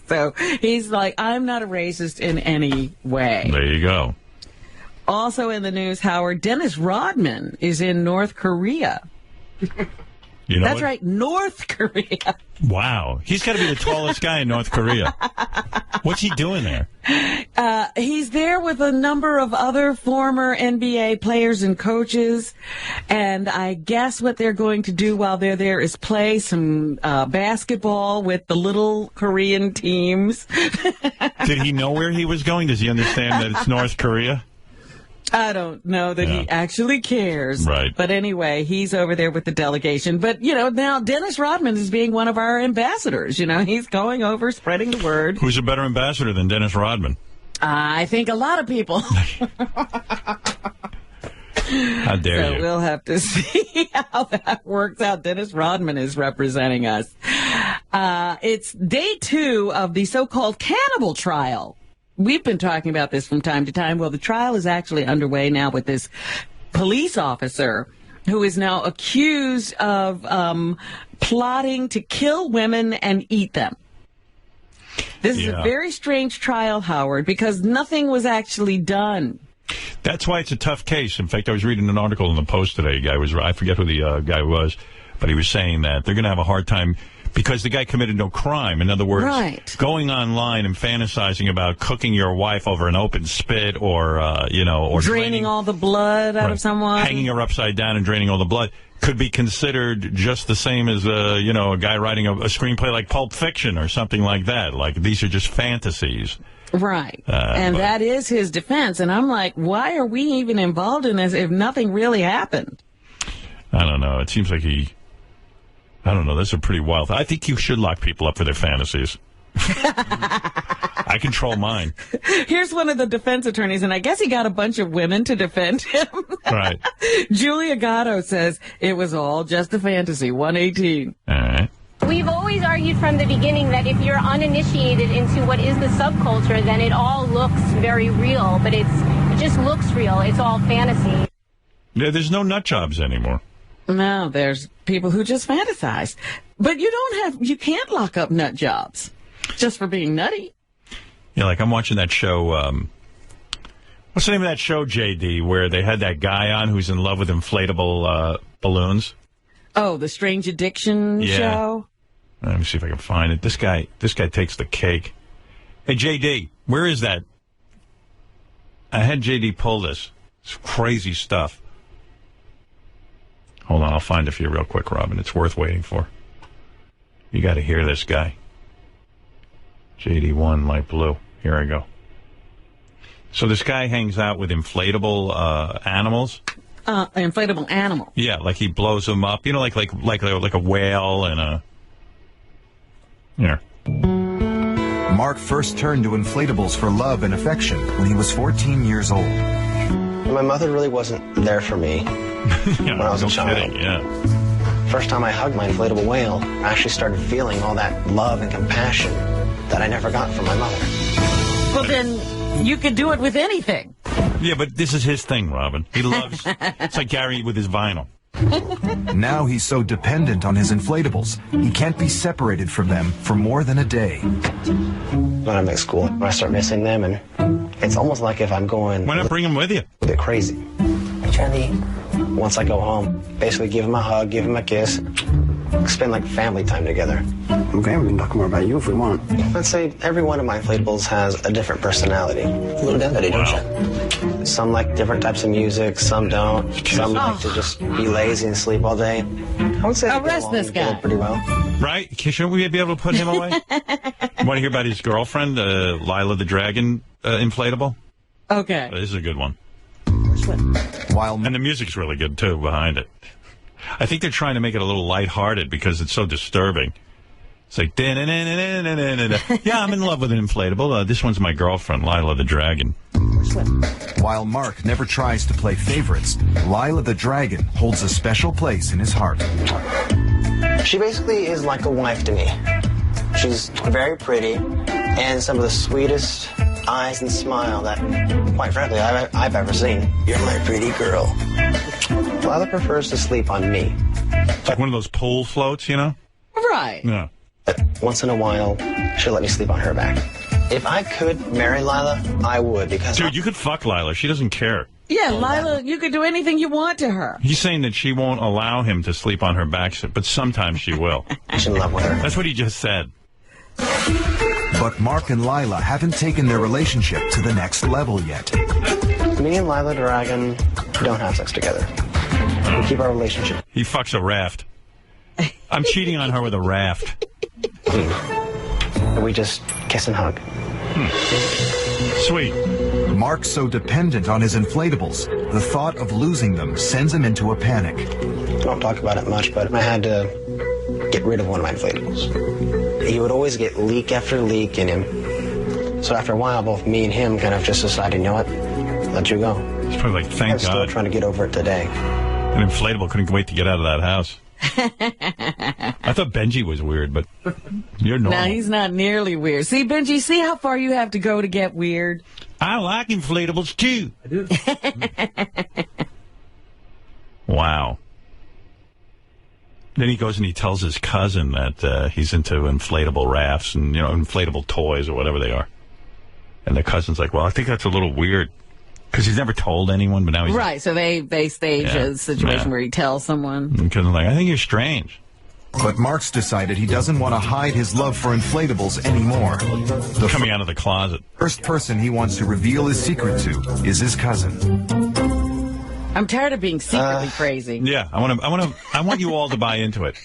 So he's like, I'm not a racist in any way. There you go. Also in the news, Howard, Dennis Rodman is in North Korea. That's right, North Korea. Wow. He's got to be the tallest guy in North Korea. What's he doing there? He's there with a number of other former NBA players and coaches. And I guess what they're going to do while they're there is play some basketball with the little Korean teams. Did he know where he was going? Does he understand that it's North Korea? I don't know that he actually cares. Right. But anyway, he's over there with the delegation. But, now Dennis Rodman is being one of our ambassadors. He's going over, spreading the word. Who's a better ambassador than Dennis Rodman? I think a lot of people. How dare you? So we'll have to see how that works out. Dennis Rodman is representing us. It's day 2 of the so-called cannibal trial. We've been talking about this from time to time. Well, the trial is actually underway now with this police officer who is now accused of plotting to kill women and eat them. This is a very strange trial, Howard, because nothing was actually done. That's why it's a tough case. In fact, I was reading an article in the Post today. I forget who the guy was, but he was saying that they're going to have a hard time because the guy committed no crime. In other words, going online and fantasizing about cooking your wife over an open spit or, or draining all the blood out of someone. Hanging her upside down and draining all the blood could be considered just the same as, a guy writing a screenplay like Pulp Fiction or something like that. Like, these are just fantasies. Right. And that is his defense. And I'm like, why are we even involved in this if nothing really happened? I don't know. It seems like I don't know. That's a pretty wild. I think you should lock people up for their fantasies. I control mine. Here's one of the defense attorneys, and I guess he got a bunch of women to defend him. Right. Julia Gatto says it was all just a fantasy. 118. All right. We've always argued from the beginning that if you're uninitiated into what is the subculture, then it all looks very real, but it just looks real. It's all fantasy. Yeah, there's no nut jobs anymore. No, there's people who just fantasize. But you can't lock up nut jobs just for being nutty. Yeah, like I'm watching that show, what's the name of that show, JD, where they had that guy on who's in love with inflatable balloons? Oh, the Strange Addiction show? Let me see if I can find it. This guy takes the cake. Hey, JD, where is that? I had JD pull this. It's crazy stuff. Hold on, I'll find it for you real quick, Robin. It's worth waiting for. You got to hear this guy. JD1, light blue. Here I go. So this guy hangs out with inflatable animals. Inflatable animal. Yeah, like he blows them up. Like a whale and a... Here. Mark first turned to inflatables for love and affection when he was 14 years old. My mother really wasn't there for me when I was a child. Kidding, yeah. First time I hugged my inflatable whale, I actually started feeling all that love and compassion that I never got from my mother. Well, then you could do it with anything. Yeah, but this is his thing, Robin. He loves... It's like Gary with his vinyl. Now he's so dependent on his inflatables, he can't be separated from them for more than a day. When I'm at school, I start missing them, and it's almost like if I'm going... Why not bring them with you? A bit crazy. Charlie, once I go home, basically give him a hug, give him a kiss, spend like family time together. Okay, we can talk more about you if we want. Let's say every one of my inflatables has a different personality. A little identity, don't you? Some like different types of music, some don't. Some like to just be lazy and sleep all day. I would say arrest this guy pretty well. Right? Shouldn't we be able to put him away? Want to hear about his girlfriend, Lila the Dragon inflatable? Okay. This is a good one. And the music's really good, too, behind it. I think they're trying to make it a little lighthearted because it's so disturbing. It's like, yeah, I'm in love with an inflatable. This one's my girlfriend, Lila the Dragon. While Mark never tries to play favorites, Lila the Dragon holds a special place in his heart. She basically is like a wife to me. She's very pretty and some of the sweetest eyes and smile that, quite frankly, I've ever seen. You're my pretty girl. Lila prefers to sleep on me. It's like one of those pool floats, you know? Right. Yeah. But once in a while, she'll let me sleep on her back. If I could marry Lila, I would, because... Dude, you could fuck Lila. She doesn't care. Yeah, Lila, you could do anything you want to her. He's saying that she won't allow him to sleep on her back, but sometimes she will. She's in love with her. That's what he just said. But Mark and Lila haven't taken their relationship to the next level yet. Me and Lila Dragon don't have sex together. We keep our relationship. He fucks a raft. I'm cheating on her with a raft. We just kiss and hug. Sweet. Mark's so dependent on his inflatables, the thought of losing them sends him into a panic. I don't talk about it much, but I had to get rid of one of my inflatables. He would always get leak after leak in him. So after a while, both me and him kind of just decided, you know what, let you go. He's probably like, thank I'm still God. trying to get over it today. An inflatable couldn't wait to get out of that house. I thought Benji was weird, but you're normal. No, he's not nearly weird. See, Benji, see how far you have to go to get weird? I like inflatables, too. I do. Wow. Then he goes and he tells his cousin that he's into inflatable rafts and, you know, inflatable toys or whatever they are. And the cousin's like, well, I think that's a little weird. Because he's never told anyone, but now he's... Right, so they stage a situation where he tells someone. Because I'm like, I think you're strange. But Mark's decided he doesn't want to hide his love for inflatables anymore. Coming out of the closet. First person he wants to reveal his secret to is his cousin. I'm tired of being secretly crazy. Yeah, I want you all to buy into it.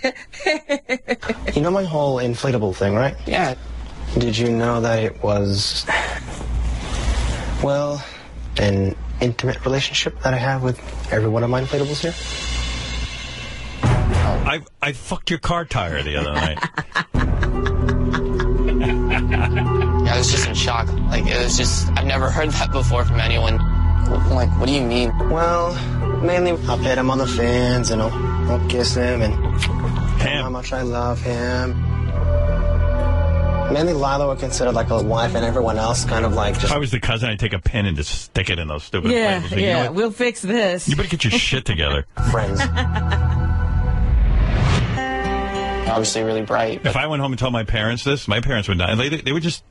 You know my whole inflatable thing, right? Yeah. Did you know that it was, well, an intimate relationship that I have with every one of my inflatables here? I fucked your car tire the other night. I was just in shock. Like, it was just, I've never heard that before from anyone. Like, what do you mean? Well, mainly I'll pet him on the fins and I'll kiss him and tell him how much I love him. Mainly Lila would consider like a wife and everyone else kind of like just... If I was the cousin, I'd take a pin and just stick it in those stupid Yeah, inflatables. yeah, You know we'll fix this. You better get your shit together. Friends. Obviously really bright. If I went home and told my parents this, my parents would die. They would just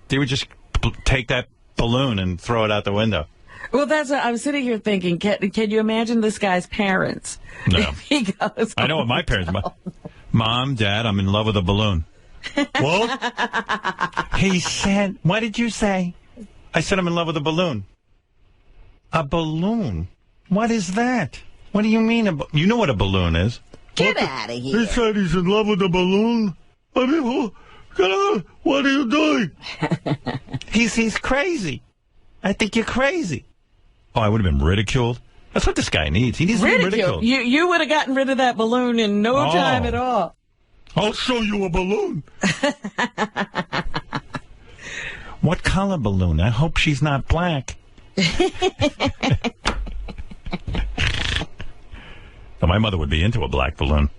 take that balloon and throw it out the window. Well, that's what I was sitting here thinking. Can you imagine this guy's parents? No. He goes, I know what my parents... Mom, Dad, I'm in love with a balloon. What? He said... What did you say? I said I'm in love with a balloon. A balloon? What is that? What do you mean? You know what a balloon is. Get out of here. He said he's in love with a balloon. I mean, what are you doing? He's crazy. I think you're crazy. Oh, I would have been ridiculed. That's what this guy needs. He needs to be ridiculed. You would have gotten rid of that balloon in no time at all. I'll show you a balloon. What color balloon? I hope she's not black. So my mother would be into a black balloon.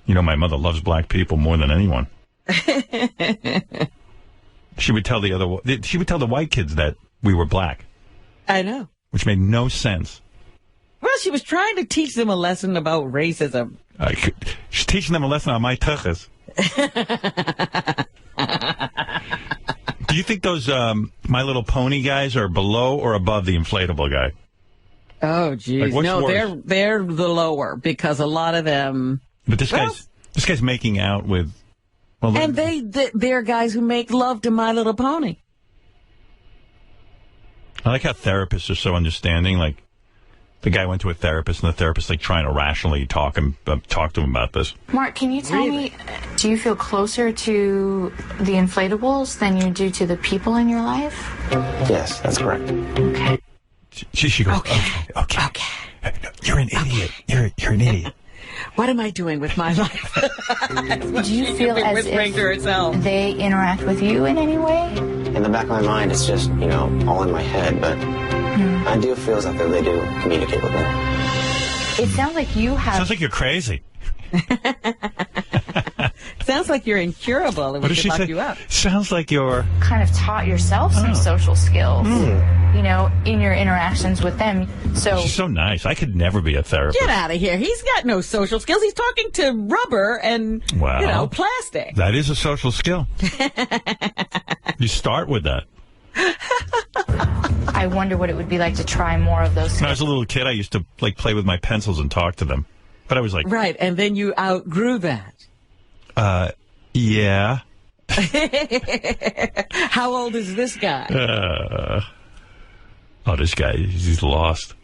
You know, my mother loves black people more than anyone. She would tell the white kids that we were black. I know. Which made no sense. Well, she was trying to teach them a lesson about racism. She's teaching them a lesson on my tuchus. Do you think those My Little Pony guys are below or above the inflatable guy? Oh, geez. Like, no, worse? they're the lower because a lot of them... But this guy's making out with... Well, and they're guys who make love to My Little Pony. I like how therapists are so understanding. Like, the guy went to a therapist, and the therapist like trying to rationally talk to him about this. Mark, can you tell me, do you feel closer to the inflatables than you do to the people in your life? Yes, that's correct. Okay. She goes, okay. You're an idiot. You're an idiot. What am I doing with my life? Do you feel as if they interact with you in any way? In the back of my mind, it's just, all in my head, but I do feel as if they do communicate with me. It sounds like you have... Sounds like you're crazy. Sounds like you're incurable and we should lock you up. Sounds like you're... kind of taught yourself some social skills, in your interactions with them. So she's so nice. I could never be a therapist. Get out of here. He's got no social skills. He's talking to rubber and, plastic. That is a social skill. You start with that. I wonder what it would be like to try more of those. When I was a little kid, I used to play with my pencils and talk to them. But I was like... Right, and then you outgrew that. Yeah. How old is this guy? This guy, he's lost.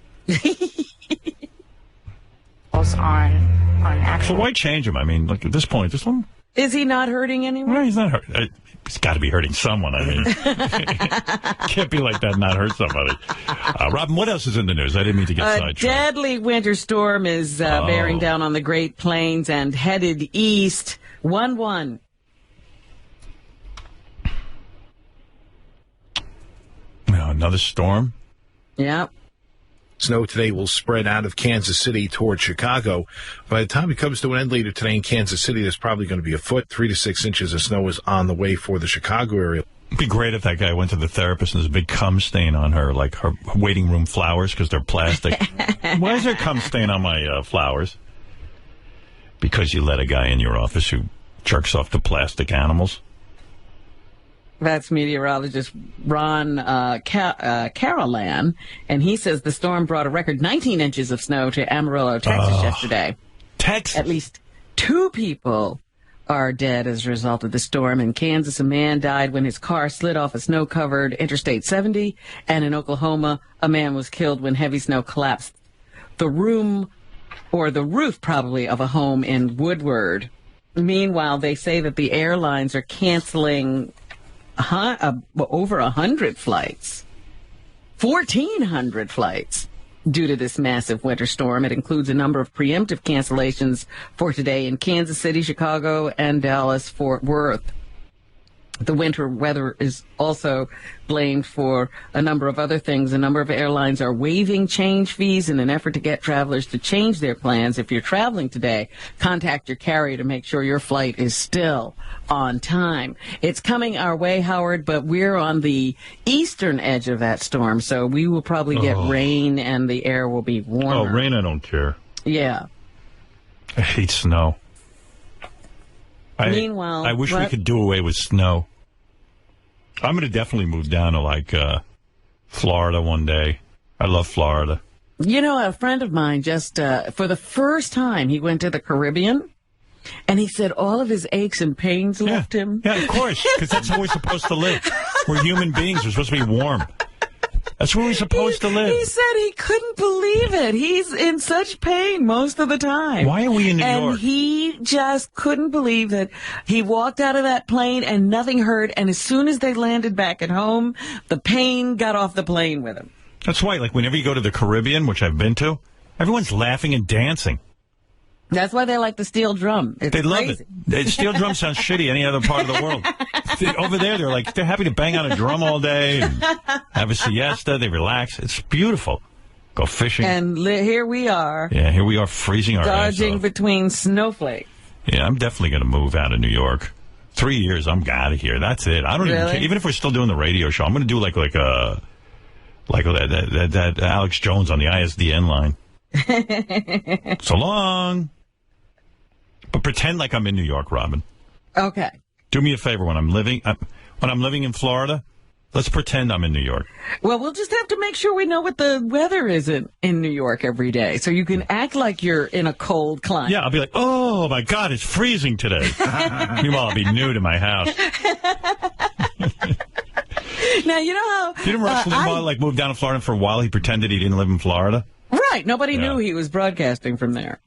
on actual... So why change him? I mean, at this point, this one... Is he not hurting anyone? No, he's not hurting. He's got to be hurting someone, I mean. Can't be like that and not hurt somebody. Robin, what else is in the news? I didn't mean to get sidetracked. A deadly winter storm is bearing down on the Great Plains and headed east. 1-1. Another storm? Yep. Snow today will spread out of Kansas City toward Chicago. By the time it comes to an end later today in Kansas City, there's probably going to be a foot. 3 to 6 inches of snow is on the way for the Chicago area. It'd be great if that guy went to the therapist and there's a big cum stain on her, like her waiting room flowers, because they're plastic. Why is there cum stain on my flowers? Because you let a guy in your office who jerks off to plastic animals. That's meteorologist Ron Carolan, and he says the storm brought a record 19 inches of snow to Amarillo, Texas yesterday. Texas? At least 2 people are dead as a result of the storm. In Kansas, a man died when his car slid off a snow-covered Interstate 70, and in Oklahoma, a man was killed when heavy snow collapsed the roof probably of a home in Woodward. Meanwhile, they say that the airlines are canceling over 100 flights, 1,400 flights, due to this massive winter storm. It includes a number of preemptive cancellations for today in Kansas City, Chicago, and Dallas-Fort Worth. The winter weather is also blamed for a number of other things. A number of airlines are waiving change fees in an effort to get travelers to change their plans. If you're traveling today, contact your carrier to make sure your flight is still on time. It's coming our way, Howard, but we're on the eastern edge of that storm, so we will probably get rain and the air will be warmer. Oh, rain, I don't care. Yeah. I hate snow. Meanwhile, I wish we could do away with snow. I'm going to definitely move down to, Florida one day. I love Florida. You know, a friend of mine just, for the first time, he went to the Caribbean, and he said all of his aches and pains left him. Yeah, of course, because that's how we're supposed to live. We're human beings. We're supposed to be warm. That's where we're supposed to live. He said he couldn't believe it. He's in such pain most of the time. Why are we in New York? And he just couldn't believe that he walked out of that plane and nothing hurt. And as soon as they landed back at home, the pain got off the plane with him. That's why, like, whenever you go to the Caribbean, which I've been to, everyone's laughing and dancing. That's why they like the steel drum. It's they love crazy. it. The steel drum sounds shitty any other part of the world. Over there, they're happy to bang on a drum all day and have a siesta. They relax. It's beautiful. go fishing. And here we are. Yeah, here we are freezing our ass dodging off. between snowflakes. Yeah, I'm definitely going to move out of New York. 3 years, I'm out of here. That's it. I don't even care. Even if we're still doing the radio show, I'm going to do like that Alex Jones on the ISDN line. So long. But pretend like I'm in New York, Robin. Okay. Do me a favor when I'm living in Florida. Let's pretend I'm in New York. Well, we'll just have to make sure we know what the weather is in New York every day, so you can act like you're in a cold climate. Yeah, I'll be like, oh, my God, it's freezing today. Meanwhile, I'll be nude in my house. Now, you know how... Didn't Rush Limbaugh, moved down to Florida for a while? He pretended he didn't live in Florida? Right. Nobody knew he was broadcasting from there.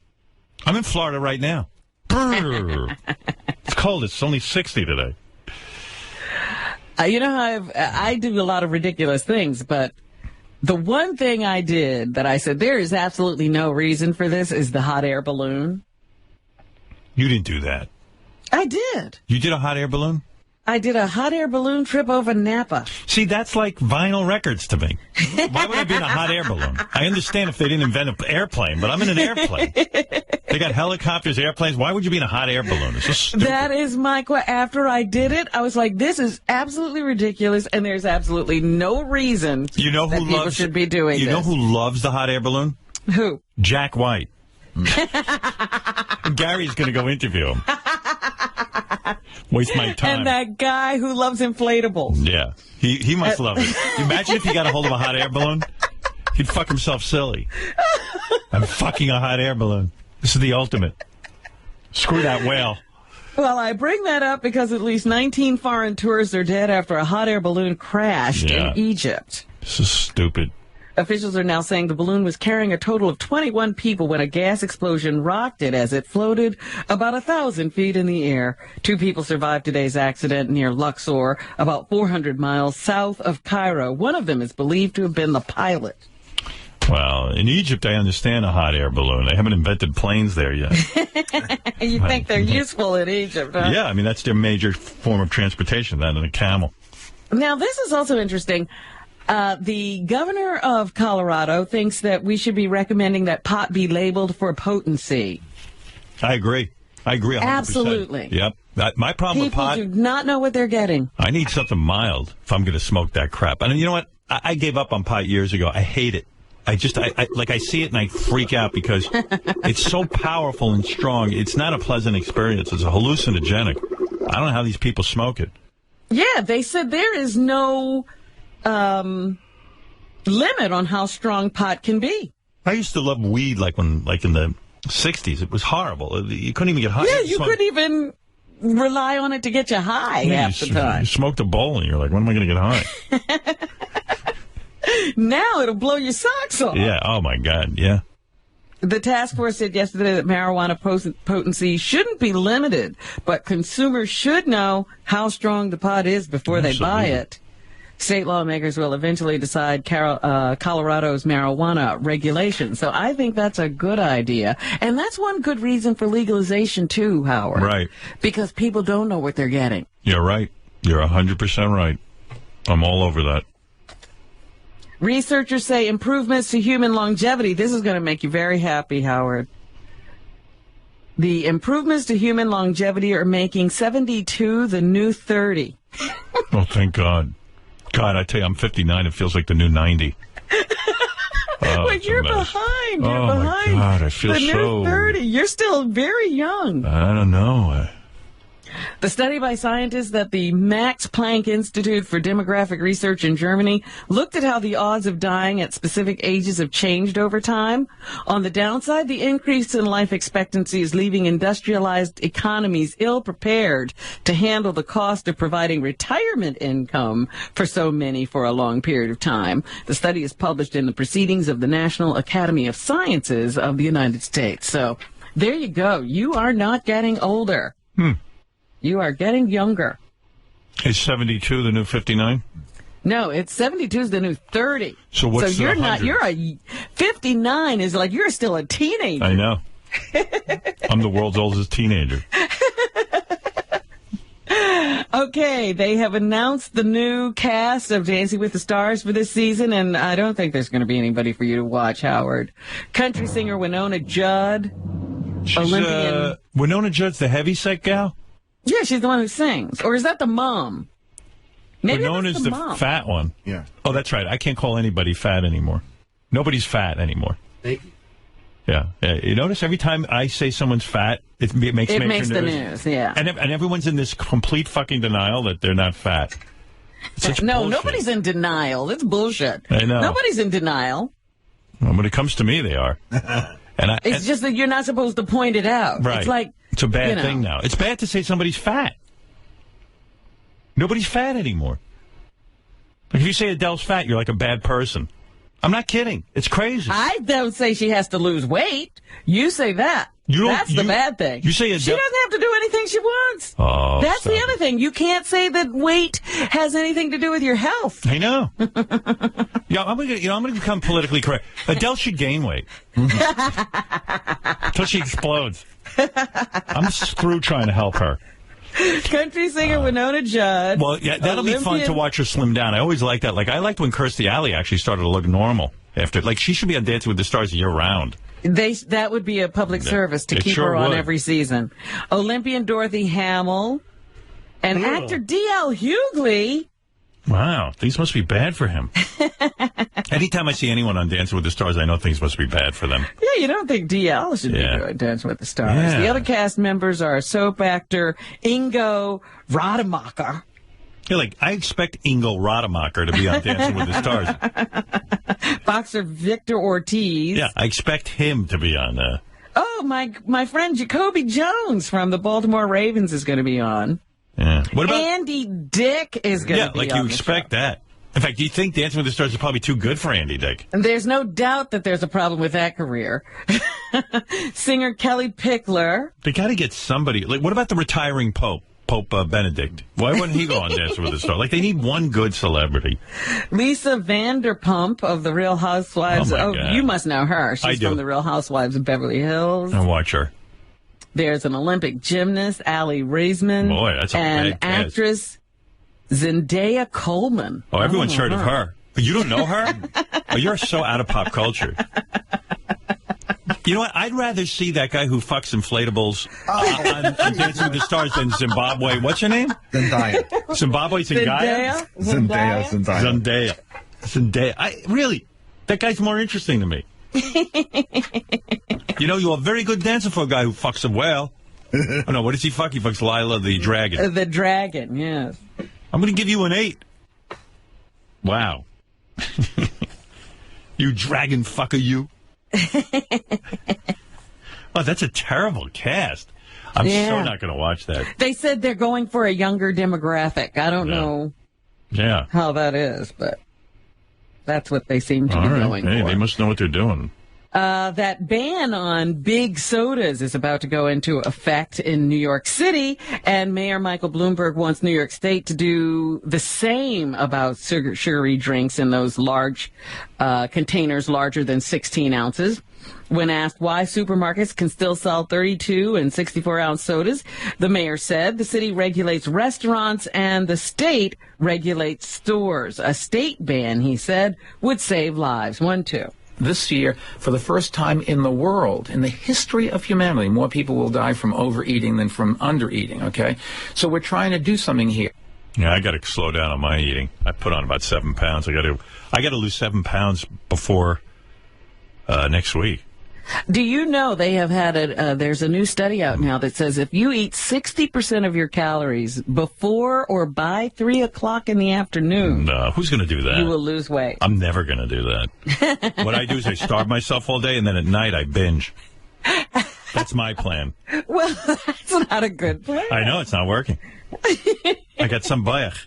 I'm in Florida right now. It's cold. It's only 60 today. You know how I do a lot of ridiculous things, but the one thing I did that I said there is absolutely no reason for this is the hot air balloon. You didn't do that. I did. You did a hot air balloon? I did a hot air balloon trip over Napa. See, that's like vinyl records to me. Why would I be in a hot air balloon? I understand if they didn't invent an airplane, but I'm in an airplane. They got helicopters, airplanes. Why would you be in a hot air balloon? It's so stupid. That is my question. After I did it, I was like, this is absolutely ridiculous, and there's absolutely no reason people should be doing this. You know who loves the hot air balloon? Who? Jack White. Gary's going to go interview him. Waste my time. And that guy who loves inflatables. Yeah. He must love it. Imagine if he got a hold of a hot air balloon. He'd fuck himself silly. I'm fucking a hot air balloon. This is the ultimate. Screw that whale. Well, I bring that up because at least 19 foreign tourists are dead after a hot air balloon crashed in Egypt. This is stupid. Officials are now saying the balloon was carrying a total of 21 people when a gas explosion rocked it as it floated about 1,000 feet in the air. 2 people survived today's accident near Luxor, about 400 miles south of Cairo. One of them is believed to have been the pilot. Well, in Egypt, I understand a hot air balloon. They haven't invented planes there yet. You think they're useful in Egypt, huh? Yeah, I mean, that's their major form of transportation, that and a camel. Now, this is also interesting. The governor of Colorado thinks that we should be recommending that pot be labeled for potency. I agree. 100%. Absolutely. Yep. My problem with pot... People do not know what they're getting. I need something mild if I'm going to smoke that crap. And you know what? I gave up on pot years ago. I hate it. I see it and I freak out because it's so powerful and strong. It's not a pleasant experience. It's a hallucinogenic. I don't know how these people smoke it. Yeah, they said there is no limit on how strong pot can be. I used to love weed like in the 60s. It was horrible. You couldn't even get high. Yeah, you couldn't even rely on it to get you high half the time. You smoked a bowl and you're like, when am I going to get high? Now it'll blow your socks off. Yeah, oh my God, yeah. The task force said yesterday that marijuana potency shouldn't be limited, but consumers should know how strong the pot is before they buy it. State lawmakers will eventually decide Colorado's marijuana regulations. So I think that's a good idea. And that's one good reason for legalization, too, Howard. Right. Because people don't know what they're getting. You're right. You're 100% right. I'm all over that. Researchers say improvements to human longevity. This is going to make you very happy, Howard. The improvements to human longevity are making 72 the new 30. Oh, thank God. God, I tell you, I'm 59. It feels like the new 90. But you're behind. You're behind. My God, I feel the new 30. You're still very young. I don't know. The study by scientists at the Max Planck Institute for Demographic Research in Germany looked at how the odds of dying at specific ages have changed over time. On the downside, the increase in life expectancy is leaving industrialized economies ill-prepared to handle the cost of providing retirement income for so many for a long period of time. The study is published in the Proceedings of the National Academy of Sciences of the United States. So there you go. You are not getting older. You are getting younger. Is 72 the new 59? No, it's 72 is the new 30. So what's so you're the 100? not, you're a 59 is like you're still a teenager. I know. I'm the world's oldest teenager. Okay, they have announced the new cast of Dancing with the Stars for this season, and I don't think there's going to be anybody for you to watch, Howard. Country singer Winona Judd. She's, Olympian. Winona Judd's the heavyset gal? Yeah, she's the one who sings. Or is that the mom? Maybe Winona's the mom. fat one. Yeah. Oh, that's right. I can't call anybody fat anymore. Nobody's fat anymore. Thank you. Yeah. You notice every time I say someone's fat, it makes It major makes the news, yeah. And everyone's in this complete fucking denial that they're not fat. It's such No, bullshit. nobody's in denial. It's bullshit. I know. Nobody's in denial. Well, when it comes to me, they are. It's just that you're not supposed to point it out. Right. It's like... It's a bad you know. thing now. It's bad to say somebody's fat. Nobody's fat anymore. Like if you say Adele's fat, you're like a bad person. I'm not kidding. It's crazy. I don't say she has to lose weight. You say that. That's the bad thing. You say she doesn't have to do anything she wants. Oh, that's stop the other thing. You can't say that weight has anything to do with your health. I know. Yeah, I'm gonna become politically correct. Adele should gain weight until she explodes. I'm through trying to help her. Country singer Winona Judd. Well, yeah, that'll be fun to watch her slim down. I always like that. Like I liked when Kirstie Alley actually started to look normal after. Like she should be on Dancing with the Stars year round. That would be a public service to it keep sure her on would. every season. Olympian Dorothy Hamill and actor D.L. Hughley. Wow, things must be bad for him. Anytime I see anyone on Dancing with the Stars, I know things must be bad for them. Yeah, you don't think D.L. should be doing Dancing with the Stars. Yeah. The other cast members are soap actor Ingo Rademacher. Yeah, like I expect Ingo Rademacher to be on Dancing with the Stars. Boxer Victor Ortiz. Yeah, I expect him to be on. Oh, my friend Jacoby Jones from the Baltimore Ravens is going to be on. Yeah. What about Andy Dick is going to be like on you the expect that. In fact, do you think Dancing with the Stars is probably too good for Andy Dick? And there's no doubt that there's a problem with that career. Singer Kelly Pickler. They got to get somebody. Like, what about the retiring Pope Benedict? Why wouldn't he go on Dancing with the Stars? Like, they need one good celebrity. Lisa Vanderpump of The Real Housewives. Oh, my God. You must know her. She's I do. from The Real Housewives of Beverly Hills. I watch her. There's an Olympic gymnast, Allie Raisman. Boy, that's a and bad cast. actress Zendaya Coleman. Oh, everyone's heard of her. You don't know her? Oh, you're so out of pop culture. You know what? I'd rather see that guy who fucks inflatables on Dancing with the Stars than Zimbabwe. What's her name? Zendaya. Zimbabwe Zendaya? Zendaya. Really, that guy's more interesting to me. You know, you're a very good dancer for a guy who fucks a whale. Oh, no, what does he fuck? He fucks Lila the dragon. The dragon, yes. I'm going to give you an 8. Wow. You dragon fucker, you. Oh, that's a terrible cast. I'm so not going to watch that. They said they're going for a younger demographic. I don't know how that is, but that's what they seem to be going Hey, for. they must know what they're doing. That ban on big sodas is about to go into effect in New York City, and Mayor Michael Bloomberg wants New York State to do the same about sugary drinks in those large containers larger than 16 ounces. When asked why supermarkets can still sell 32 and 64-ounce sodas, the mayor said the city regulates restaurants and the state regulates stores. A state ban, he said, would save lives. 1-2. This year, for the first time in the world, in the history of humanity, more people will die from overeating than from undereating, okay? So we're trying to do something here. Yeah, I got to slow down on my eating. I put on about 7 pounds. I got to lose 7 pounds before next week. Do you know they have had there's a new study out now that says if you eat 60% of your calories before or by 3 o'clock in the afternoon, No, who's going to do that? you will lose weight. I'm never going to do that. What I do is I starve myself all day, and then at night I binge. That's my plan. Well, that's not a good plan. I know, it's not working. I got some bayach.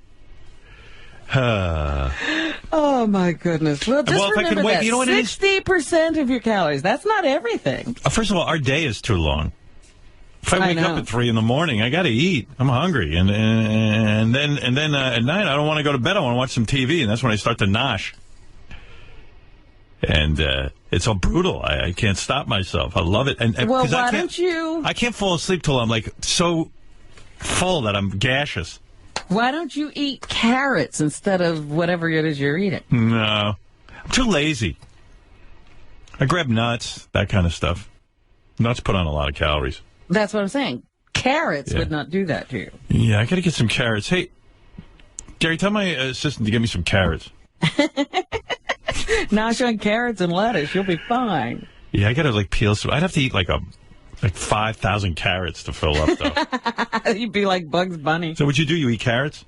Oh, my goodness. Well, just Well, if I could remember wait- that. you know what it is? 60% of your calories. That's not everything. First of all, our day is too long. If I I wake up know. at 3 in the morning, I got to eat. I'm hungry, and then at night I don't want to go to bed. I want to watch some TV, and that's when I start to nosh. And it's all brutal. I can't stop myself. I love it. And Well, 'cause why don't you? I can't fall asleep till I'm like so full that I'm gaseous. Why don't you eat carrots instead of whatever it is you're eating? No. I'm too lazy. I grab nuts, that kind of stuff. Nuts put on a lot of calories. That's what I'm saying. Carrots would not do that to you. Yeah, I got to get some carrots. Hey, Gary, tell my assistant to get me some carrots. Nosh on carrots and lettuce. You'll be fine. Yeah, I got to, peel some. I'd have to eat, like 5,000 carrots to fill up, though. You'd be like Bugs Bunny. So what you do, you eat carrots?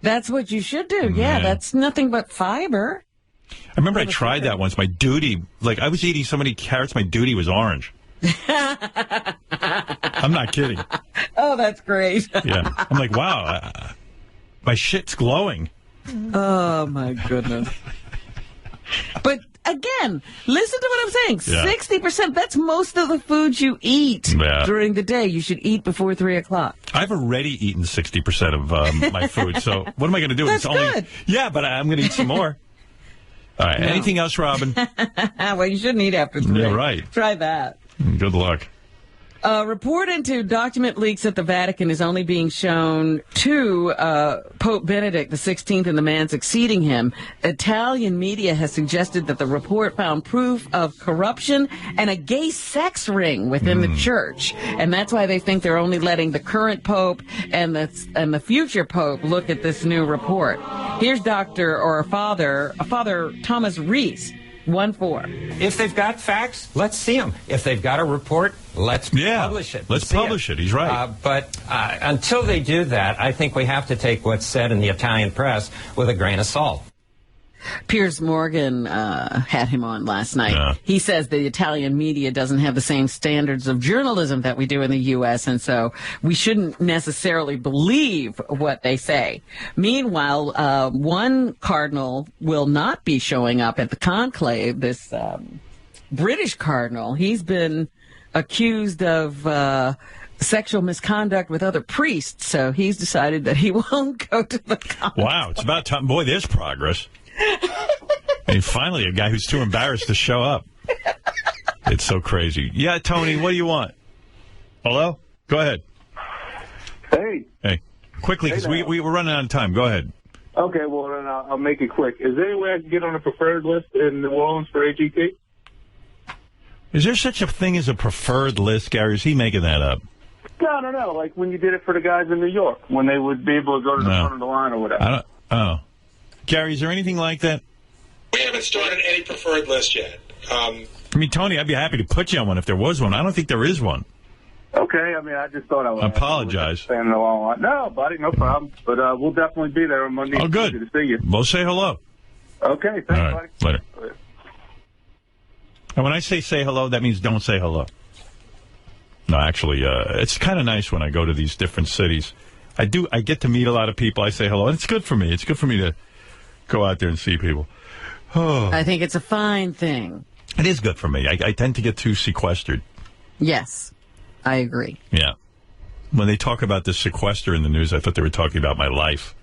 That's what you should do. Yeah, that's nothing but fiber. I remember I tried that once. My duty, I was eating so many carrots, my duty was orange. I'm not kidding. Oh, that's great. Yeah. I'm like, wow, my shit's glowing. Oh, my goodness. But again, listen to what I'm saying. Yeah. 60%, that's most of the food you eat during the day. You should eat before 3 o'clock. I've already eaten 60% of my food, so what am I going to do? That's good. Yeah, but I'm going to eat some more. All right. No. Anything else, Robin? Well, you shouldn't eat after 3. Yeah, right. Try that. Good luck. A report into document leaks at the Vatican is only being shown to Pope Benedict XVI and the man succeeding him. Italian media has suggested that the report found proof of corruption and a gay sex ring within the church, and that's why they think they're only letting the current pope and the future pope look at this new report. Here's Father Thomas Reese. 1-4. If they've got facts, let's see them. If they've got a report, let's publish it. Let's publish it. He's right. But until they do that, I think we have to take what's said in the Italian press with a grain of salt. Piers Morgan had him on last night. Yeah. He says the Italian media doesn't have the same standards of journalism that we do in the U.S., and so we shouldn't necessarily believe what they say. Meanwhile, one cardinal will not be showing up at the conclave, this British cardinal. He's been accused of sexual misconduct with other priests, so he's decided that he won't go to the conclave. Wow, it's about time. Boy, there's progress. And finally, a guy who's too embarrassed to show up. It's so crazy. Yeah, Tony, what do you want? Hello? Go ahead. Hey. Quickly, because we're running out of time. Go ahead. Okay, well, then I'll make it quick. Is there any way I can get on a preferred list in New Orleans for AGT? Is there such a thing as a preferred list, Gary? Is he making that up? No. Like when you did it for the guys in New York, when they would be able to go to the front of the line or whatever. Gary, is there anything like that? We haven't started any preferred list yet. I mean, Tony, I'd be happy to put you on one if there was one. I don't think there is one. Okay, I mean, I just thought I would. I apologize. No, buddy, no problem. But we'll definitely be there on Monday. Oh, good. To see you. We'll say hello. Okay, thanks, all right, buddy. Later. And when I say hello, that means don't say hello. No, actually, it's kind of nice when I go to these different cities. I get to meet a lot of people. I say hello, and it's good for me. It's good for me to go out there and see people. Oh. I think it's a fine thing. It is good for me. I tend to get too sequestered. Yes, I agree. Yeah. When they talk about this sequester in the news, I thought they were talking about my life.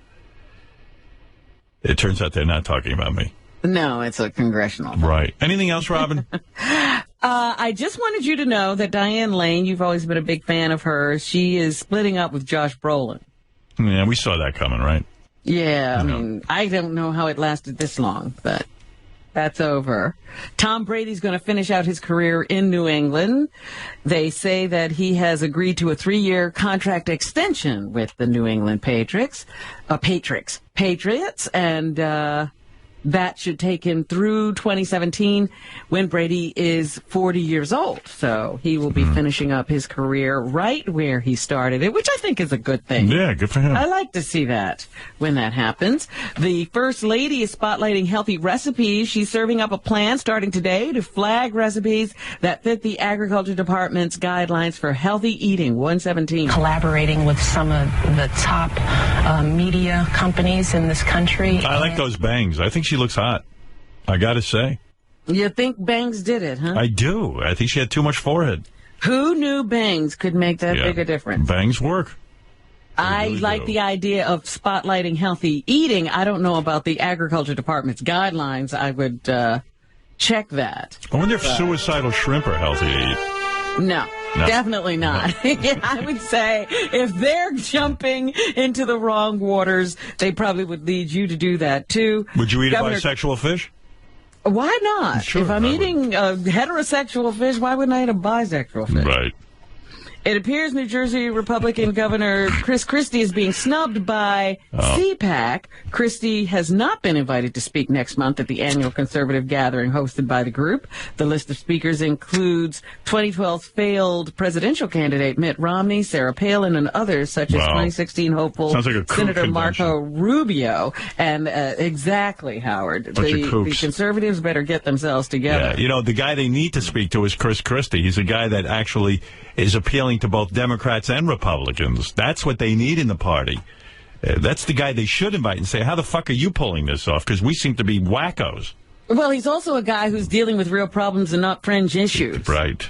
It turns out they're not talking about me. No, it's a congressional. Right. Anything else, Robin? I just wanted you to know that Diane Lane, you've always been a big fan of hers, she is splitting up with Josh Brolin. Yeah, we saw that coming, right? Yeah, I mean, I don't know how it lasted this long, but that's over. Tom Brady's going to finish out his career in New England. They say that he has agreed to a 3-year contract extension with the New England Patriots, and that should take him through 2017 when Brady is 40 years old. So he will be finishing up his career right where he started it, which I think is a good thing. Yeah, good for him. I like to see that when that happens. The First Lady is spotlighting healthy recipes. She's serving up a plan starting today to flag recipes that fit the Agriculture Department's guidelines for healthy eating. 117. Collaborating with some of the top media companies in this country. I like those bangs. I think she looks hot. I got to say. You think bangs did it, huh? I do. I think she had too much forehead. Who knew bangs could make that big a difference? Bangs work. I really like the idea of spotlighting healthy eating. I don't know about the Agriculture Department's guidelines. I would check that. I wonder if suicidal shrimp are healthy to eat. No. No. Definitely not. Yeah, I would say if they're jumping into the wrong waters, they probably would lead you to do that, too. Would you eat a bisexual fish? Why not? Sure, if I'm eating a heterosexual fish, why wouldn't I eat a bisexual fish? Right. It appears New Jersey Republican Governor Chris Christie is being snubbed by CPAC. Christie has not been invited to speak next month at the annual conservative gathering hosted by the group. The list of speakers includes 2012 failed presidential candidate Mitt Romney, Sarah Palin, and others such as 2016 hopeful Senator Marco Rubio. And exactly, Howard. The conservatives better get themselves together. Yeah, you know, the guy they need to speak to is Chris Christie. He's a guy that actually is appealing to both Democrats and Republicans. That's what they need in the party. That's the guy they should invite and say, how the fuck are you pulling this off? Because we seem to be wackos. Well, he's also a guy who's dealing with real problems and not fringe issues. Right.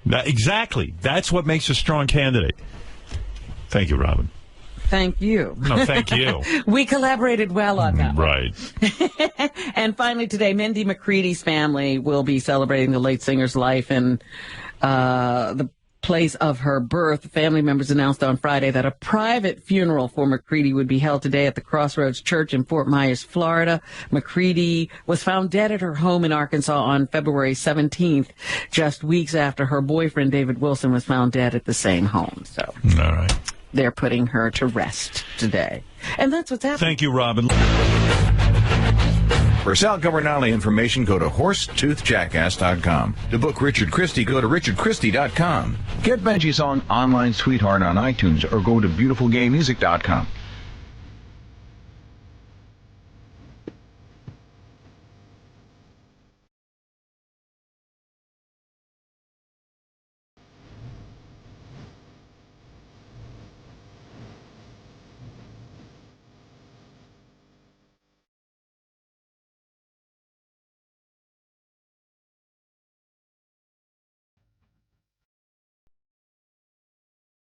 Exactly. That's what makes a strong candidate. Thank you, Robin. Thank you. No, thank you. We collaborated well on that. Right. And finally today, Mindy McCready's family will be celebrating the late singer's life in the place of her birth. Family members announced on Friday that a private funeral for McCready would be held today at the Crossroads Church in Fort Myers, Florida. McCready was found dead at her home in Arkansas on February 17th, just weeks after her boyfriend David Wilson was found dead at the same home. So, all right. They're putting her to rest today. And that's what's happening. Thank you, Robin. For Sal Governale information, go to horsetoothjackass.com. To book Richard Christie, go to richardchristie.com. Get Benji's Online Sweetheart on iTunes or go to beautifulgaymusic.com.